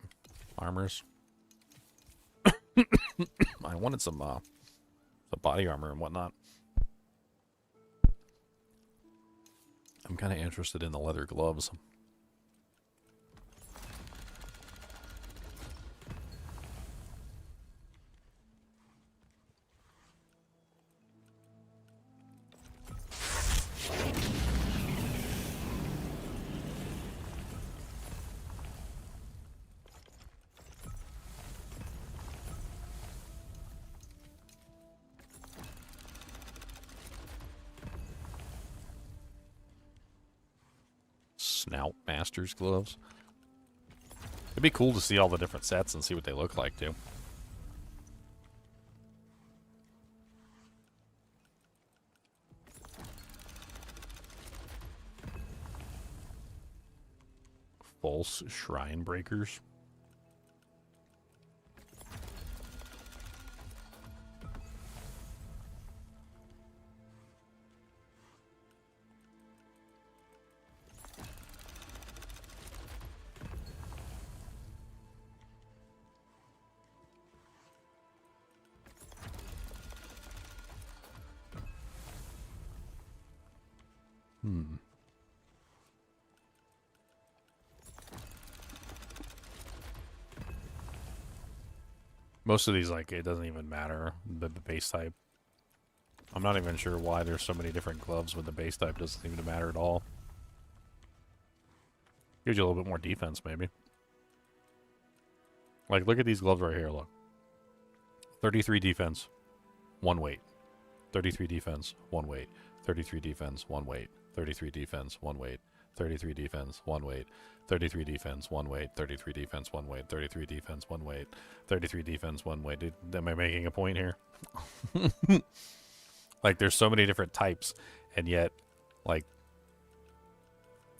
Armors. I wanted some the body armor and whatnot. I'm kind of interested in the leather gloves. Snout Master's gloves. It'd be cool to see all the different sets and see what they look like, too. False Shrine Breakers. Most of these, like, it doesn't even matter, the base type. I'm not even sure why there's so many different gloves when the base type doesn't seem to matter at all. Gives you a little bit more defense, maybe. Like, look at these gloves right here, look. 33 defense, 1 weight. 33 defense, 1 weight. 33 defense, 1 weight. 33 defense, 1 weight. 33 defense, 1 weight. 33 defense, 1 weight. 33 defense, 1 weight. 33 defense, 1 weight. 33 defense, 1 weight. Am I making a point here? Like, there's so many different types, and yet, like,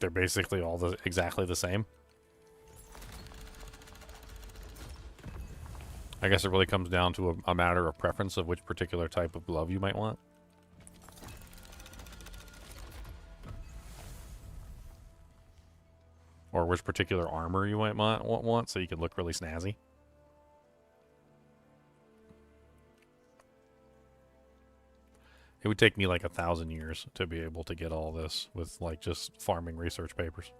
they're basically all exactly the same. I guess it really comes down to a matter of preference of which particular type of glove you might want. Or which particular armor you might want so you can look really snazzy. It would take me like 1,000 years to be able to get all this with like just farming research papers.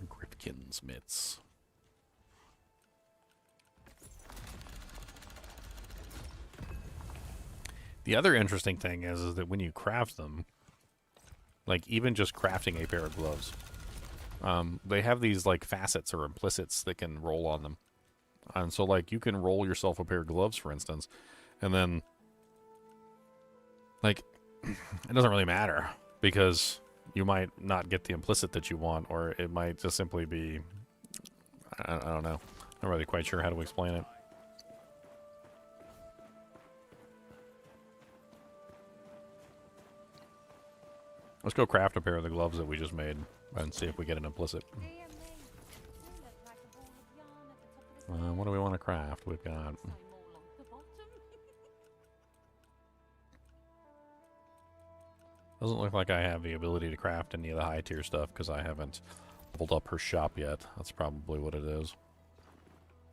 Grifkin's mitts. The other interesting thing is that when you craft them, like even just crafting a pair of gloves, they have these like facets or implicits that can roll on them. And so like you can roll yourself a pair of gloves, for instance, and then like it doesn't really matter because you might not get the implicit that you want, or it might just simply be, I don't know. I'm not really quite sure how to explain it. Let's go craft a pair of the gloves that we just made and see if we get an implicit. What do we want to craft? We've got... Doesn't look like I have the ability to craft any of the high tier stuff because I haven't leveled up her shop yet. That's probably what it is.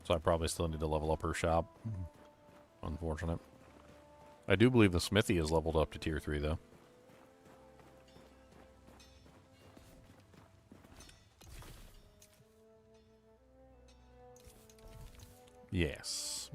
So I probably still need to level up her shop. Unfortunate. I do believe the smithy is leveled up to tier 3 though. Yes.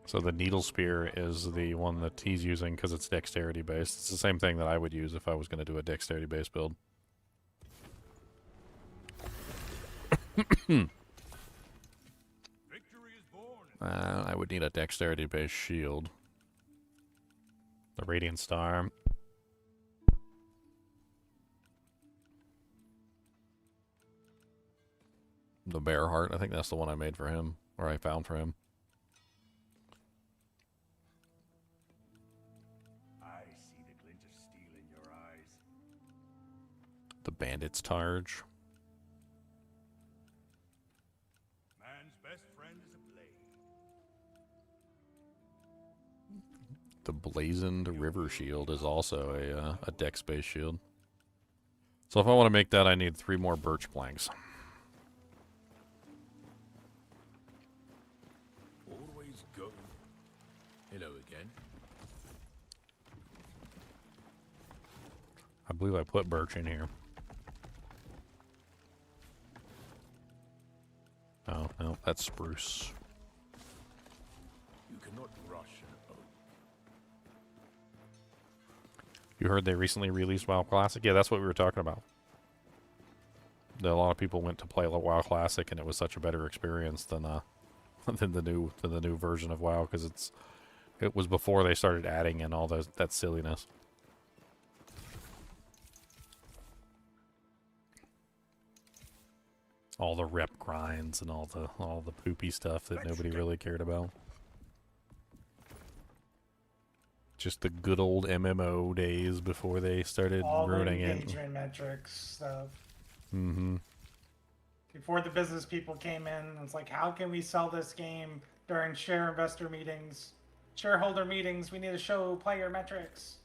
So the needle spear is the one that he's using because it's dexterity based. It's the same thing that I would use if I was going to do a dexterity based build. I would need a dexterity based shield. The Radiant Star. The Bear Heart, I think that's the one I made for him, or I found for him. I see the glint of steel in your eyes. The Bandit's Targe. Man's best friend is a blade. The Blazoned River Shield is also a dex-based shield. So if I want to make that, I need 3 more birch planks. Always go. Hello again. I believe I put birch in here. Oh, no, that's spruce. You cannot rush an oak. You heard they recently released WoW Classic? Yeah, that's what we were talking about. A lot of people went to play WoW Classic, and it was such a better experience than the new version of WoW because it was before they started adding in all that silliness. All the rep grinds and all the poopy stuff that nobody really cared about. Just the good old MMO days before they started ruining it. All the engagement metrics stuff. Mm-hmm. Before the business people came in, it's like, how can we sell this game during investor meetings, shareholder meetings? We need to show player metrics.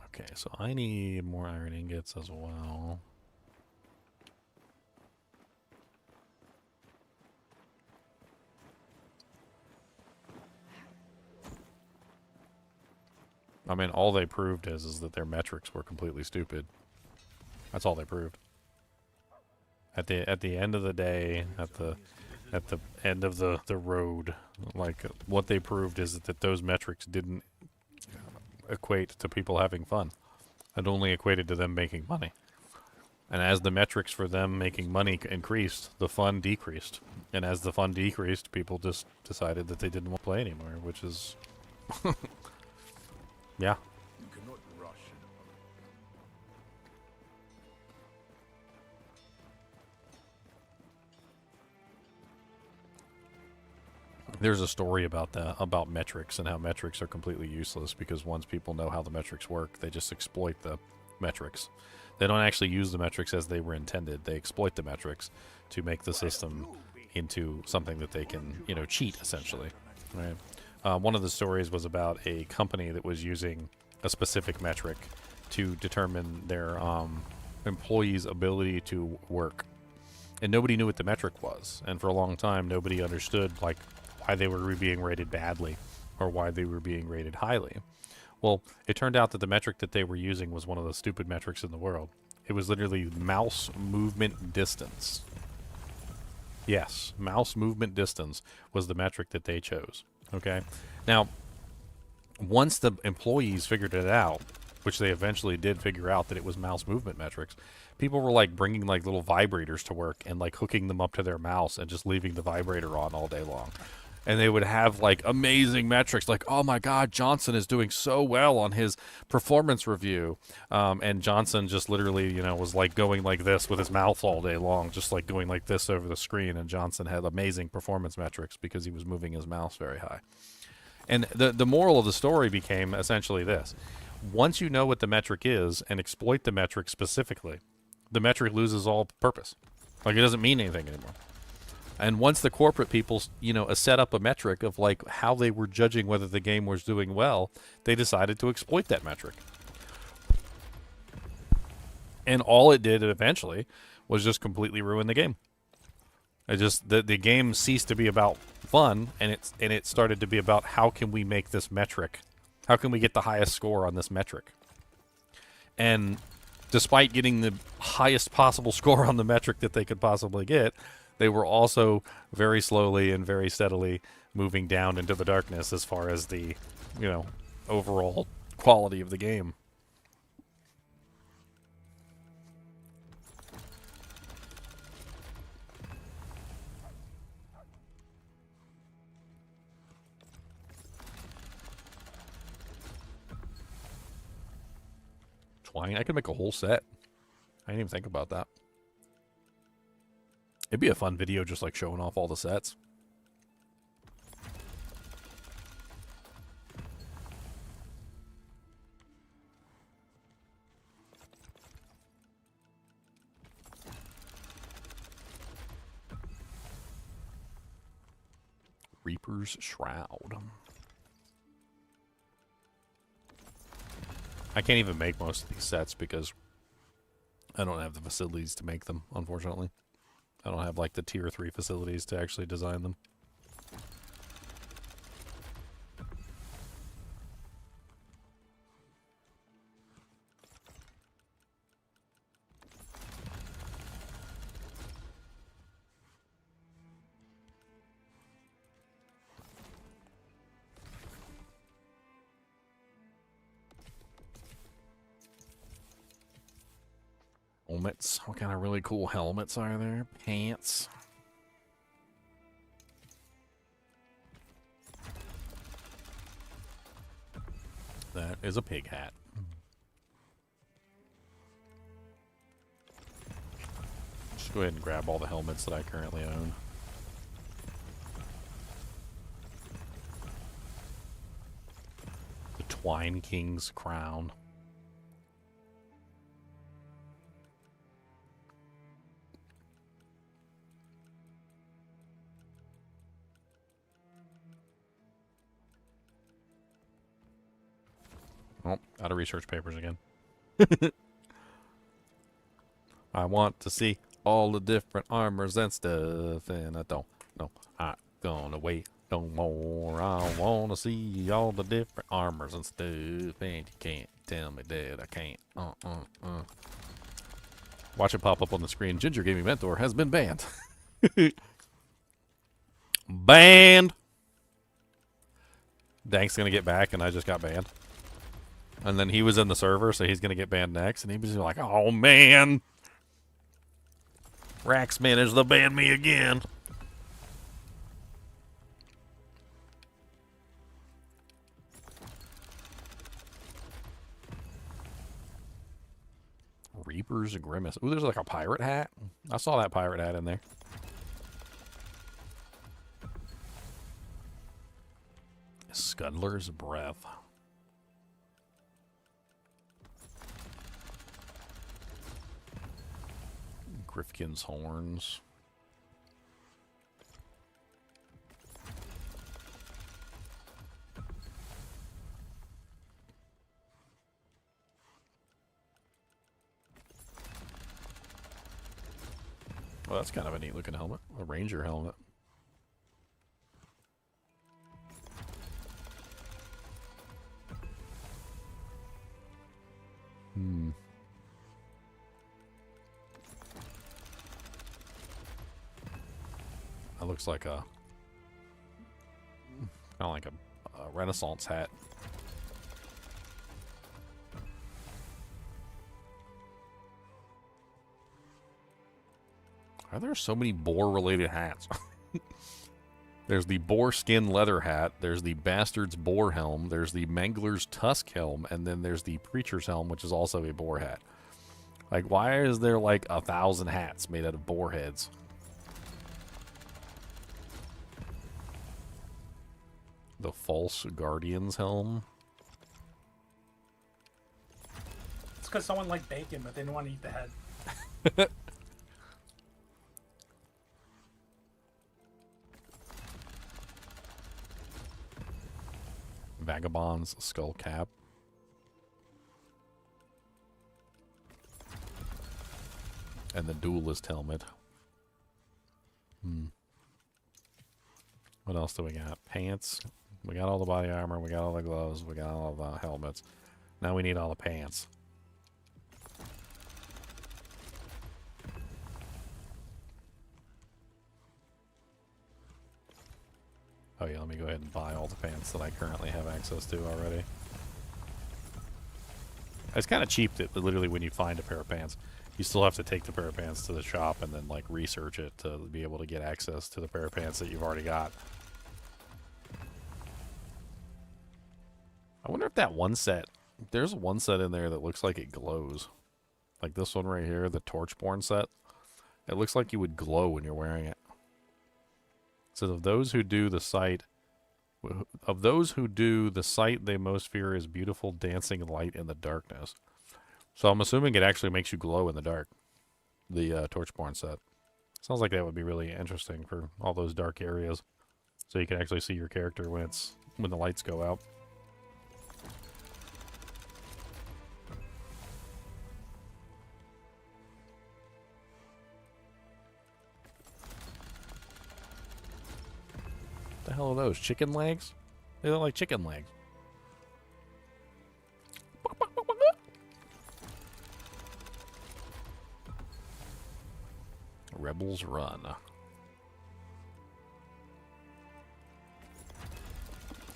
Okay, so I need more iron ingots as well. I mean, all they proved is that their metrics were completely stupid. That's all they proved. At the end of the day, at the end of the road, like what they proved is that those metrics didn't equate to people having fun. It only equated to them making money. And as the metrics for them making money increased, the fun decreased. And as the fun decreased, people just decided that they didn't want to play anymore, which is... yeah. You cannot rush it. There's a story about that, about metrics and how metrics are completely useless because once people know how the metrics work, they just exploit the metrics. They don't actually use the metrics as they were intended. They exploit the metrics to make the system into something that they can, you know, cheat, essentially. Right? One of the stories was about a company that was using a specific metric to determine their employees' ability to work. And nobody knew what the metric was. And for a long time, nobody understood, like, why they were being rated badly or why they were being rated highly. Well, it turned out that the metric that they were using was one of the stupid metrics in the world. It was literally mouse movement distance. Yes, mouse movement distance was the metric that they chose. Okay? Now, once the employees figured it out, which they eventually did figure out that it was mouse movement metrics, people were like bringing like little vibrators to work and like hooking them up to their mouse and just leaving the vibrator on all day long. And they would have like amazing metrics like, oh my God, Johnson is doing so well on his performance review. And Johnson just literally, you know, was like going like this with his mouth all day long, just like going like this over the screen. And Johnson had amazing performance metrics because he was moving his mouse very high. And the moral of the story became essentially this. Once you know what the metric is and exploit the metric specifically, the metric loses all purpose. Like, it doesn't mean anything anymore. And once the corporate people, you know, set up a metric of like how they were judging whether the game was doing well, they decided to exploit that metric. And all it did eventually was just completely ruin the game. It just the game ceased to be about fun, and it started to be about how can we make this metric, how can we get the highest score on this metric. And despite getting the highest possible score on the metric that they could possibly get, they were also very slowly and very steadily moving down into the darkness as far as the, you know, overall quality of the game. Twine, I could make a whole set. I didn't even think about that. It'd be a fun video just like showing off all the sets. Reaper's Shroud. I can't even make most of these sets because I don't have the facilities to make them, unfortunately. I don't have like the tier 3 facilities to actually design them. Helmets. What kind of really cool helmets are there? Pants. That is a pig hat. Just go ahead and grab all the helmets that I currently own. The Twine King's crown. Oh, out of research papers again. I want to see all the different armors and stuff, and I don't know. I'm gonna wait no more. I want to see all the different armors and stuff, and you can't tell me that I can't. Watch it pop up on the screen. Ginger Gaming Mentor has been banned. Banned! Dank's gonna get back, and I just got banned. And then he was in the server, so he's going to get banned next. And he was like, oh, man. Rax managed to ban me again. Reaper's Grimace. Ooh, there's like a pirate hat. I saw that pirate hat in there. Scuddler's Breath. Grifkin's Horns. Well, that's kind of a neat looking helmet. A ranger helmet. That looks like a kind of like a Renaissance hat. Are there so many boar-related hats? There's the boar skin leather hat, there's the bastard's boar helm, there's the mangler's tusk helm, and then there's the preacher's helm, which is also a boar hat. Like, why is there like 1,000 hats made out of boar heads? The false guardian's helm. It's because someone liked bacon, but they didn't want to eat the head. Vagabond's skull cap. And the duelist helmet. What else do we got? Pants. We got all the body armor. We got all the gloves. We got all the helmets. Now we need all the pants. Oh yeah, let me go ahead and buy all the pants that I currently have access to already. It's kind of cheap that literally when you find a pair of pants, you still have to take the pair of pants to the shop and then like research it to be able to get access to the pair of pants that you've already got. I wonder if that one set, there's one set in there that looks like it glows. Like this one right here, the Torchborn set. It looks like you would glow when you're wearing it. So of those who do the sight, they most fear is beautiful dancing light in the darkness. So I'm assuming it actually makes you glow in the dark. The Torchborn set. Sounds like that would be really interesting for all those dark areas, so you can actually see your character when the lights go out. The hell are those? Chicken legs? They look like chicken legs. Rebels Run.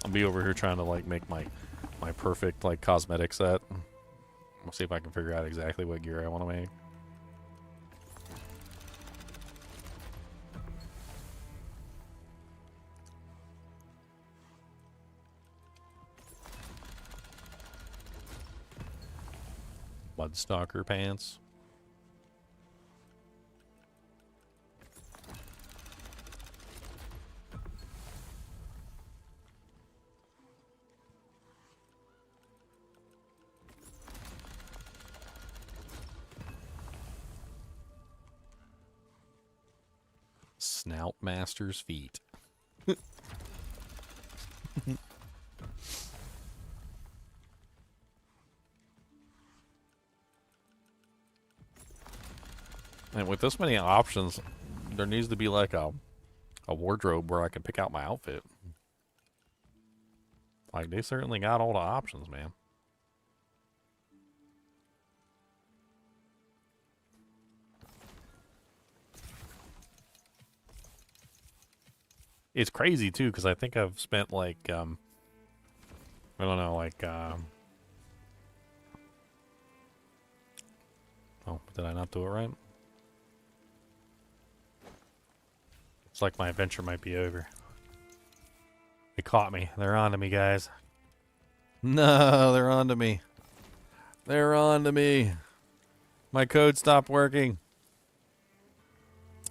I'll be over here trying to like make my perfect like cosmetic set. We'll see if I can figure out exactly what gear I want to make. Mudstalker pants. Snout Master's feet. And with this many options, there needs to be like a wardrobe where I can pick out my outfit. Like, they certainly got all the options, man. It's crazy, too, because I think I've spent, like, I don't know, like, oh, did I not do it right? like my adventure might be over. They caught me. They're on to me, guys. No, they're on to me. They're on to me. My code stopped working.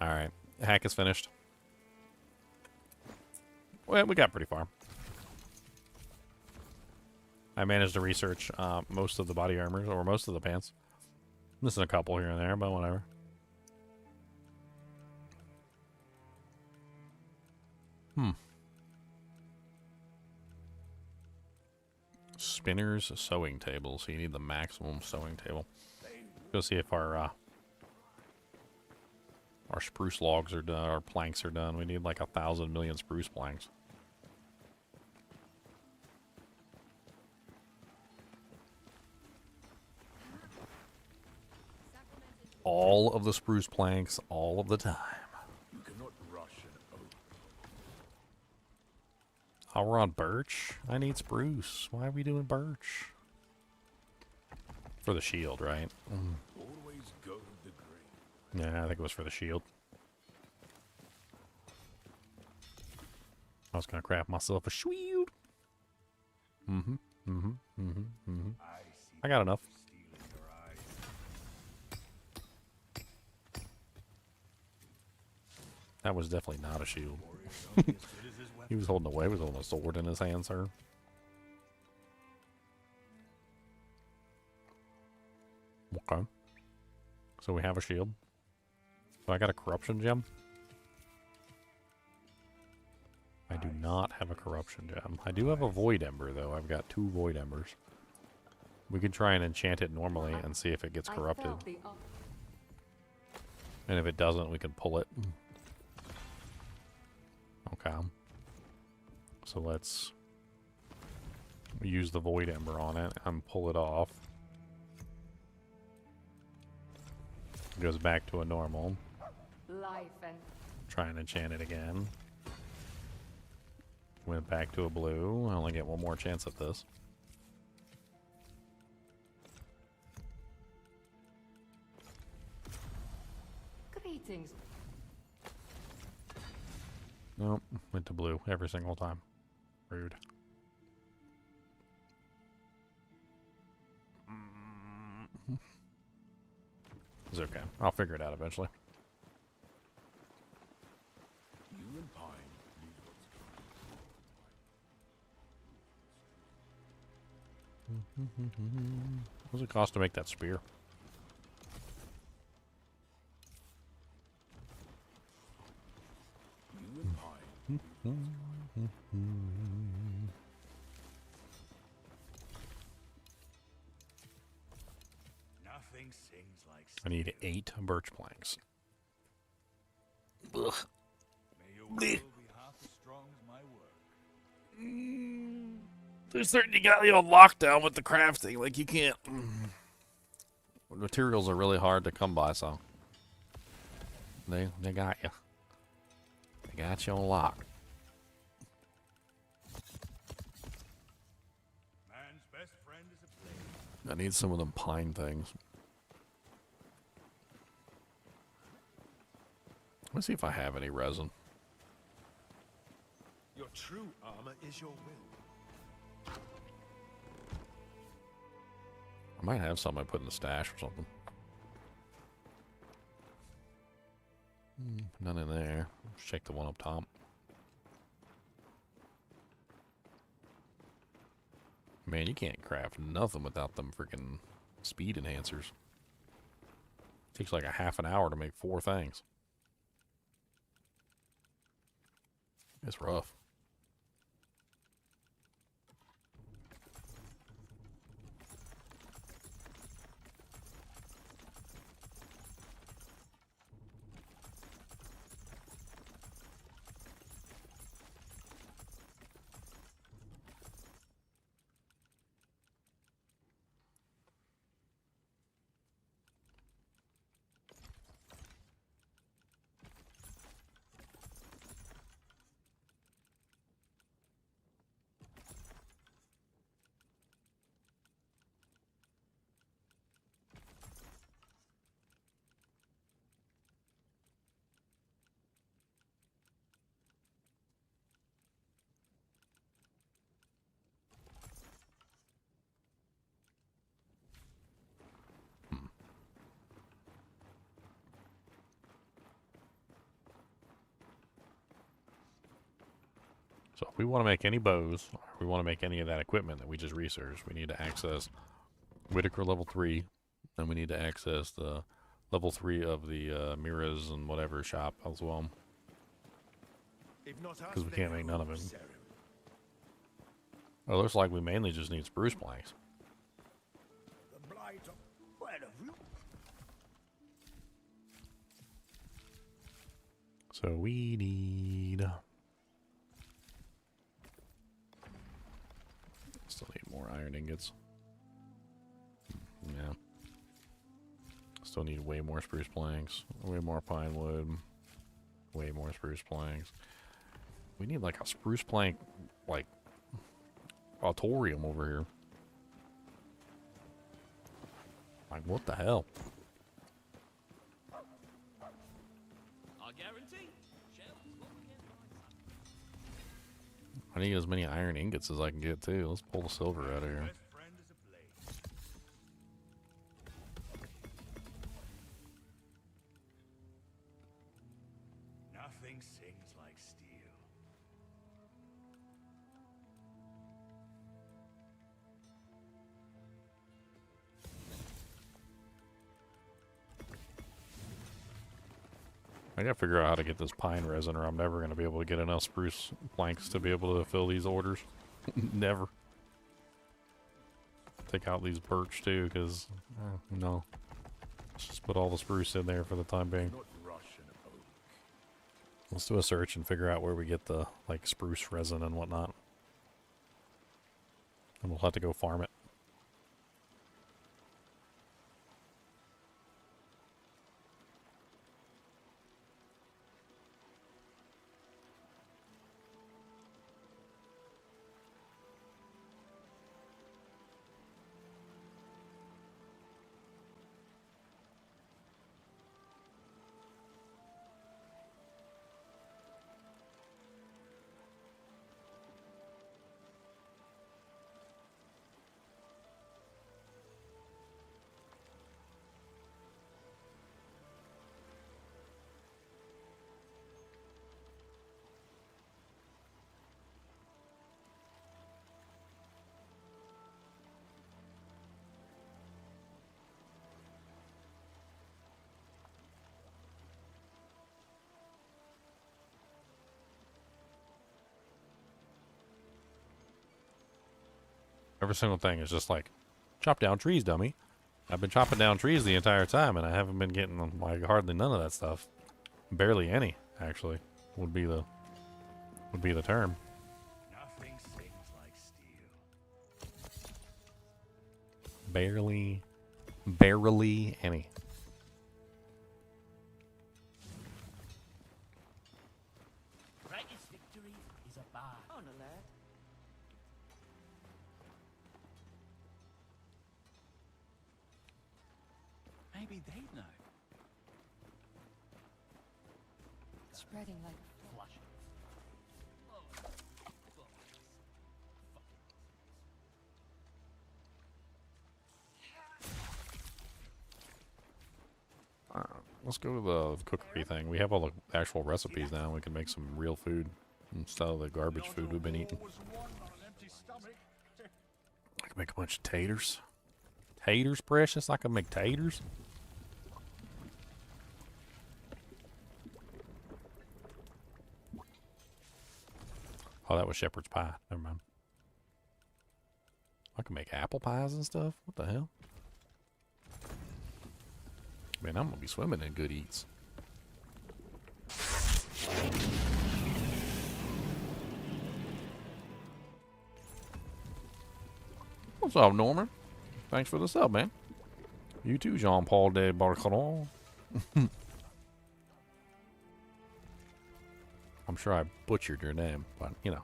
Alright. Hack is finished. Well, we got pretty far. I managed to research most of the body armors, or most of the pants. Missing a couple here and there, but whatever. Spinners, sewing table. So you need the maximum sewing table. Go see if our spruce logs are done, our planks are done. We need like 1,000 million spruce planks. All of the spruce planks, all of the time. You cannot rush an oak. Oh, we're on birch? I need spruce. Why are we doing birch? For the shield, right? Always go with the grain. Yeah, I think it was for the shield. I was gonna craft myself a shield. I got enough. That was definitely not a shield. He was holding away. He was holding a sword in his hand, sir. Okay. So we have a shield. So I got a corruption gem. I do not have a corruption gem. I do have a void ember, though. I've got 2 void embers. We could try and enchant it normally and see if it gets corrupted. And if it doesn't, we can pull it. Okay. So let's use the void ember on it and pull it off. It goes back to a normal. Try and enchant it again. Went back to a blue. I only get one more chance at this. Greetings. Nope, went to blue every single time. Rude. It's okay. I'll figure it out eventually. You and Pine need What does it cost to make that spear? You and Pine. Nothing sings like I need 8 birch planks. Ugh. May your will be half as strong as my work. There's certain you got on lockdown with the crafting. Like you can't. Materials are really hard to come by, so they got you. They got you on lock. Man's best friend is a blade. I need some of them pine things. Let's see if I have any resin. Your true armor is your will. I might have some I put in the stash or something. None in there. Let's check the one up top. Man, you can't craft nothing without them freaking speed enhancers. Takes like a half an hour to make 4 things. It's rough. So if we want to make any bows, or we want to make any of that equipment that we just researched, we need to access Whitaker level 3, and we need to access the level 3 of the Mira's and whatever shop as well. Because we can't make none of it. It looks like we mainly just need spruce planks. So we need... Still need more iron ingots. Yeah. Still need way more spruce planks. Way more pine wood. Way more spruce planks. We need like a spruce plank, like, auditorium over here. Like, what the hell? I guarantee. I need as many iron ingots as I can get too. Let's pull the silver out of here. Nothing sings like steel. I gotta figure out how to get this pine resin, or I'm never gonna be able to get enough spruce planks to be able to fill these orders. Never. Take out these birch too, because no. Let's just put all the spruce in there for the time being. Let's do a search and figure out where we get the like spruce resin and whatnot. And we'll have to go farm it. Every single thing is just like, chop down trees, dummy. I've been chopping down trees the entire time, and I haven't been getting like hardly none of that stuff. Barely any, actually, would be the term. Nothing sings like steel. Barely any. Greatest victory is a bar. On a lad. Maybe they know. Spreading like Flush. Let's go to the cookery thing. We have all the actual recipes now. We can make some real food instead of the garbage food we've been eating. I can make a bunch of taters. Taters, precious? I can make taters? Oh, that was shepherd's pie. Never mind. I can make apple pies and stuff? What the hell? Man, I'm gonna be swimming in good eats. What's up, Norman? Thanks for the sub, man. You too, Jean-Paul de Barcaron. I'm sure I butchered your name, but, you know.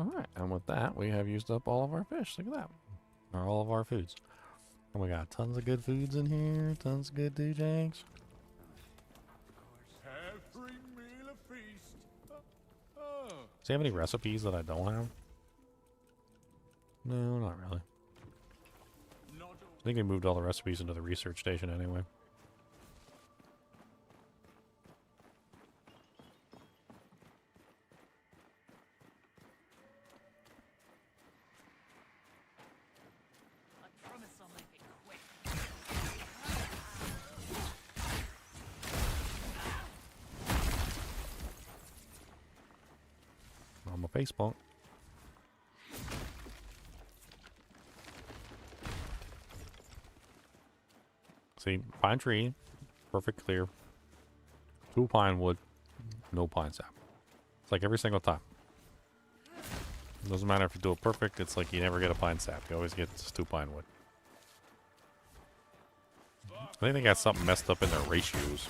Alright, and with that, we have used up all of our fish. Look at that. Or all of our foods. And we got tons of good foods in here. Tons of good doojanks. Every meal a feast. Does he have any recipes that I don't have? No, not really. I think they moved all the recipes into the research station anyway. I promise I'll make it quick. I'm a face bump. See, pine tree, perfect clear. 2 pine wood, no pine sap. It's like every single time. It doesn't matter if you do it perfect, it's like you never get a pine sap. You always get just 2 pine wood. I think they got something messed up in their ratios.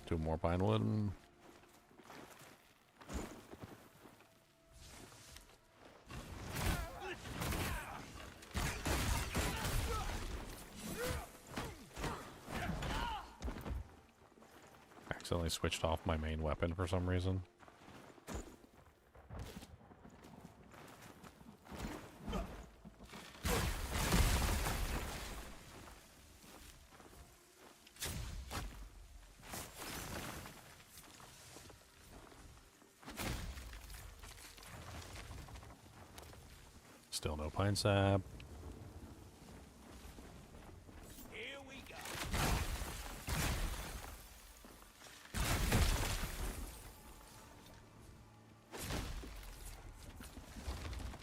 Two more pine wood. Accidentally switched off my main weapon for some reason. Still no pine sap. Here we go.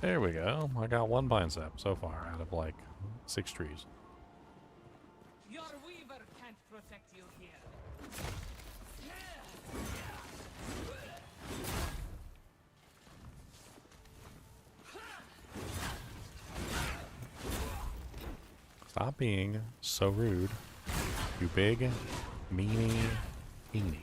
There we go. I got 1 pine sap so far out of like 6 trees. Your weaver can't protect you here. Stop being so rude, you big, meanie, eenie.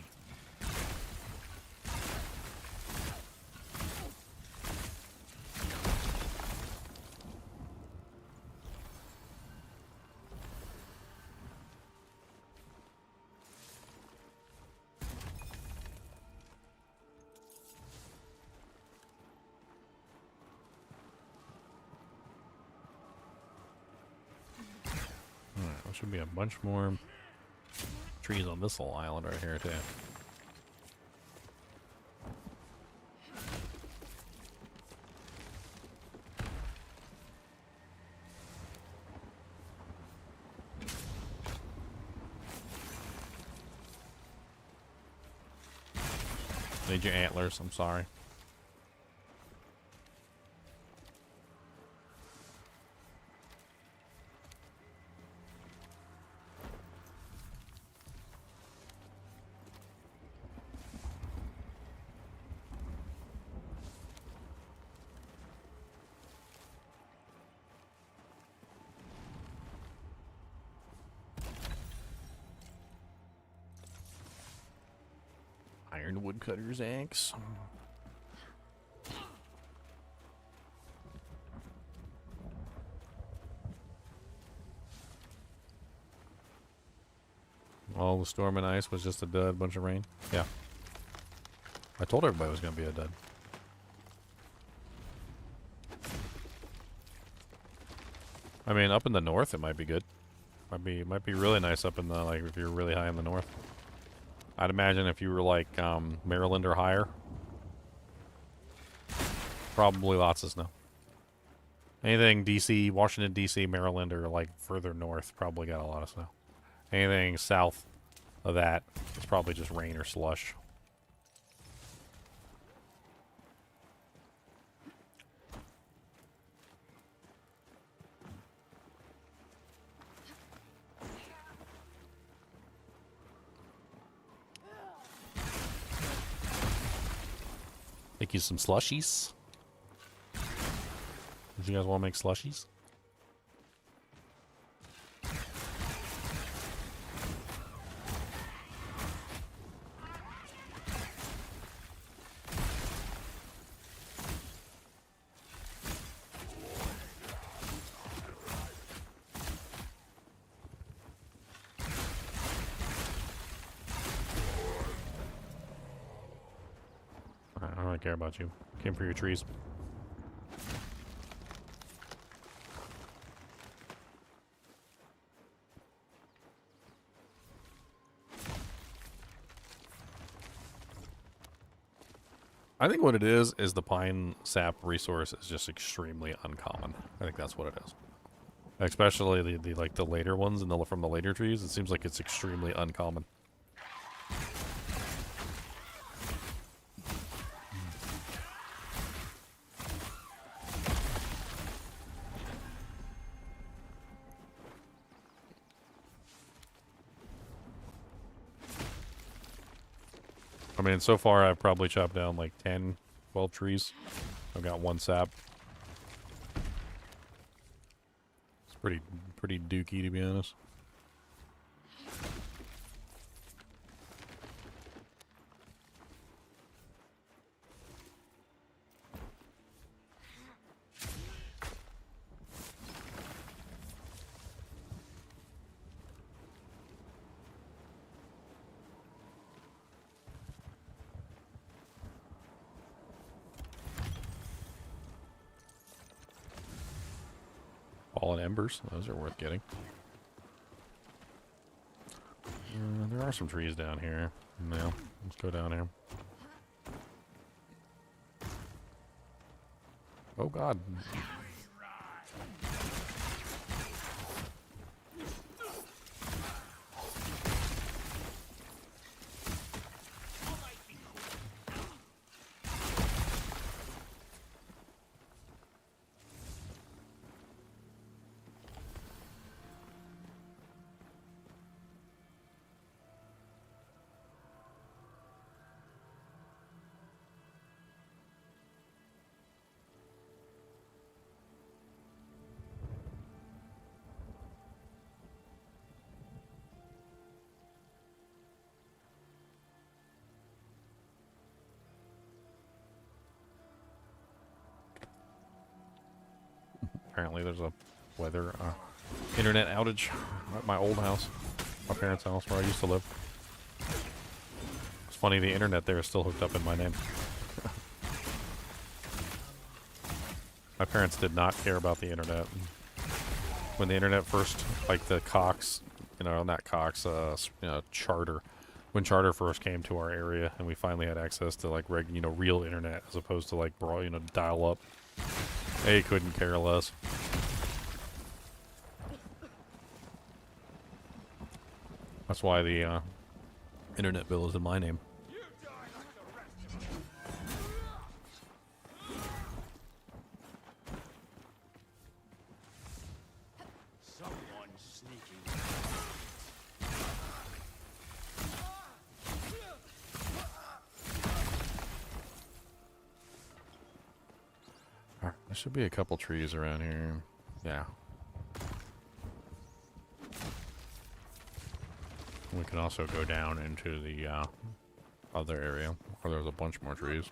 There should be a bunch more trees on this little island right here, too. Need your antlers, I'm sorry. Iron woodcutter's axe. All the storm and ice was just a dud, bunch of rain. Yeah. I told everybody it was going to be a dud. I mean, up in the north, it might be good. Might be really nice up in the, like, if you're really high in the north. I'd imagine if you were like Maryland or higher, probably lots of snow. Anything DC, Washington DC, Maryland, or like further north, probably got a lot of snow. Anything south of that, it's probably just rain or slush. Make you some slushies. Would you guys want to make slushies? I don't really care about you. Came for your trees. I think what it is the pine sap resource is just extremely uncommon. I think that's what it is. Especially the like the later ones and from the later trees, it seems like it's extremely uncommon. I mean, so far I've probably chopped down like 10, 12 trees. I've got 1 sap. It's pretty dookie, to be honest. Fallen embers, those are worth getting. There are some trees down here. No, let's go down here. Oh god. Apparently there's a weather internet outage at my old house, my parents' house where I used to live. It's funny, the internet there is still hooked up in my name. My parents did not care about the internet. When the internet first, like the Cox, not Cox, Charter. When Charter first came to our area and we finally had access to like real internet as opposed to like dial up. They couldn't care less. That's why the internet bill is in my name. There should be a couple trees around here. Yeah. We can also go down into the other area where there's a bunch more trees.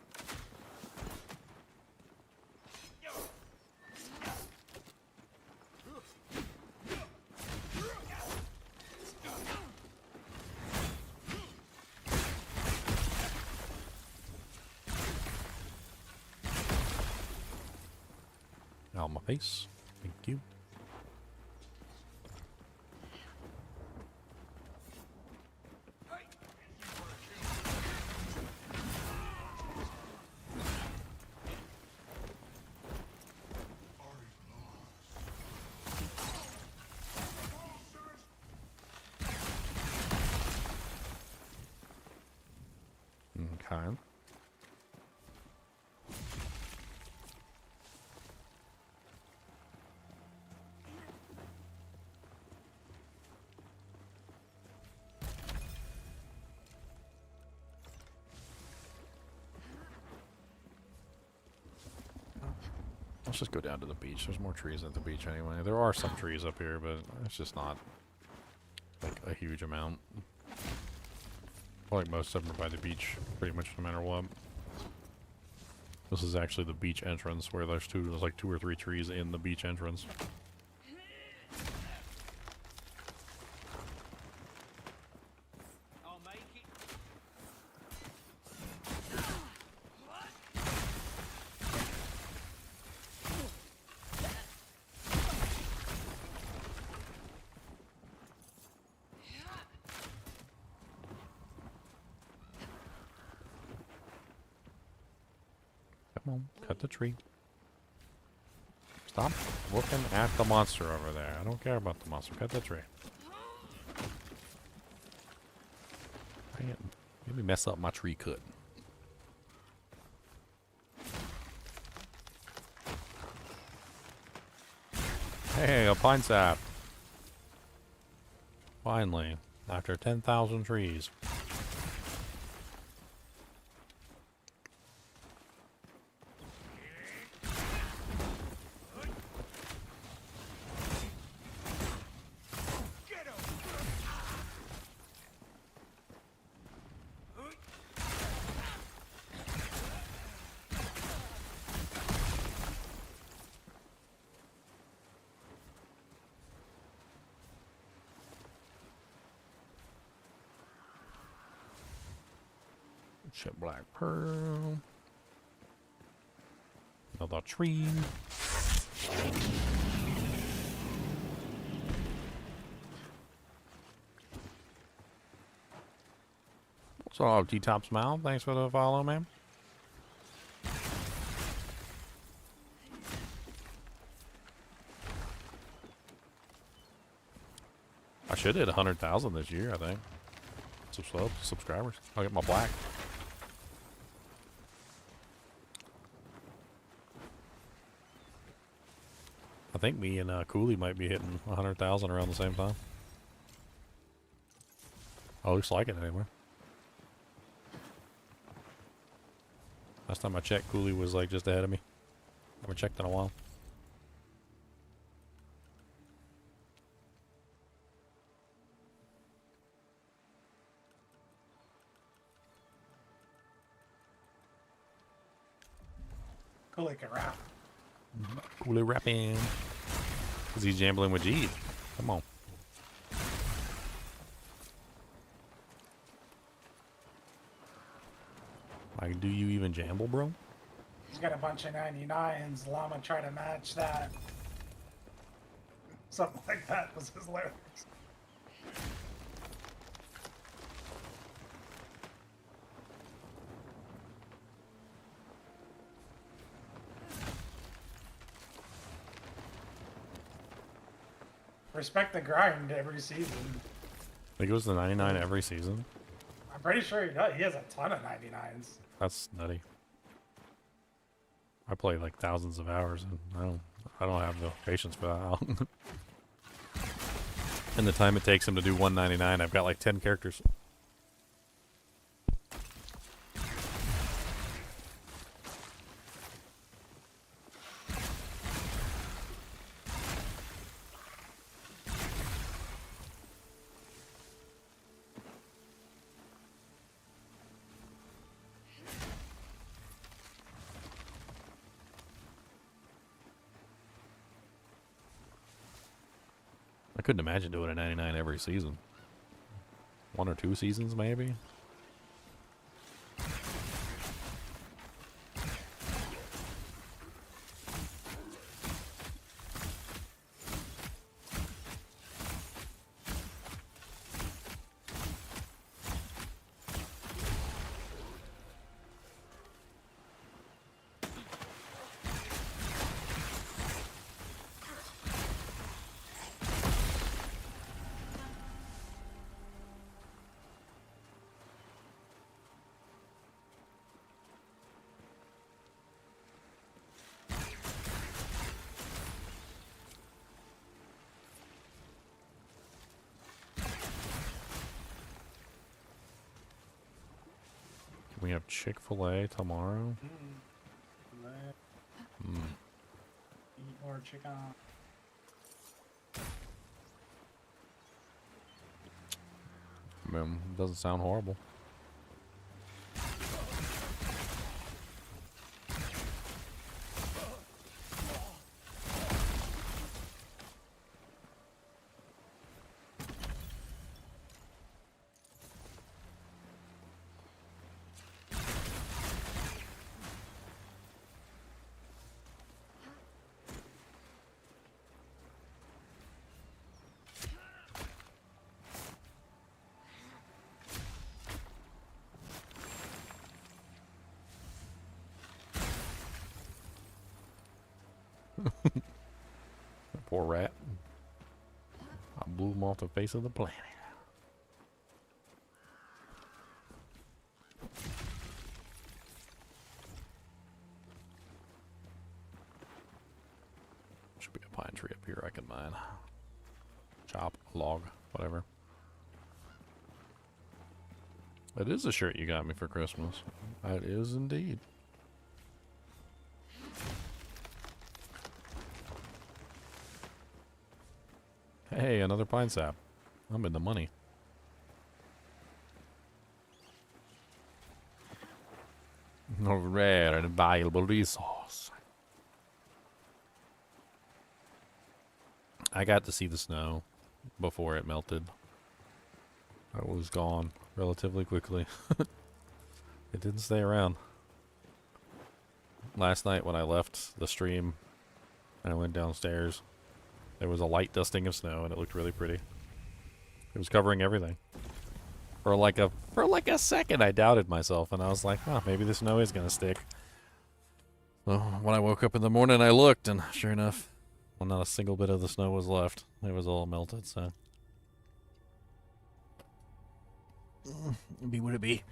On my face. Thank you. Okay. Let's just go down to the beach. There's more trees at the beach anyway. There are some trees up here, but it's just not like a huge amount. Like most of them are by the beach, pretty much no matter what. This is actually the beach entrance where there's like 2 or 3 trees in the beach entrance. Come on, cut the tree. Stop looking at the monster over there. I don't care about the monster. Cut the tree. Dang it. Maybe mess up my tree cut. Hey, a pine sap. Finally, after 10,000 trees. Chip black pearl. Another tree. What's up, T-Top Smile? Thanks for the follow, man. I should hit 100,000 this year, I think. Subscribers. I'll get my black. I think me and Cooley might be hitting 100,000 around the same time. Oh, looks like it anyway. Last time I checked, Cooley was like just ahead of me. I haven't checked in a while. Cooley can rap. Cooley rapping. Because he's gambling with G. Come on. Like, do you even jamble, bro? He's got a bunch of 99s. Llama try to match that. Something like that was his lyrics. Respect the grind every season. He goes to 99 every season. I'm pretty sure he does. He has a ton of 99s. That's nutty. I play like thousands of hours, and I don't have the patience for that. And the time it takes him to do 199, I've got like 10 characters. I couldn't imagine doing a 99 every season. 1 or 2 seasons, maybe? We have Chick-fil-A tomorrow. Mm. more chicken. I mean, doesn't sound horrible. Poor rat. I blew him off the face of the planet. Should be a pine tree up here I can mine. Chop, log, whatever. It is a shirt you got me for Christmas. It is indeed. Hey, another pine sap. I'm in the money. A rare and valuable resource. I got to see the snow before it melted. It was gone relatively quickly. It didn't stay around. Last night when I left the stream and I went downstairs, there was a light dusting of snow and it looked really pretty. It was covering everything. For like a second I doubted myself and I was like, oh, maybe the snow is gonna stick. So when I woke up in the morning I looked and sure enough, well, not a single bit of the snow was left. It was all melted, so. Be what it be.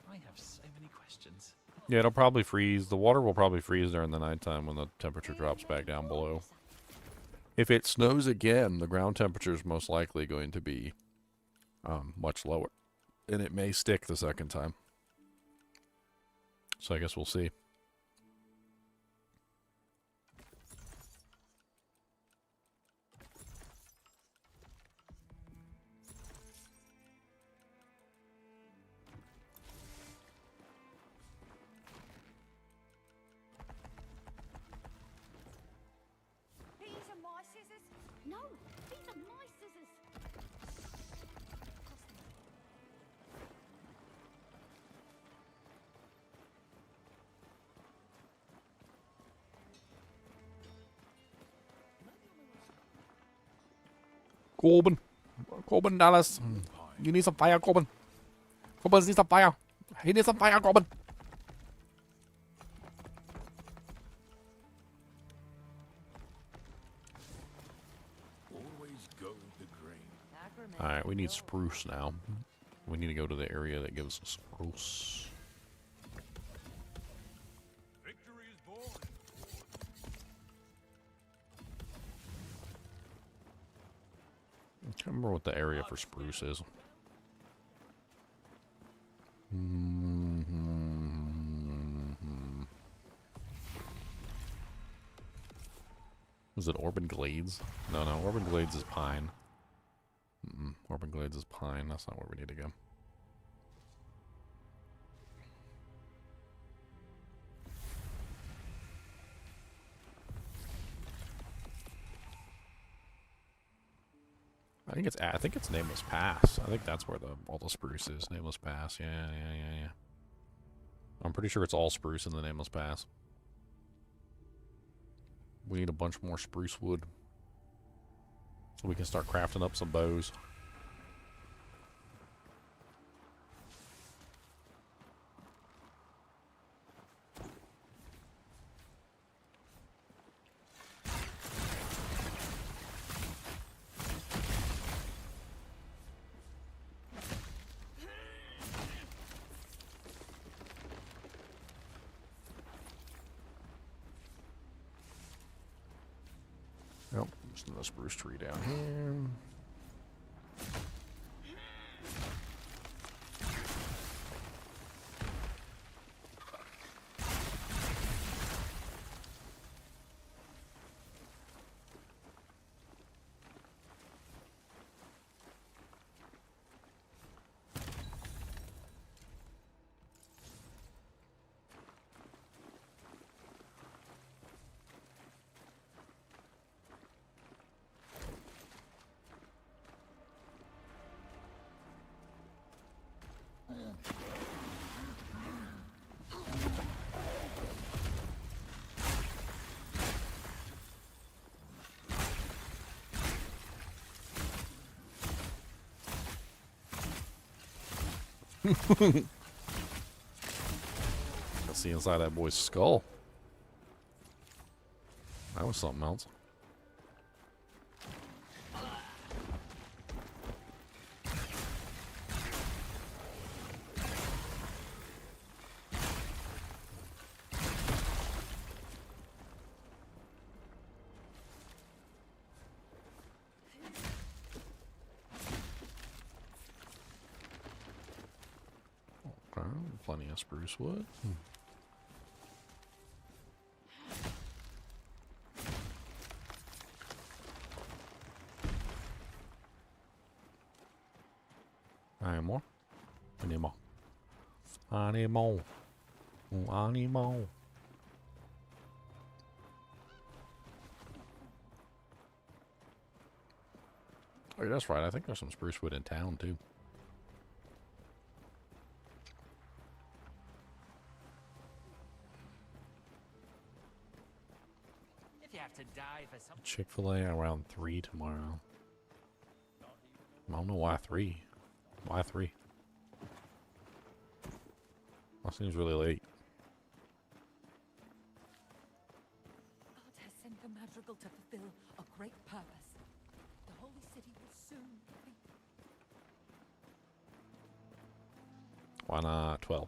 I have so many questions. Yeah, it'll probably freeze. The water will probably freeze during the nighttime when the temperature drops back down below. If it snows again, the ground temperature is most likely going to be much lower. And it may stick the second time. So I guess we'll see. These are my scissors. No, these are my scissors. Corbin Dallas. You need some fire, Corbin. Corbin needs some fire. He needs some fire, Corbin. Always go with the grain. Alright, we need spruce now. We need to go to the area that gives us spruce. Victory is born. I can't remember what the area for spruce is. Was it Orban Glades? No, Orban Glades is pine. Orban Glades is pine. That's not where we need to go. I think it's Nameless Pass. I think that's where all the spruce is. Nameless Pass. Yeah. I'm pretty sure it's all spruce in the Nameless Pass. We need a bunch more spruce wood so we can start crafting up some bows. Nope, there's no spruce tree down here. Let's see inside that boy's skull. That was something else. Okay, plenty of spruce wood. Any more? Any more? Any more? Any more? Oh, that's right. I think there's some spruce wood in town, too. If you have to die for something. Chick-fil-A around 3 tomorrow. I don't know why 3. Why 3? That seems really late. God has sent the madrigal to fulfill a great purpose. The holy city will soon be. Why not 12?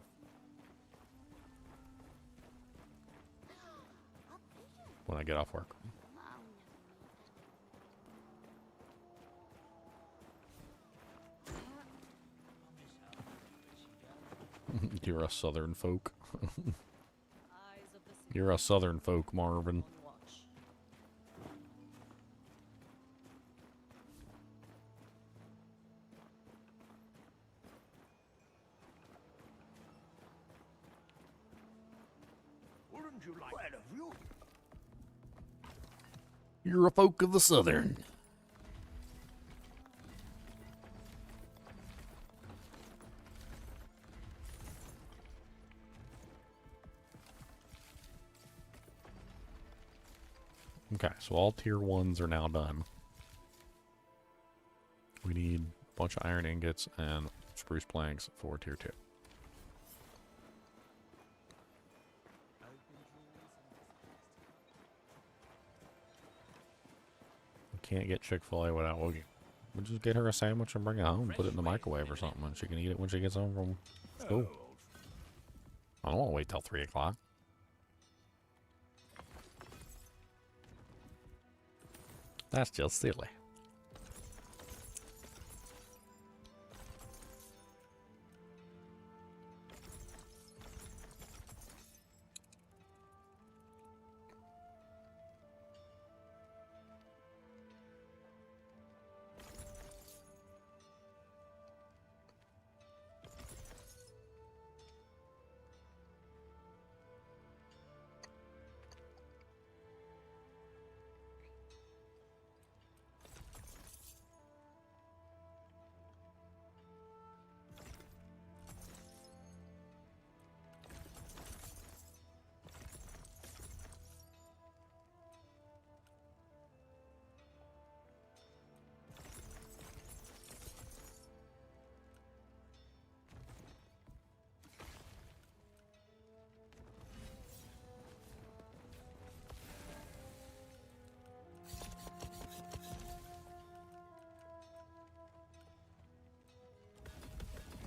When I get off work. You're a southern folk. You're a southern folk, Marvin. Wouldn't you like that of you? You're a folk of the southern. Okay, so all tier 1s are now done. We need a bunch of iron ingots and spruce planks for tier 2. We can't get Chick-fil-A without Woogie. We'll just get her a sandwich and bring it home, put it in the microwave or something, and she can eat it when she gets home from school. I don't want to wait till 3 o'clock. That's just silly.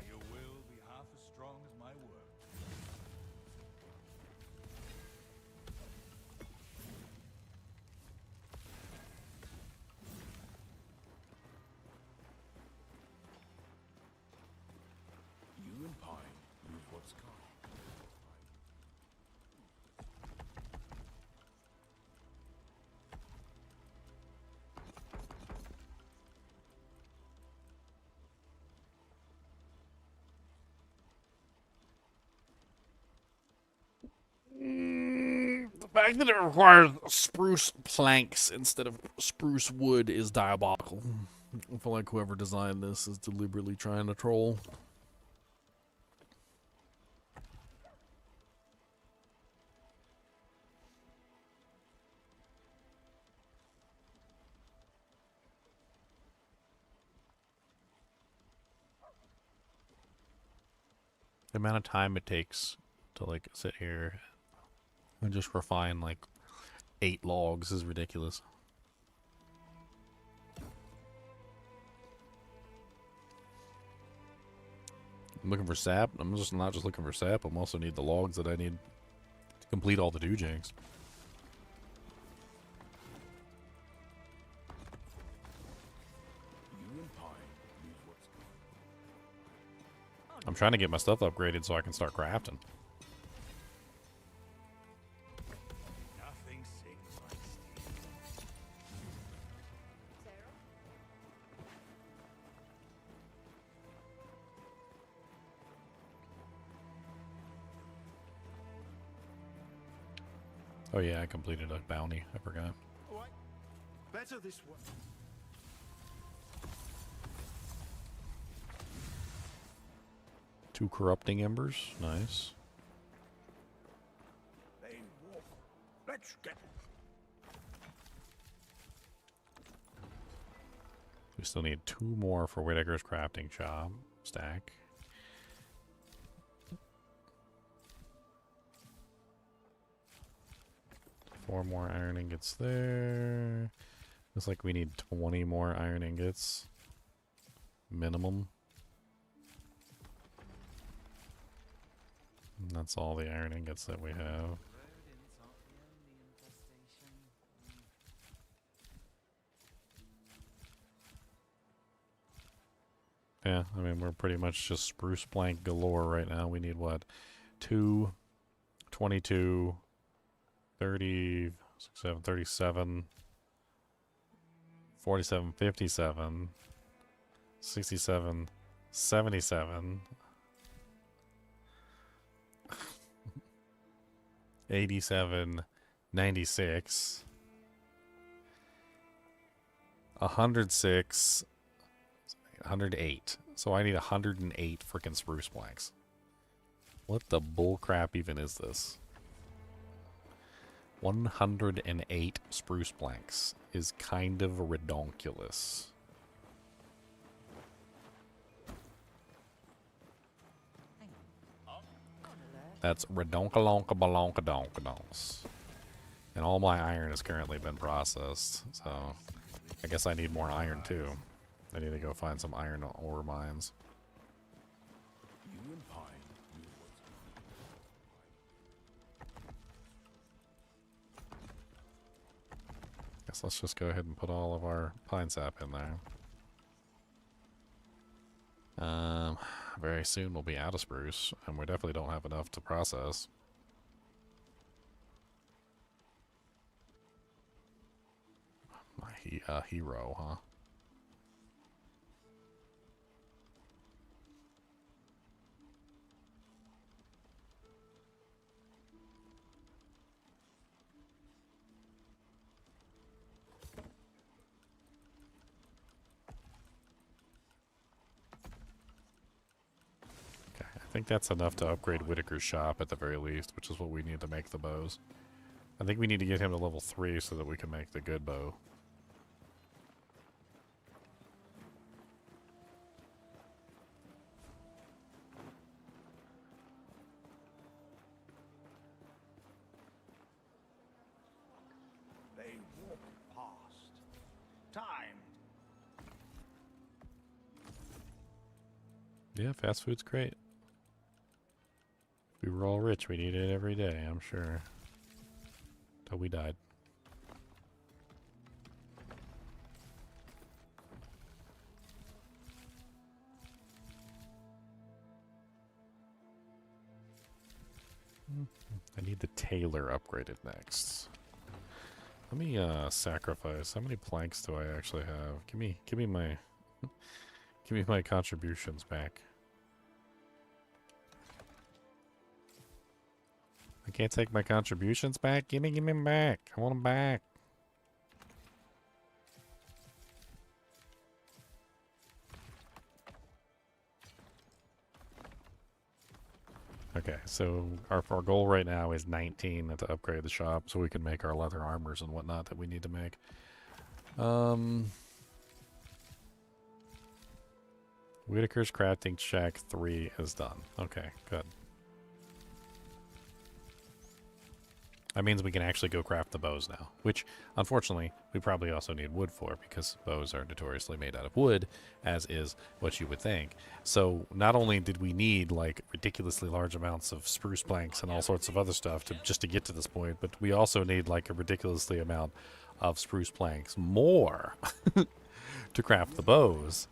Your will be half as strong as my word. You and Pine use what's called. The fact that it requires spruce planks instead of spruce wood is diabolical. I feel like whoever designed this is deliberately trying to troll. The amount of time it takes to like sit here and just refine like 8 logs is ridiculous. I'm looking for sap. I'm just not just looking for sap. I'm also need the logs that I need to complete all the doojanks. I'm trying to get my stuff upgraded so I can start crafting. Nothing sings like steel. Oh yeah, I completed a bounty. I forgot. What? Better this way. 2 corrupting embers. Nice. They walk. Let's get. We still need 2 more for Whitaker's crafting shop stack. Four more iron ingots there. Looks like we need 20 more iron ingots. Minimum. And that's all the iron ingots that we have. Yeah, I mean, we're pretty much just spruce plank galore right now. We need what? 2, 22, 30, 67, 37, 47, 57, 67, 77, 87, 96, 106, 108. So I need 108 freaking spruce planks. What the bull crap even is this? 108 spruce planks is kind of redonkulous. That's redonkalonka-balonka-donka-donks. And all my iron has currently been processed, so I guess I need more iron too. I need to go find some iron ore mines. You and Pine knew Guess let's just go ahead and put all of our pine sap in there. Very soon we'll be out of spruce, and we definitely don't have enough to process. My hero, huh? I think that's enough to upgrade Whitaker's shop at the very least, which is what we need to make the bows. I think we need to get him to level 3 so that we can make the good bow. They walk past. Time. Yeah, fast food's great. If we were all rich, we'd eat it every day, I'm sure. Till we died. I need the tailor upgraded next. Let me sacrifice. How many planks do I actually have? Give me my give me my contributions back. I can't take my contributions back. Give me them back. I want them back. Okay, so our goal right now is 19 to upgrade the shop so we can make our leather armors and whatnot that we need to make. Whitaker's crafting shack 3 is done. Okay, good. That means we can actually go craft the bows now, which, unfortunately, we probably also need wood for, because bows are notoriously made out of wood, as is what you would think. So not only did we need, like, ridiculously large amounts of spruce planks and all sorts of other stuff just to get to this point, but we also need, like, a ridiculously amount of spruce planks more to craft the bows,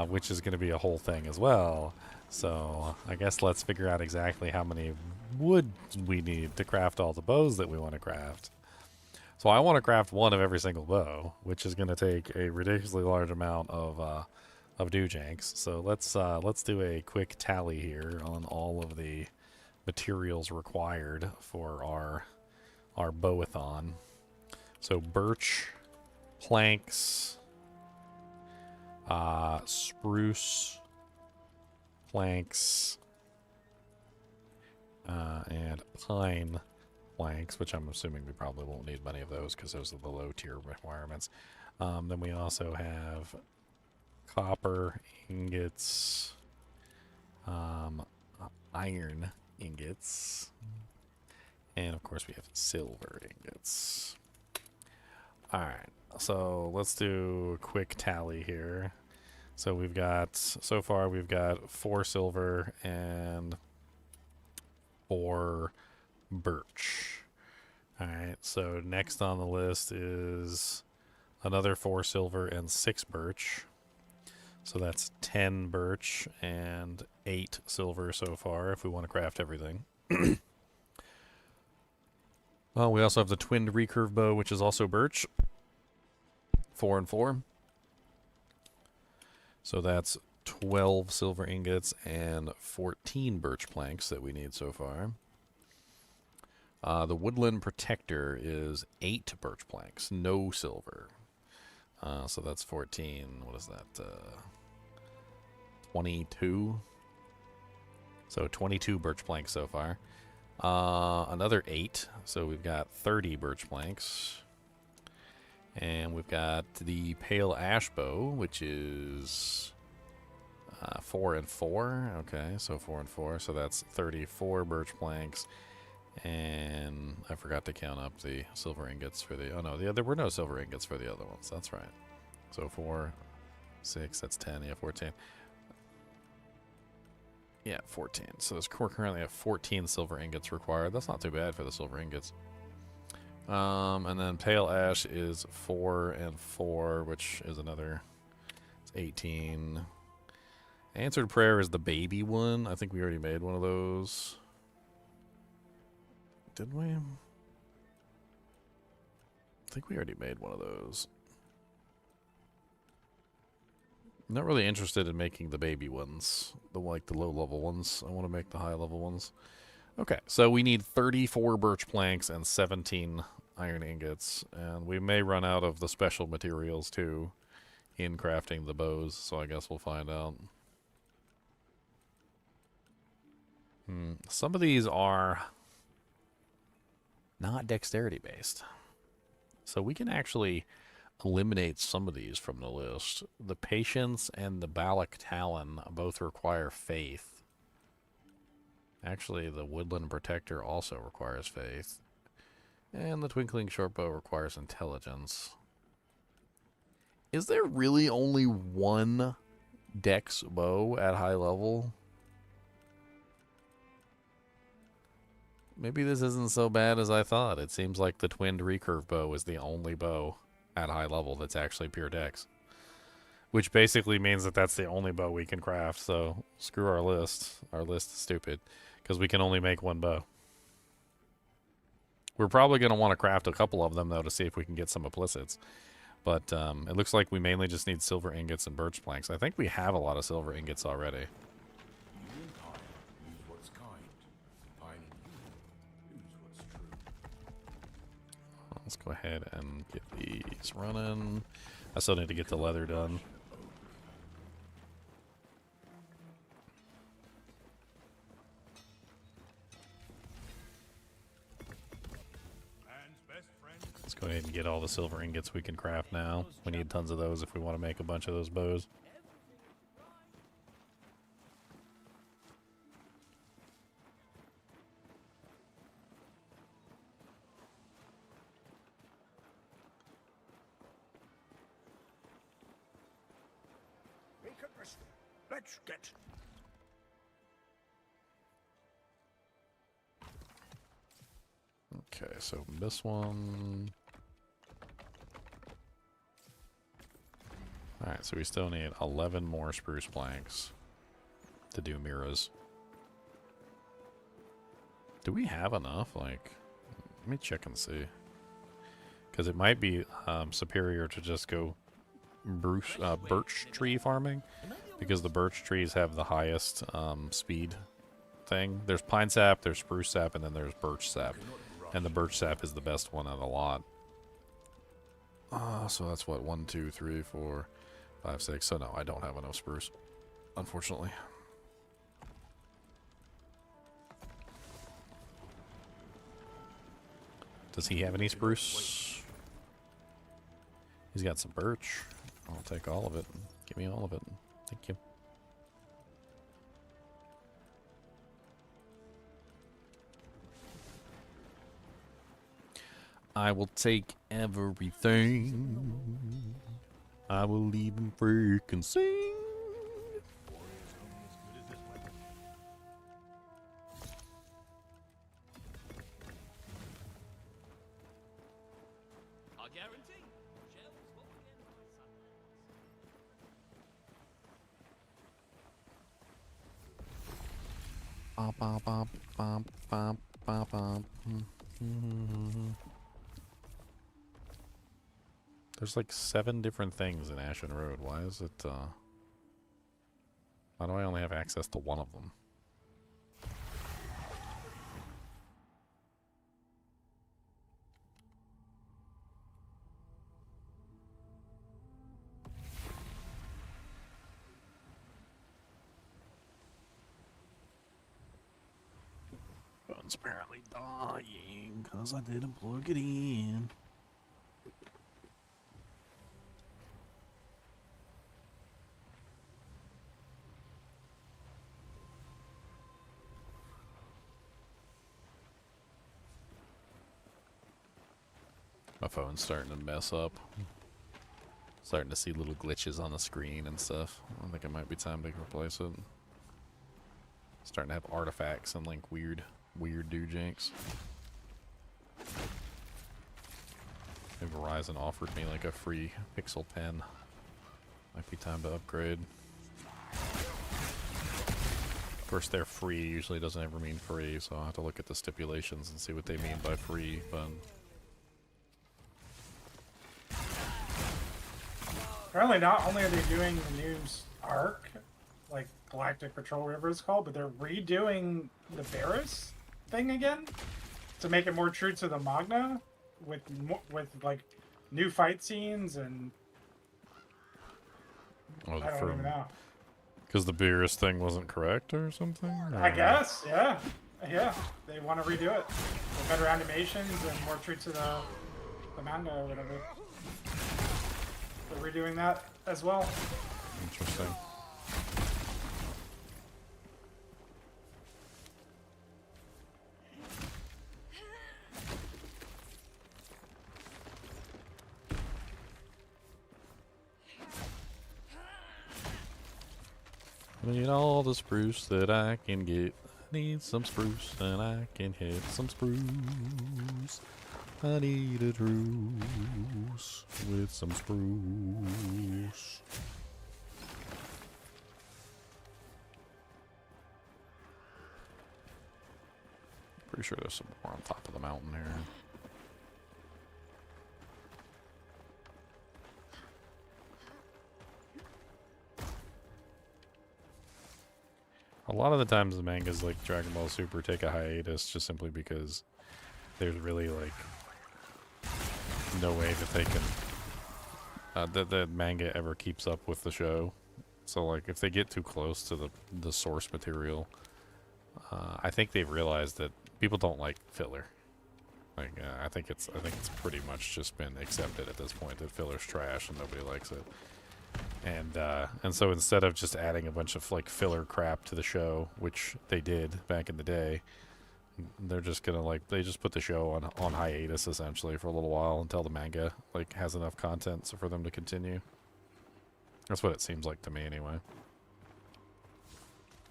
which is going to be a whole thing as well. So I guess let's figure out exactly how many wood we need to craft all the bows that we want to craft. So I want to craft one of every single bow, which is going to take a ridiculously large amount of doojanks. So let's do a quick tally here on all of the materials required for our bowathon. So birch, planks, spruce, planks, and pine planks, which I'm assuming we probably won't need many of those because those are the low tier requirements. Then we also have copper ingots, iron ingots, and of course we have silver ingots. Alright, so let's do a quick tally here. So we've got, so far we've got 4 silver and 4 birch. Alright, so next on the list is another 4 silver and 6 birch. So that's 10 birch and 8 silver so far if we want to craft everything. Well, we also have the twinned recurve bow, which is also birch. 4 and 4. So that's 12 silver ingots and 14 birch planks that we need so far. The woodland protector is 8 birch planks, no silver. So that's 14. What is that? 22. So 22 birch planks so far. Another 8. So we've got 30 birch planks. And we've got the pale ash bow, which is 4 and 4. Okay, so 4 and 4. So that's 34 birch planks. And I forgot to count up the silver ingots for the... Oh, no, there were no silver ingots for the other ones. That's right. So 4, 6, that's 10. Yeah, 14. Yeah, 14. So we're currently at 14 silver ingots required. That's not too bad for the silver ingots. And then pale ash is 4 and 4, which is another... It's 18. Answered prayer is the baby one. I think we already made one of those. Did we? I think we already made one of those. I'm not really interested in making the baby ones, the low level ones. I want to make the high level ones. Okay, so we need 34 birch planks and 17 iron ingots, and we may run out of the special materials too in crafting the bows, so I guess we'll find out. Some of these are not dexterity based, so we can actually eliminate some of these from the list. The Patience and the Balak Talon both require faith. Actually, the Woodland Protector also requires faith. And the Twinkling Shortbow requires intelligence. Is there really only one dex bow at high level? Maybe this isn't so bad as I thought. It seems like the Twinned Recurve Bow is the only bow at high level that's actually pure dex. Which basically means that that's the only bow we can craft, so screw our list. Our list is stupid, because we can only make one bow. We're probably going to want to craft a couple of them, though, to see if we can get some implicits. But it looks like we mainly just need silver ingots and birch planks. I think we have a lot of silver ingots already. Let's go ahead and get these running. I still need to get the leather done. Let's go ahead and get all the silver ingots we can craft now. We need tons of those if we want to make a bunch of those bows. Let's get. Okay, so this one. Alright, so we still need 11 more spruce planks to do mirrors. Do we have enough? Like, let me check and see. Because it might be superior to just go birch tree farming. Because the birch trees have the highest speed thing. There's pine sap, there's spruce sap, and then there's birch sap. And the birch sap is the best one out of the lot. So that's what, 1, 2, 3, 4, 5, 6. So no, I don't have enough spruce, unfortunately. Does he have any spruce? He's got some birch. I'll take all of it. Give me all of it. Thank you. I will take everything. I will even freaking sing. I guarantee. Shells will begin by Bum, bum, bum, bum, bum, bum, bum. There's like 7 different things in Ashen Road. Why is it, why do I only have access to one of them? Phone's apparently dying because I didn't plug it in. My phone's starting to mess up. Starting to see little glitches on the screen and stuff. I think it might be time to replace it. Starting to have artifacts and like weird doojanks. And Verizon offered me like a free Pixel pen. Might be time to upgrade. Of course, they're free. Usually doesn't ever mean free, so I'll have to look at the stipulations and see what they mean by free, but... Apparently not only are they doing the new arc, like Galactic Patrol River is called, but they're redoing the Barris thing again to make it more true to the Magna with like new fight scenes and I don't even know. Because the Beerus thing wasn't correct or something? Or? I guess, yeah. Yeah, they want to redo it with better animations and more true to the manga or whatever. They're redoing that as well. Interesting. I need all the spruce that I can get. I need some spruce and I can hit some spruce. I need a truce with some spruce. Pretty sure there's some more on top of the mountain here. A lot of the times the mangas like Dragon Ball Super take a hiatus just simply because there's really like no way that they can that the manga ever keeps up with the show. So like if they get too close to the source material, I think they've realized that people don't like filler. Like I think it's pretty much just been accepted at this point that filler's trash and nobody likes it. And so instead of just adding a bunch of like filler crap to the show, which they did back in the day, they're just gonna like they just put the show on hiatus essentially for a little while until the manga like has enough content for them to continue. That's what it seems like to me anyway.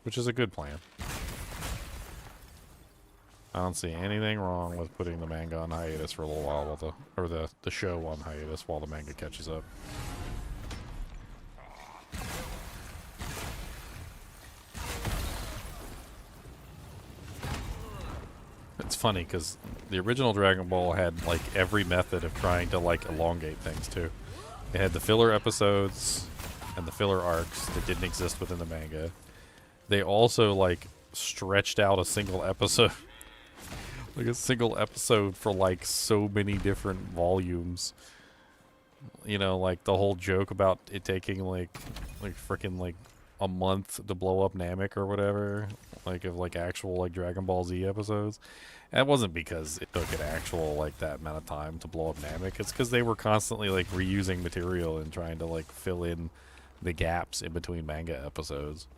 which is a good plan. I don't see anything wrong with putting the manga on hiatus for a little while, while the show on hiatus while the manga catches up. It's funny because the original Dragon Ball had like every method of trying to like elongate things too. It had the filler episodes and the filler arcs that didn't exist within the manga. They also like stretched out a single episode like a single episode for like so many different volumes. You know, like the whole joke about it taking like freaking like a month to blow up Namek or whatever, like of like actual like Dragon Ball Z episodes. That wasn't because it took an actual like that amount of time to blow up Namek. It's because they were constantly like reusing material and trying to like fill in the gaps in between manga episodes.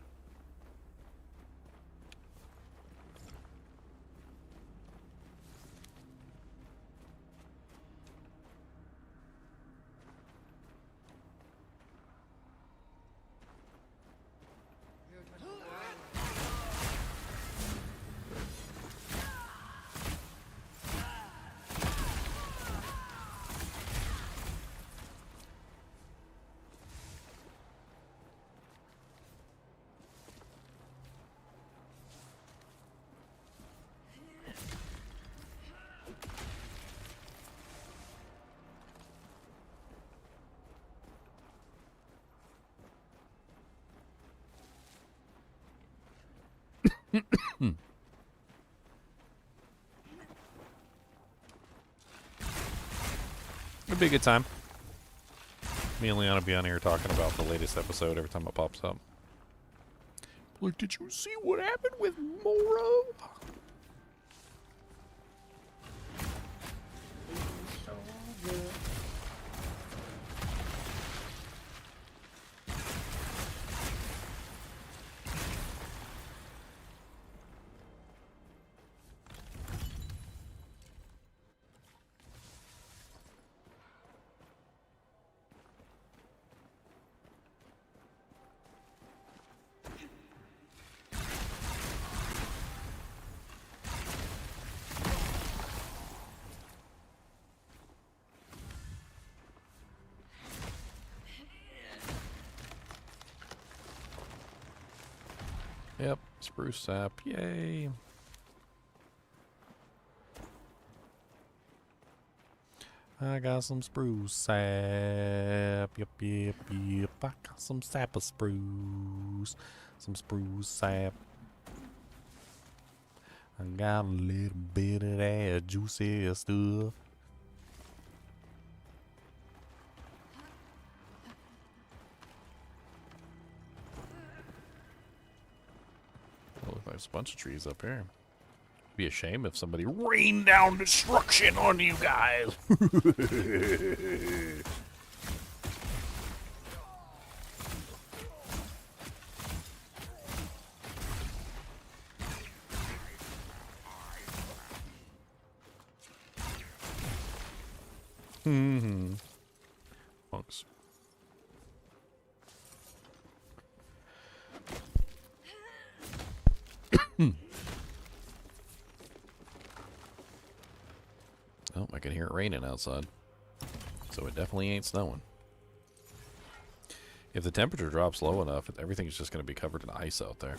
It'd be a good time. Me and Leon will be on here talking about the latest episode every time it pops up. Like, did you see what happened with Moro? Yep, spruce sap, yay. I got some spruce sap, yep, I got some sap of spruce, some spruce sap. I got a little bit of that juicy stuff. Oh, there's a bunch of trees up here. Be a shame if somebody rained down destruction on you guys. Monks. Oh, I can hear it raining outside. So it definitely ain't snowing. If the temperature drops low enough, everything's just going to be covered in ice out there.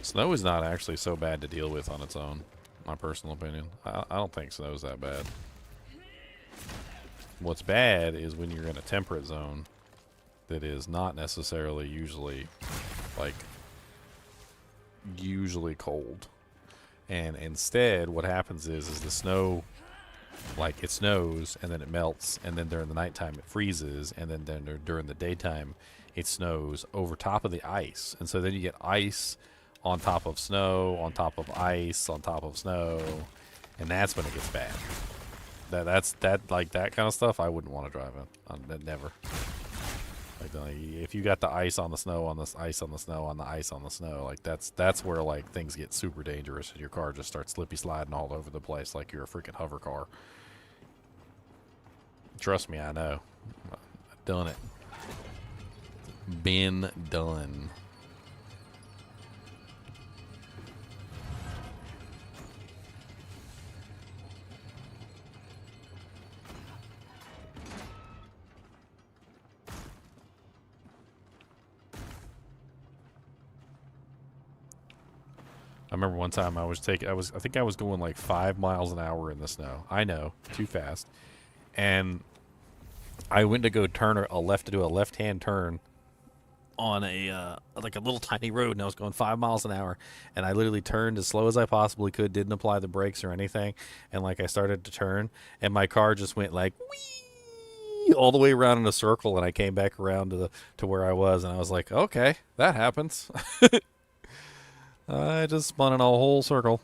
Snow is not actually so bad to deal with on its own, my personal opinion. I don't think snow's that bad. What's bad is when you're in a temperate zone that is not necessarily usually cold. And instead what happens is the snow, like it snows and then it melts, and then during the nighttime it freezes, and then during the daytime it snows over top of the ice. And so then you get ice on top of snow, on top of ice, on top of snow, and that's when it gets bad. That kind of stuff I wouldn't want to drive in. Never. Like if you got the ice on the snow on this ice on the snow on the ice on the snow, like that's where like things get super dangerous and your car just starts slippy sliding all over the place like you're a freaking hover car. Trust me, I know. I've done it. Been done. I remember one time I think I was going like 5 miles an hour in the snow. I know, too fast. And I went to go turn to do a left-hand turn on a like a little tiny road, and I was going 5 miles an hour, and I literally turned as slow as I possibly could, didn't apply the brakes or anything, and like I started to turn, and my car just went like whee all the way around in a circle, and I came back around to where I was, and I was like, okay, that happens. I just spun in a whole circle.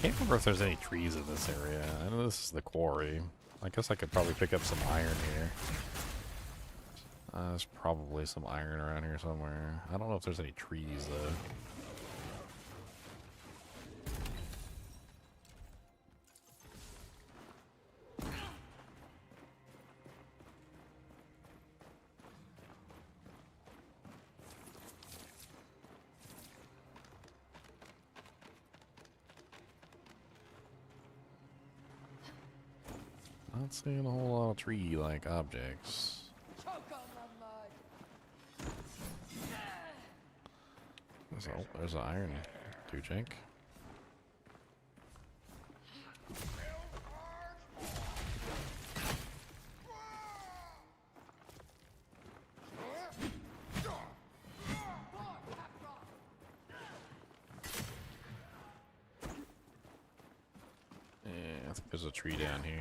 Can't remember if there's any trees in this area. I know this is the quarry. I guess I could probably pick up some iron here. There's probably some iron around here somewhere. I don't know if there's any trees, though. Not seeing a whole lot of tree-like objects. There's an iron Tujink. Yeah, I think there's a tree down here.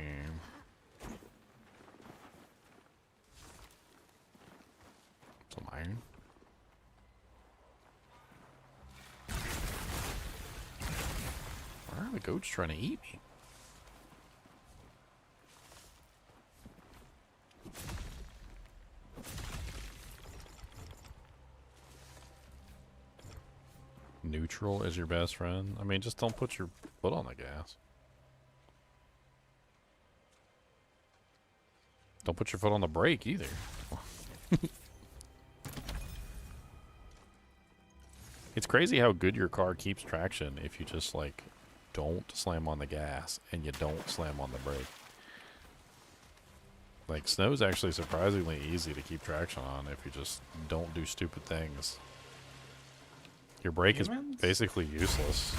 Some iron. Why are the goats trying to eat me? Neutral is your best friend? I mean, just don't put your foot on the gas. Don't put your foot on the brake either. It's crazy how good your car keeps traction if you just, like, don't slam on the gas and you don't slam on the brake. Like, snow's actually surprisingly easy to keep traction on if you just don't do stupid things. Your brake is basically useless.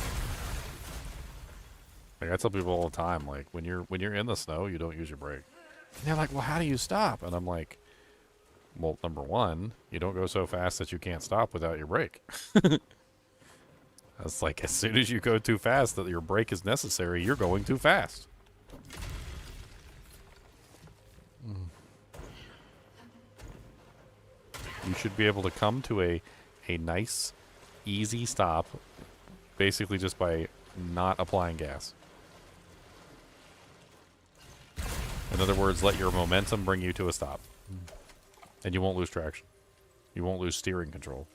Like, I tell people all the time, like, when you're in the snow, you don't use your brake. And they're like, well, how do you stop? And I'm like, well, number one, you don't go so fast that you can't stop without your brake. It's like, as soon as you go too fast that your brake is necessary, you're going too fast. You should be able to come to a nice, easy stop, basically just by not applying gas. In other words, let your momentum bring you to a stop. And you won't lose traction. You won't lose steering control.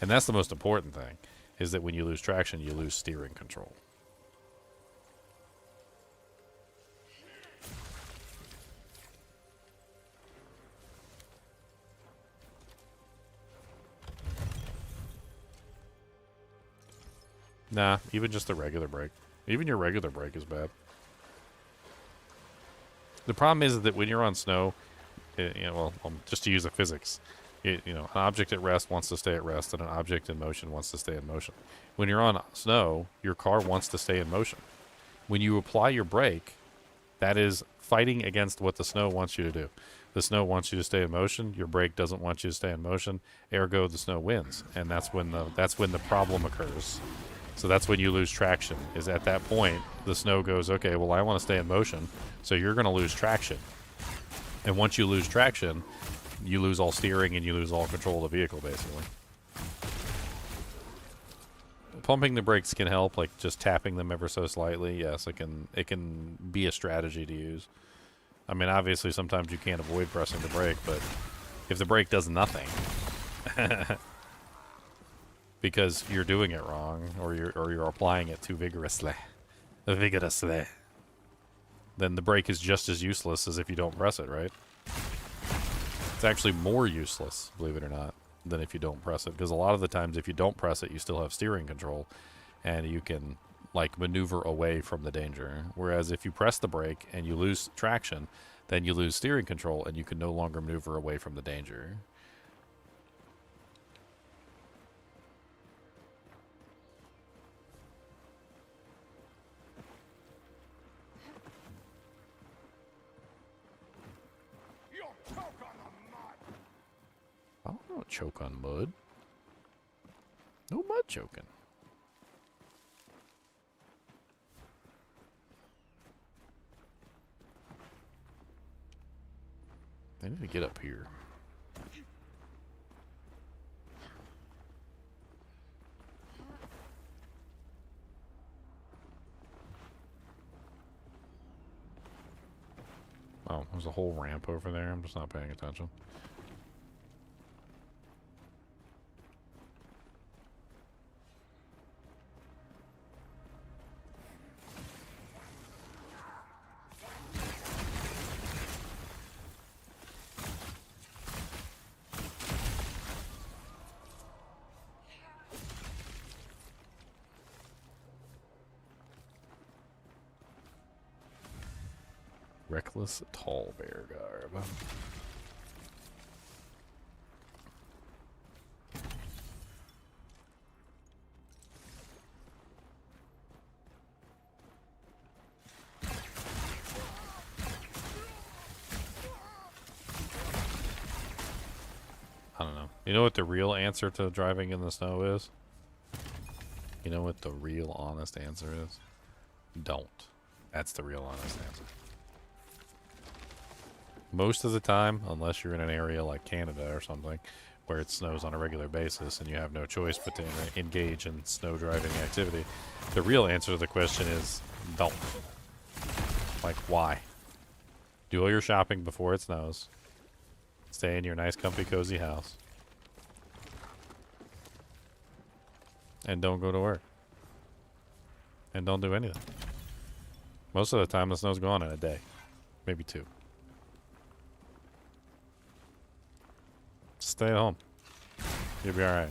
And that's the most important thing, is that when you lose traction, you lose steering control. Nah, even just the regular brake. Even your regular brake is bad. The problem is that when you're on snow, just to use the physics, an object at rest wants to stay at rest, and an object in motion wants to stay in motion. When you're on snow, your car wants to stay in motion. When you apply your brake, that is fighting against what the snow wants you to do. The snow wants you to stay in motion. Your brake doesn't want you to stay in motion. Ergo, the snow wins, and that's when the problem occurs. So that's when you lose traction. Is at that point the snow goes, okay, well, I want to stay in motion, so you're going to lose traction. And once you lose traction, you lose all steering and you lose all control of the vehicle, basically. Pumping the brakes can help, like just tapping them ever so slightly. Yes, it can be a strategy to use. I mean, obviously sometimes you can't avoid pressing the brake, but if the brake does nothing because you're doing it wrong or you're applying it too vigorously, then the brake is just as useless as if you don't press it, right? It's actually more useless, believe it or not, than if you don't press it, because a lot of the times if you don't press it, you still have steering control and you can like maneuver away from the danger. Whereas if you press the brake and you lose traction, then you lose steering control and you can no longer maneuver away from the danger. I don't choke on mud. No mud choking. I need to get up here. Oh, there's a whole ramp over there. I'm just not paying attention. Reckless tall bear garb. I don't know. You know what the real answer to driving in the snow is? You know what the real honest answer is? Don't. That's the real honest answer. Most of the time, unless you're in an area like Canada or something, where it snows on a regular basis and you have no choice but to engage in snow driving activity, the real answer to the question is don't. Like, why? Do all your shopping before it snows. Stay in your nice, comfy, cozy house. And don't go to work. And don't do anything. Most of the time, the snow's gone in a day. Maybe 2. Stay at home. You'll be alright.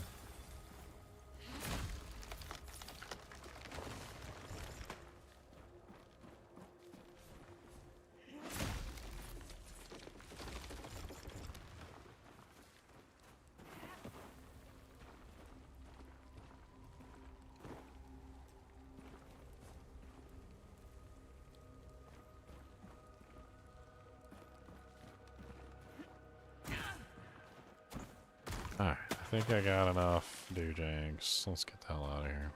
Alright, I think I got enough doojangs. Let's get the hell out of here.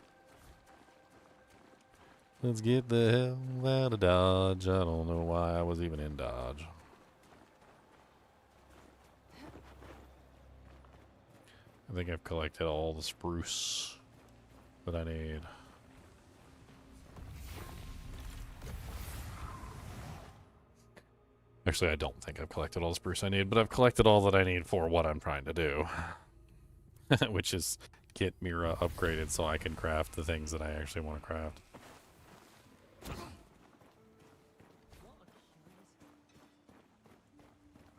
Let's get the hell out of Dodge. I don't know why I was even in Dodge. I think I've collected all the spruce that I need. Actually, I don't think I've collected all the spruce I need, but I've collected all that I need for what I'm trying to do. Which is get Mira upgraded so I can craft the things that I actually want to craft.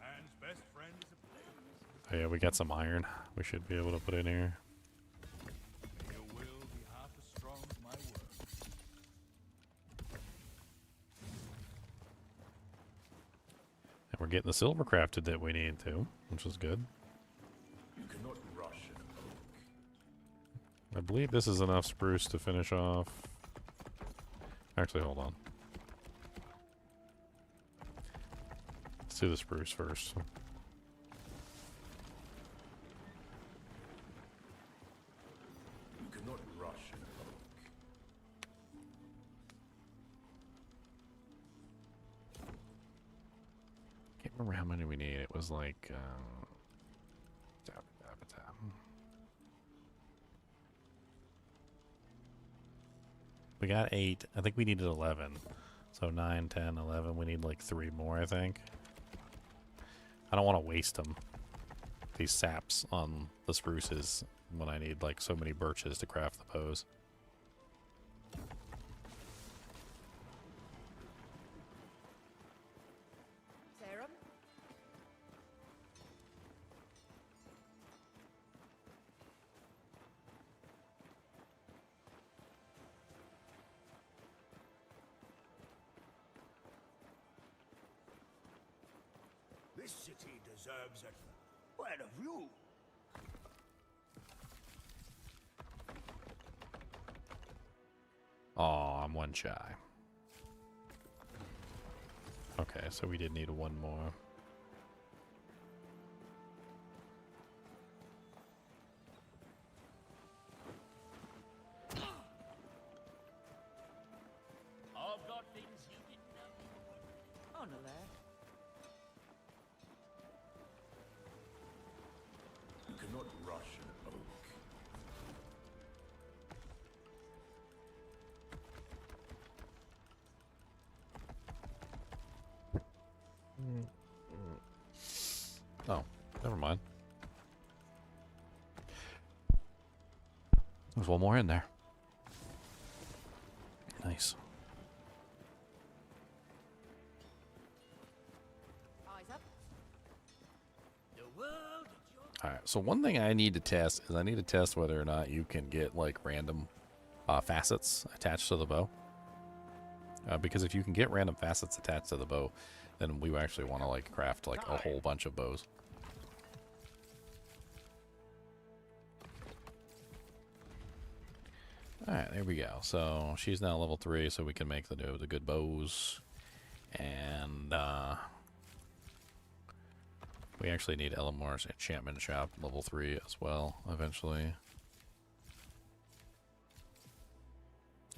Man's best friend is a blaze. Oh yeah, we got some iron we should be able to put in here. May your will be half as strong as my word. And we're getting the silver crafted that we need to, which is good. You cannot rush an oak. I believe this is enough spruce to finish off. Actually, hold on. Let's do the spruce first. You cannot rush an oak. Can't remember how many we need. It was like we got 8. I think we needed 11. So 9, 10, 11. We need like 3 more, I think. I don't want to waste them. These saps on the spruces when I need like so many birches to craft the bows. Serum? This city deserves a quite a view. Oh, I'm 1 shy. Okay, so we did need 1 more. I've got things you didn't know. On the lad. You cannot rush an oak. Oh, never mind. There's 1 more in there. Nice. Eyes up. The world at your Alright, so one thing I need to test is I need to test whether or not you can get like random facets attached to the bow. Because if you can get random facets attached to the bow, then we actually want to like craft like a whole bunch of bows. Alright, there we go. So she's now level 3, so we can make the good bows. And we actually need Elamore's enchantment shop level 3 as well, eventually.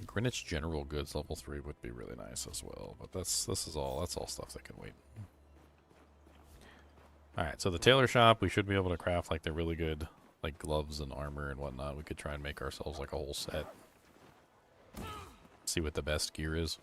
Greenwich General Goods level 3 would be really nice as well, but that's all stuff that can wait. Alright, so the tailor shop, we should be able to craft like the really good like gloves and armor and whatnot. We could try and make ourselves like a whole set. See what the best gear is.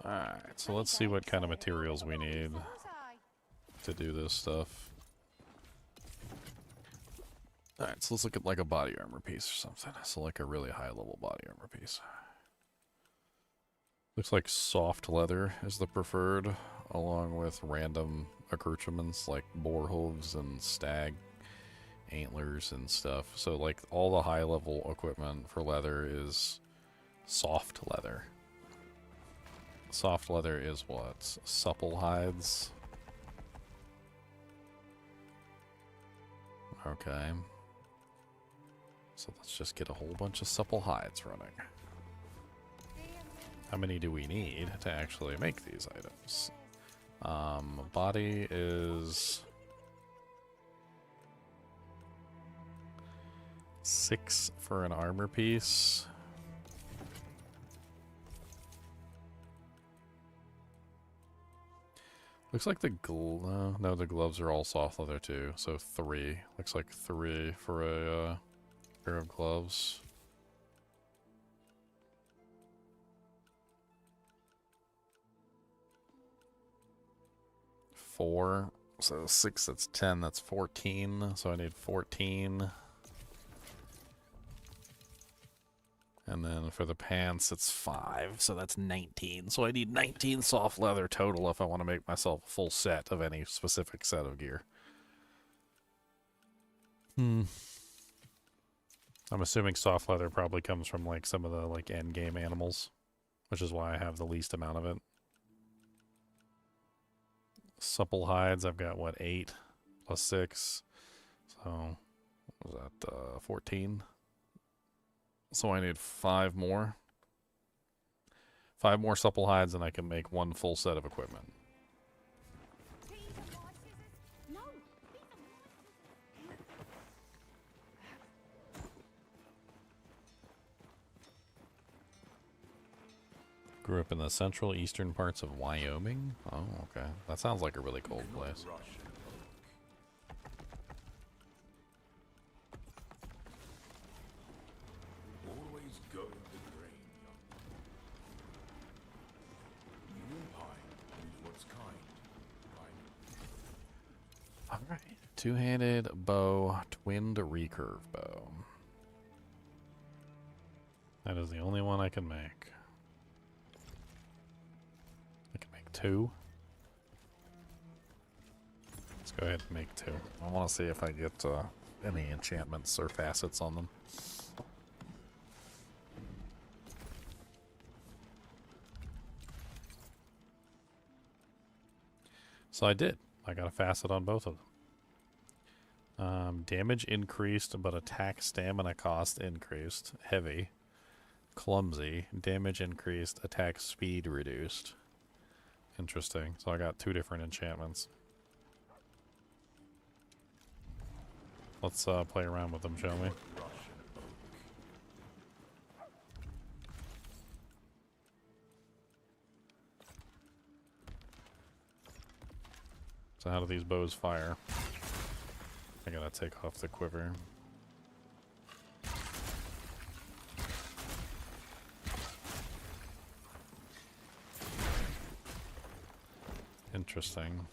Alright, so let's see what kind of materials we need to do this stuff. Alright, so let's look at like a body armor piece or something. So like a really high level body armor piece. Looks like soft leather is the preferred, along with random accoutrements like boar hooves and stag antlers and stuff. So like all the high level equipment for leather is soft leather. Soft leather is what? Supple hides. Okay. So let's just get a whole bunch of supple hides running. How many do we need to actually make these items? Body is 6 for an armor piece. Looks like the no, the gloves are all soft leather too. So 3. Looks like 3 for a pair of gloves. Four. So 6, that's 10, that's 14. So I need 14. And then for the pants, it's 5, so that's 19. So I need 19 soft leather total if I want to make myself a full set of any specific set of gear. I'm assuming soft leather probably comes from like some of the like end game animals, which is why I have the least amount of it. Supple hides, I've got what, 8 plus 6. So what was that, 14? So I need 5 more. 5 more supple hides and I can make 1 full set of equipment. Grew up in the central eastern parts of Wyoming. Oh, okay. That sounds like a really cold place. Always go the grain, young. You pine is what's kind. Alright. Two-handed bow, twinned recurve bow. That is the only one I can make. I can make two. Let's go ahead and make two. I want to see if I get any enchantments or facets on them. So I did. I got a facet on both of them. Damage increased, but attack stamina cost increased. Heavy. Clumsy. Damage increased, attack speed reduced. Interesting. So I got two different enchantments. Let's play around with them, shall we? So how do these bows fire? I gotta take off the quiver. Interesting.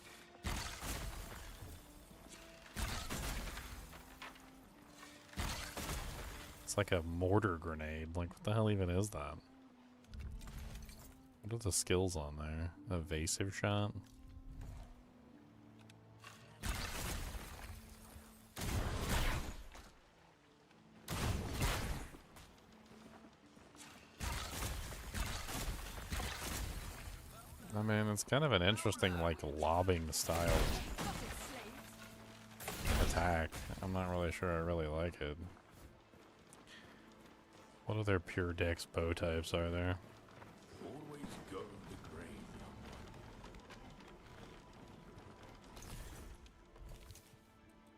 It's like a mortar grenade. Like, what the hell even is that? What are the skills on there? Evasive shot? I mean, it's kind of an interesting, like, lobbing style attack. I'm not really sure I really like it. What other pure dex bow types are there? Always go the grain,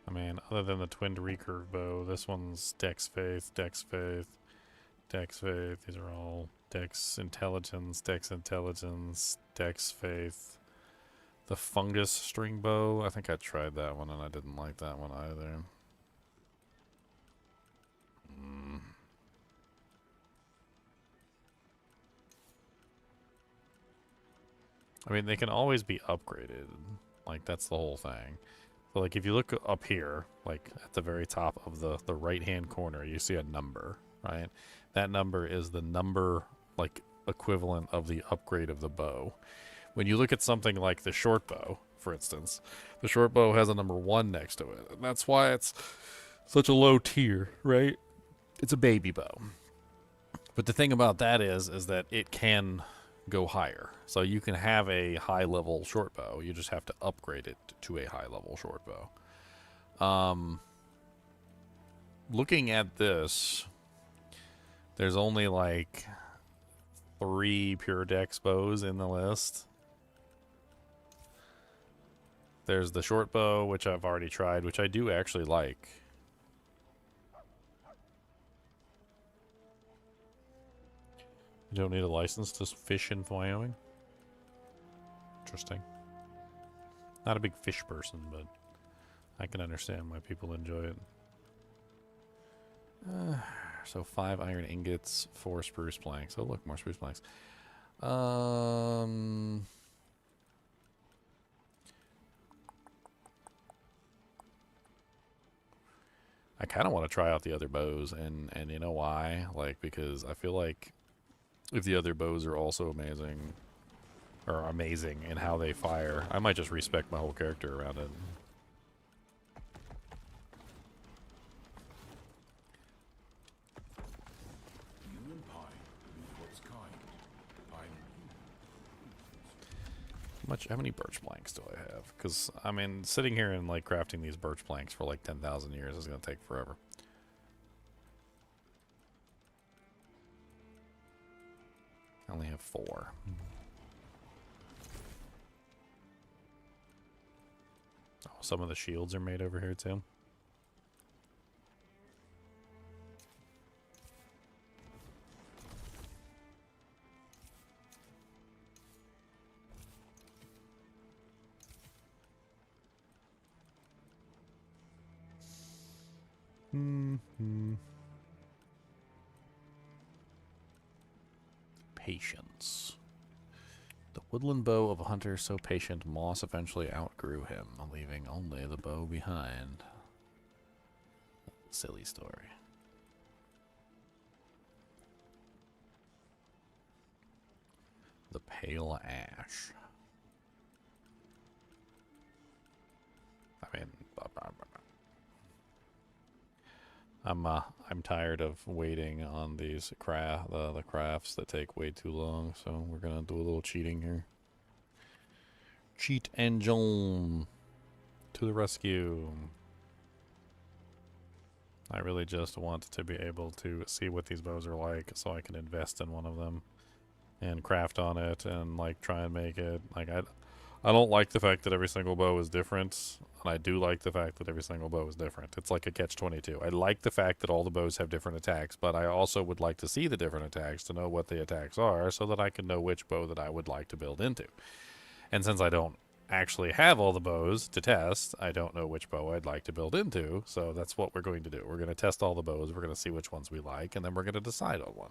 I mean, other than the twinned recurve bow, this one's dex faith, dex faith, dex faith. These are all dex intelligence, dex intelligence, dex faith. The fungus string bow, I think I tried that one and I didn't like that one either. I mean, they can always be upgraded. Like, that's the whole thing. So, like, if you look up here, like, at the very top of the right-hand corner, you see a number, right? That number is the number, like, equivalent of the upgrade of the bow. When you look at something like the short bow, for instance, the short bow has a number 1 next to it. And that's why it's such a low tier, right? It's a baby bow. But the thing about that is that it can go higher. So you can have a high level short bow. You just have to upgrade it to a high level short bow. Looking at this, there's only like 3 pure dex bows in the list. There's the short bow, which I've already tried, which I do actually like. You don't need a license to fish in Wyoming? Interesting. Not a big fish person, but I can understand why people enjoy it. So 5 iron ingots, 4 spruce planks. Oh look, more spruce planks. I kind of want to try out the other bows, and you know why? Like, because I feel like if the other bows are also amazing, or amazing in how they fire, I might just respect my whole character around it. Human pine is what's kind. How many birch planks do I have? Because, I mean, sitting here and, like, crafting these birch planks for, like, 10,000 years is going to take forever. I only have 4. Oh, some of the shields are made over here, too. Patience. The woodland bow of a hunter so patient, moss eventually outgrew him, leaving only the bow behind. Silly story. The pale ash. I mean, I'm tired of waiting on these the crafts that take way too long, so we're gonna do a little cheating here. Cheat engine to the rescue. I really just want to be able to see what these bows are like so I can invest in one of them and craft on it and like try and make it like I don't like the fact that every single bow is different, and I do like the fact that every single bow is different. It's like a catch-22. I like the fact that all the bows have different attacks, but I also would like to see the different attacks to know what the attacks are so that I can know which bow that I would like to build into. And since I don't actually have all the bows to test, I don't know which bow I'd like to build into, so that's what we're going to do. We're going to test all the bows, we're going to see which ones we like, and then we're going to decide on one.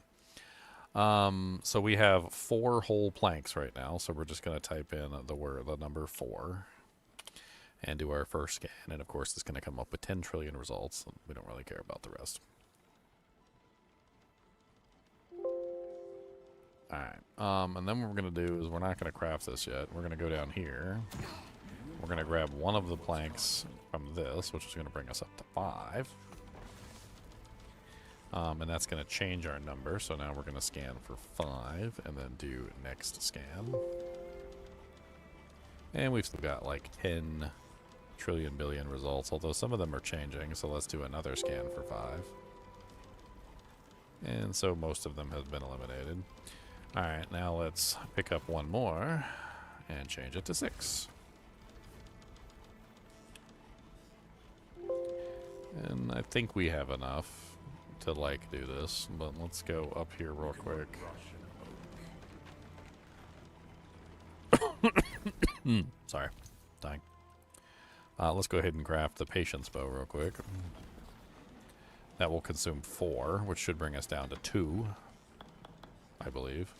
So we have 4 whole planks right now, so we're just going to type in the number 4 and do our first scan, and of course it's going to come up with 10 trillion results. We don't really care about the rest. Alright, and then what we're going to do is we're not going to craft this yet. We're going to go down here. We're going to grab one of the planks from this, which is going to bring us up to 5. And that's going to change our number, so now we're going to scan for 5 and then do next scan. And we've still got like 10 trillion billion results, although some of them are changing, so let's do another scan for 5. And so most of them have been eliminated. Alright, now let's pick up one more and change it to 6. And I think we have enough to like do this, but let's go up here real quick. Sorry, dying. Let's go ahead and craft the patience bow real quick. That will consume 4, which should bring us down to 2, I believe.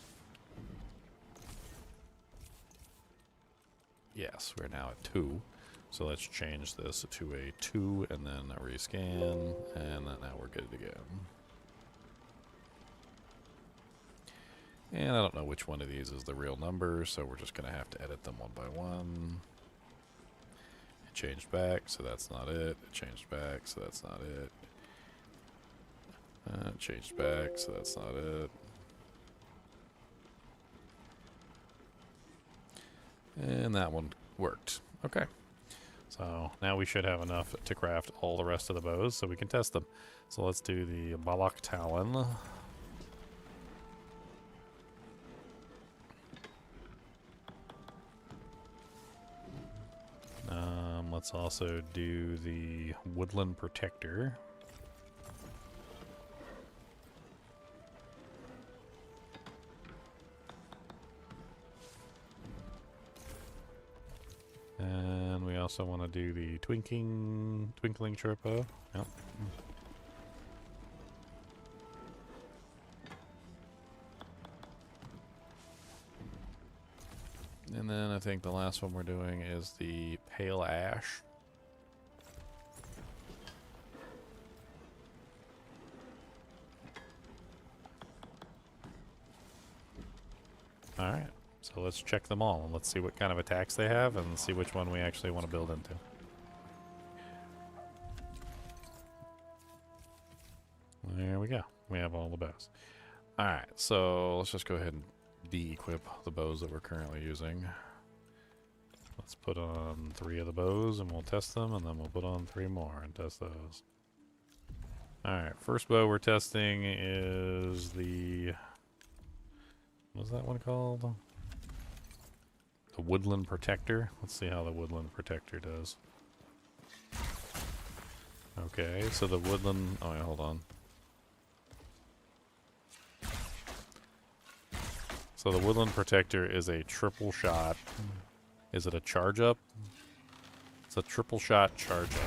Yes, we're now at 2. So let's change this to a 2 and then a rescan, and then now we're good to go. And I don't know which one of these is the real number, so we're just going to have to edit them one by one. It changed back, so that's not it. It changed back, so that's not it. It changed back, so that's not it. And that one worked. Okay. So now we should have enough to craft all the rest of the bows so we can test them. So let's do the Balak Talon. Let's also do the Woodland Protector. And we also want to do the Twinkling Sherpa. Yep. And then I think the last one we're doing is the Pale Ash. Alright, so let's check them all and let's see what kind of attacks they have and see which one we actually want to build into. There we go. We have all the bows. Alright, so let's just go ahead and de-equip the bows that we're currently using. Let's put on 3 of the bows and we'll test them, and then we'll put on 3 more and test those. Alright, first bow we're testing is the... what's that one called? The Woodland Protector. Let's see how the Woodland Protector does. Okay, so the Woodland... oh wait, hold on. So the Woodland Protector is a triple shot. Is it a charge up? It's a triple shot charge up.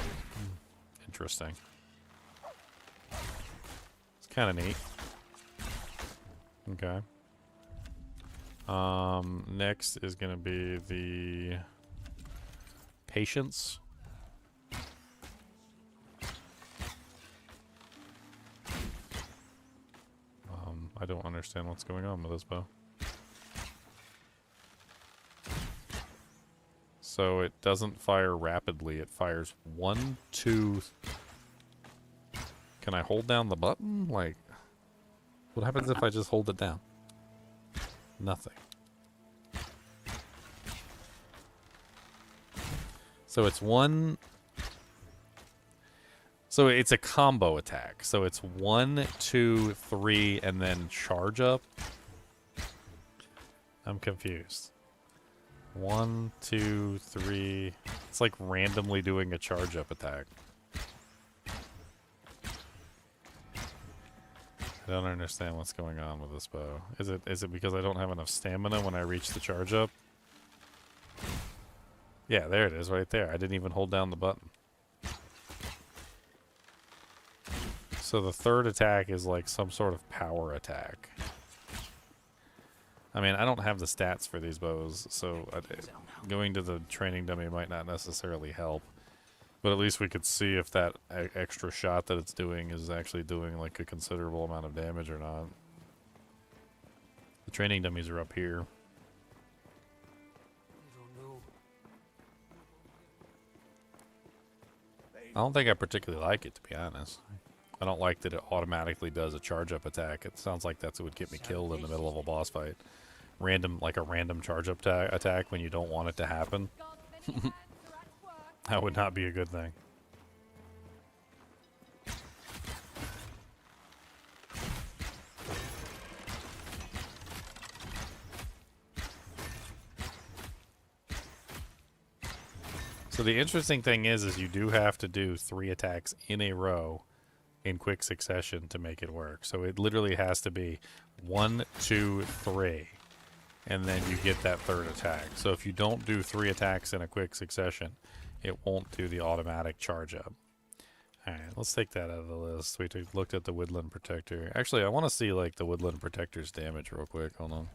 Interesting. kind of neat. Okay. Next is going to be the patience. I don't understand what's going on with this bow. So it doesn't fire rapidly. It fires 1, 2. Can I hold down the button? Like, what happens if I just hold it down? Nothing. So it's 1. So it's a combo attack. So it's 1, 2, 3, and then charge up. I'm confused. 1, 2, 3. It's like randomly doing a charge up attack. I don't understand what's going on with this bow. Is it because I don't have enough stamina when I reach the charge up? Yeah, there it is right there. I didn't even hold down the button. So the third attack is like some sort of power attack. I mean, I don't have the stats for these bows, so going to the training dummy might not necessarily help. But at least we could see if that extra shot that it's doing is actually doing like a considerable amount of damage or not. The training dummies are up here. I don't think I particularly like it, to be honest. I don't like that it automatically does a charge-up attack. It sounds like that's what would get me killed in the middle of a boss fight. Like a random charge-up attack when you don't want it to happen. That would not be a good thing. So the interesting thing is you do have to do 3 attacks in a row in quick succession to make it work. So it literally has to be 1, 2, 3, and then you get that third attack. So if you don't do 3 attacks in a quick succession, it won't do the automatic charge up. Alright, let's take that out of the list. We looked at the Woodland Protector. Actually, I want to see like the Woodland Protector's damage real quick. Hold on.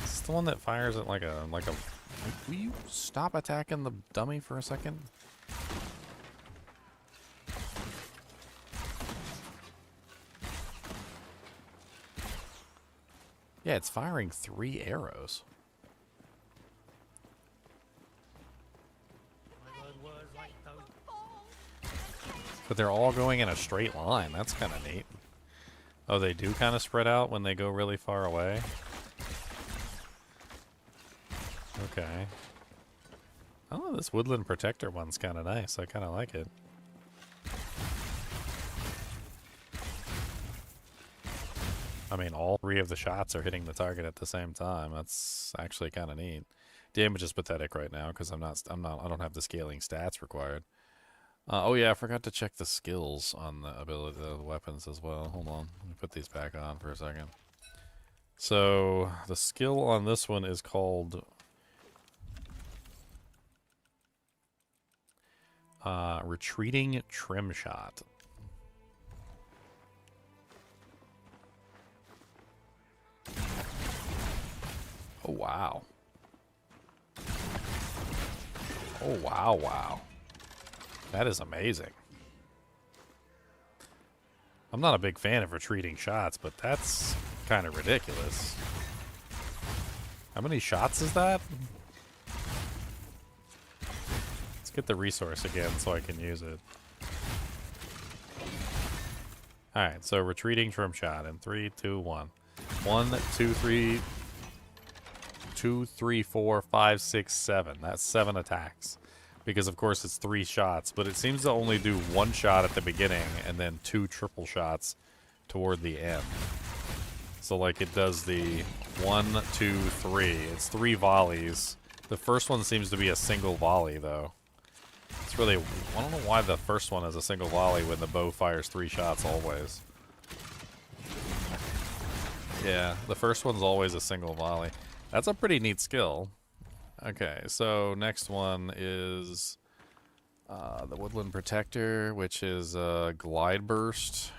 Is this the one that fires at like a will you stop attacking the dummy for a second? Yeah, it's firing 3 arrows. But they're all going in a straight line. That's kind of neat. Oh, they do kind of spread out when they go really far away? Okay. Oh, this Woodland Protector one's kind of nice. I kind of like it. I mean, all 3 of the shots are hitting the target at the same time. That's actually kind of neat. Damage is pathetic right now because I don't have the scaling stats required. Oh yeah, I forgot to check the skills on the ability of the weapons as well. Hold on, let me put these back on for a second. So the skill on this one is called Retreating Trim Shot. Oh, wow. Oh, wow, wow. That is amazing. I'm not a big fan of retreating shots, but that's kind of ridiculous. How many shots is that? Let's get the resource again so I can use it. Alright, so retreating trim shot in 3, 2, 1. 1, 2, 3... 2, 3, 4, 5, 6, 7. That's 7 attacks. Because, of course, it's 3 shots. But it seems to only do 1 shot at the beginning and then 2 triple shots toward the end. So, like, it does the 1, 2, 3. It's 3 volleys. The first one seems to be a single volley, though. It's really... I don't know why the first one is a single volley when the bow fires 3 shots always. Yeah, the first one's always a single volley. That's a pretty neat skill. Okay, so next one is the Woodland Protector, which is Glide Burst.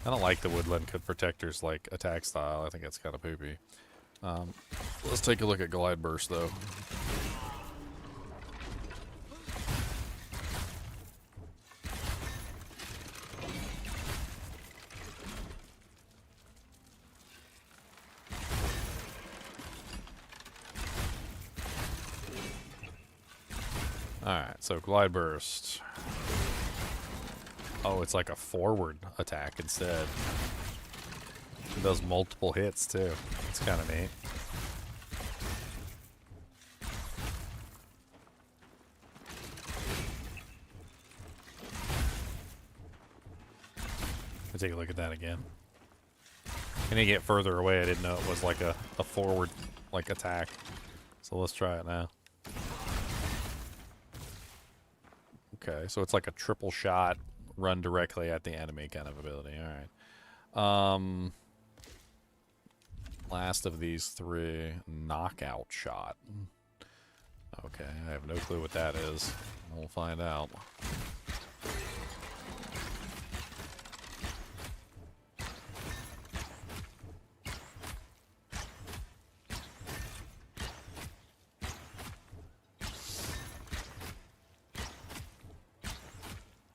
I don't like the Woodland Protector's like attack style. I think it's kind of poopy. Let's take a look at Glide Burst though. Alright, so Glide Burst. Oh, it's like a forward attack instead. It does multiple hits too. It's kind of neat. Let's take a look at that again. And you get further away, I didn't know it was like a forward like attack. So let's try it now. Okay, so it's like a triple shot, run directly at the enemy kind of ability. Alright. Last of these three, knockout shot. Okay, I have no clue what that is. We'll find out.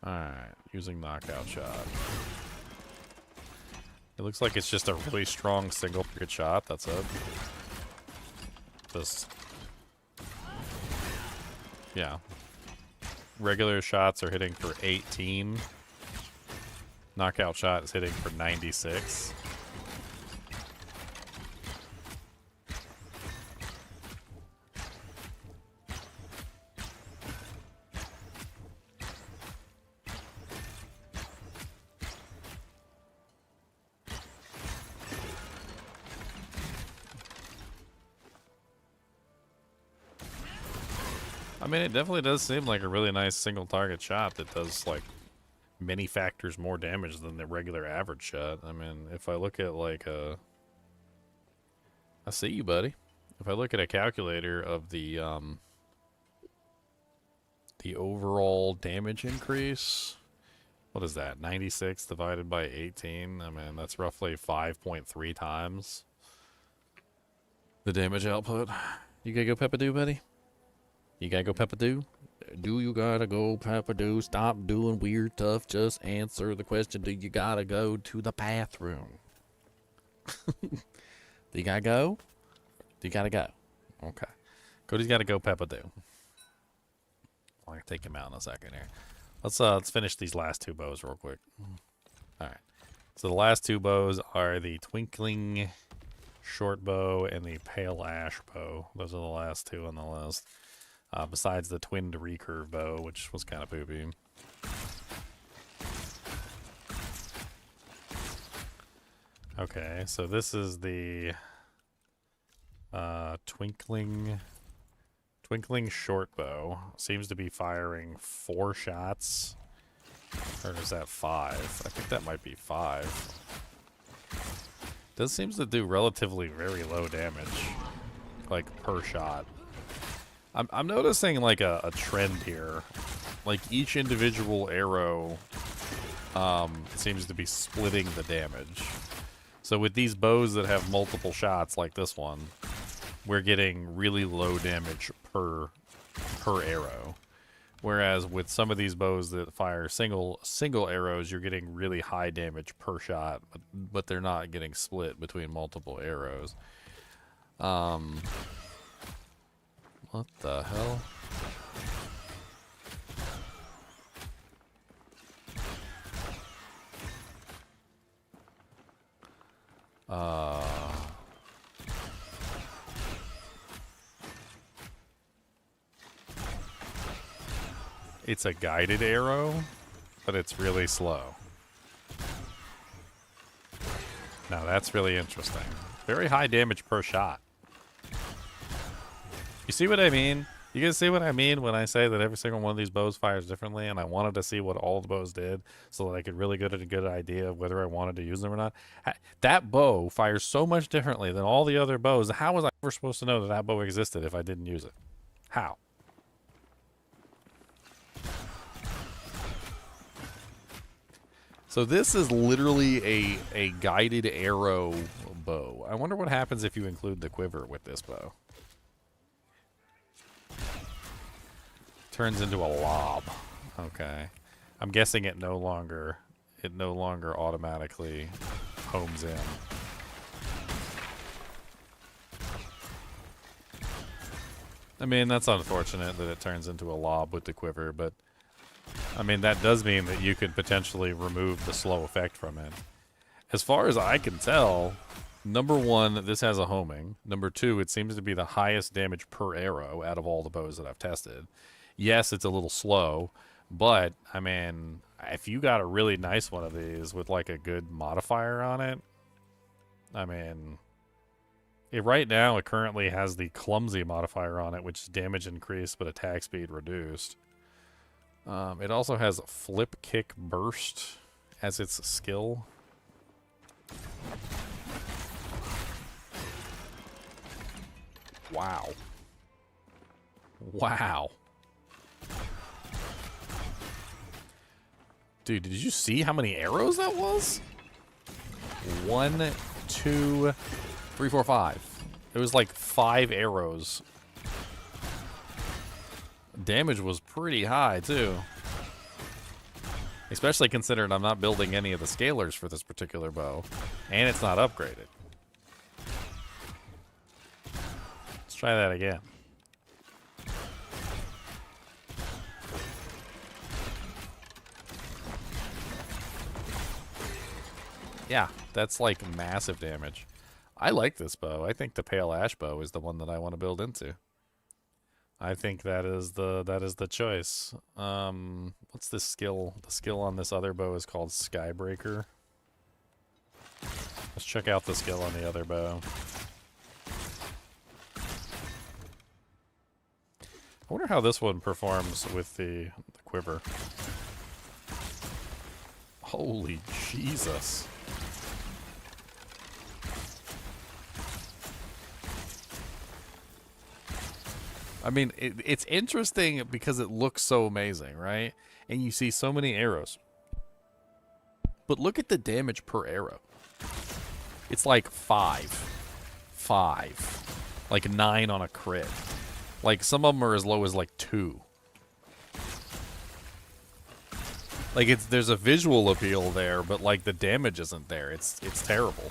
Alright, using knockout shot. It looks like it's just a really strong single target shot, that's it. Just... yeah. Regular shots are hitting for 18. Knockout shot is hitting for 96. I mean, it definitely does seem like a really nice single target shot that does like many factors more damage than the regular average shot. I mean, if I look at like a... I see you, buddy. If I look at a calculator of the overall damage increase, what is that? 96 divided by 18? I mean, that's roughly 5.3 times the damage output. You gotta go Peppa-Doo, buddy? You gotta go Peppa-Doo? Do you gotta go Peppa-Doo? Stop doing weird stuff. Just answer the question. Do you gotta go to the bathroom? Do you gotta go? Do you gotta go? Okay. Cody's gotta go Peppa-Doo. I'll take him out in a second here. Let's finish these last two bows real quick. Alright. So the last two bows are the Twinkling Short Bow and the Pale Ash Bow. Those are the last two on the list. Besides the twinned recurve bow, which was kind of poopy. Okay, so this is the Twinkling Short Bow. Seems to be firing 4 shots. Or is that 5? I think that might be 5. This seems to do relatively very low damage, like per shot. I'm noticing like a trend here. Like each individual arrow seems to be splitting the damage. So with these bows that have multiple shots like this one, we're getting really low damage per arrow. Whereas with some of these bows that fire single arrows, you're getting really high damage per shot, but they're not getting split between multiple arrows. What the hell? It's a guided arrow, but it's really slow. Now that's really interesting. Very high damage per shot. You see what I mean? You guys see what I mean when I say that every single one of these bows fires differently, and I wanted to see what all the bows did so that I could really get a good idea of whether I wanted to use them or not. That bow fires so much differently than all the other bows. How was I ever supposed to know that that bow existed if I didn't use it? How? So this is literally a guided arrow bow. I wonder what happens if you include the quiver with this bow. Turns into a lob. Okay. I'm guessing it no longer automatically homes in. I mean, that's unfortunate that it turns into a lob with the quiver, but I mean, that does mean that you could potentially remove the slow effect from it. As far as I can tell, number one, this has a homing. Number two, it seems to be the highest damage per arrow out of all the bows that I've tested. Yes, it's a little slow, but, I mean, if you got a really nice one of these with, like, a good modifier on it, I mean, right now it currently has the clumsy modifier on it, which is damage increased but attack speed reduced. It also has flip kick burst as its skill. Wow. Wow. Dude, did you see how many arrows that was? 1, 2, 3, 4, 5. It was like 5 arrows. Damage was pretty high, too. Especially considering I'm not building any of the scalers for this particular bow. And it's not upgraded. Let's try that again. Yeah, that's like massive damage. I like this bow. I think the Pale Ash bow is the one that I want to build into. I think that is the choice. What's this skill? The skill on this other bow is called Skybreaker. Let's check out the skill on the other bow. I wonder how this one performs with the quiver. Holy Jesus. I mean, it's interesting because it looks so amazing, right? And you see so many arrows. But look at the damage per arrow. It's like 5. Like 9 on a crit. Like, some of them are as low as like 2. Like, there's a visual appeal there, but like the damage isn't there. It's terrible.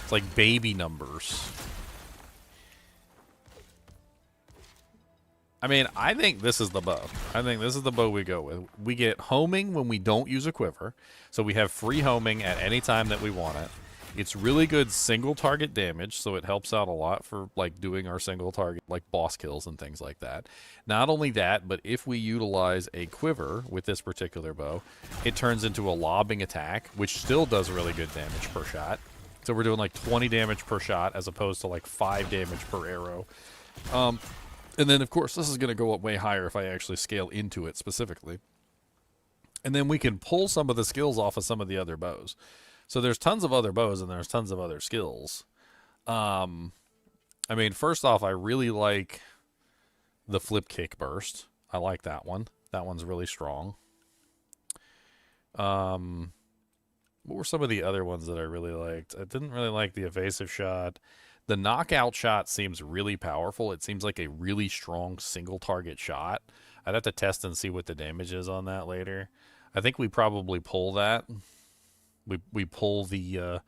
It's like baby numbers. I mean, I think this is the bow. I think this is the bow we go with. We get homing when we don't use a quiver. So we have free homing at any time that we want it. It's really good single target damage, so it helps out a lot for like doing our single target, like boss kills and things like that. Not only that, but if we utilize a quiver with this particular bow, it turns into a lobbing attack, which still does really good damage per shot. So we're doing like 20 damage per shot as opposed to like 5 damage per arrow. And then, of course, this is going to go up way higher if I actually scale into it specifically. And then we can pull some of the skills off of some of the other bows. So there's tons of other bows and there's tons of other skills. I mean, first off, I really like the flip kick burst. I like that one. That one's really strong. What were some of the other ones that I really liked? I didn't really like the evasive shot. The knockout shot seems really powerful. It seems like a really strong single target shot. I'd have to test and see what the damage is on that later. I think we probably pull that. We pull the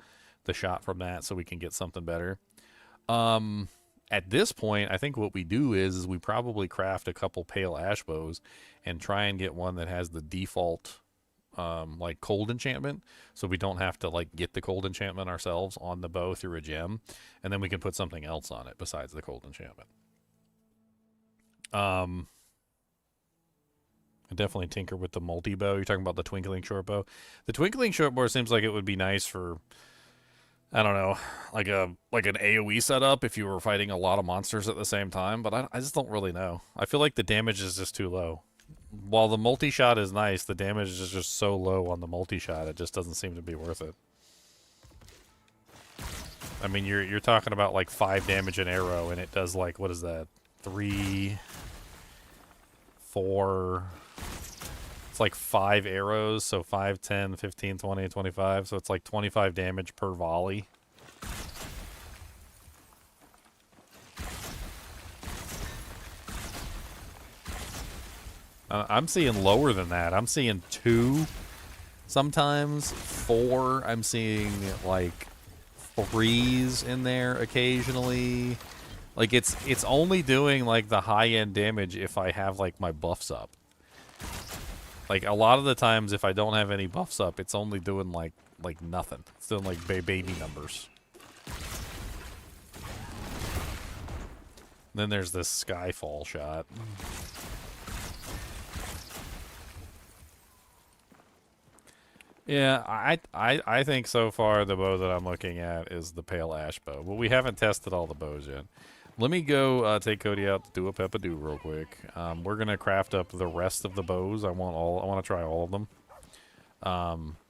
shot from that so we can get something better. At this point, I think what we do is we probably craft a couple Pale Ash bows and try and get one that has the default like cold enchantment, so we don't have to like get the cold enchantment ourselves on the bow through a gem, and then we can put something else on it besides the cold enchantment. I definitely tinker with the multi-bow. You're talking about the twinkling short bow. The twinkling short bow seems like it would be nice for, I don't know, like an AoE setup if you were fighting a lot of monsters at the same time, but I just don't really know. I feel like the damage is just too low. While the multi-shot is nice, the damage is just so low on the multi-shot, it just doesn't seem to be worth it. I mean, you're talking about like 5 damage an arrow, and it does like, what is that? 3, 4... It's like 5 arrows, so 5, 10, 15, 20, 25, so it's like 25 damage per volley. I'm seeing lower than that. I'm seeing 2, sometimes 4. I'm seeing like 3s in there occasionally. Like it's only doing like the high-end damage if I have like my buffs up. Like, a lot of the times, if I don't have any buffs up, it's only doing, like nothing. It's doing, like, baby numbers. Then there's this Skyfall shot. Yeah, I think so far the bow that I'm looking at is the Pale Ash bow. But we haven't tested all the bows yet. Let me go take Cody out to do a peppadoo real quick. We're gonna craft up the rest of the bows. I want to try all of them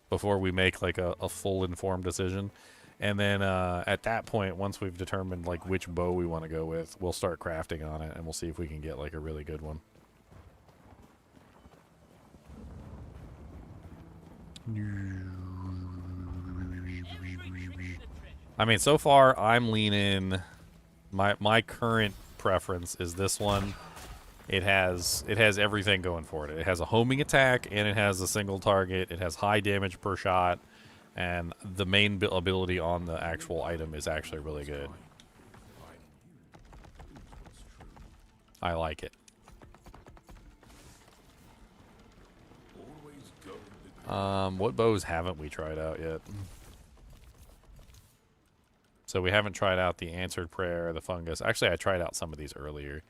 before we make like a full informed decision. And then at that point, once we've determined like which bow we want to go with, we'll start crafting on it, and we'll see if we can get like a really good one. I mean, so far I'm leaning. My current preference is this one. It has everything going for it. It has a homing attack, and it has a single target. It has high damage per shot, and the main ability on the actual item is actually really good. I like it. What bows haven't we tried out yet? So we haven't tried out the Answered Prayer, the Fungus. Actually, I tried out some of these earlier.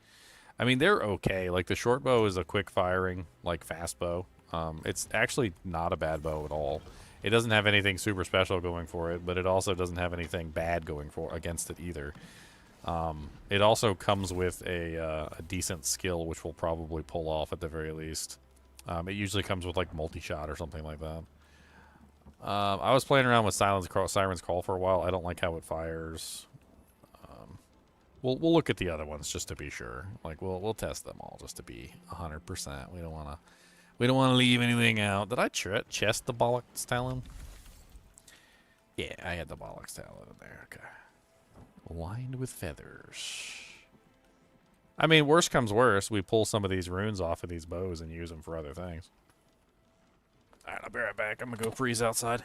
I mean, they're okay. Like, the short bow is a quick firing, like, fast bow. It's actually not a bad bow at all. It doesn't have anything super special going for it, but it also doesn't have anything bad going against it either. It also comes with a decent skill, which we'll probably pull off at the very least. It usually comes with, like, multi-shot or something like that. I was playing around with Siren's Call for a while. I don't like how it fires. We'll look at the other ones just to be sure. Like we'll test them all just to be 100%. We don't want to leave anything out. Did I chest the Bollock's Talon? Yeah, I had the Bollock's Talon in there. Okay. Lined with feathers. I mean, worst comes worst, we pull some of these runes off of these bows and use them for other things. Alright, I'll be right back. I'm gonna go freeze outside.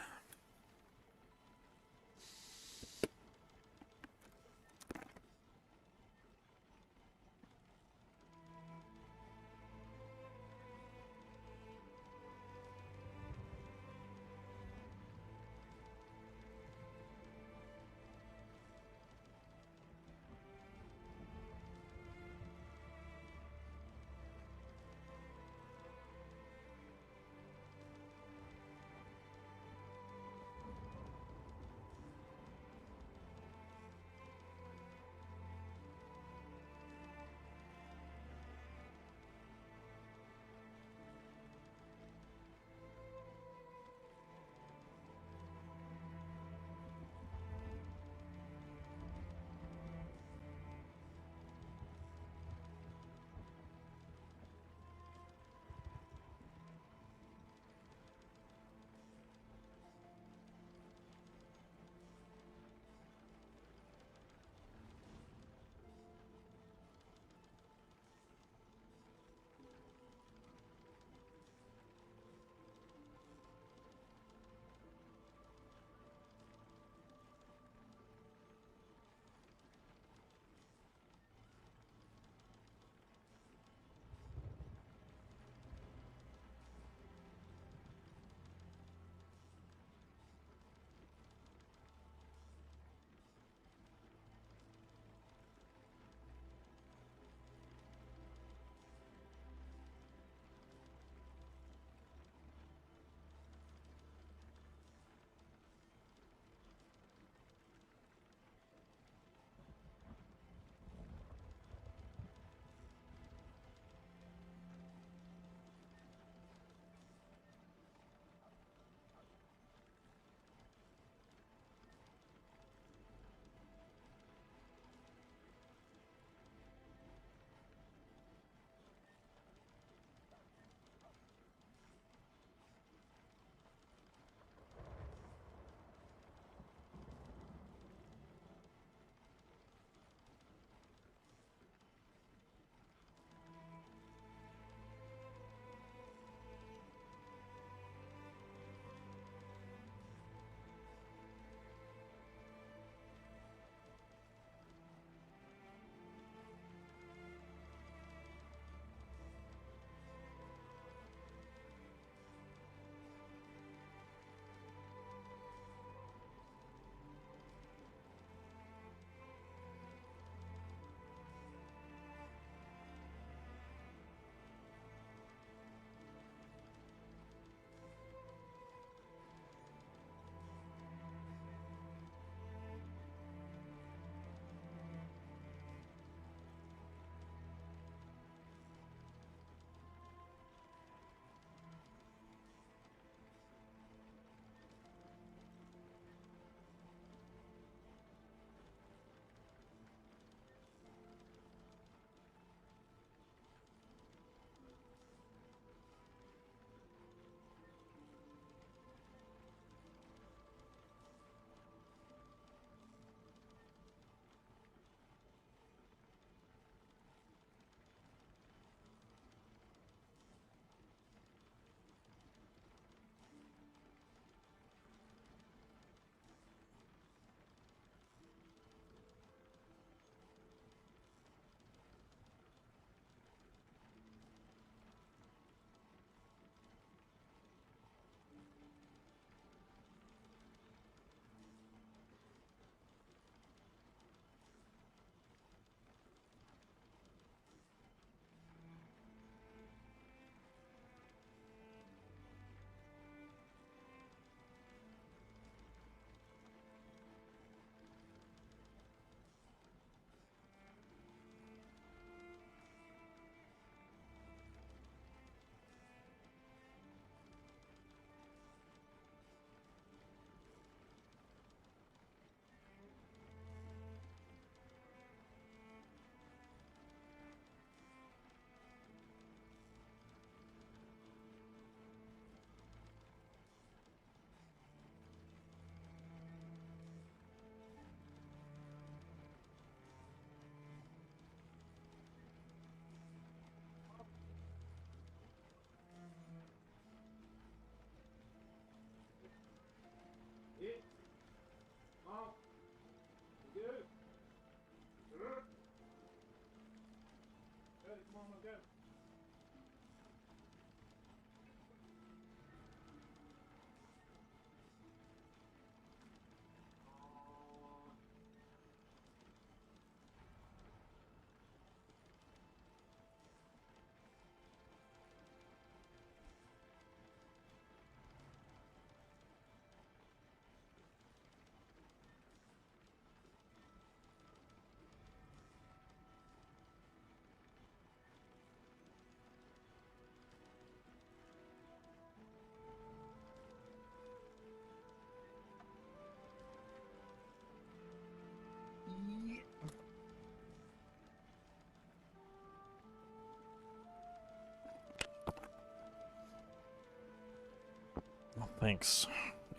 Thanks.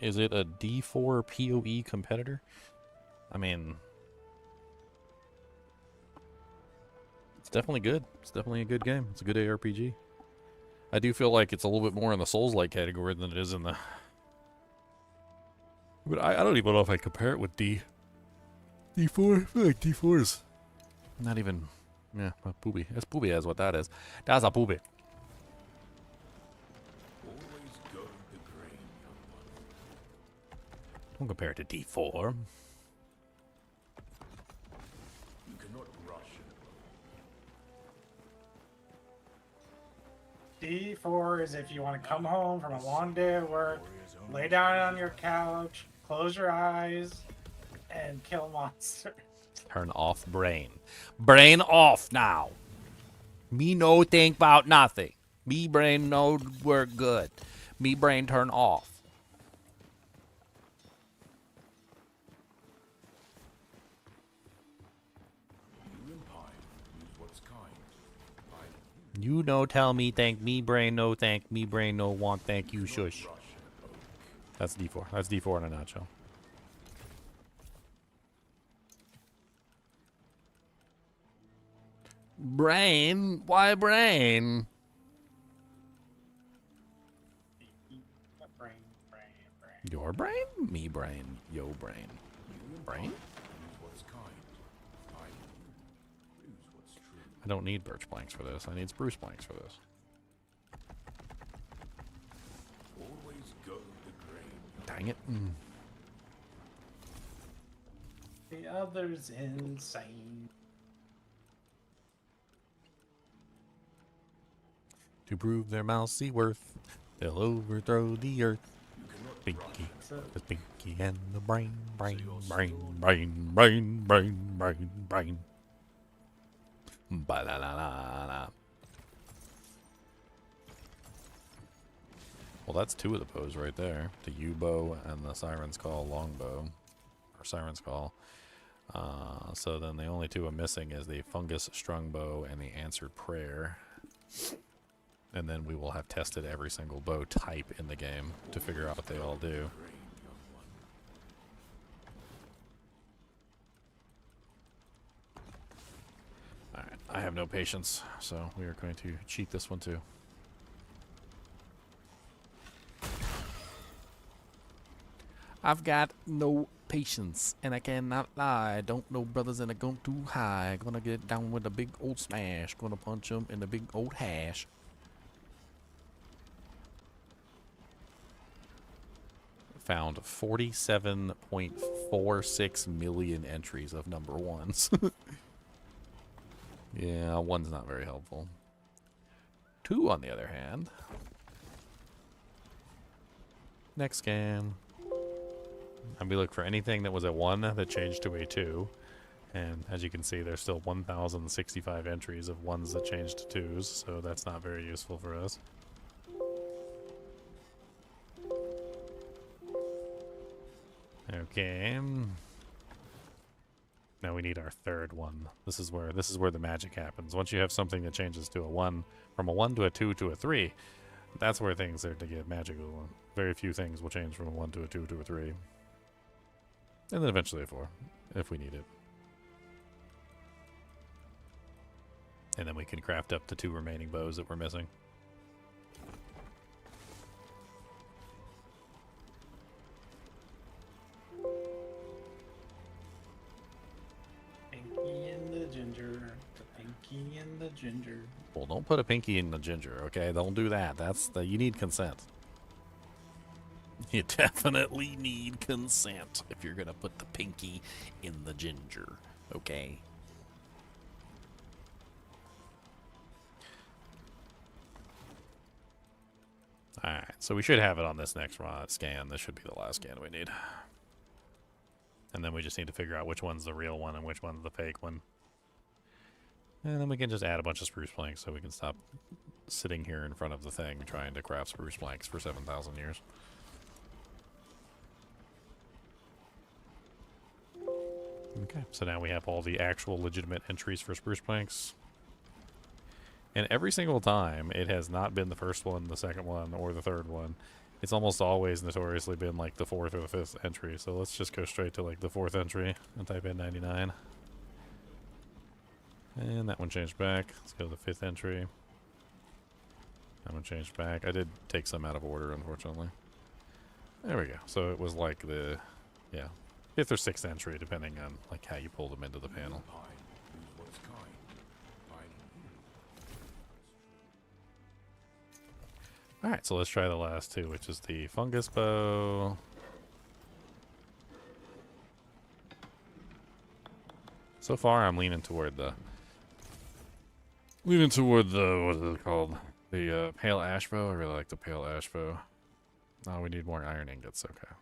Is it a D4 PoE competitor? I mean, it's definitely good. It's definitely a good game. It's a good ARPG. I do feel like it's a little bit more in the Souls-like category than it is in the... But I don't even know if I'd compare it with D4. I feel like D4 is not even... Yeah, a poopy. It's poopy as what that is. That's a poopy. Don't compare it to D4. You cannot rush D4 is if you want to come home from a long day at work, lay down on your couch, close your eyes, and kill monsters. Turn off brain. Brain off now. Me no think about nothing. Me brain no work good. Me brain turn off. You no tell me thank me brain no thank me brain no want thank you shush. That's D4. That's D4 in a nutshell. Brain? Why brain? Your brain? Me brain. Yo brain. Brain? I don't need birch planks for this. I need spruce planks for this. Dang it. The other's insane. To prove their mousy worth, they'll overthrow the earth. Pinky, the Pinky and the brain. Ba-la-la-la-la. Well, that's two of the bows right there. The U-bow and the Siren's Call longbow. Or Siren's Call. So then the only two I'm missing is the Fungus Strung Bow and the Answered Prayer. And then we will have tested every single bow type in the game to figure out what they all do. Alright, I have no patience, so we are going to cheat this one too. I've got no patience, and I cannot lie. Don't know brothers and I go too high. Gonna get down with a big old smash. Gonna punch them in the big old hash. Found 47.46 million entries of number ones. Yeah, one's not very helpful. Two, on the other hand. Next scan. And we look for anything that was a 1 that changed to a 2. And as you can see, there's still 1,065 entries of 1s that changed to 2s, so that's not very useful for us. Okay. Now we need our third one. This is where the magic happens. Once you have something that changes to a 1, from a 1 to a 2 to a 3, that's where things start to get magical. Very few things will change from a 1 to a 2 to a 3. And then eventually a 4, if we need it. And then we can craft up the 2 remaining bows that we're missing. Pinky and the ginger. The pinky and the ginger. Well, don't put a pinky in the ginger, okay? Don't do that. You need consent. You definitely need consent if you're gonna put the pinky in the ginger, okay? Alright, so we should have it on this next scan. This should be the last scan we need. And then we just need to figure out which one's the real one and which one's the fake one. And then we can just add a bunch of spruce planks so we can stop sitting here in front of the thing trying to craft spruce planks for 7,000 years. Okay, so now we have all the actual legitimate entries for spruce planks. And every single time, it has not been the first one, the second one, or the third one. It's almost always notoriously been like the 4th or the 5th entry, so let's just go straight to like the 4th entry and type in 99. And that one changed back. Let's go to the 5th entry. That one changed back. I did take some out of order, unfortunately. There we go. So it was like the, yeah, 5th or 6th entry, depending on like how you pull them into the panel. Alright, so let's try the last two, which is the fungus bow. So far, I'm leaning toward the, what is it called? The pale ash bow. I really like the pale ash bow. Oh, we need more iron ingots. Okay.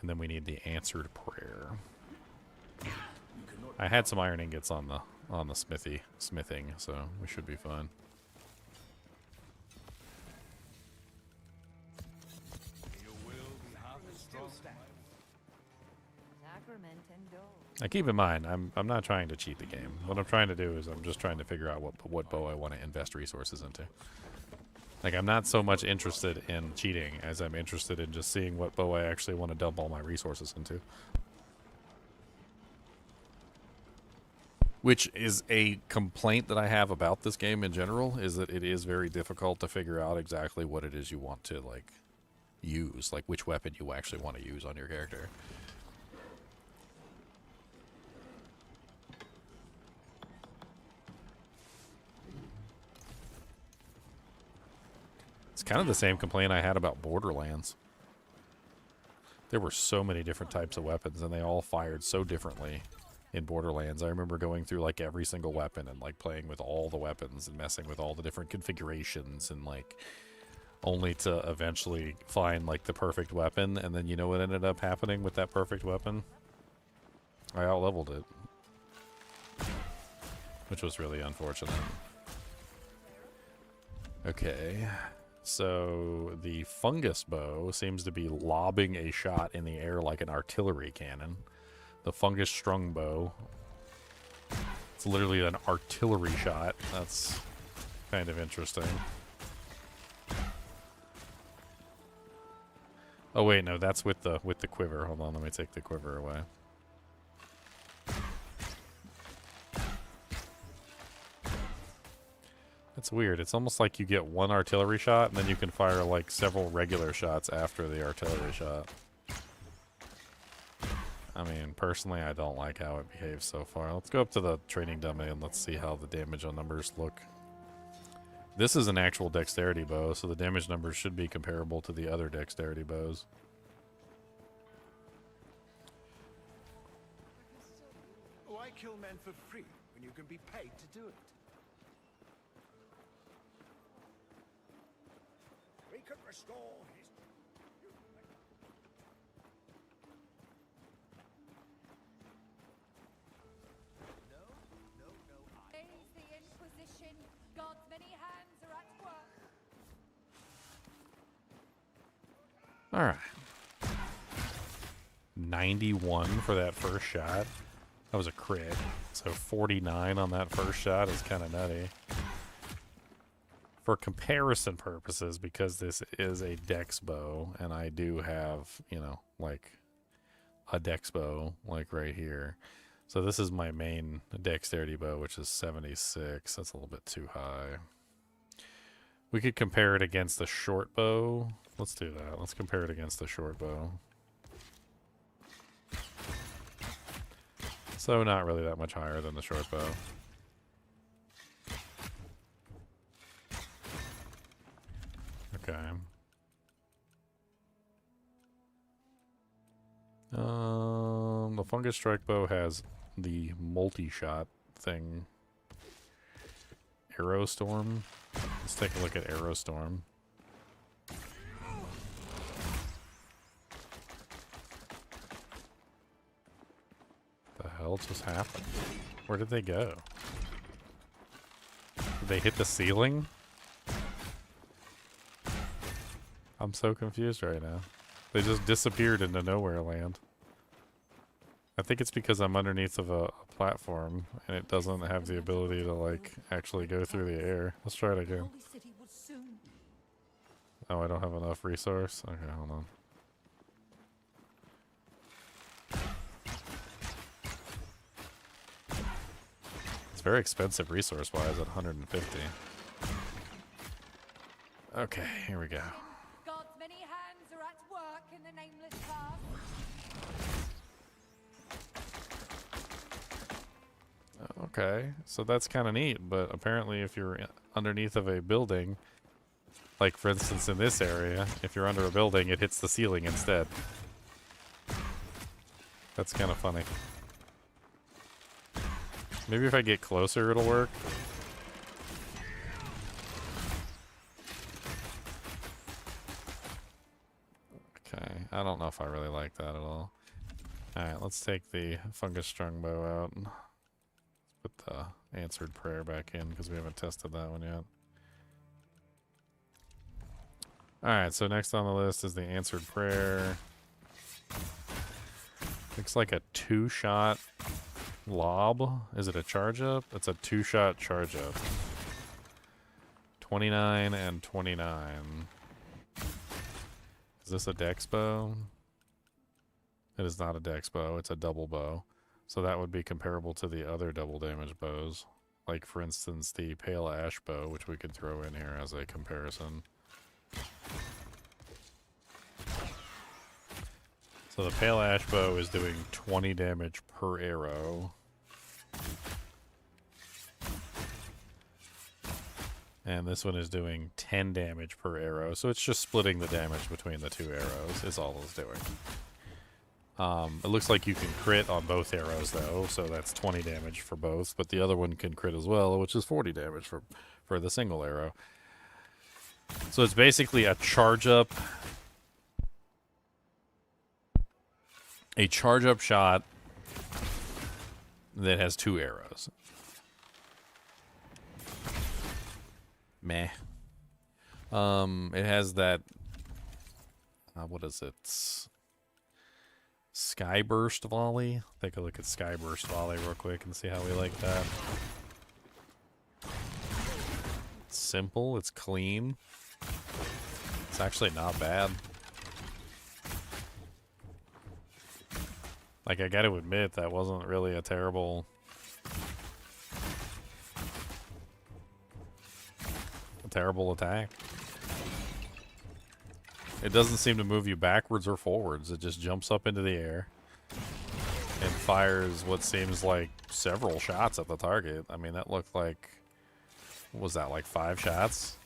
And then we need the answered prayer. I had some iron ingots on the smithing, so we should be fine. Now keep in mind, I'm not trying to cheat the game. What I'm trying to do is I'm just trying to figure out what bow I want to invest resources into. Like, I'm not so much interested in cheating as I'm interested in just seeing what bow I actually want to dump all my resources into. Which is a complaint that I have about this game in general, is that it is very difficult to figure out exactly what it is you want to, like, use. Like, which weapon you actually want to use on your character. It's kind of the same complaint I had about Borderlands. There were so many different types of weapons, and they all fired so differently in Borderlands. I remember going through, like, every single weapon and, like, playing with all the weapons and messing with all the different configurations and, like, only to eventually find, like, the perfect weapon. And then you know what ended up happening with that perfect weapon? I out-leveled it. Which was really unfortunate. Okay. So the fungus bow seems to be lobbing a shot in the air like an artillery cannon. The fungus strung bow, it's literally an artillery shot. That's kind of interesting. Oh wait, no, that's with the quiver. Hold on, let me take the quiver away. That's weird. It's almost like you get one artillery shot, and then you can fire, like, several regular shots after the artillery shot. I mean, personally, I don't like how it behaves so far. Let's go up to the training dummy, and let's see how the damage on numbers look. This is an actual dexterity bow, so the damage numbers should be comparable to the other dexterity bows. Why kill men for free when you can be paid to do it? We can restore his... Praise the Inquisition. God's many hands are at work. Alright. 91 for that first shot. That was a crit. So 49 on that first shot is kind of nutty. For comparison purposes, because this is a dex bow, and I do have, you know, like, a dex bow, like right here. So this is my main dexterity bow, which is 76. That's a little bit too high. We could compare it against the short bow. Let's do that. Let's compare it against the short bow. So not really that much higher than the short bow. Okay. The fungus strike bow has the multi-shot thing. Arrow storm. Let's take a look at arrow storm. The hell just happened? Where did they go? Did they hit the ceiling? I'm so confused right now. They just disappeared into nowhere land. I think it's because I'm underneath of a platform and it doesn't have the ability to, like, actually go through the air. Let's try it again. Oh, I don't have enough resource? Okay, hold on. It's very expensive resource-wise at 150. Okay, here we go. God's many hands are at work in the nameless past. Okay, so that's kind of neat, but apparently if you're underneath of a building, like for instance in this area, if you're under a building, it hits the ceiling instead. That's kind of funny. Maybe if I get closer it'll work. Okay, I don't know if I really like that at all. Alright, let's take the fungus strongbow out. Let's put the answered prayer back in because we haven't tested that one yet. Alright, so next on the list is the answered prayer. Looks like a 2-shot lob. Is it a charge up? It's a 2-shot charge up. 29 and 29. Is this a dex bow? It is not a dex bow, it's a double bow. So that would be comparable to the other double damage bows. Like for instance the pale ash bow, which we could throw in here as a comparison. So the pale ash bow is doing 20 damage per arrow. And this one is doing 10 damage per arrow. So it's just splitting the damage between the two arrows is all it's doing. It looks like you can crit on both arrows though, so that's 20 damage for both. But the other one can crit as well, which is 40 damage for the single arrow. So it's basically a charge up. A charge up shot that has 2 arrows. Meh. It has that, what is it? Skyburst volley. Take a look at Skyburst volley real quick and see how we like that. It's simple, it's clean. It's actually not bad. Like, I gotta admit, that wasn't really a terrible attack. It doesn't seem to move you backwards or forwards. It just jumps up into the air and fires what seems like several shots at the target. I mean, that looked like, what was that, like 5 shots?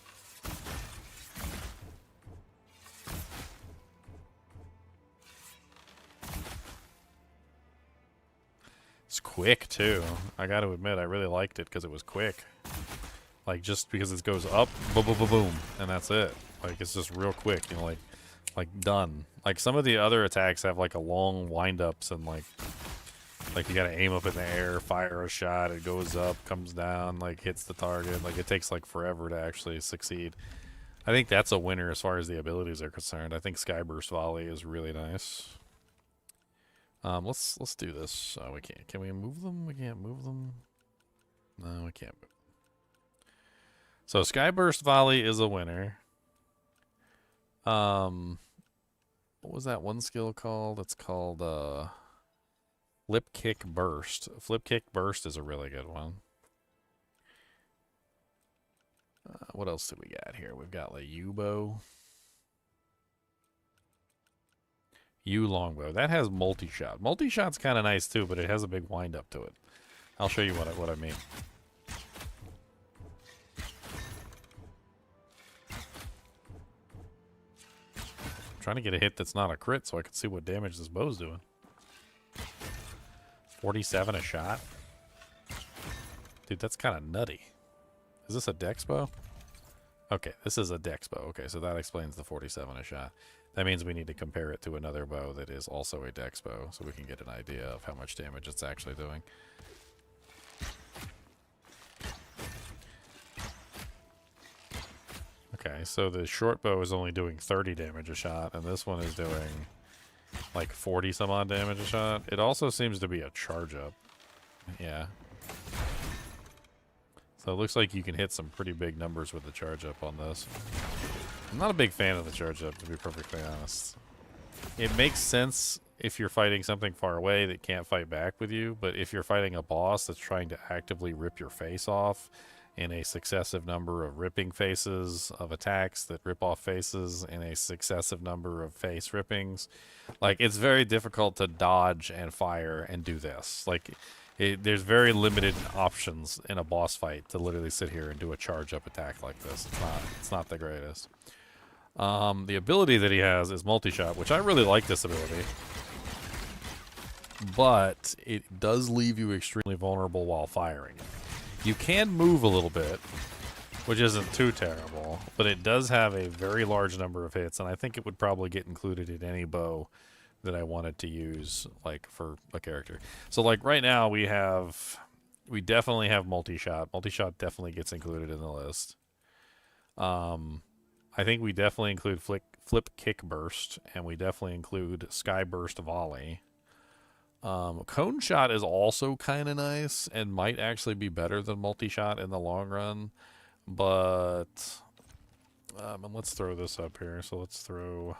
It's quick, too. I gotta admit, I really liked it because it was quick. Like, just because it goes up, boom, boom, boom, boom, and that's it. Like, it's just real quick, you know, like done. Like, some of the other attacks have, like, a long wind-ups and, like you gotta aim up in the air, fire a shot, it goes up, comes down, like, hits the target. Like, it takes, like, forever to actually succeed. I think that's a winner as far as the abilities are concerned. I think Skyburst Volley is really nice. Let's do this. We can't. Can we move them? We can't move them. No, we can't move. So Skyburst Volley is a winner. What was that one skill called? It's called Flip Kick Burst. Flip Kick Burst is a really good one. What else do we got here? We've got like U-bow. U-longbow. That has multi-shot. Multi-shot's kind of nice too, but it has a big wind-up to it. I'll show you what I mean. I'm trying to get a hit that's not a crit so I can see what damage this bow's doing. 47 a shot? Dude, that's kind of nutty. Is this a dex bow? Okay, this is a dex bow. Okay, so that explains the 47 a shot. That means we need to compare it to another bow that is also a dex bow so we can get an idea of how much damage it's actually doing. Okay, so the short bow is only doing 30 damage a shot, and this one is doing like 40 some odd damage a shot. It also seems to be a charge up. Yeah. So it looks like you can hit some pretty big numbers with the charge up on this. I'm not a big fan of the charge up, to be perfectly honest. It makes sense if you're fighting something far away that can't fight back with you, but if you're fighting a boss that's trying to actively rip your face off in a successive number of ripping faces of attacks that rip off faces in a successive number of face rippings, like, it's very difficult to dodge and fire and do this. Like, there's very limited options in a boss fight to literally sit here and do a charge up attack like this. It's not the greatest. The ability that he has is multi-shot, which I really like this ability. But it does leave you extremely vulnerable while firing. You can move a little bit, which isn't too terrible, but it does have a very large number of hits, and I think it would probably get included in any bow that I wanted to use, like, for a character. So, like, right now we definitely have multi-shot. Multi-shot definitely gets included in the list. I think we definitely include flip kick burst, and we definitely include sky burst volley. Cone shot is also kind of nice and might actually be better than multi-shot in the long run, but and let's throw this up here. So let's throw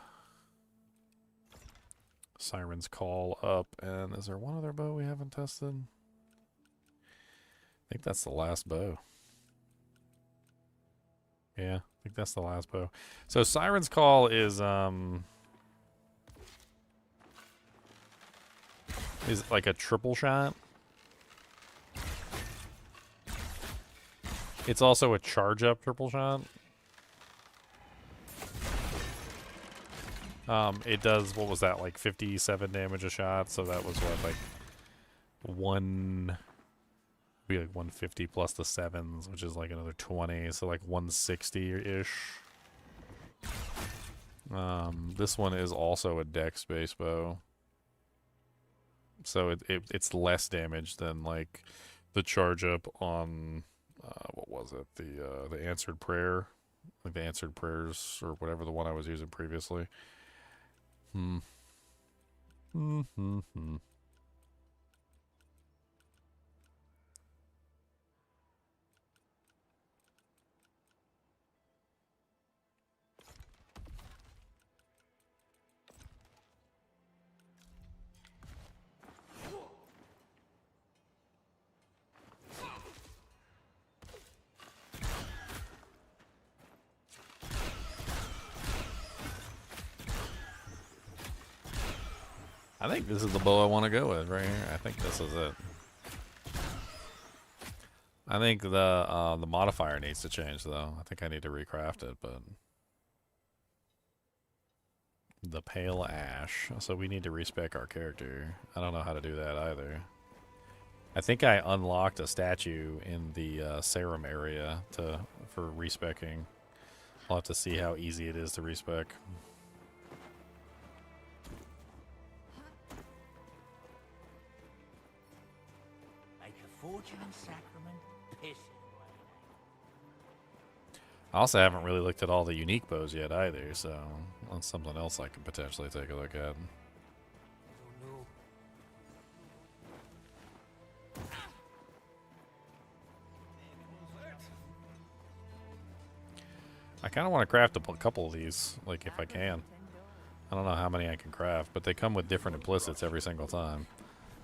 Siren's Call up, and is there one other bow we haven't tested? I think that's the last bow. Yeah, I think that's the last bow. So Siren's Call is like a triple shot. It's also a charge up triple shot. It does, what was that, like 57 damage a shot? So that was what, like be like 150 plus the 7s, which is like another 20, so like 160-ish. This one is also a dex-based bow. So it's less damage than like the charge up on what was it? The answered prayer, like the answered prayers or whatever the one I was using previously. I think this is the bow I want to go with right here. I think this is it. I think the modifier needs to change though. I think I need to recraft it, but the pale ash. So we need to respec our character. I don't know how to do that either. I think I unlocked a statue in the serum area for respecking. I'll have to see how easy it is to respec. Fortune and sacrament, piss. I also haven't really looked at all the unique bows yet either, so that's something else I could potentially take a look at. I kind of want to craft a couple of these, like if I can. I don't know how many I can craft, but they come with different implicits every single time.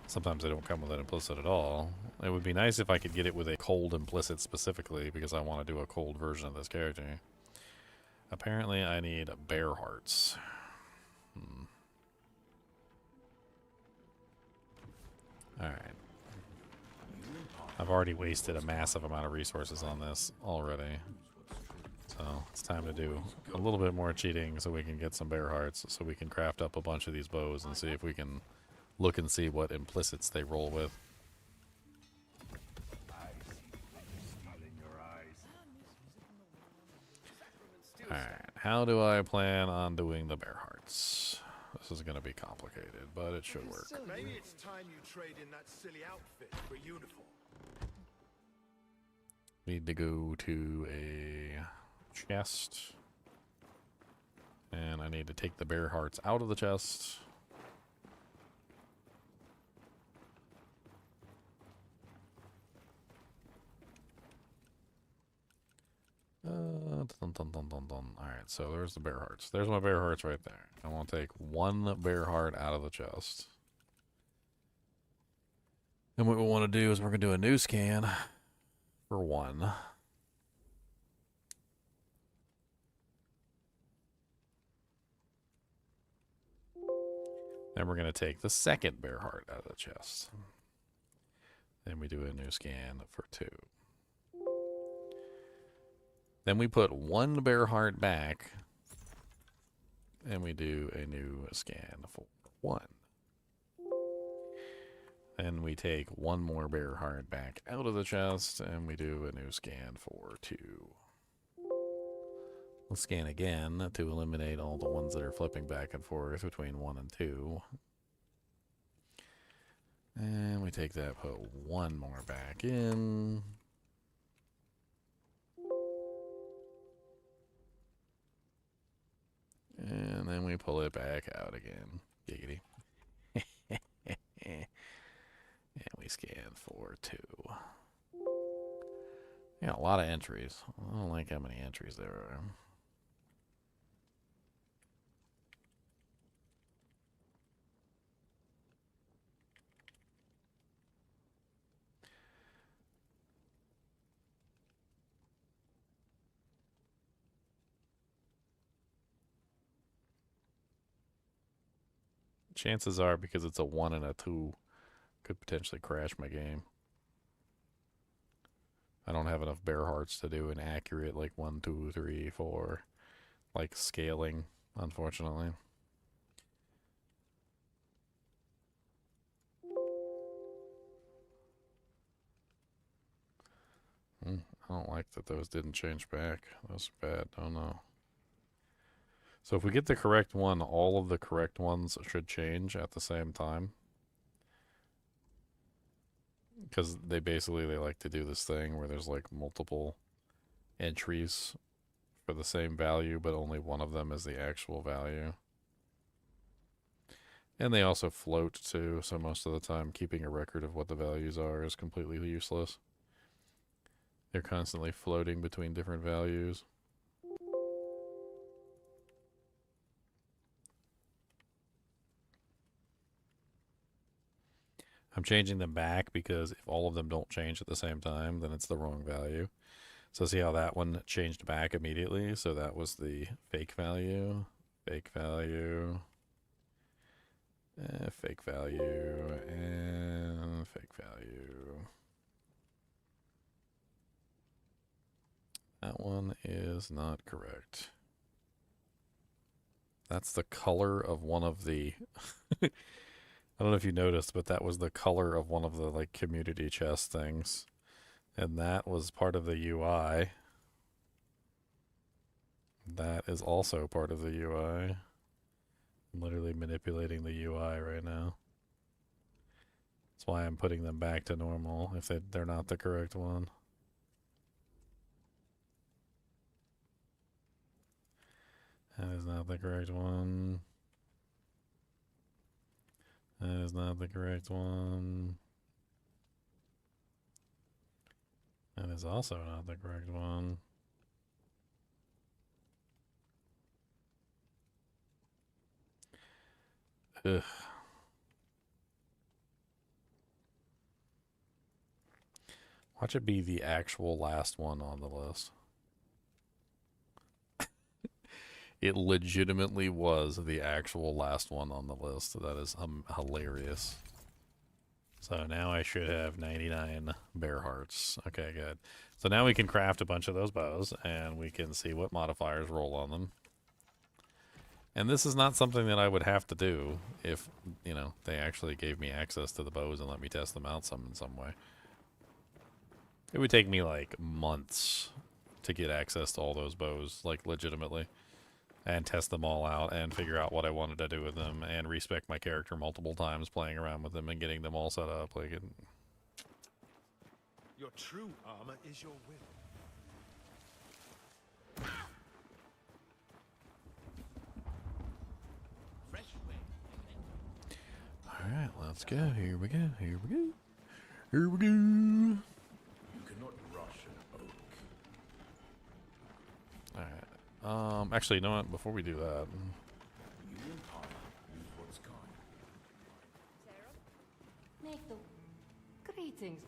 Sometimes they don't come with an implicit at all. It would be nice if I could get it with a cold implicit specifically, because I want to do a cold version of this character. Apparently I need bear hearts. Alright. I've already wasted a massive amount of resources on this already. So it's time to do a little bit more cheating so we can get some bear hearts, so we can craft up a bunch of these bows and see if we can look and see what implicits they roll with. Alright, how do I plan on doing the bear hearts? This is going to be complicated, but it should work. Maybe it's time you trade in that silly outfit for a uniform. Need to go to a chest. And I need to take the bear hearts out of the chest. Dun, dun, dun, dun, dun. Alright, so there's the bear hearts. There's my bear hearts right there. I want to take one bear heart out of the chest. And what we want to do is we're going to do a new scan for one. Then we're going to take the second bear heart out of the chest. Then we do a new scan for 2. Then we put one bear heart back. And we do a new scan for 1. Then we take one more bear heart back out of the chest. And we do a new scan for 2. We'll scan again to eliminate all the ones that are flipping back and forth between 1 and 2. And we take that, put one more back in. And then we pull it back out again. Giggity. And we scan for 2. Yeah, a lot of entries. I don't like how many entries there are. Chances are, because it's a 1 and a 2, could potentially crash my game. I don't have enough bear hearts to do an accurate, like, 1, 2, 3, 4, like, scaling, unfortunately. I don't like that those didn't change back. Those are bad. Oh, no. So if we get the correct one, all of the correct ones should change at the same time. Because they like to do this thing where there's like multiple entries for the same value, but only one of them is the actual value. And they also float too, so most of the time keeping a record of what the values are is completely useless. They're constantly floating between different values. I'm changing them back because if all of them don't change at the same time, then it's the wrong value. So see how that one changed back immediately? So that was the fake value, fake value, fake value, and fake value. That one is not correct. That's the color of one of the... I don't know if you noticed, but that was the color of one of the like community chest things. And that was part of the UI. That is also part of the UI. I'm literally manipulating the UI right now. That's why I'm putting them back to normal if they're not the correct one. That is not the correct one. That is not the correct one. That is also not the correct one. Ugh. Watch it be the actual last one on the list. It legitimately was the actual last one on the list. That is hilarious. So now I should have 99 bear hearts. Okay, good. So now we can craft a bunch of those bows, and we can see what modifiers roll on them. And this is not something that I would have to do if, you know, they actually gave me access to the bows and let me test them out in some way. It would take me, like, months to get access to all those bows, like, legitimately. And test them all out and figure out what I wanted to do with them and respec my character multiple times playing around with them and getting them all set up. Like it. Your true armor is your will. Alright, let's go. Here we go. Here we go. Here we go. You cannot rush an oak. Actually, you know what? Before we do that, Make the greetings.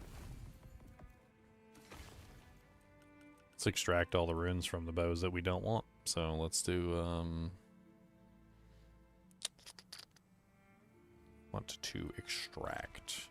let's extract all the runes from the bows that we don't want. So let's do, want to extract.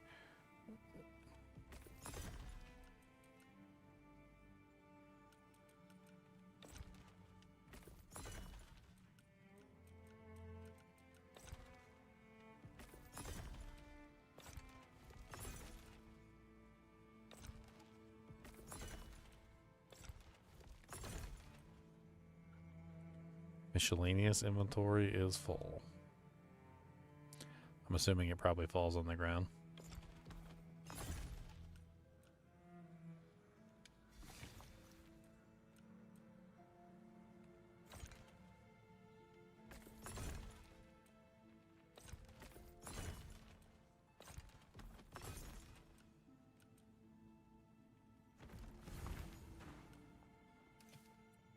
Miscellaneous inventory is full. I'm assuming it probably falls on the ground.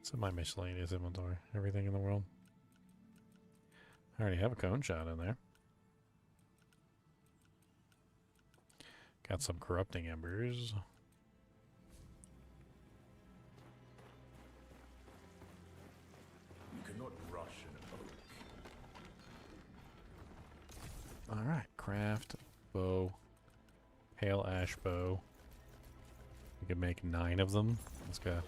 It's in my miscellaneous inventory. Everything in the world. I already have a cone shot in there. Got some corrupting embers. You cannot rush an oak. Alright, craft, bow, pale ash bow. We can make 9 of them. Let's go.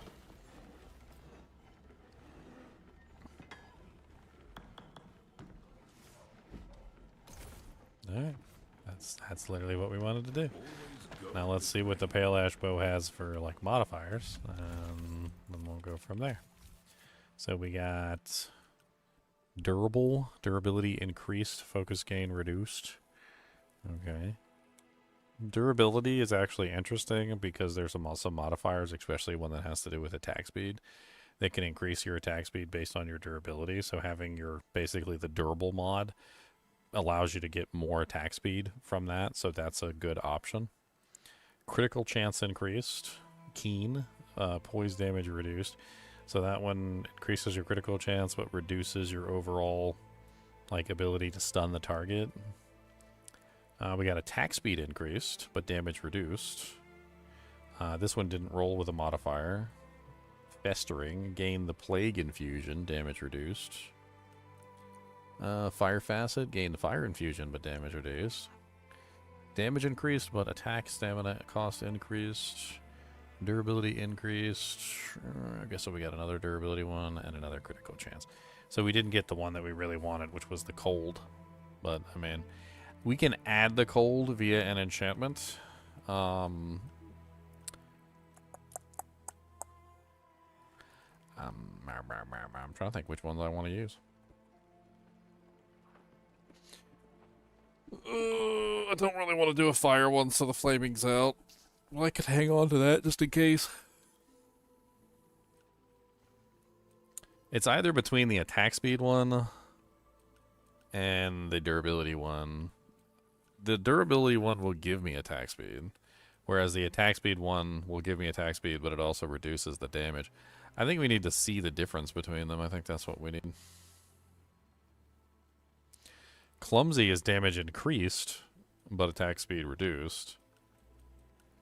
Alright, that's literally what we wanted to do. Now let's see what the pale ash bow has for like modifiers, and then we'll go from there. So we got durability increased, focus gain reduced. Okay. Durability is actually interesting because there's some modifiers, especially one that has to do with attack speed, that can increase your attack speed based on your durability. So having your basically the durable mod allows you to get more attack speed from that, so that's a good option. Critical chance increased, keen, poise damage reduced. So that one increases your critical chance but reduces your overall like ability to stun the target. We got attack speed increased but damage reduced. This one didn't roll with a modifier. Festering, gain the plague infusion, damage reduced. Fire Facet, gain the fire infusion, but damage reduced. Damage increased, but attack stamina cost increased. Durability increased. I guess so we got another durability one and another critical chance. So we didn't get the one that we really wanted, which was the cold. But, I mean, we can add the cold via an enchantment. I'm trying to think which ones I want to use. I don't really want to do a fire one, so the flaming's out. Well, I could hang on to that just in case. It's either between the attack speed one and the durability one. The durability one will give me attack speed, whereas the attack speed one will give me attack speed, but it also reduces the damage. I think we need to see the difference between them. I think that's what we need. Clumsy is damage increased, but attack speed reduced.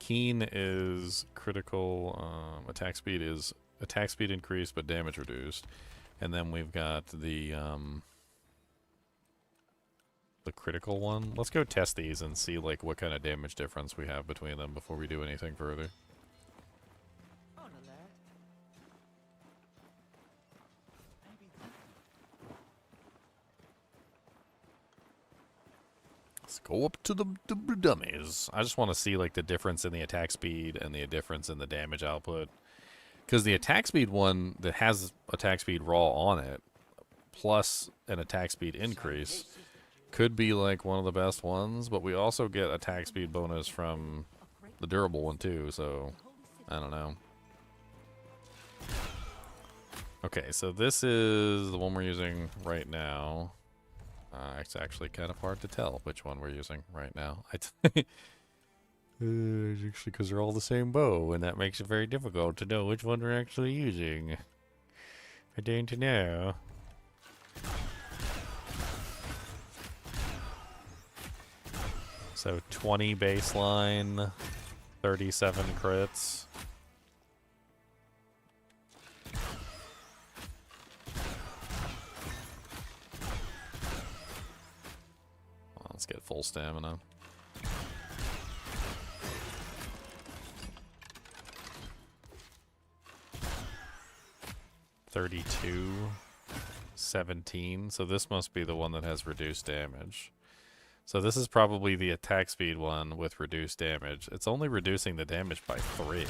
Keen is critical. Attack speed increased, but damage reduced. And then we've got the critical one. Let's go test these and see like what kind of damage difference we have between them before we do anything further. Let's go up to the dummies. I just want to see like the difference in the attack speed and the difference in the damage output. Because the attack speed one that has attack speed raw on it, plus an attack speed increase, could be like one of the best ones, but we also get attack speed bonus from the durable one too, so I don't know. Okay, so this is the one we're using right now. It's actually kind of hard to tell which one we're using right now. Actually, because they're all the same bow, and that makes it very difficult to know which one we're actually using. I don't know. So 20 baseline, 37 crits. Well, let's get full stamina. $32, 17. So this must be the one that has reduced damage. So this is probably the attack speed one with reduced damage. It's only reducing the damage by 3.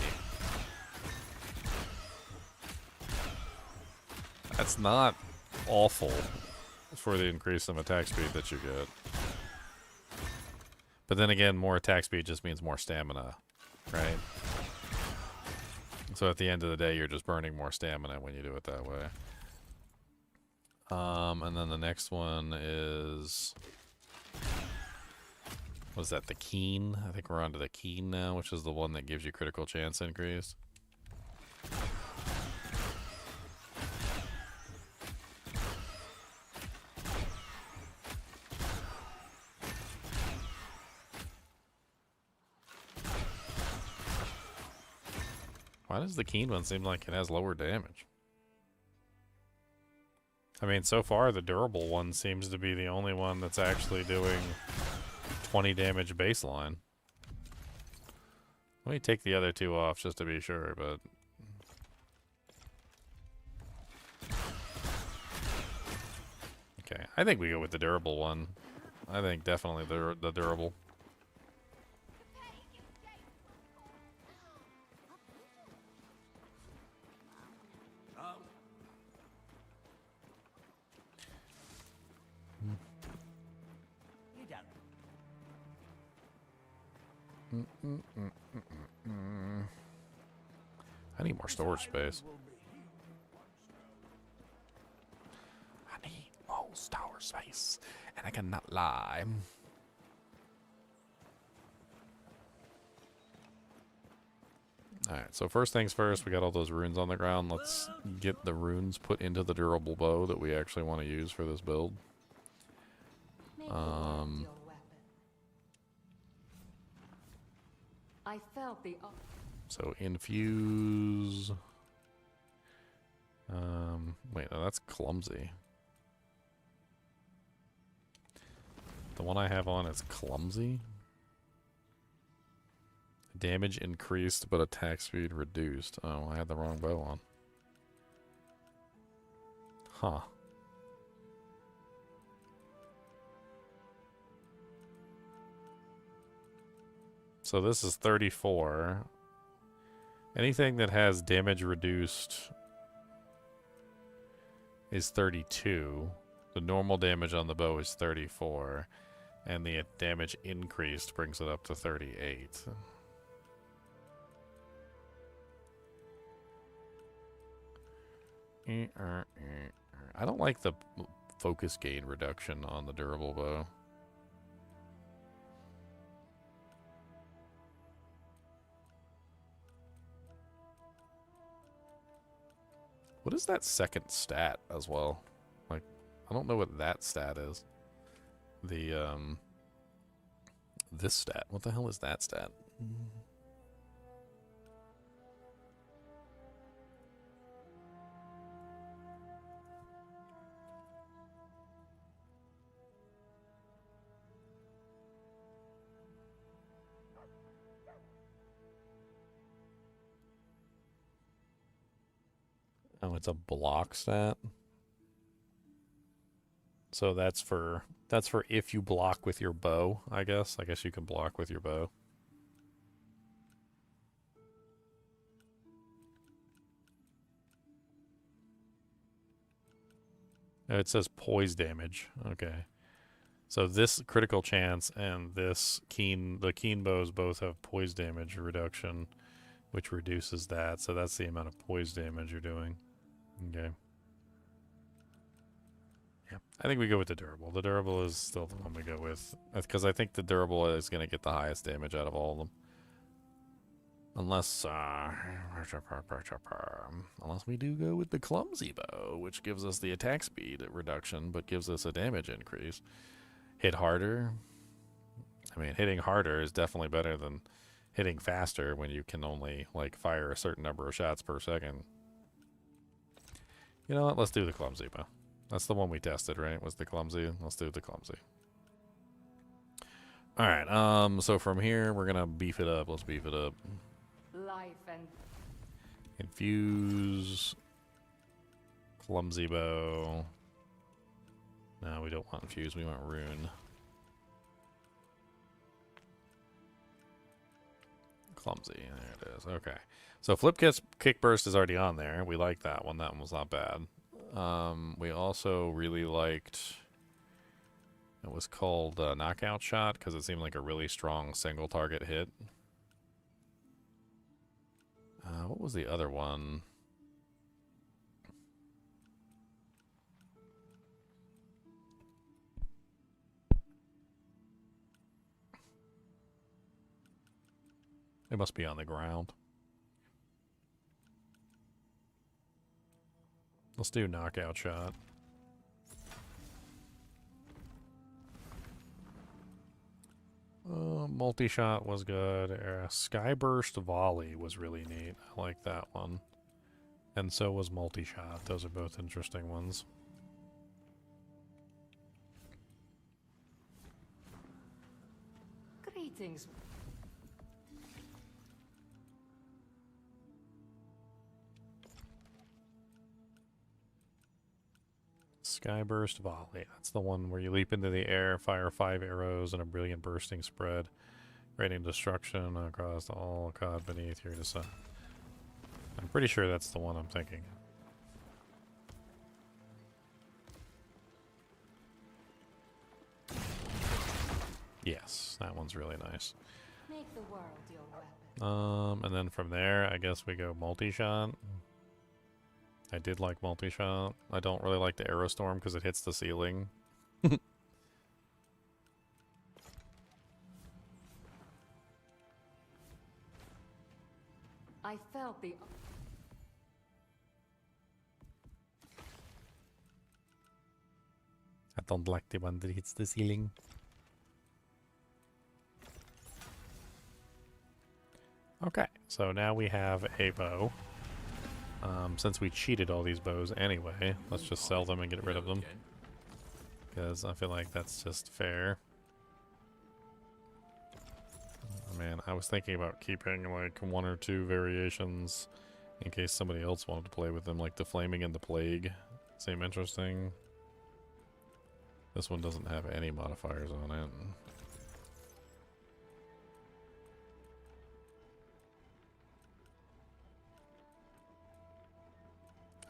That's not awful for the increase in attack speed that you get. But then again, more attack speed just means more stamina, right? So at the end of the day, you're just burning more stamina when you do it that way. And then the next one is... what is that, the Keen? I think we're on to the Keen now, which is the one that gives you critical chance increase. Why does the Keen one seem like it has lower damage? I mean, so far the durable one seems to be the only one that's actually doing 20 damage baseline. Let me take the other two off just to be sure, but... okay, I think we go with the durable one. I think definitely the durable. I need more storage space. I need more storage space, and I cannot lie. Alright, so first things first, we got all those runes on the ground. Let's get the runes put into the durable bow that we actually want to use for this build. I felt the So infuse. Wait, no, that's clumsy. The one I have on is clumsy. Damage increased, but attack speed reduced. Oh, I had the wrong bow on. Huh. So this is 34. Anything that has damage reduced is 32. The normal damage on the bow is 34. And the damage increased brings it up to 38. I don't like the focus gain reduction on the durable bow. What is that second stat as well? Like, I don't know what that stat is. The, this stat. What the hell is that stat? Oh, it's a block stat. So that's for if you block with your bow, I guess. I guess you can block with your bow. Oh, it says poise damage. Okay. So this critical chance and this the keen bows both have poise damage reduction, which reduces that. So that's the amount of poise damage you're doing. Okay. Yeah, I think we go with the durable. The durable is still the one we go with. Because I think the durable is going to get the highest damage out of all of them. Unless we do go with the clumsy bow, which gives us the attack speed reduction, but gives us a damage increase. Hit harder. I mean, hitting harder is definitely better than hitting faster when you can only, like, fire a certain number of shots per second. You know what? Let's do the clumsy bow. That's the one we tested, right? Was the clumsy? Let's do the clumsy. Alright, so from here, we're gonna beef it up. Let's beef it up. Life and Infuse. Clumsy bow. No, we don't want infuse, we want rune. Clumsy, there it is. Okay. So flip kick burst is already on there. We like that one. That one was not bad. We also really liked, it was called knockout shot because it seemed like a really strong single target hit. What was the other one? It must be on the ground. Let's do knockout shot. Multi-shot was good. Skyburst volley was really neat. I like that one. And so was multi-shot. Those are both interesting ones. greetings. Skyburst volley. That's the one where you leap into the air, fire 5 arrows, and a brilliant bursting spread, raining destruction across all caught beneath your descent. I'm pretty sure that's the one I'm thinking. Yes, that one's really nice. Make the world your weapon. And then from there, I guess we go multi-shot. I did like multi-shot. I don't really like the arrow storm because it hits the ceiling. I felt the... I don't like the one that hits the ceiling. Okay, so now we have a bow. Since we cheated all these bows anyway, let's just sell them and get rid of them. Because I feel like that's just fair. Oh, man, I was thinking about keeping like 1 or 2 variations in case somebody else wanted to play with them, like the Flaming and the Plague. Seem interesting. This one doesn't have any modifiers on it.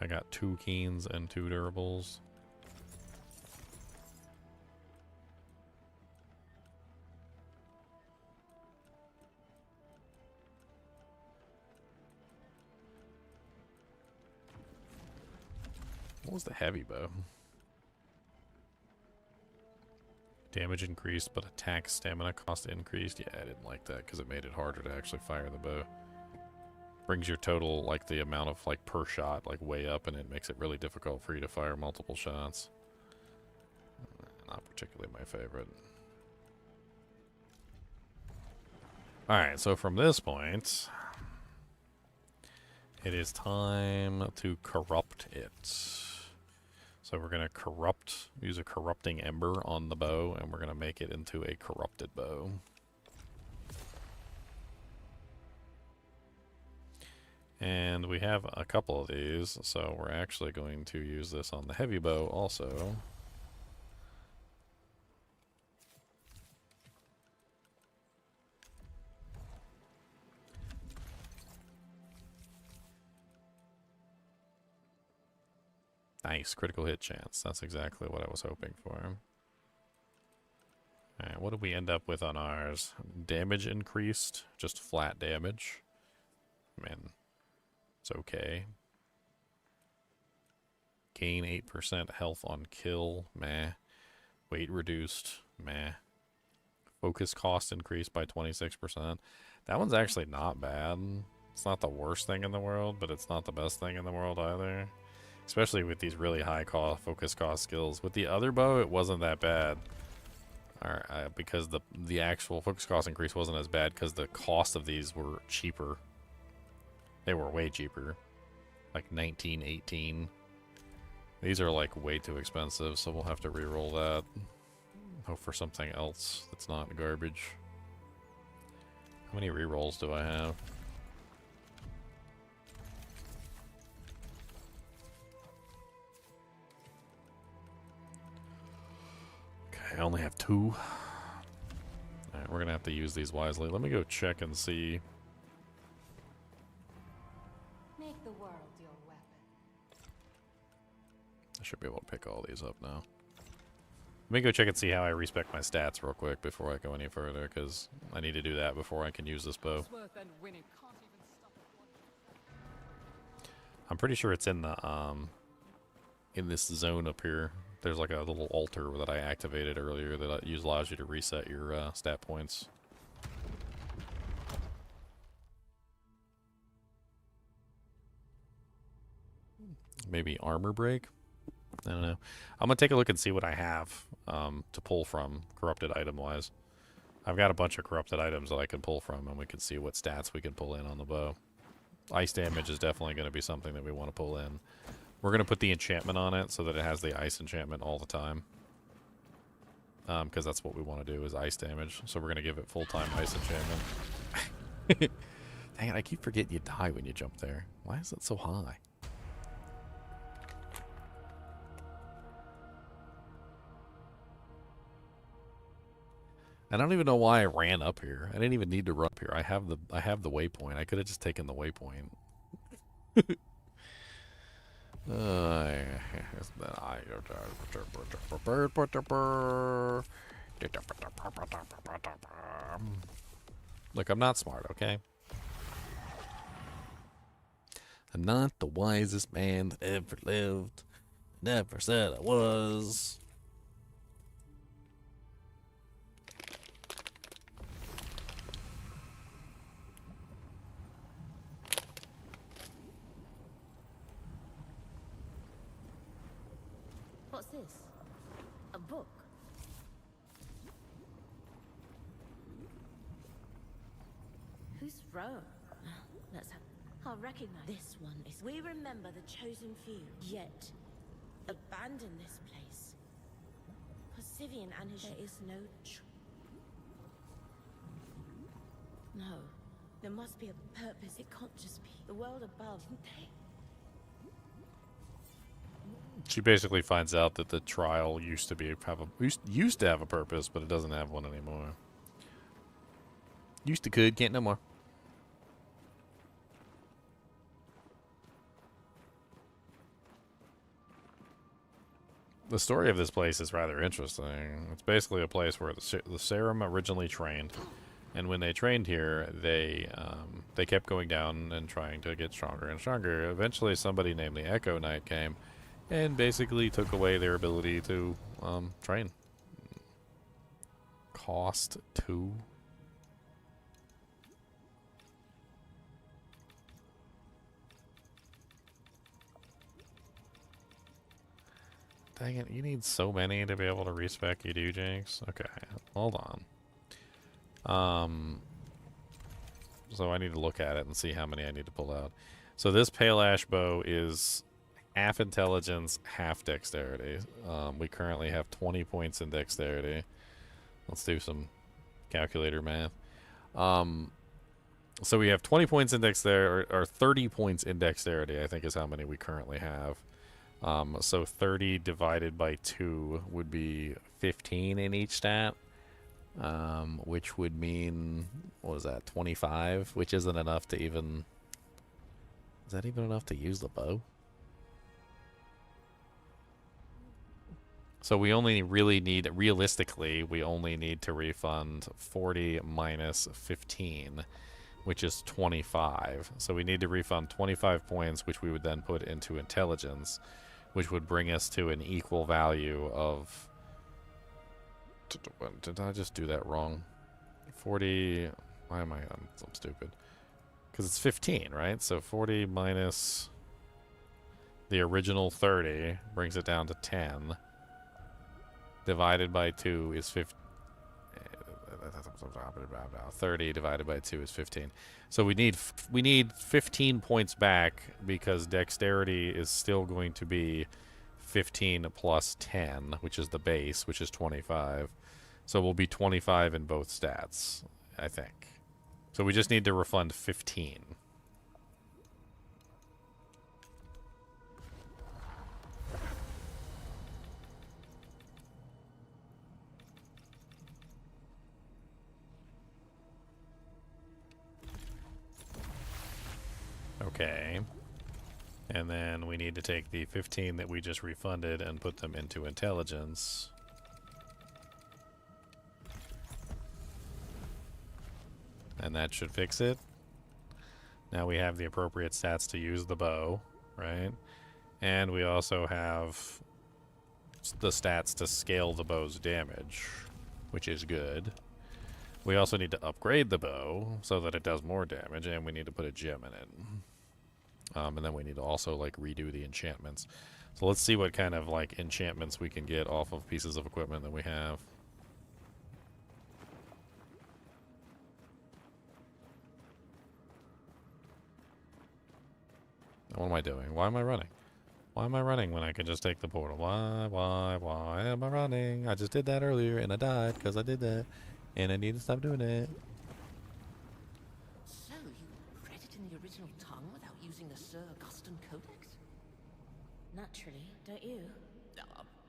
I got 2 keens and 2 durables. What was the heavy bow? Damage increased, but attack stamina cost increased. Yeah, I didn't like that because it made it harder to actually fire the bow. Brings your total, like the amount of like per shot, like way up, and it makes it really difficult for you to fire multiple shots. Not particularly my favorite. Alright, so from this point, it is time to corrupt it. So we're going to use a corrupting ember on the bow, and we're going to make it into a corrupted bow. And we have a couple of these, so we're actually going to use this on the heavy bow also. Nice, critical hit chance. That's exactly what I was hoping for. Alright, what did we end up with on ours? Damage increased, just flat damage. Man. It's okay. Gain 8% health on kill. Meh. Weight reduced. Meh. Focus cost increased by 26%. That one's actually not bad. It's not the worst thing in the world, but it's not the best thing in the world either. Especially with these really high focus cost skills. With the other bow, it wasn't that bad. Because the actual focus cost increase wasn't as bad because the cost of these were cheaper. They were way cheaper. Like 19, 18. These are like way too expensive, so we'll have to re-roll that. Hope for something else that's not garbage. How many re-rolls do I have? I only have 2. Alright, we're gonna have to use these wisely. Let me go check and see. Make the world your weapon. I should be able to pick all these up now. Let me go check and see how I respec my stats real quick before I go any further, because I need to do that before I can use this bow. I'm pretty sure it's in the in this zone up here. There's like a little altar that I activated earlier that allows you to reset your stat points. Maybe armor break? I don't know. I'm going to take a look and see what I have to pull from corrupted item-wise. I've got a bunch of corrupted items that I can pull from, and we can see what stats we can pull in on the bow. Ice damage is definitely going to be something that we want to pull in. We're going to put the enchantment on it so that it has the ice enchantment all the time. Because that's what we want to do is ice damage. So we're going to give it full-time ice enchantment. Dang it, I keep forgetting you die when you jump there. Why is it so high? I don't even know why I ran up here. I didn't even need to run up here. I have the waypoint. I could have just taken the waypoint. Look, I'm not smart, okay? I'm not the wisest man that ever lived. Never said I was. What's this? A book? Who's Rome? Let's have... I'll recognize this one. We remember the chosen few, yet abandon this place. For Sivian and his... There is no... No. There must be a purpose. It can't just be the world above. Didn't they? She basically finds out that the trial used to have a purpose, but it doesn't have one anymore. Used to could, can't no more. The story of this place is rather interesting. It's basically a place where the Serum originally trained, and when they trained here, they kept going down and trying to get stronger and stronger. Eventually, somebody named the Echo Knight came and basically took away their ability to train. Cost 2. Dang it, you need so many to be able to respec you do, Jinx. Okay, hold on. So I need to look at it and see how many I need to pull out. So this Pale Ash Bow is half intelligence, half dexterity. We currently have 20 points in dexterity. Let's do some calculator math. So we have 20 points in dexterity, or 30 points in dexterity, I think is how many we currently have. So 30 divided by 2 would be 15 in each stat, which would mean, what was that, 25? Which isn't enough to even... Is that even enough to use the bow? So we only really need, realistically, we only need to refund 40 minus 15, which is 25. So we need to refund 25 points, which we would then put into intelligence, which would bring us to an equal value of... Did I just do that wrong? 40 Why am I on? I'm stupid. Because it's 15, right? So 40 minus the original 30 brings it down to 10. Divided by 2 is 50. 30 divided by 2 is 15. So we need 15 points back because dexterity is still going to be 15 plus 10, which is the base, which is 25. So we'll be 25 in both stats, I think. So we just need to refund 15. Okay. And then we need to take the 15 that we just refunded and put them into intelligence. And that should fix it. Now we have the appropriate stats to use the bow, right? And we also have the stats to scale the bow's damage, which is good. We also need to upgrade the bow so that it does more damage, and we need to put a gem in it. And then we need to also, like, redo the enchantments. So let's see what kind of, like, enchantments we can get off of pieces of equipment that we have. What am I doing? Why am I running? Why am I running when I can just take the portal? Why am I running? I just did that earlier, and I died because I did that. And I need to stop doing it. So, you read it in the original tongue without using the Sir Augustan Codex? Naturally, don't you?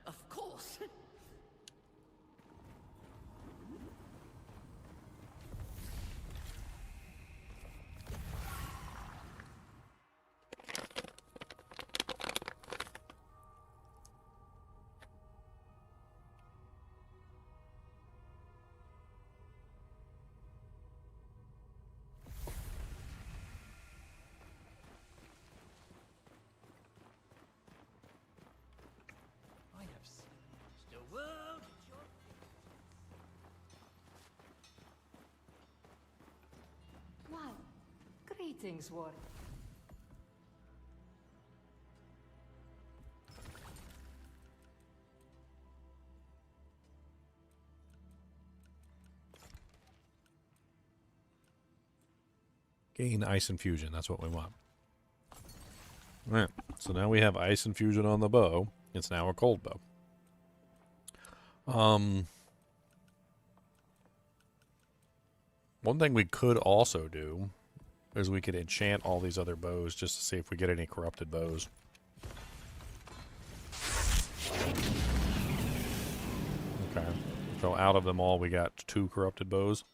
Of course. I have seized The world is your Well, greetings, Ward. Gain ice infusion. That's what we want. Alright. So now we have ice infusion on the bow. It's now a cold bow. One thing we could also do is we could enchant all these other bows just to see if we get any corrupted bows. Okay. So out of them all, we got 2 corrupted bows.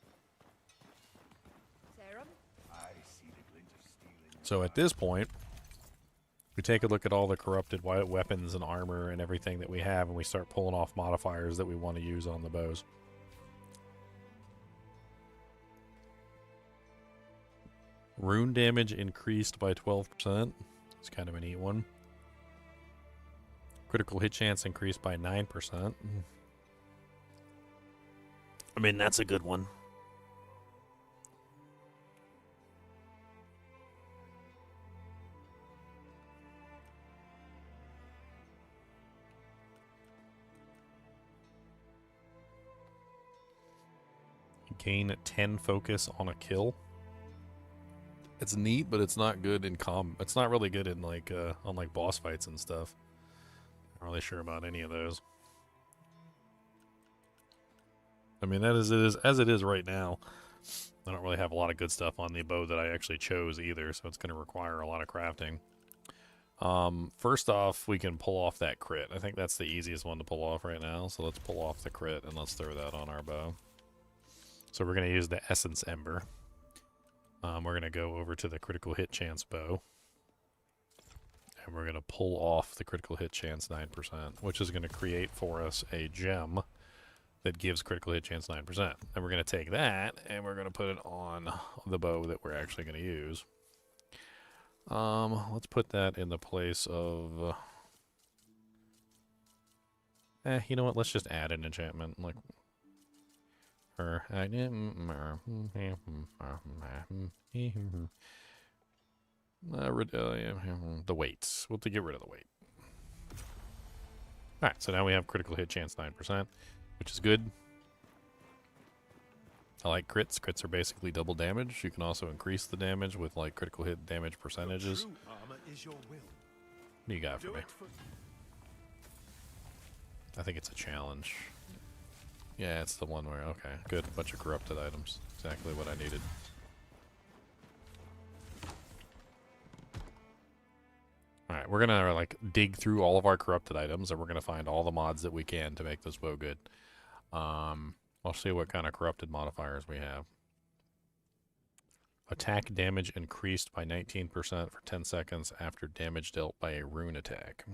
So at this point, we take a look at all the corrupted weapons and armor and everything that we have, and we start pulling off modifiers that we want to use on the bows. Rune damage increased by 12%. It's kind of a neat one. Critical hit chance increased by 9%. I mean, that's a good one. Gain 10 focus on a kill. It's neat, but it's not good in it's not really good in like on like boss fights and stuff. Not really sure about any of those. I mean, that is as it is right now. I don't really have a lot of good stuff on the bow that I actually chose either, so it's going to require a lot of crafting. First off, we can pull off that crit. I think that's the easiest one to pull off right now. So let's pull off the crit and let's throw that on our bow. So we're going to use the Essence Ember. We're going to go over to the critical hit chance bow. And we're going to pull off the critical hit chance 9%, which is going to create for us a gem that gives critical hit chance 9%. And we're going to take that and we're going to put it on the bow that we're actually going to use. Let's put that in the place of... you know what? Let's just add an enchantment. Like, Her. The weights. We'll get rid of the weight. Alright, so now we have critical hit chance 9%, which is good. I like crits. Crits are basically double damage. You can also increase the damage with like critical hit damage percentages. What do you got for me? I think it's a challenge. Yeah, it's the one where, okay, good. Bunch of corrupted items. Exactly what I needed. Alright, we're gonna like dig through all of our corrupted items and we're gonna find all the mods that we can to make this bow good. I'll see what kind of corrupted modifiers we have. Attack damage increased by 19% for 10 seconds after damage dealt by a rune attack.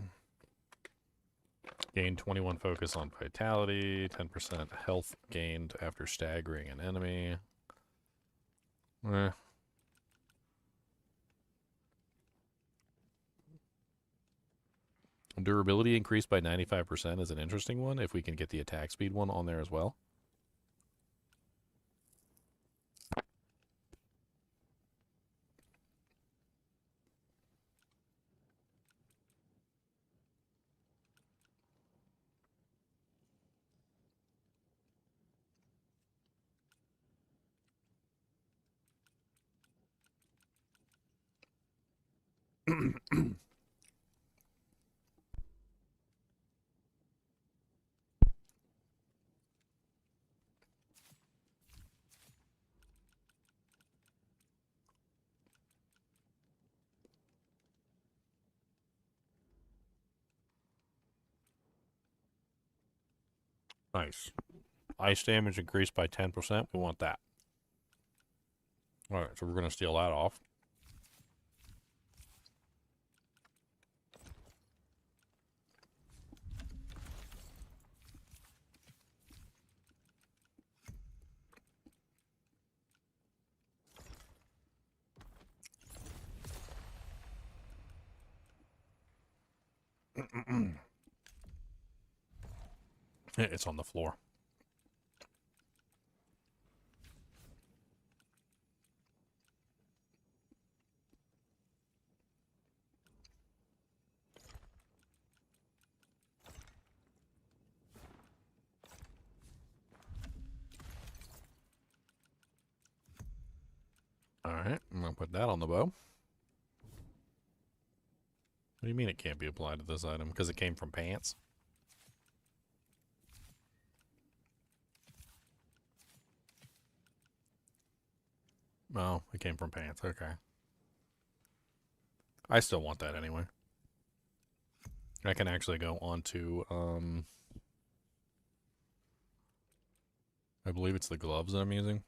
Gain 21 focus on vitality, 10% health gained after staggering an enemy. Durability increased by 95% is an interesting one, if we can get the attack speed one on there as well. Nice. Ice damage increased by 10%. We want that. Alright, so we're going to steal that off. It's on the floor. Alright, I'm going to put that on the bow. What do you mean it can't be applied to this item? Because it came from pants? Oh, it came from pants. Okay. I still want that anyway. I can actually go on to, I believe it's the gloves that I'm using.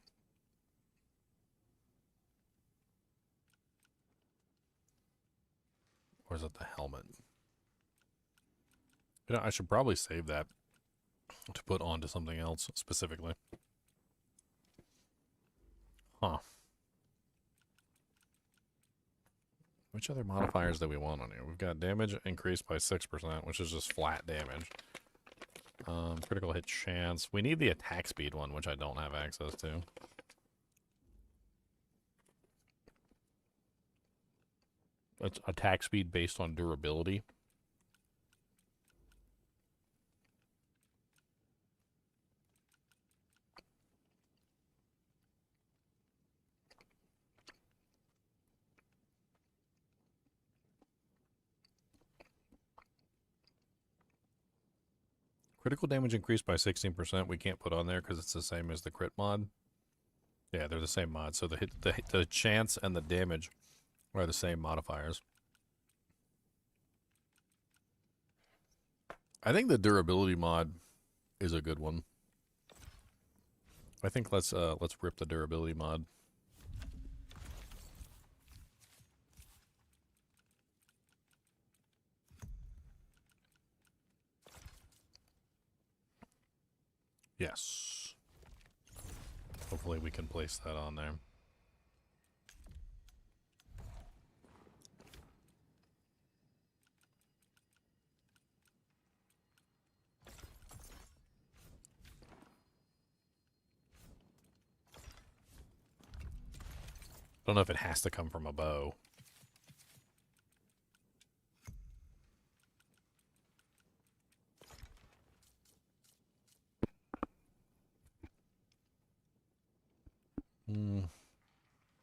Or is it the helmet? You know, I should probably save that to put onto something else specifically. Huh. Which other modifiers do we want on here? We've got damage increased by 6%, which is just flat damage. Critical hit chance. We need the attack speed one, which I don't have access to. It's attack speed based on durability. Critical damage increased by 16%. We can't put on there because it's the same as the crit mod. Yeah, they're the same mod. So the chance and the damage are the same modifiers. I think the durability mod is a good one. I think let's rip the durability mod. Yes. Hopefully we can place that on there. Don't know if it has to come from a bow.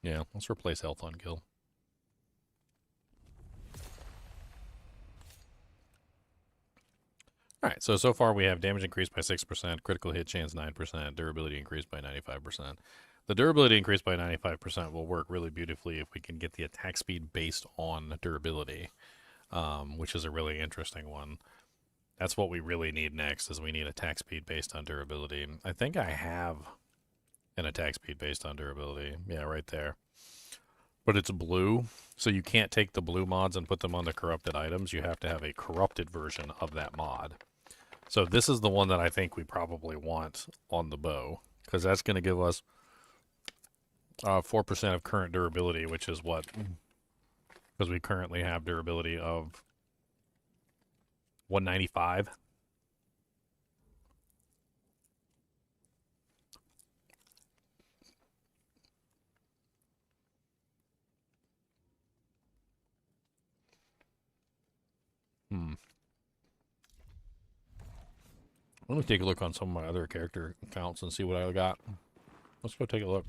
Yeah, let's replace health on kill. Alright, so far we have damage increased by 6%, critical hit chance 9%, durability increased by 95%. The durability increased by 95% will work really beautifully if we can get the attack speed based on durability, which is a really interesting one. That's what we really need next, is we need attack speed based on durability. I think I have an attack speed based on durability. Yeah, right there. But it's blue, so you can't take the blue mods and put them on the corrupted items. You have to have a corrupted version of that mod. So this is the one that I think we probably want on the bow, because that's going to give us 4% of current durability, which is what? Because we currently have durability of 195. Let me take a look on some of my other character accounts and see what I got. Let's go take a look.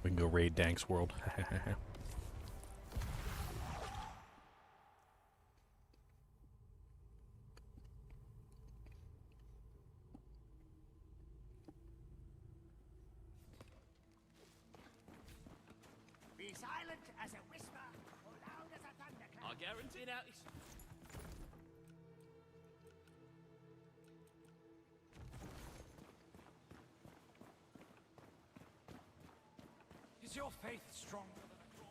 We can go raid Dank's world. Be silent as a whisper, or loud as a thunderclap. I guarantee now it's... Is your faith stronger than a claw?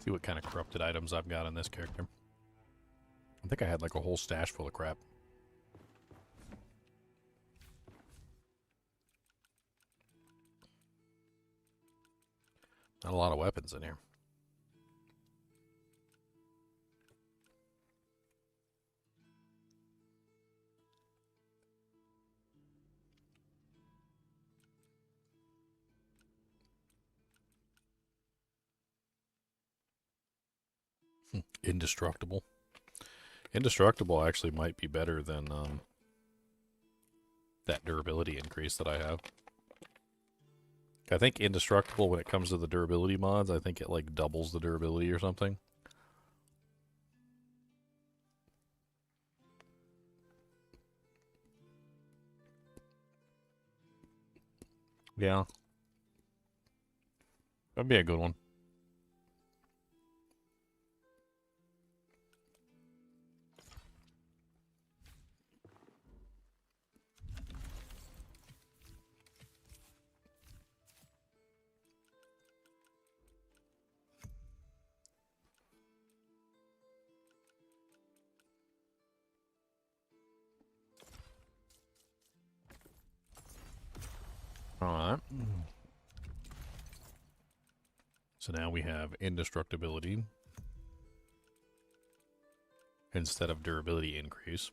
See what kind of corrupted items I've got on this character. I think I had like a whole stash full of crap. Not a lot of weapons in here. Indestructible. Indestructible actually might be better than that durability increase that I have. I think indestructible, when it comes to the durability mods, I think it like doubles the durability or something. Yeah. That'd be a good one. Alright. So now we have indestructibility instead of durability increase.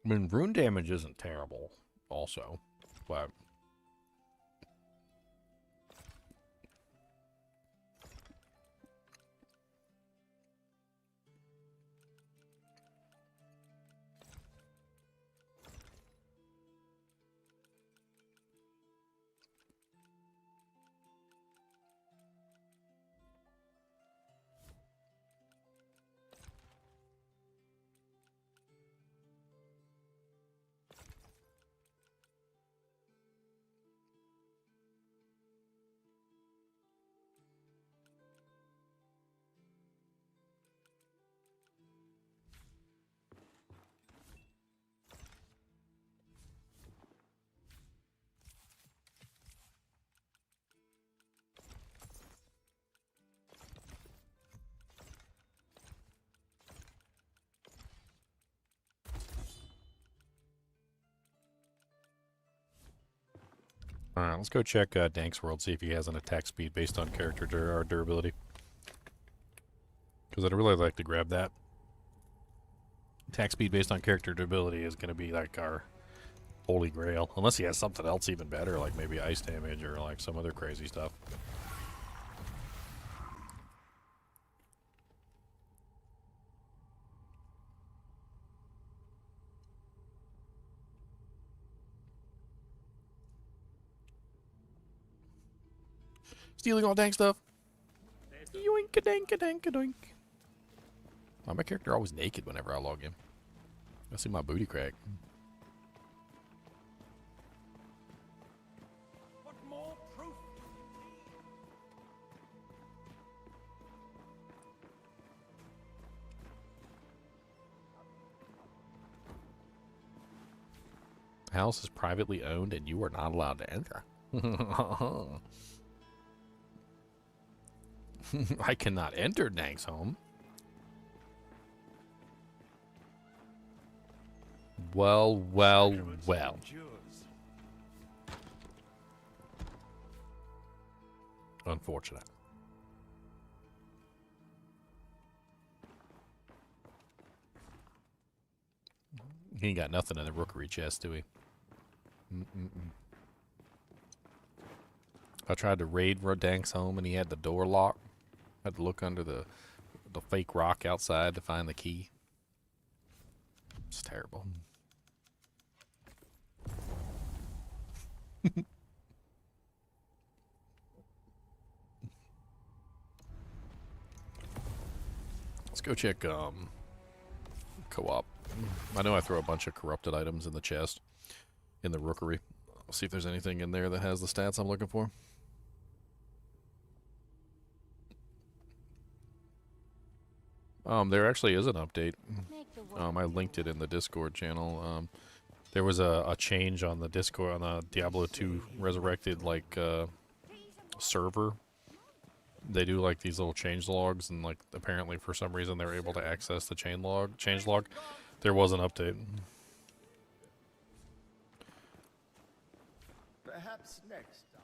I mean, rune damage isn't terrible, also, but Alright, let's go check Dank's world, see if he has an attack speed based on character or durability. Because I'd really like to grab that. Attack speed based on character durability is going to be like our holy grail. Unless he has something else even better, like maybe ice damage or like some other crazy stuff. Stealing all Dank stuff. Yoink-a-dank-a-dank-a-doink. Why my character always naked whenever I log in? I see my booty crack. What more proof? The house is privately owned and you are not allowed to enter. I cannot enter Dank's home. Well, well, well. Unfortunate. He ain't got nothing in the rookery chest, do he? I tried to raid Dank's home and he had the door locked. I had to look under the fake rock outside to find the key. It's terrible. Let's go check co-op. I know I throw a bunch of corrupted items in the chest in the rookery. I'll see if there's anything in there that has the stats I'm looking for. There actually is an update. I linked it in the Discord channel. There was a change on the Discord on the Diablo 2 Resurrected server. They do like these little change logs, and like apparently for some reason they're able to access the change log. There was an update. Perhaps next time.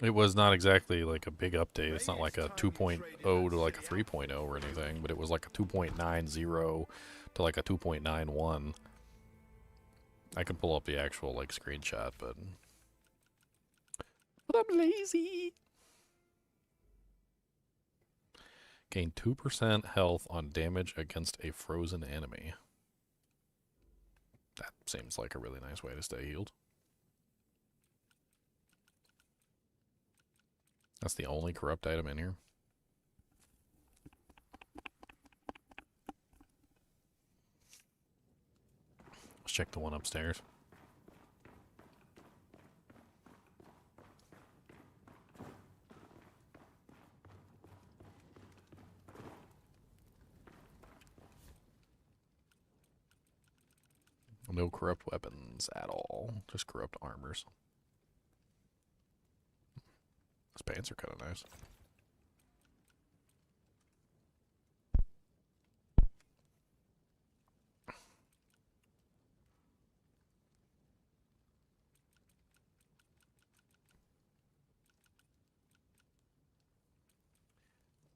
It was not exactly like a big update. It's not like a 2.0 to like a 3.0 or anything, but it was like a 2.90 to like a 2.91. I can pull up the actual like screenshot, but I'm lazy. Gain 2% health on damage against a frozen enemy. That seems like a really nice way to stay healed. That's the only corrupt item in here. Let's check the one upstairs. No corrupt weapons at all, just corrupt armors. Those pants are kind of nice.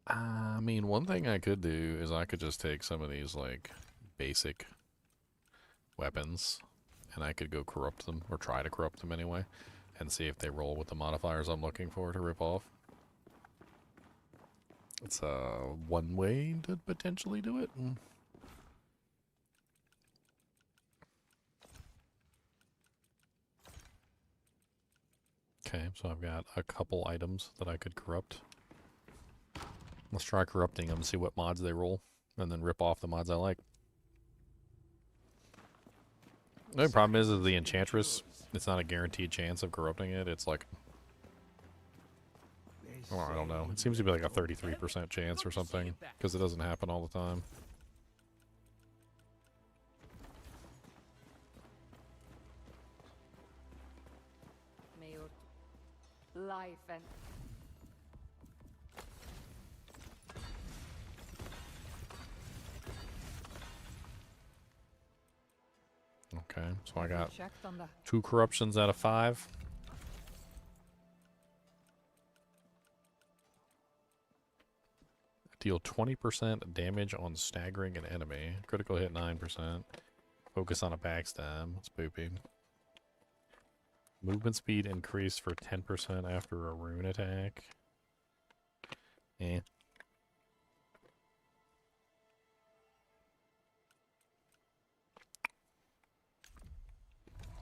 I mean, one thing I could do is I could just take some of these, like, basic weapons, and I could go corrupt them, or try to corrupt them anyway, and see if they roll with the modifiers I'm looking for to rip off. It's one way to potentially do it. Okay, so I've got a couple items that I could corrupt. Let's try corrupting them, see what mods they roll, and then rip off the mods I like. The only problem is the Enchantress, it's not a guaranteed chance of corrupting it. It's like, oh, I don't know. It seems to be like a 33% chance or something, because it doesn't happen all the time. May your life and Okay, so I got 2 corruptions out of 5. Deal 20% damage on staggering an enemy. Critical hit 9%. Focus on a backstab. That's poopy. Movement speed increased for 10% after a rune attack. Eh.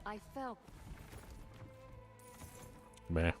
I felt. Meh.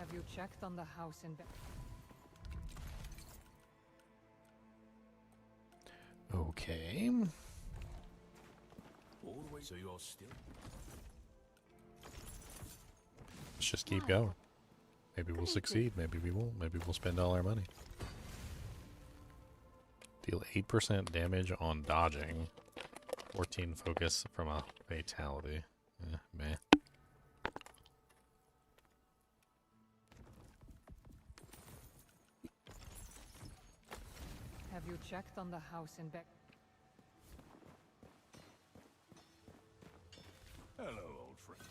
Have you checked on the house in Okay. All the way. So you're still. Let's just keep going. Maybe we'll succeed. Maybe we won't. Maybe we'll spend all our money. Deal 8% damage on dodging. 14 focus from a fatality. Meh. Have you checked on the house in Beck? Hello, old friend.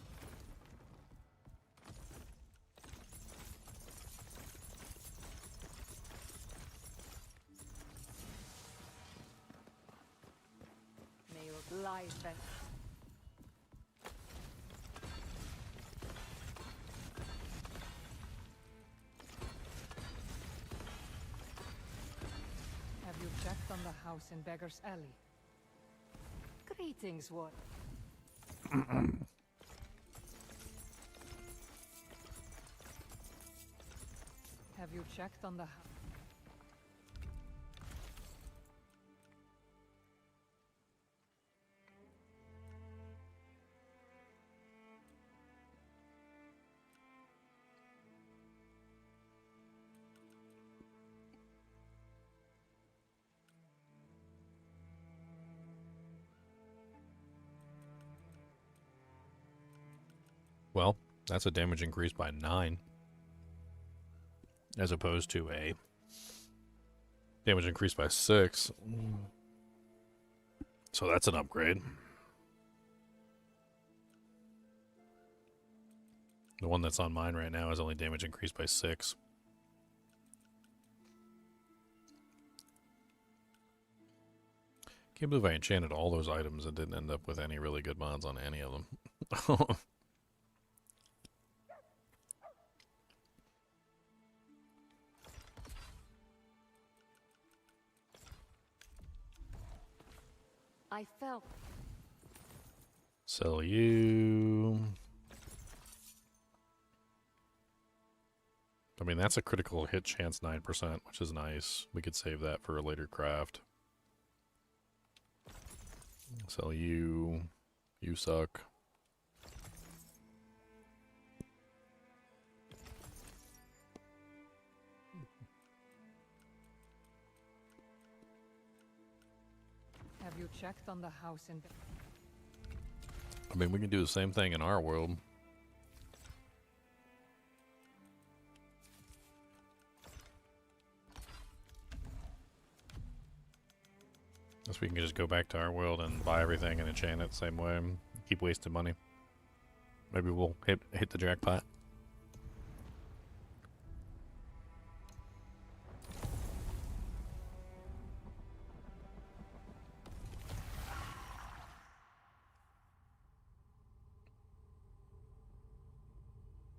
May your life and have you checked on the house in Beggar's Alley? Greetings, what? Have you checked on the house? Well, that's a damage increase by 9. As opposed to a damage increase by 6. So that's an upgrade. The one that's on mine right now is only damage increased by 6. Can't believe I enchanted all those items and didn't end up with any really good mods on any of them. I felt. Sell you. I mean, that's a critical hit chance 9%, which is nice. We could save that for a later craft. Sell you. You suck. Have you checked on the house in I mean, we can do the same thing in our world. Guess we can just go back to our world and buy everything and enchant it the same way. Keep wasting money. Maybe we'll hit the jackpot.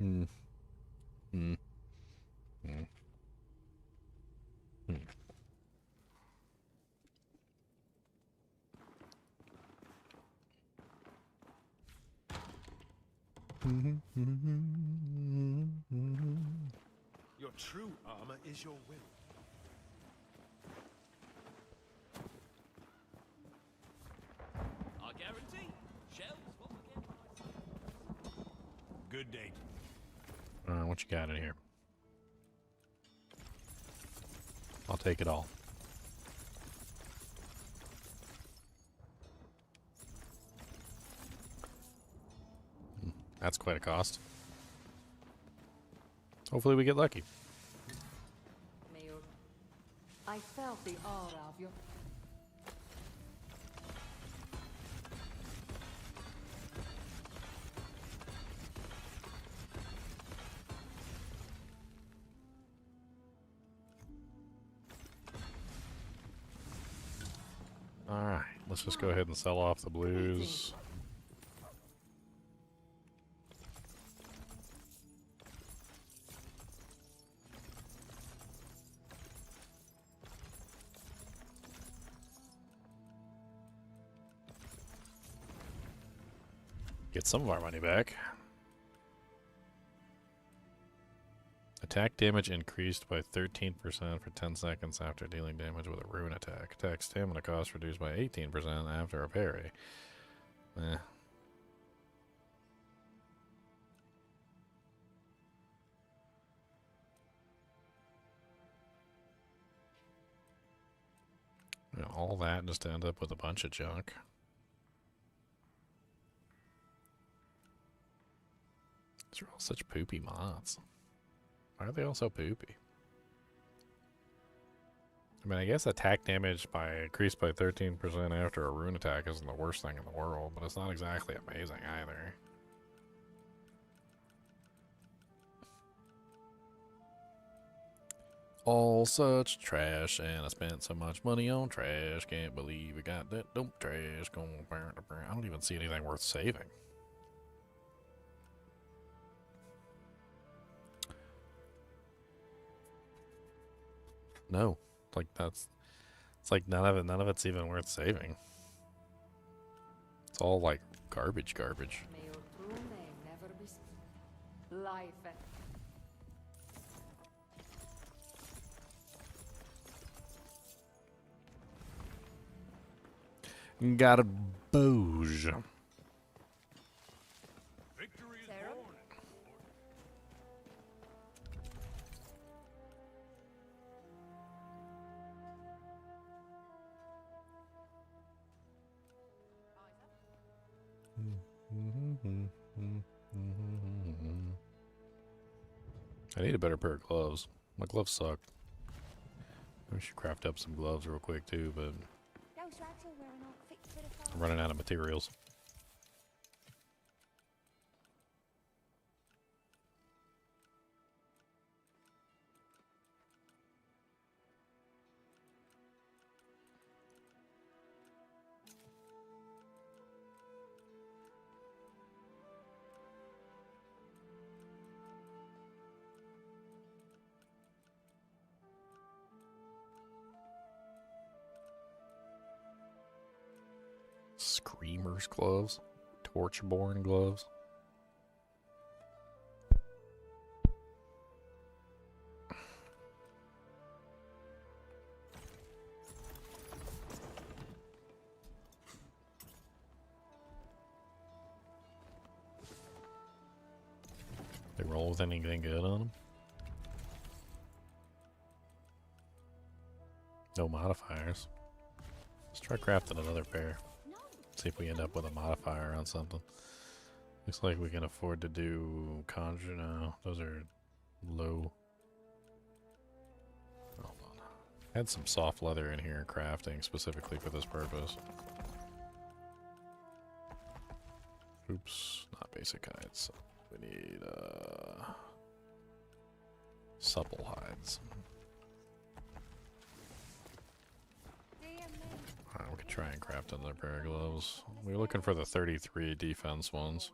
Hmm. Hmm. Hmm. Hmm. Your true armor is your will. good day. What you got in here? I'll take it all. That's quite a cost. Hopefully we get lucky. I felt the aura of your... Alright, let's just go ahead and sell off the blues. Get some of our money back. Attack damage increased by 13% for 10 seconds after dealing damage with a rune attack. Attack stamina cost reduced by 18% after a parry. Eh. You know, all that just to end up with a bunch of junk. These are all such poopy mods. Why are they all so poopy? I mean, I guess attack damage by increased by 13% after a rune attack isn't the worst thing in the world, but it's not exactly amazing either. All such trash, and I spent so much money on trash. Can't believe I got that dump trash going. I don't even see anything worth saving. No, like it's like none of it's even worth saving. It's all like garbage. May your true name never be life. Got a booge. Victory is Sarah? born. I need a better pair of gloves. My gloves suck. I should craft up some gloves real quick too, but Those rags you're wearing aren't fit for the farm. I'm running out of materials. Screamer's gloves, Torchborn gloves. They roll with anything good on them? No modifiers. Let's try crafting another pair. See if we end up with a modifier on something. Looks like we can afford to do conjure now. Those are low. Hold on. I had some soft leather in here crafting specifically for this purpose. Oops, not basic hides. We need supple hides. Alright, we could try and craft another pair of gloves. We're looking for the 33 defense ones.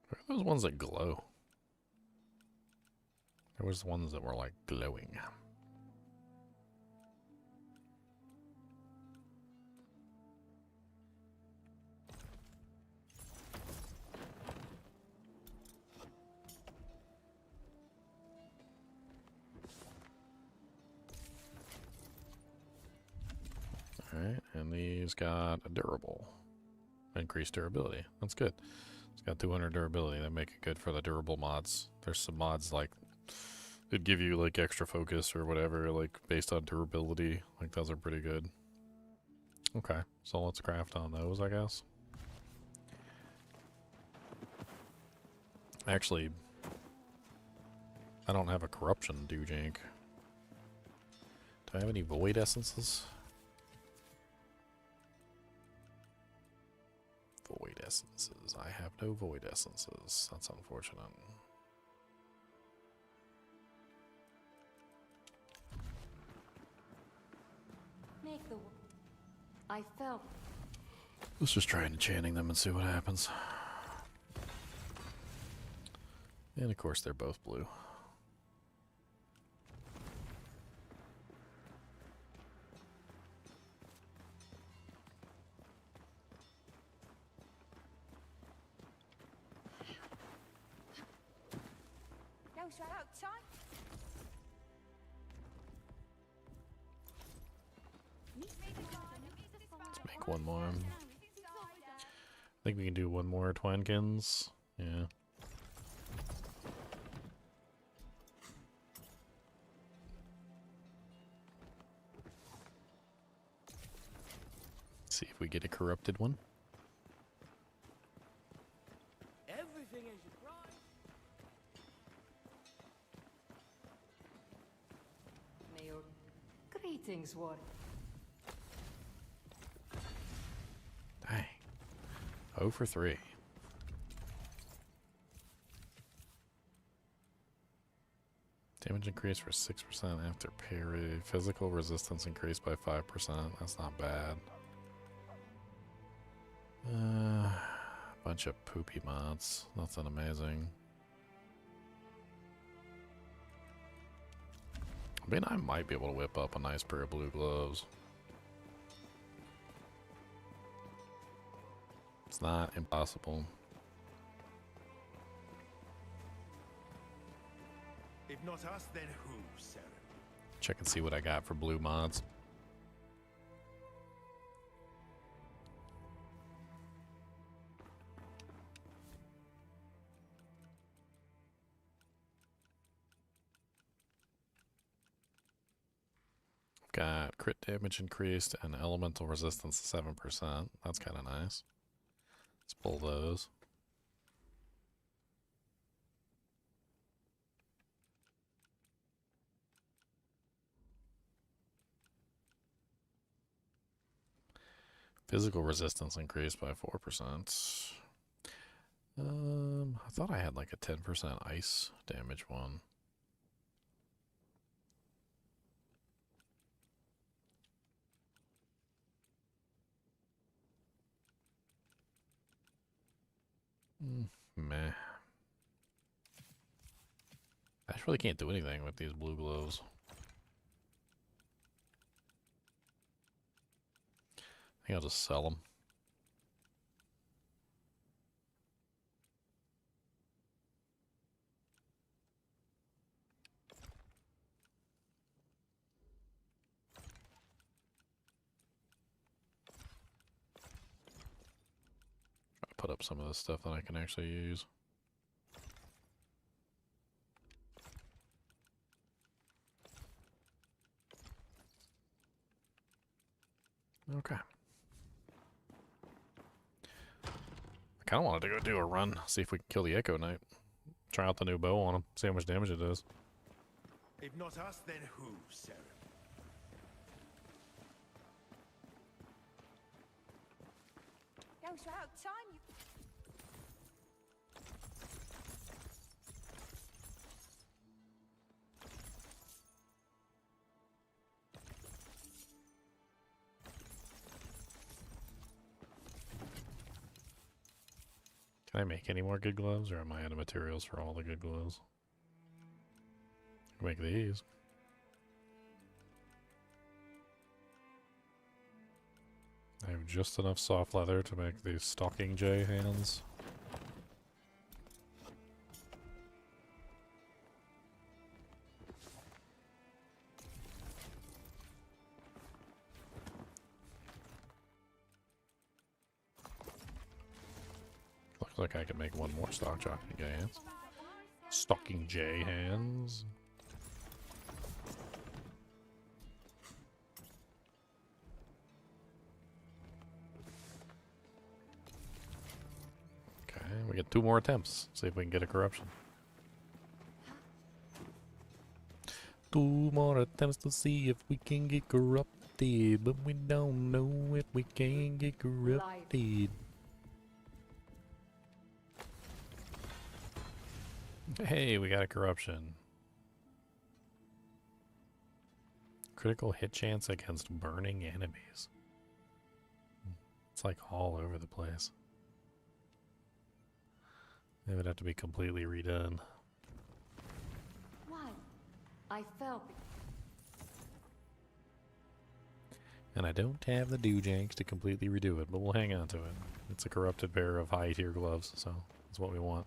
Where are those ones that glow? There was ones that were like glowing. Alright, and these got a durable. Increased durability. That's good. It's got 200 durability. That make it good for the durable mods. There's some mods like it'd give you like extra focus or whatever, like based on durability. Like those are pretty good. Okay, so let's craft on those, I guess. Actually, I don't have a corruption do-jank. Do I have any void essences? Void essences. I have no void essences. That's unfortunate. Make the. I felt. Let's just try enchanting them and see what happens. And of course, they're both blue. Let's make one more. I think we can do one more Twankins. Yeah. See if we get a corrupted one. Everything as you prize. May your greetings, Warrior. Dang. 0 for 3. Damage increased for 6% after parry. Physical resistance increased by 5%. That's not bad. Bunch of poopy mods. Nothing amazing. I mean, I might be able to whip up a nice pair of blue gloves. It's not impossible. If not us, then who, Sarah? Check and see what I got for blue mods. Got crit damage increased and elemental resistance 7%. That's kind of nice. Let's pull those. Physical resistance increased by 4%. I thought I had like a 10% ice damage one. Meh. I just really can't do anything with these blue gloves. I think I'll just sell them. Put up some of the stuff that I can actually use. Okay. I kind of wanted to go do a run, see if we can kill the Echo Knight. Try out the new bow on him, see how much damage it does. If not us, then who, Sarah? Goes out time. Can I make any more good gloves, or am I out of materials for all the good gloves? I can make these. I have just enough soft leather to make these stalking jay hands. Looks like I can make one more stock stocking J hands. Stocking J hands. Okay, we get 2 more attempts. See if we can get a corruption. 2 more attempts to see if we can get corrupted, but we don't know if we can get corrupted. Hey, we got a corruption. Critical hit chance against burning enemies. It's like all over the place. They would have to be completely redone. Why? I fell. And I don't have the doojanks to completely redo it, but we'll hang on to it. It's a corrupted pair of high tier gloves, so that's what we want.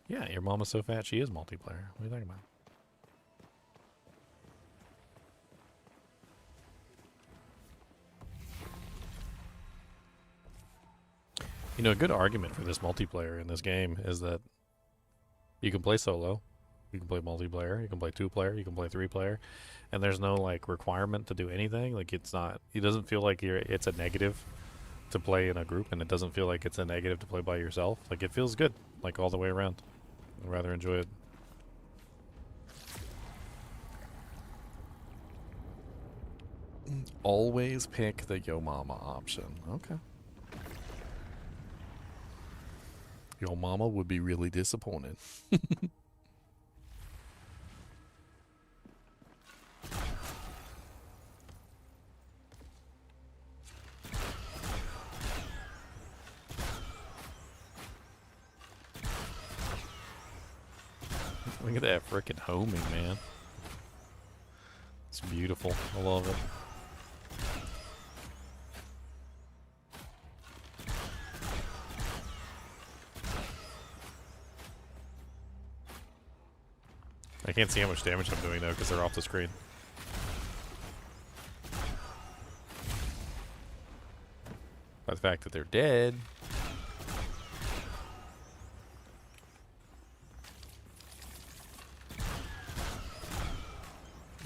Yeah, your mama's so fat she is multiplayer. What are you talking about? You know, a good argument for this multiplayer in this game is that you can play solo, you can play multiplayer, you can play 2-player, you can play 3-player, and there's no like requirement to do anything. Like it doesn't feel like it's a negative to play in a group, and it doesn't feel like it's a negative to play by yourself. Like it feels good, like all the way around. I'd rather enjoy it. Always pick the Yo Mama option. Okay. Yo Mama would be really disappointed. Look at that frickin' homing, man. It's beautiful. I love it. I can't see how much damage I'm doing though because they're off the screen. By the fact that they're dead.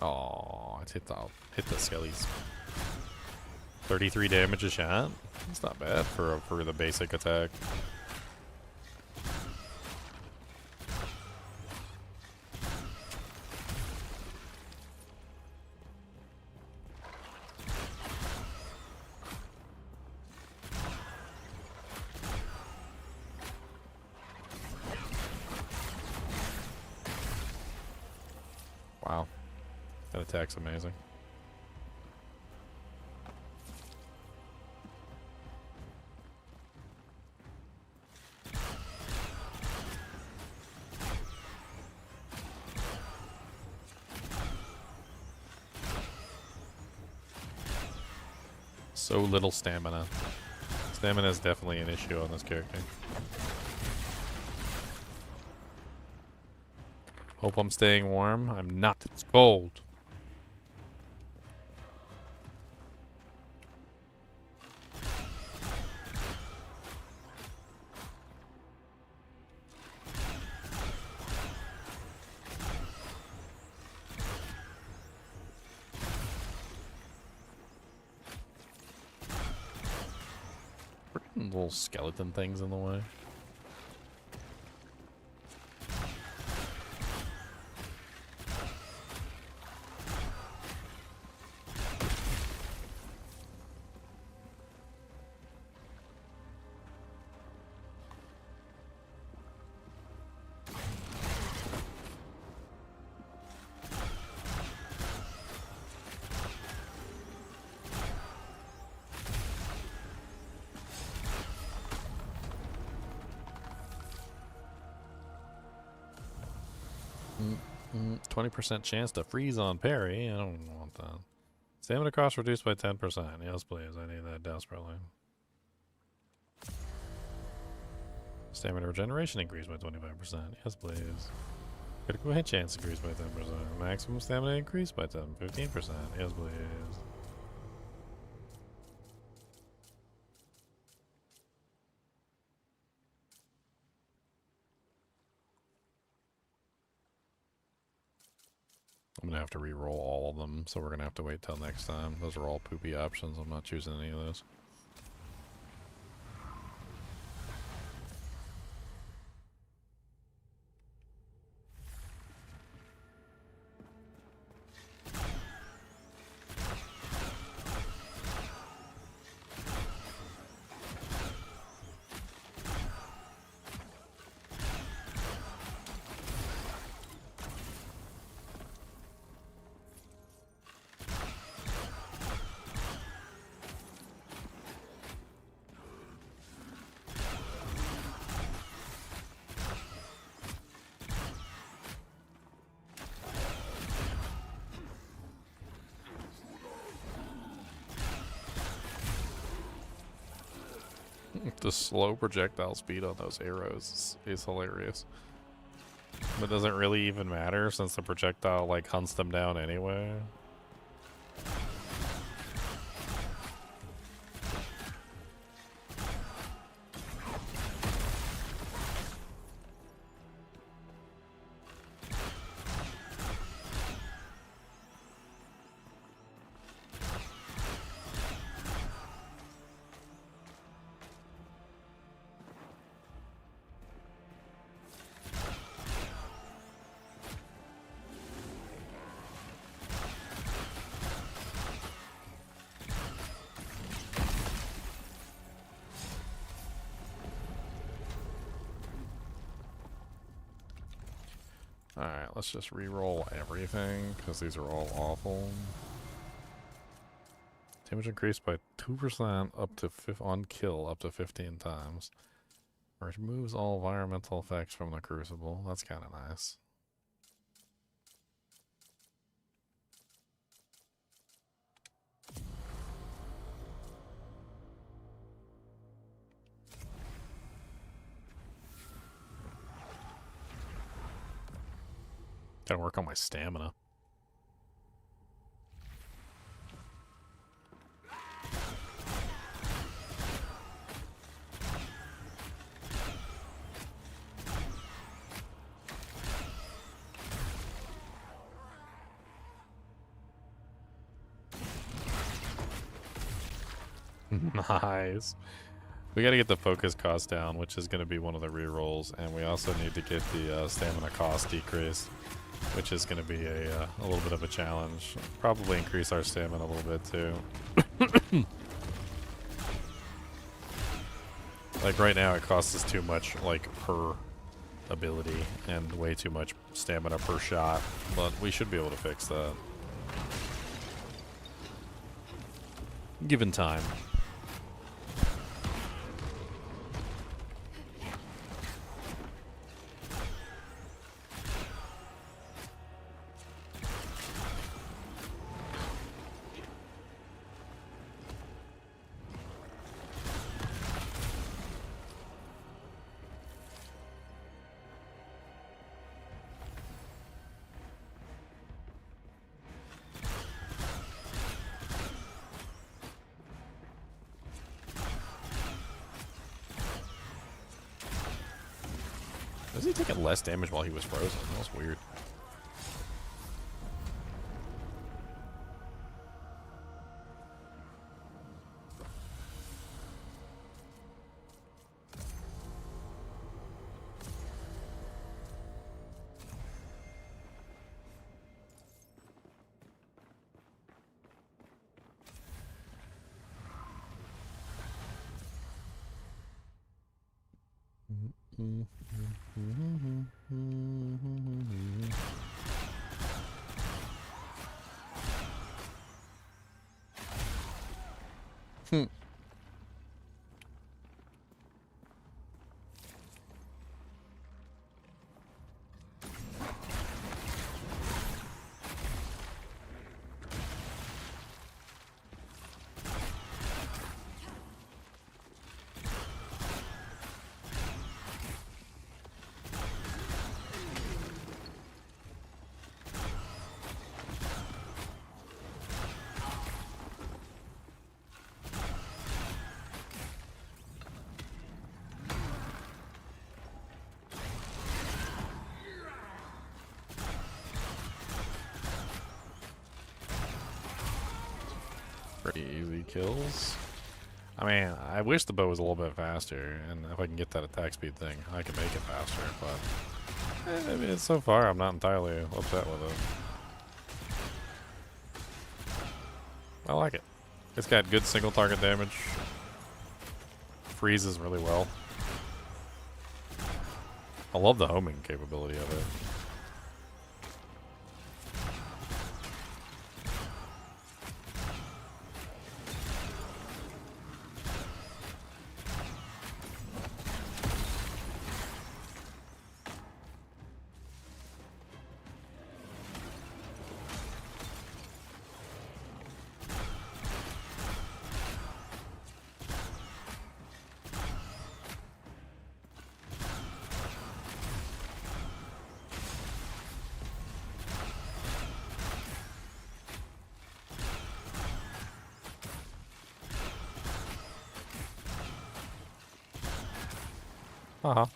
Oh, it hit the skellies. 33 damage a shot. That's not bad for the basic attack. Wow. That attack's amazing. So little stamina. Stamina is definitely an issue on this character. Hope I'm staying warm. I'm not. It's cold. Freaking little skeleton things in the way. Mm, 20% chance to freeze on parry. I don't want that. Stamina cost reduced by 10%. Yes, please. I need that desperately. Stamina regeneration increased by 25%. Yes, please. Critical hit chance increased by 10%. Maximum stamina increased by 15%. Yes, please. I'm gonna have to re-roll all of them, so we're gonna have to wait till next time. Those are all poopy options. I'm not choosing any of those. The slow projectile speed on those arrows is hilarious. But doesn't really even matter since the projectile like hunts them down anyway. Alright, let's just re-roll everything, because these are all awful. Damage increased by 2% up to on kill up to 15 times. Removes all environmental effects from the crucible. That's kind of nice. Gotta work on my stamina. Nice. We gotta get the focus cost down, which is gonna be one of the rerolls, and we also need to get the stamina cost decreased, which is gonna be a little bit of a challenge. Probably increase our stamina a little bit too. Like right now it costs us too much like per ability and way too much stamina per shot, but we should be able to fix that. Given time. Was he taking less damage while he was frozen? That was weird. Pretty easy kills. I mean, I wish the bow was a little bit faster, and if I can get that attack speed thing, I can make it faster, but I mean, so far I'm not entirely upset with it. I like it. It's got good single target damage. Freezes really well. I love the homing capability of it.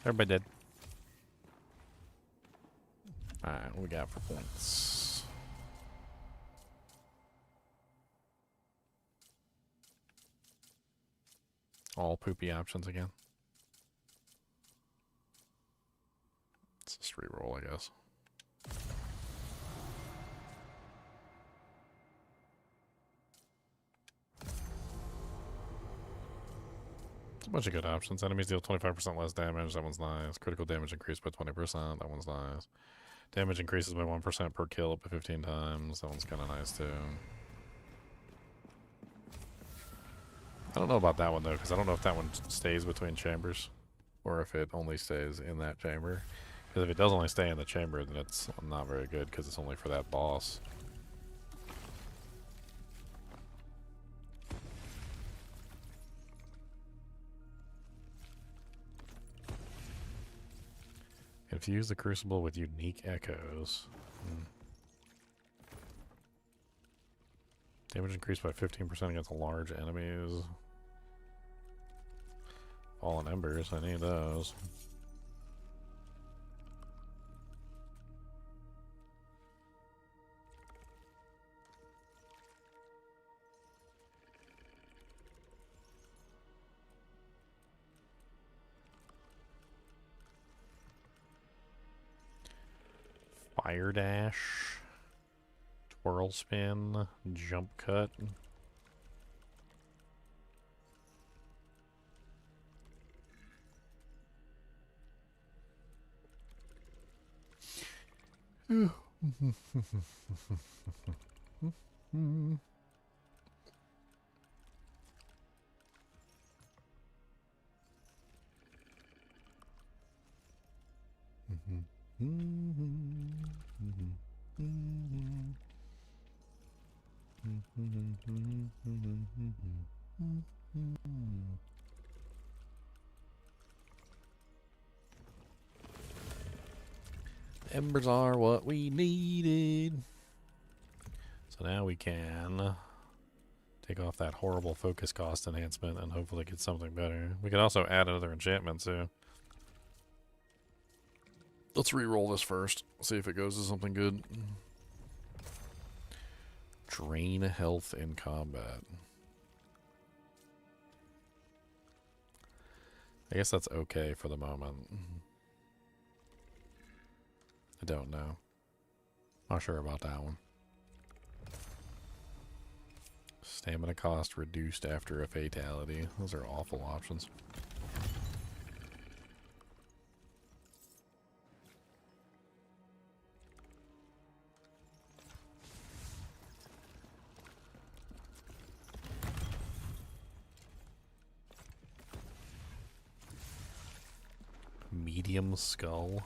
Everybody dead. Alright, what we got for points? All poopy options again. Let's just reroll, I guess. A bunch of good options. Enemies deal 25% less damage. That one's nice. Critical damage increased by 20%. That one's nice. Damage increases by 1% per kill up to 15 times. That one's kind of nice too. I don't know about that one though, because I don't know if that one stays between chambers or if it only stays in that chamber. Because if it does only stay in the chamber, then it's not very good because it's only for that boss. Infuse the crucible with unique echoes. Damage increased by 15% against large enemies. Fallen embers, I need those. Fire dash, twirl spin, jump cut. Embers are what we needed. So now we can take off that horrible focus cost enhancement and hopefully get something better. We can also add another enchantment too. Let's re-roll this first. See if it goes to something good. Drain health in combat. I guess that's okay for the moment. I don't know. Not sure about that one. Stamina cost reduced after a fatality. Those are awful options. Medium skull.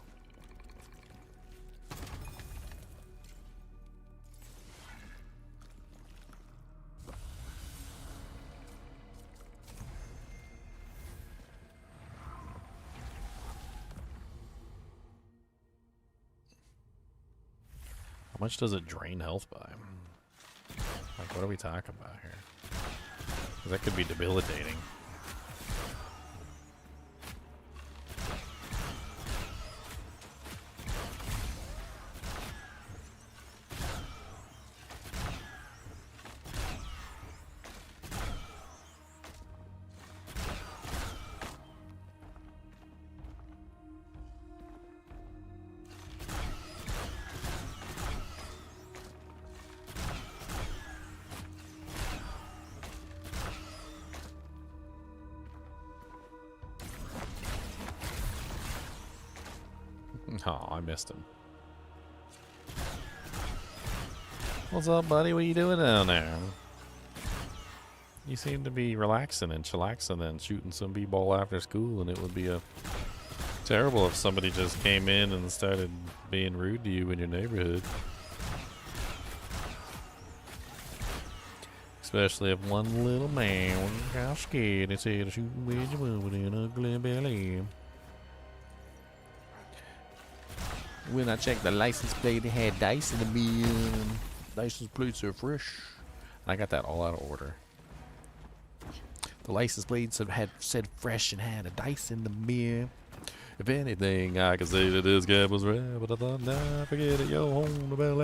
How much does it drain health by? Like, what are we talking about here? 'Cause that could be debilitating. Oh, I missed him. What's up, buddy? What are you doing down there? You seem to be relaxing and chillaxing and shooting some b-ball after school, and it would be terrible if somebody just came in and started being rude to you in your neighborhood. Especially if one little man got scared and said, shoot with your mama in an ugly belly. When I checked the license plate, it had dice in the bin. License plates are fresh. I got that all out of order. The license plates had said fresh and had a dice in the bin. If anything, I could say that this guy was right, but I thought, nah, forget it, yo, home the bell.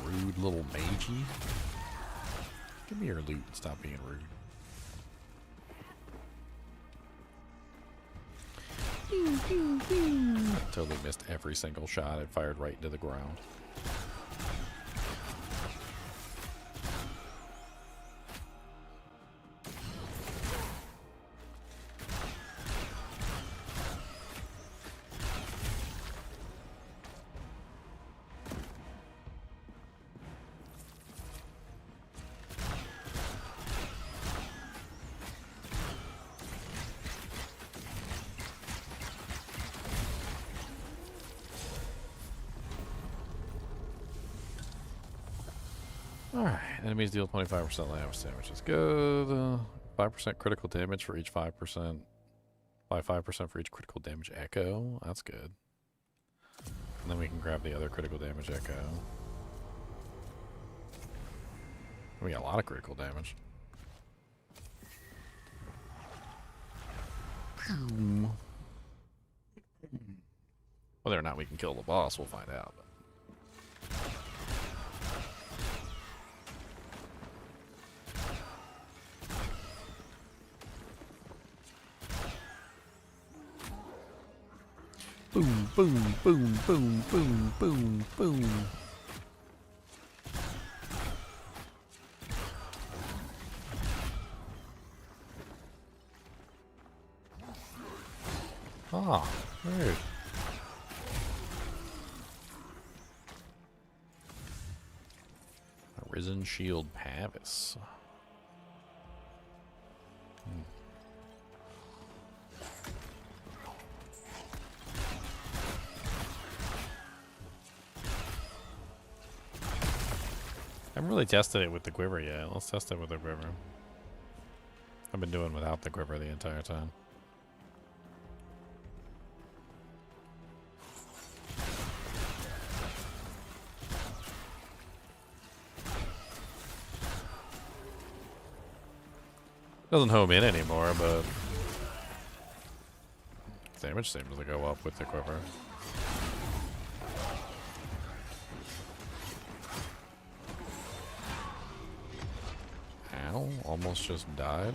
Rude little magey. Give me your loot and stop being rude. Totally missed every single shot. It fired right into the ground. Alright, enemies deal 25% damage, which is good. 5% critical damage for each 5%. By 5% for each critical damage echo. That's good. And then we can grab the other critical damage echo. We got a lot of critical damage. Whether or not we can kill the boss, we'll find out. But. Boom, boom, boom, boom, boom, boom, boom. Ah, rude. A risen shield Pavis. I haven't really tested it with the quiver yet. Let's test it with the quiver. I've been doing without the quiver the entire time. Doesn't home in anymore, but damage seems to go up with the quiver. Ow, almost just died.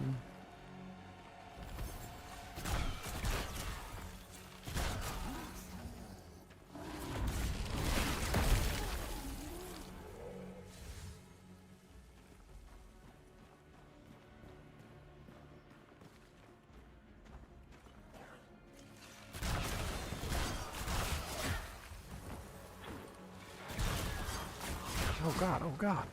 Oh god, oh god.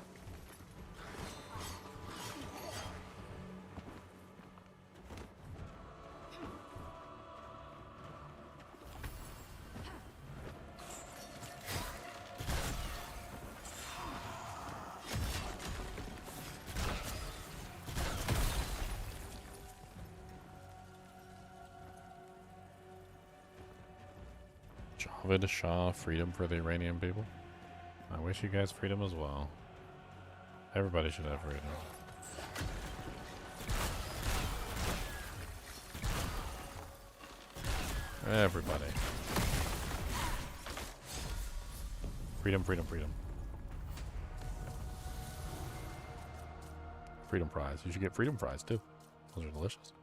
Javed Shah, freedom for the Iranian people. I wish you guys freedom as well. Everybody should have freedom. Everybody. Freedom, freedom, freedom. Freedom fries. You should get freedom fries too. Those are delicious.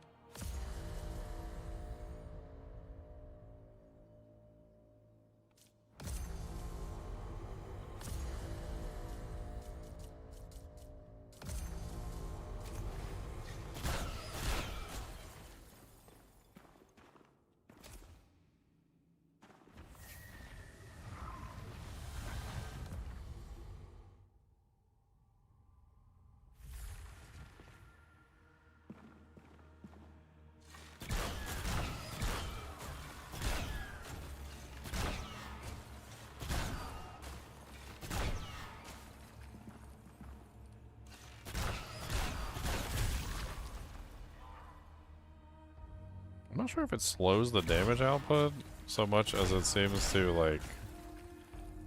I'm not sure if it slows the damage output so much as it seems to, like,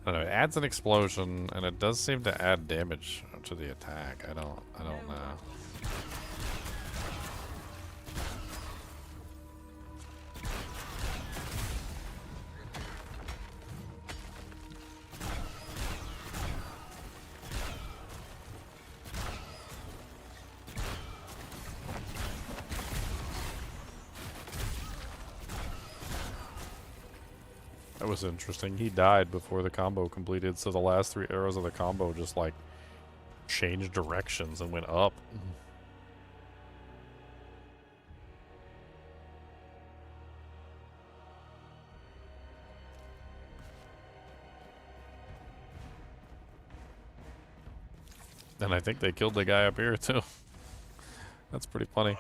I don't know, it adds an explosion and it does seem to add damage to the attack. I don't know. That was interesting. He died before the combo completed, so the last 3 arrows of the combo just, like, changed directions and went up. And I think they killed the guy up here, too. That's pretty funny.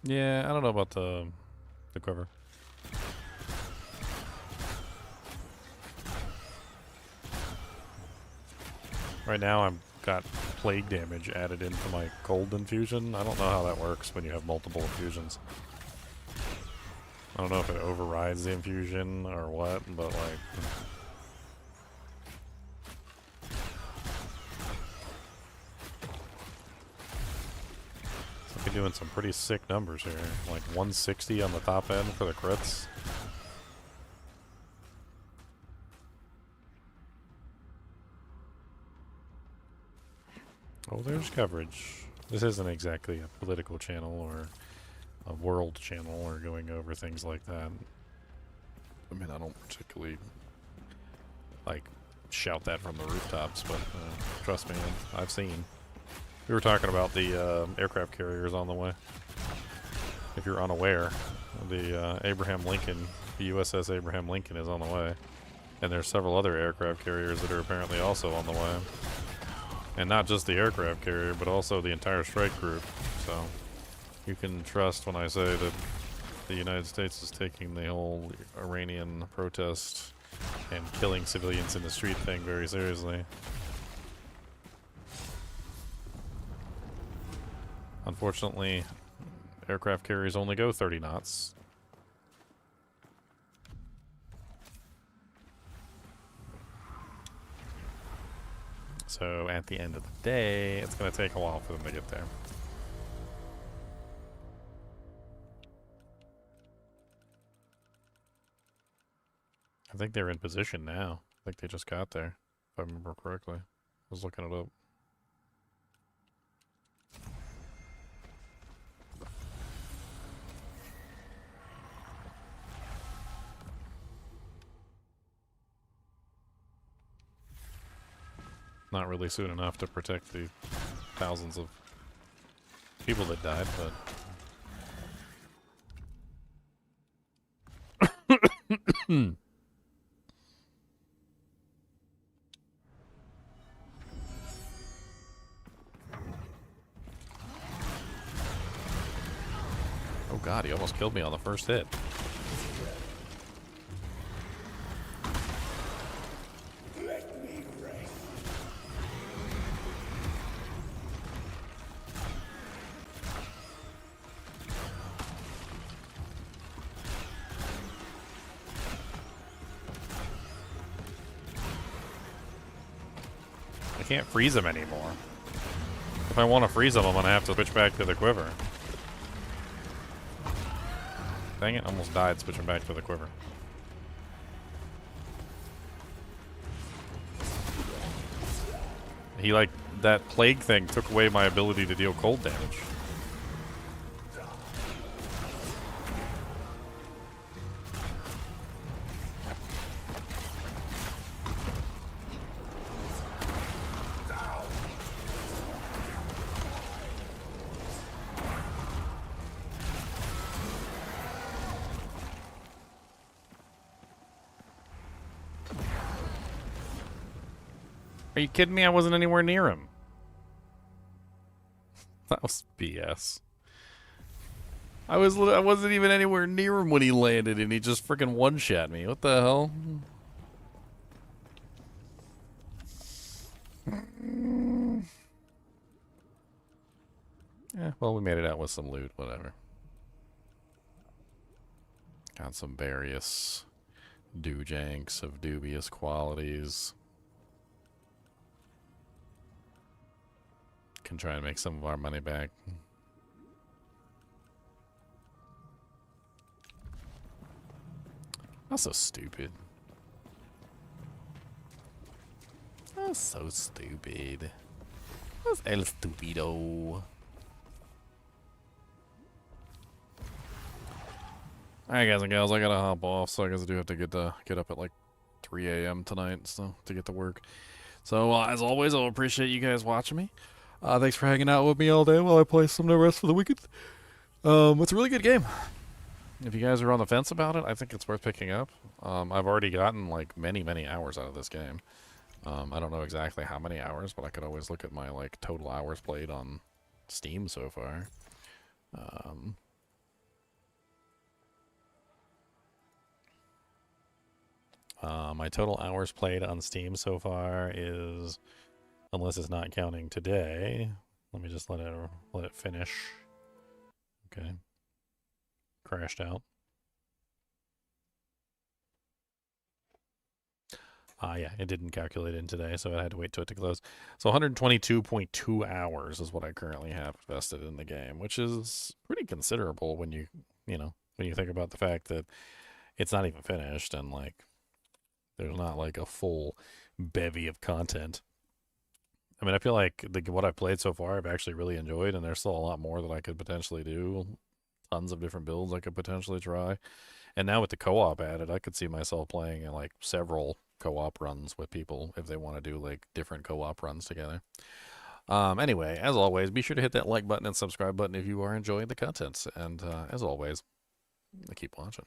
Yeah, I don't know about the quiver. Right now I've got plague damage added into my cold infusion. I don't know how that works when you have multiple infusions. I don't know if it overrides the infusion or what, but like... We're doing some pretty sick numbers here. Like 160 on the top end for the crits. Oh, there's coverage. This isn't exactly a political channel or a world channel or going over things like that. I mean, I don't particularly, like, shout that from the rooftops, but trust me, I've seen. We were talking about the aircraft carriers on the way. If you're unaware, the Abraham Lincoln, the USS Abraham Lincoln is on the way. And there's several other aircraft carriers that are apparently also on the way. And not just the aircraft carrier, but also the entire strike group. So you can trust when I say that the United States is taking the whole Iranian protest and killing civilians in the street thing very seriously. Unfortunately, aircraft carriers only go 30 knots. So at the end of the day, it's going to take a while for them to get there. I think they're in position now. I think they just got there, if I remember correctly. I was looking it up. Not really soon enough to protect the thousands of people that died, but... Oh god, he almost killed me on the first hit. Let me rest. can't freeze him anymore. If I want to freeze him, I'm gonna have to switch back to the quiver. Dang it, almost died switching back to the quiver. He, like, that plague thing took away my ability to deal cold damage. Are you kidding me? I wasn't anywhere near him. That was BS. I wasn't even anywhere near him when he landed, and he just freaking one-shot me. What the hell? Yeah, well, we made it out with some loot, whatever. Got some various doojanks of dubious qualities. Can try and make some of our money back. That's so stupid. That's so stupid. That's el stupido. Alright, guys and gals, I gotta hop off, so I guess I do have to get up at like 3 a.m. tonight, so to get to work. So as always, I'll appreciate you guys watching me. Thanks for hanging out with me all day while I play some No Rest for the Wicked. It's a really good game. If you guys are on the fence about it, I think it's worth picking up. I've already gotten like many hours out of this game. I don't know exactly how many hours, but I could always look at my like total hours played on Steam so far. My total hours played on Steam so far is, unless it's not counting today, let me just let it finish. Okay. Crashed out. Yeah, it didn't calculate in today, so I had to wait till it to close. So 122.2 hours is what I currently have invested in the game, which is pretty considerable when you think about the fact that it's not even finished and like there's not like a full bevy of content. I mean, I feel like what I've played so far I've actually really enjoyed, and there's still a lot more that I could potentially do. Tons of different builds I could potentially try. And now with the co-op added, I could see myself playing in like several co-op runs with people if they want to do like different co-op runs together. Anyway, as always, be sure to hit that like button and subscribe button if you are enjoying the content. And as always, keep watching.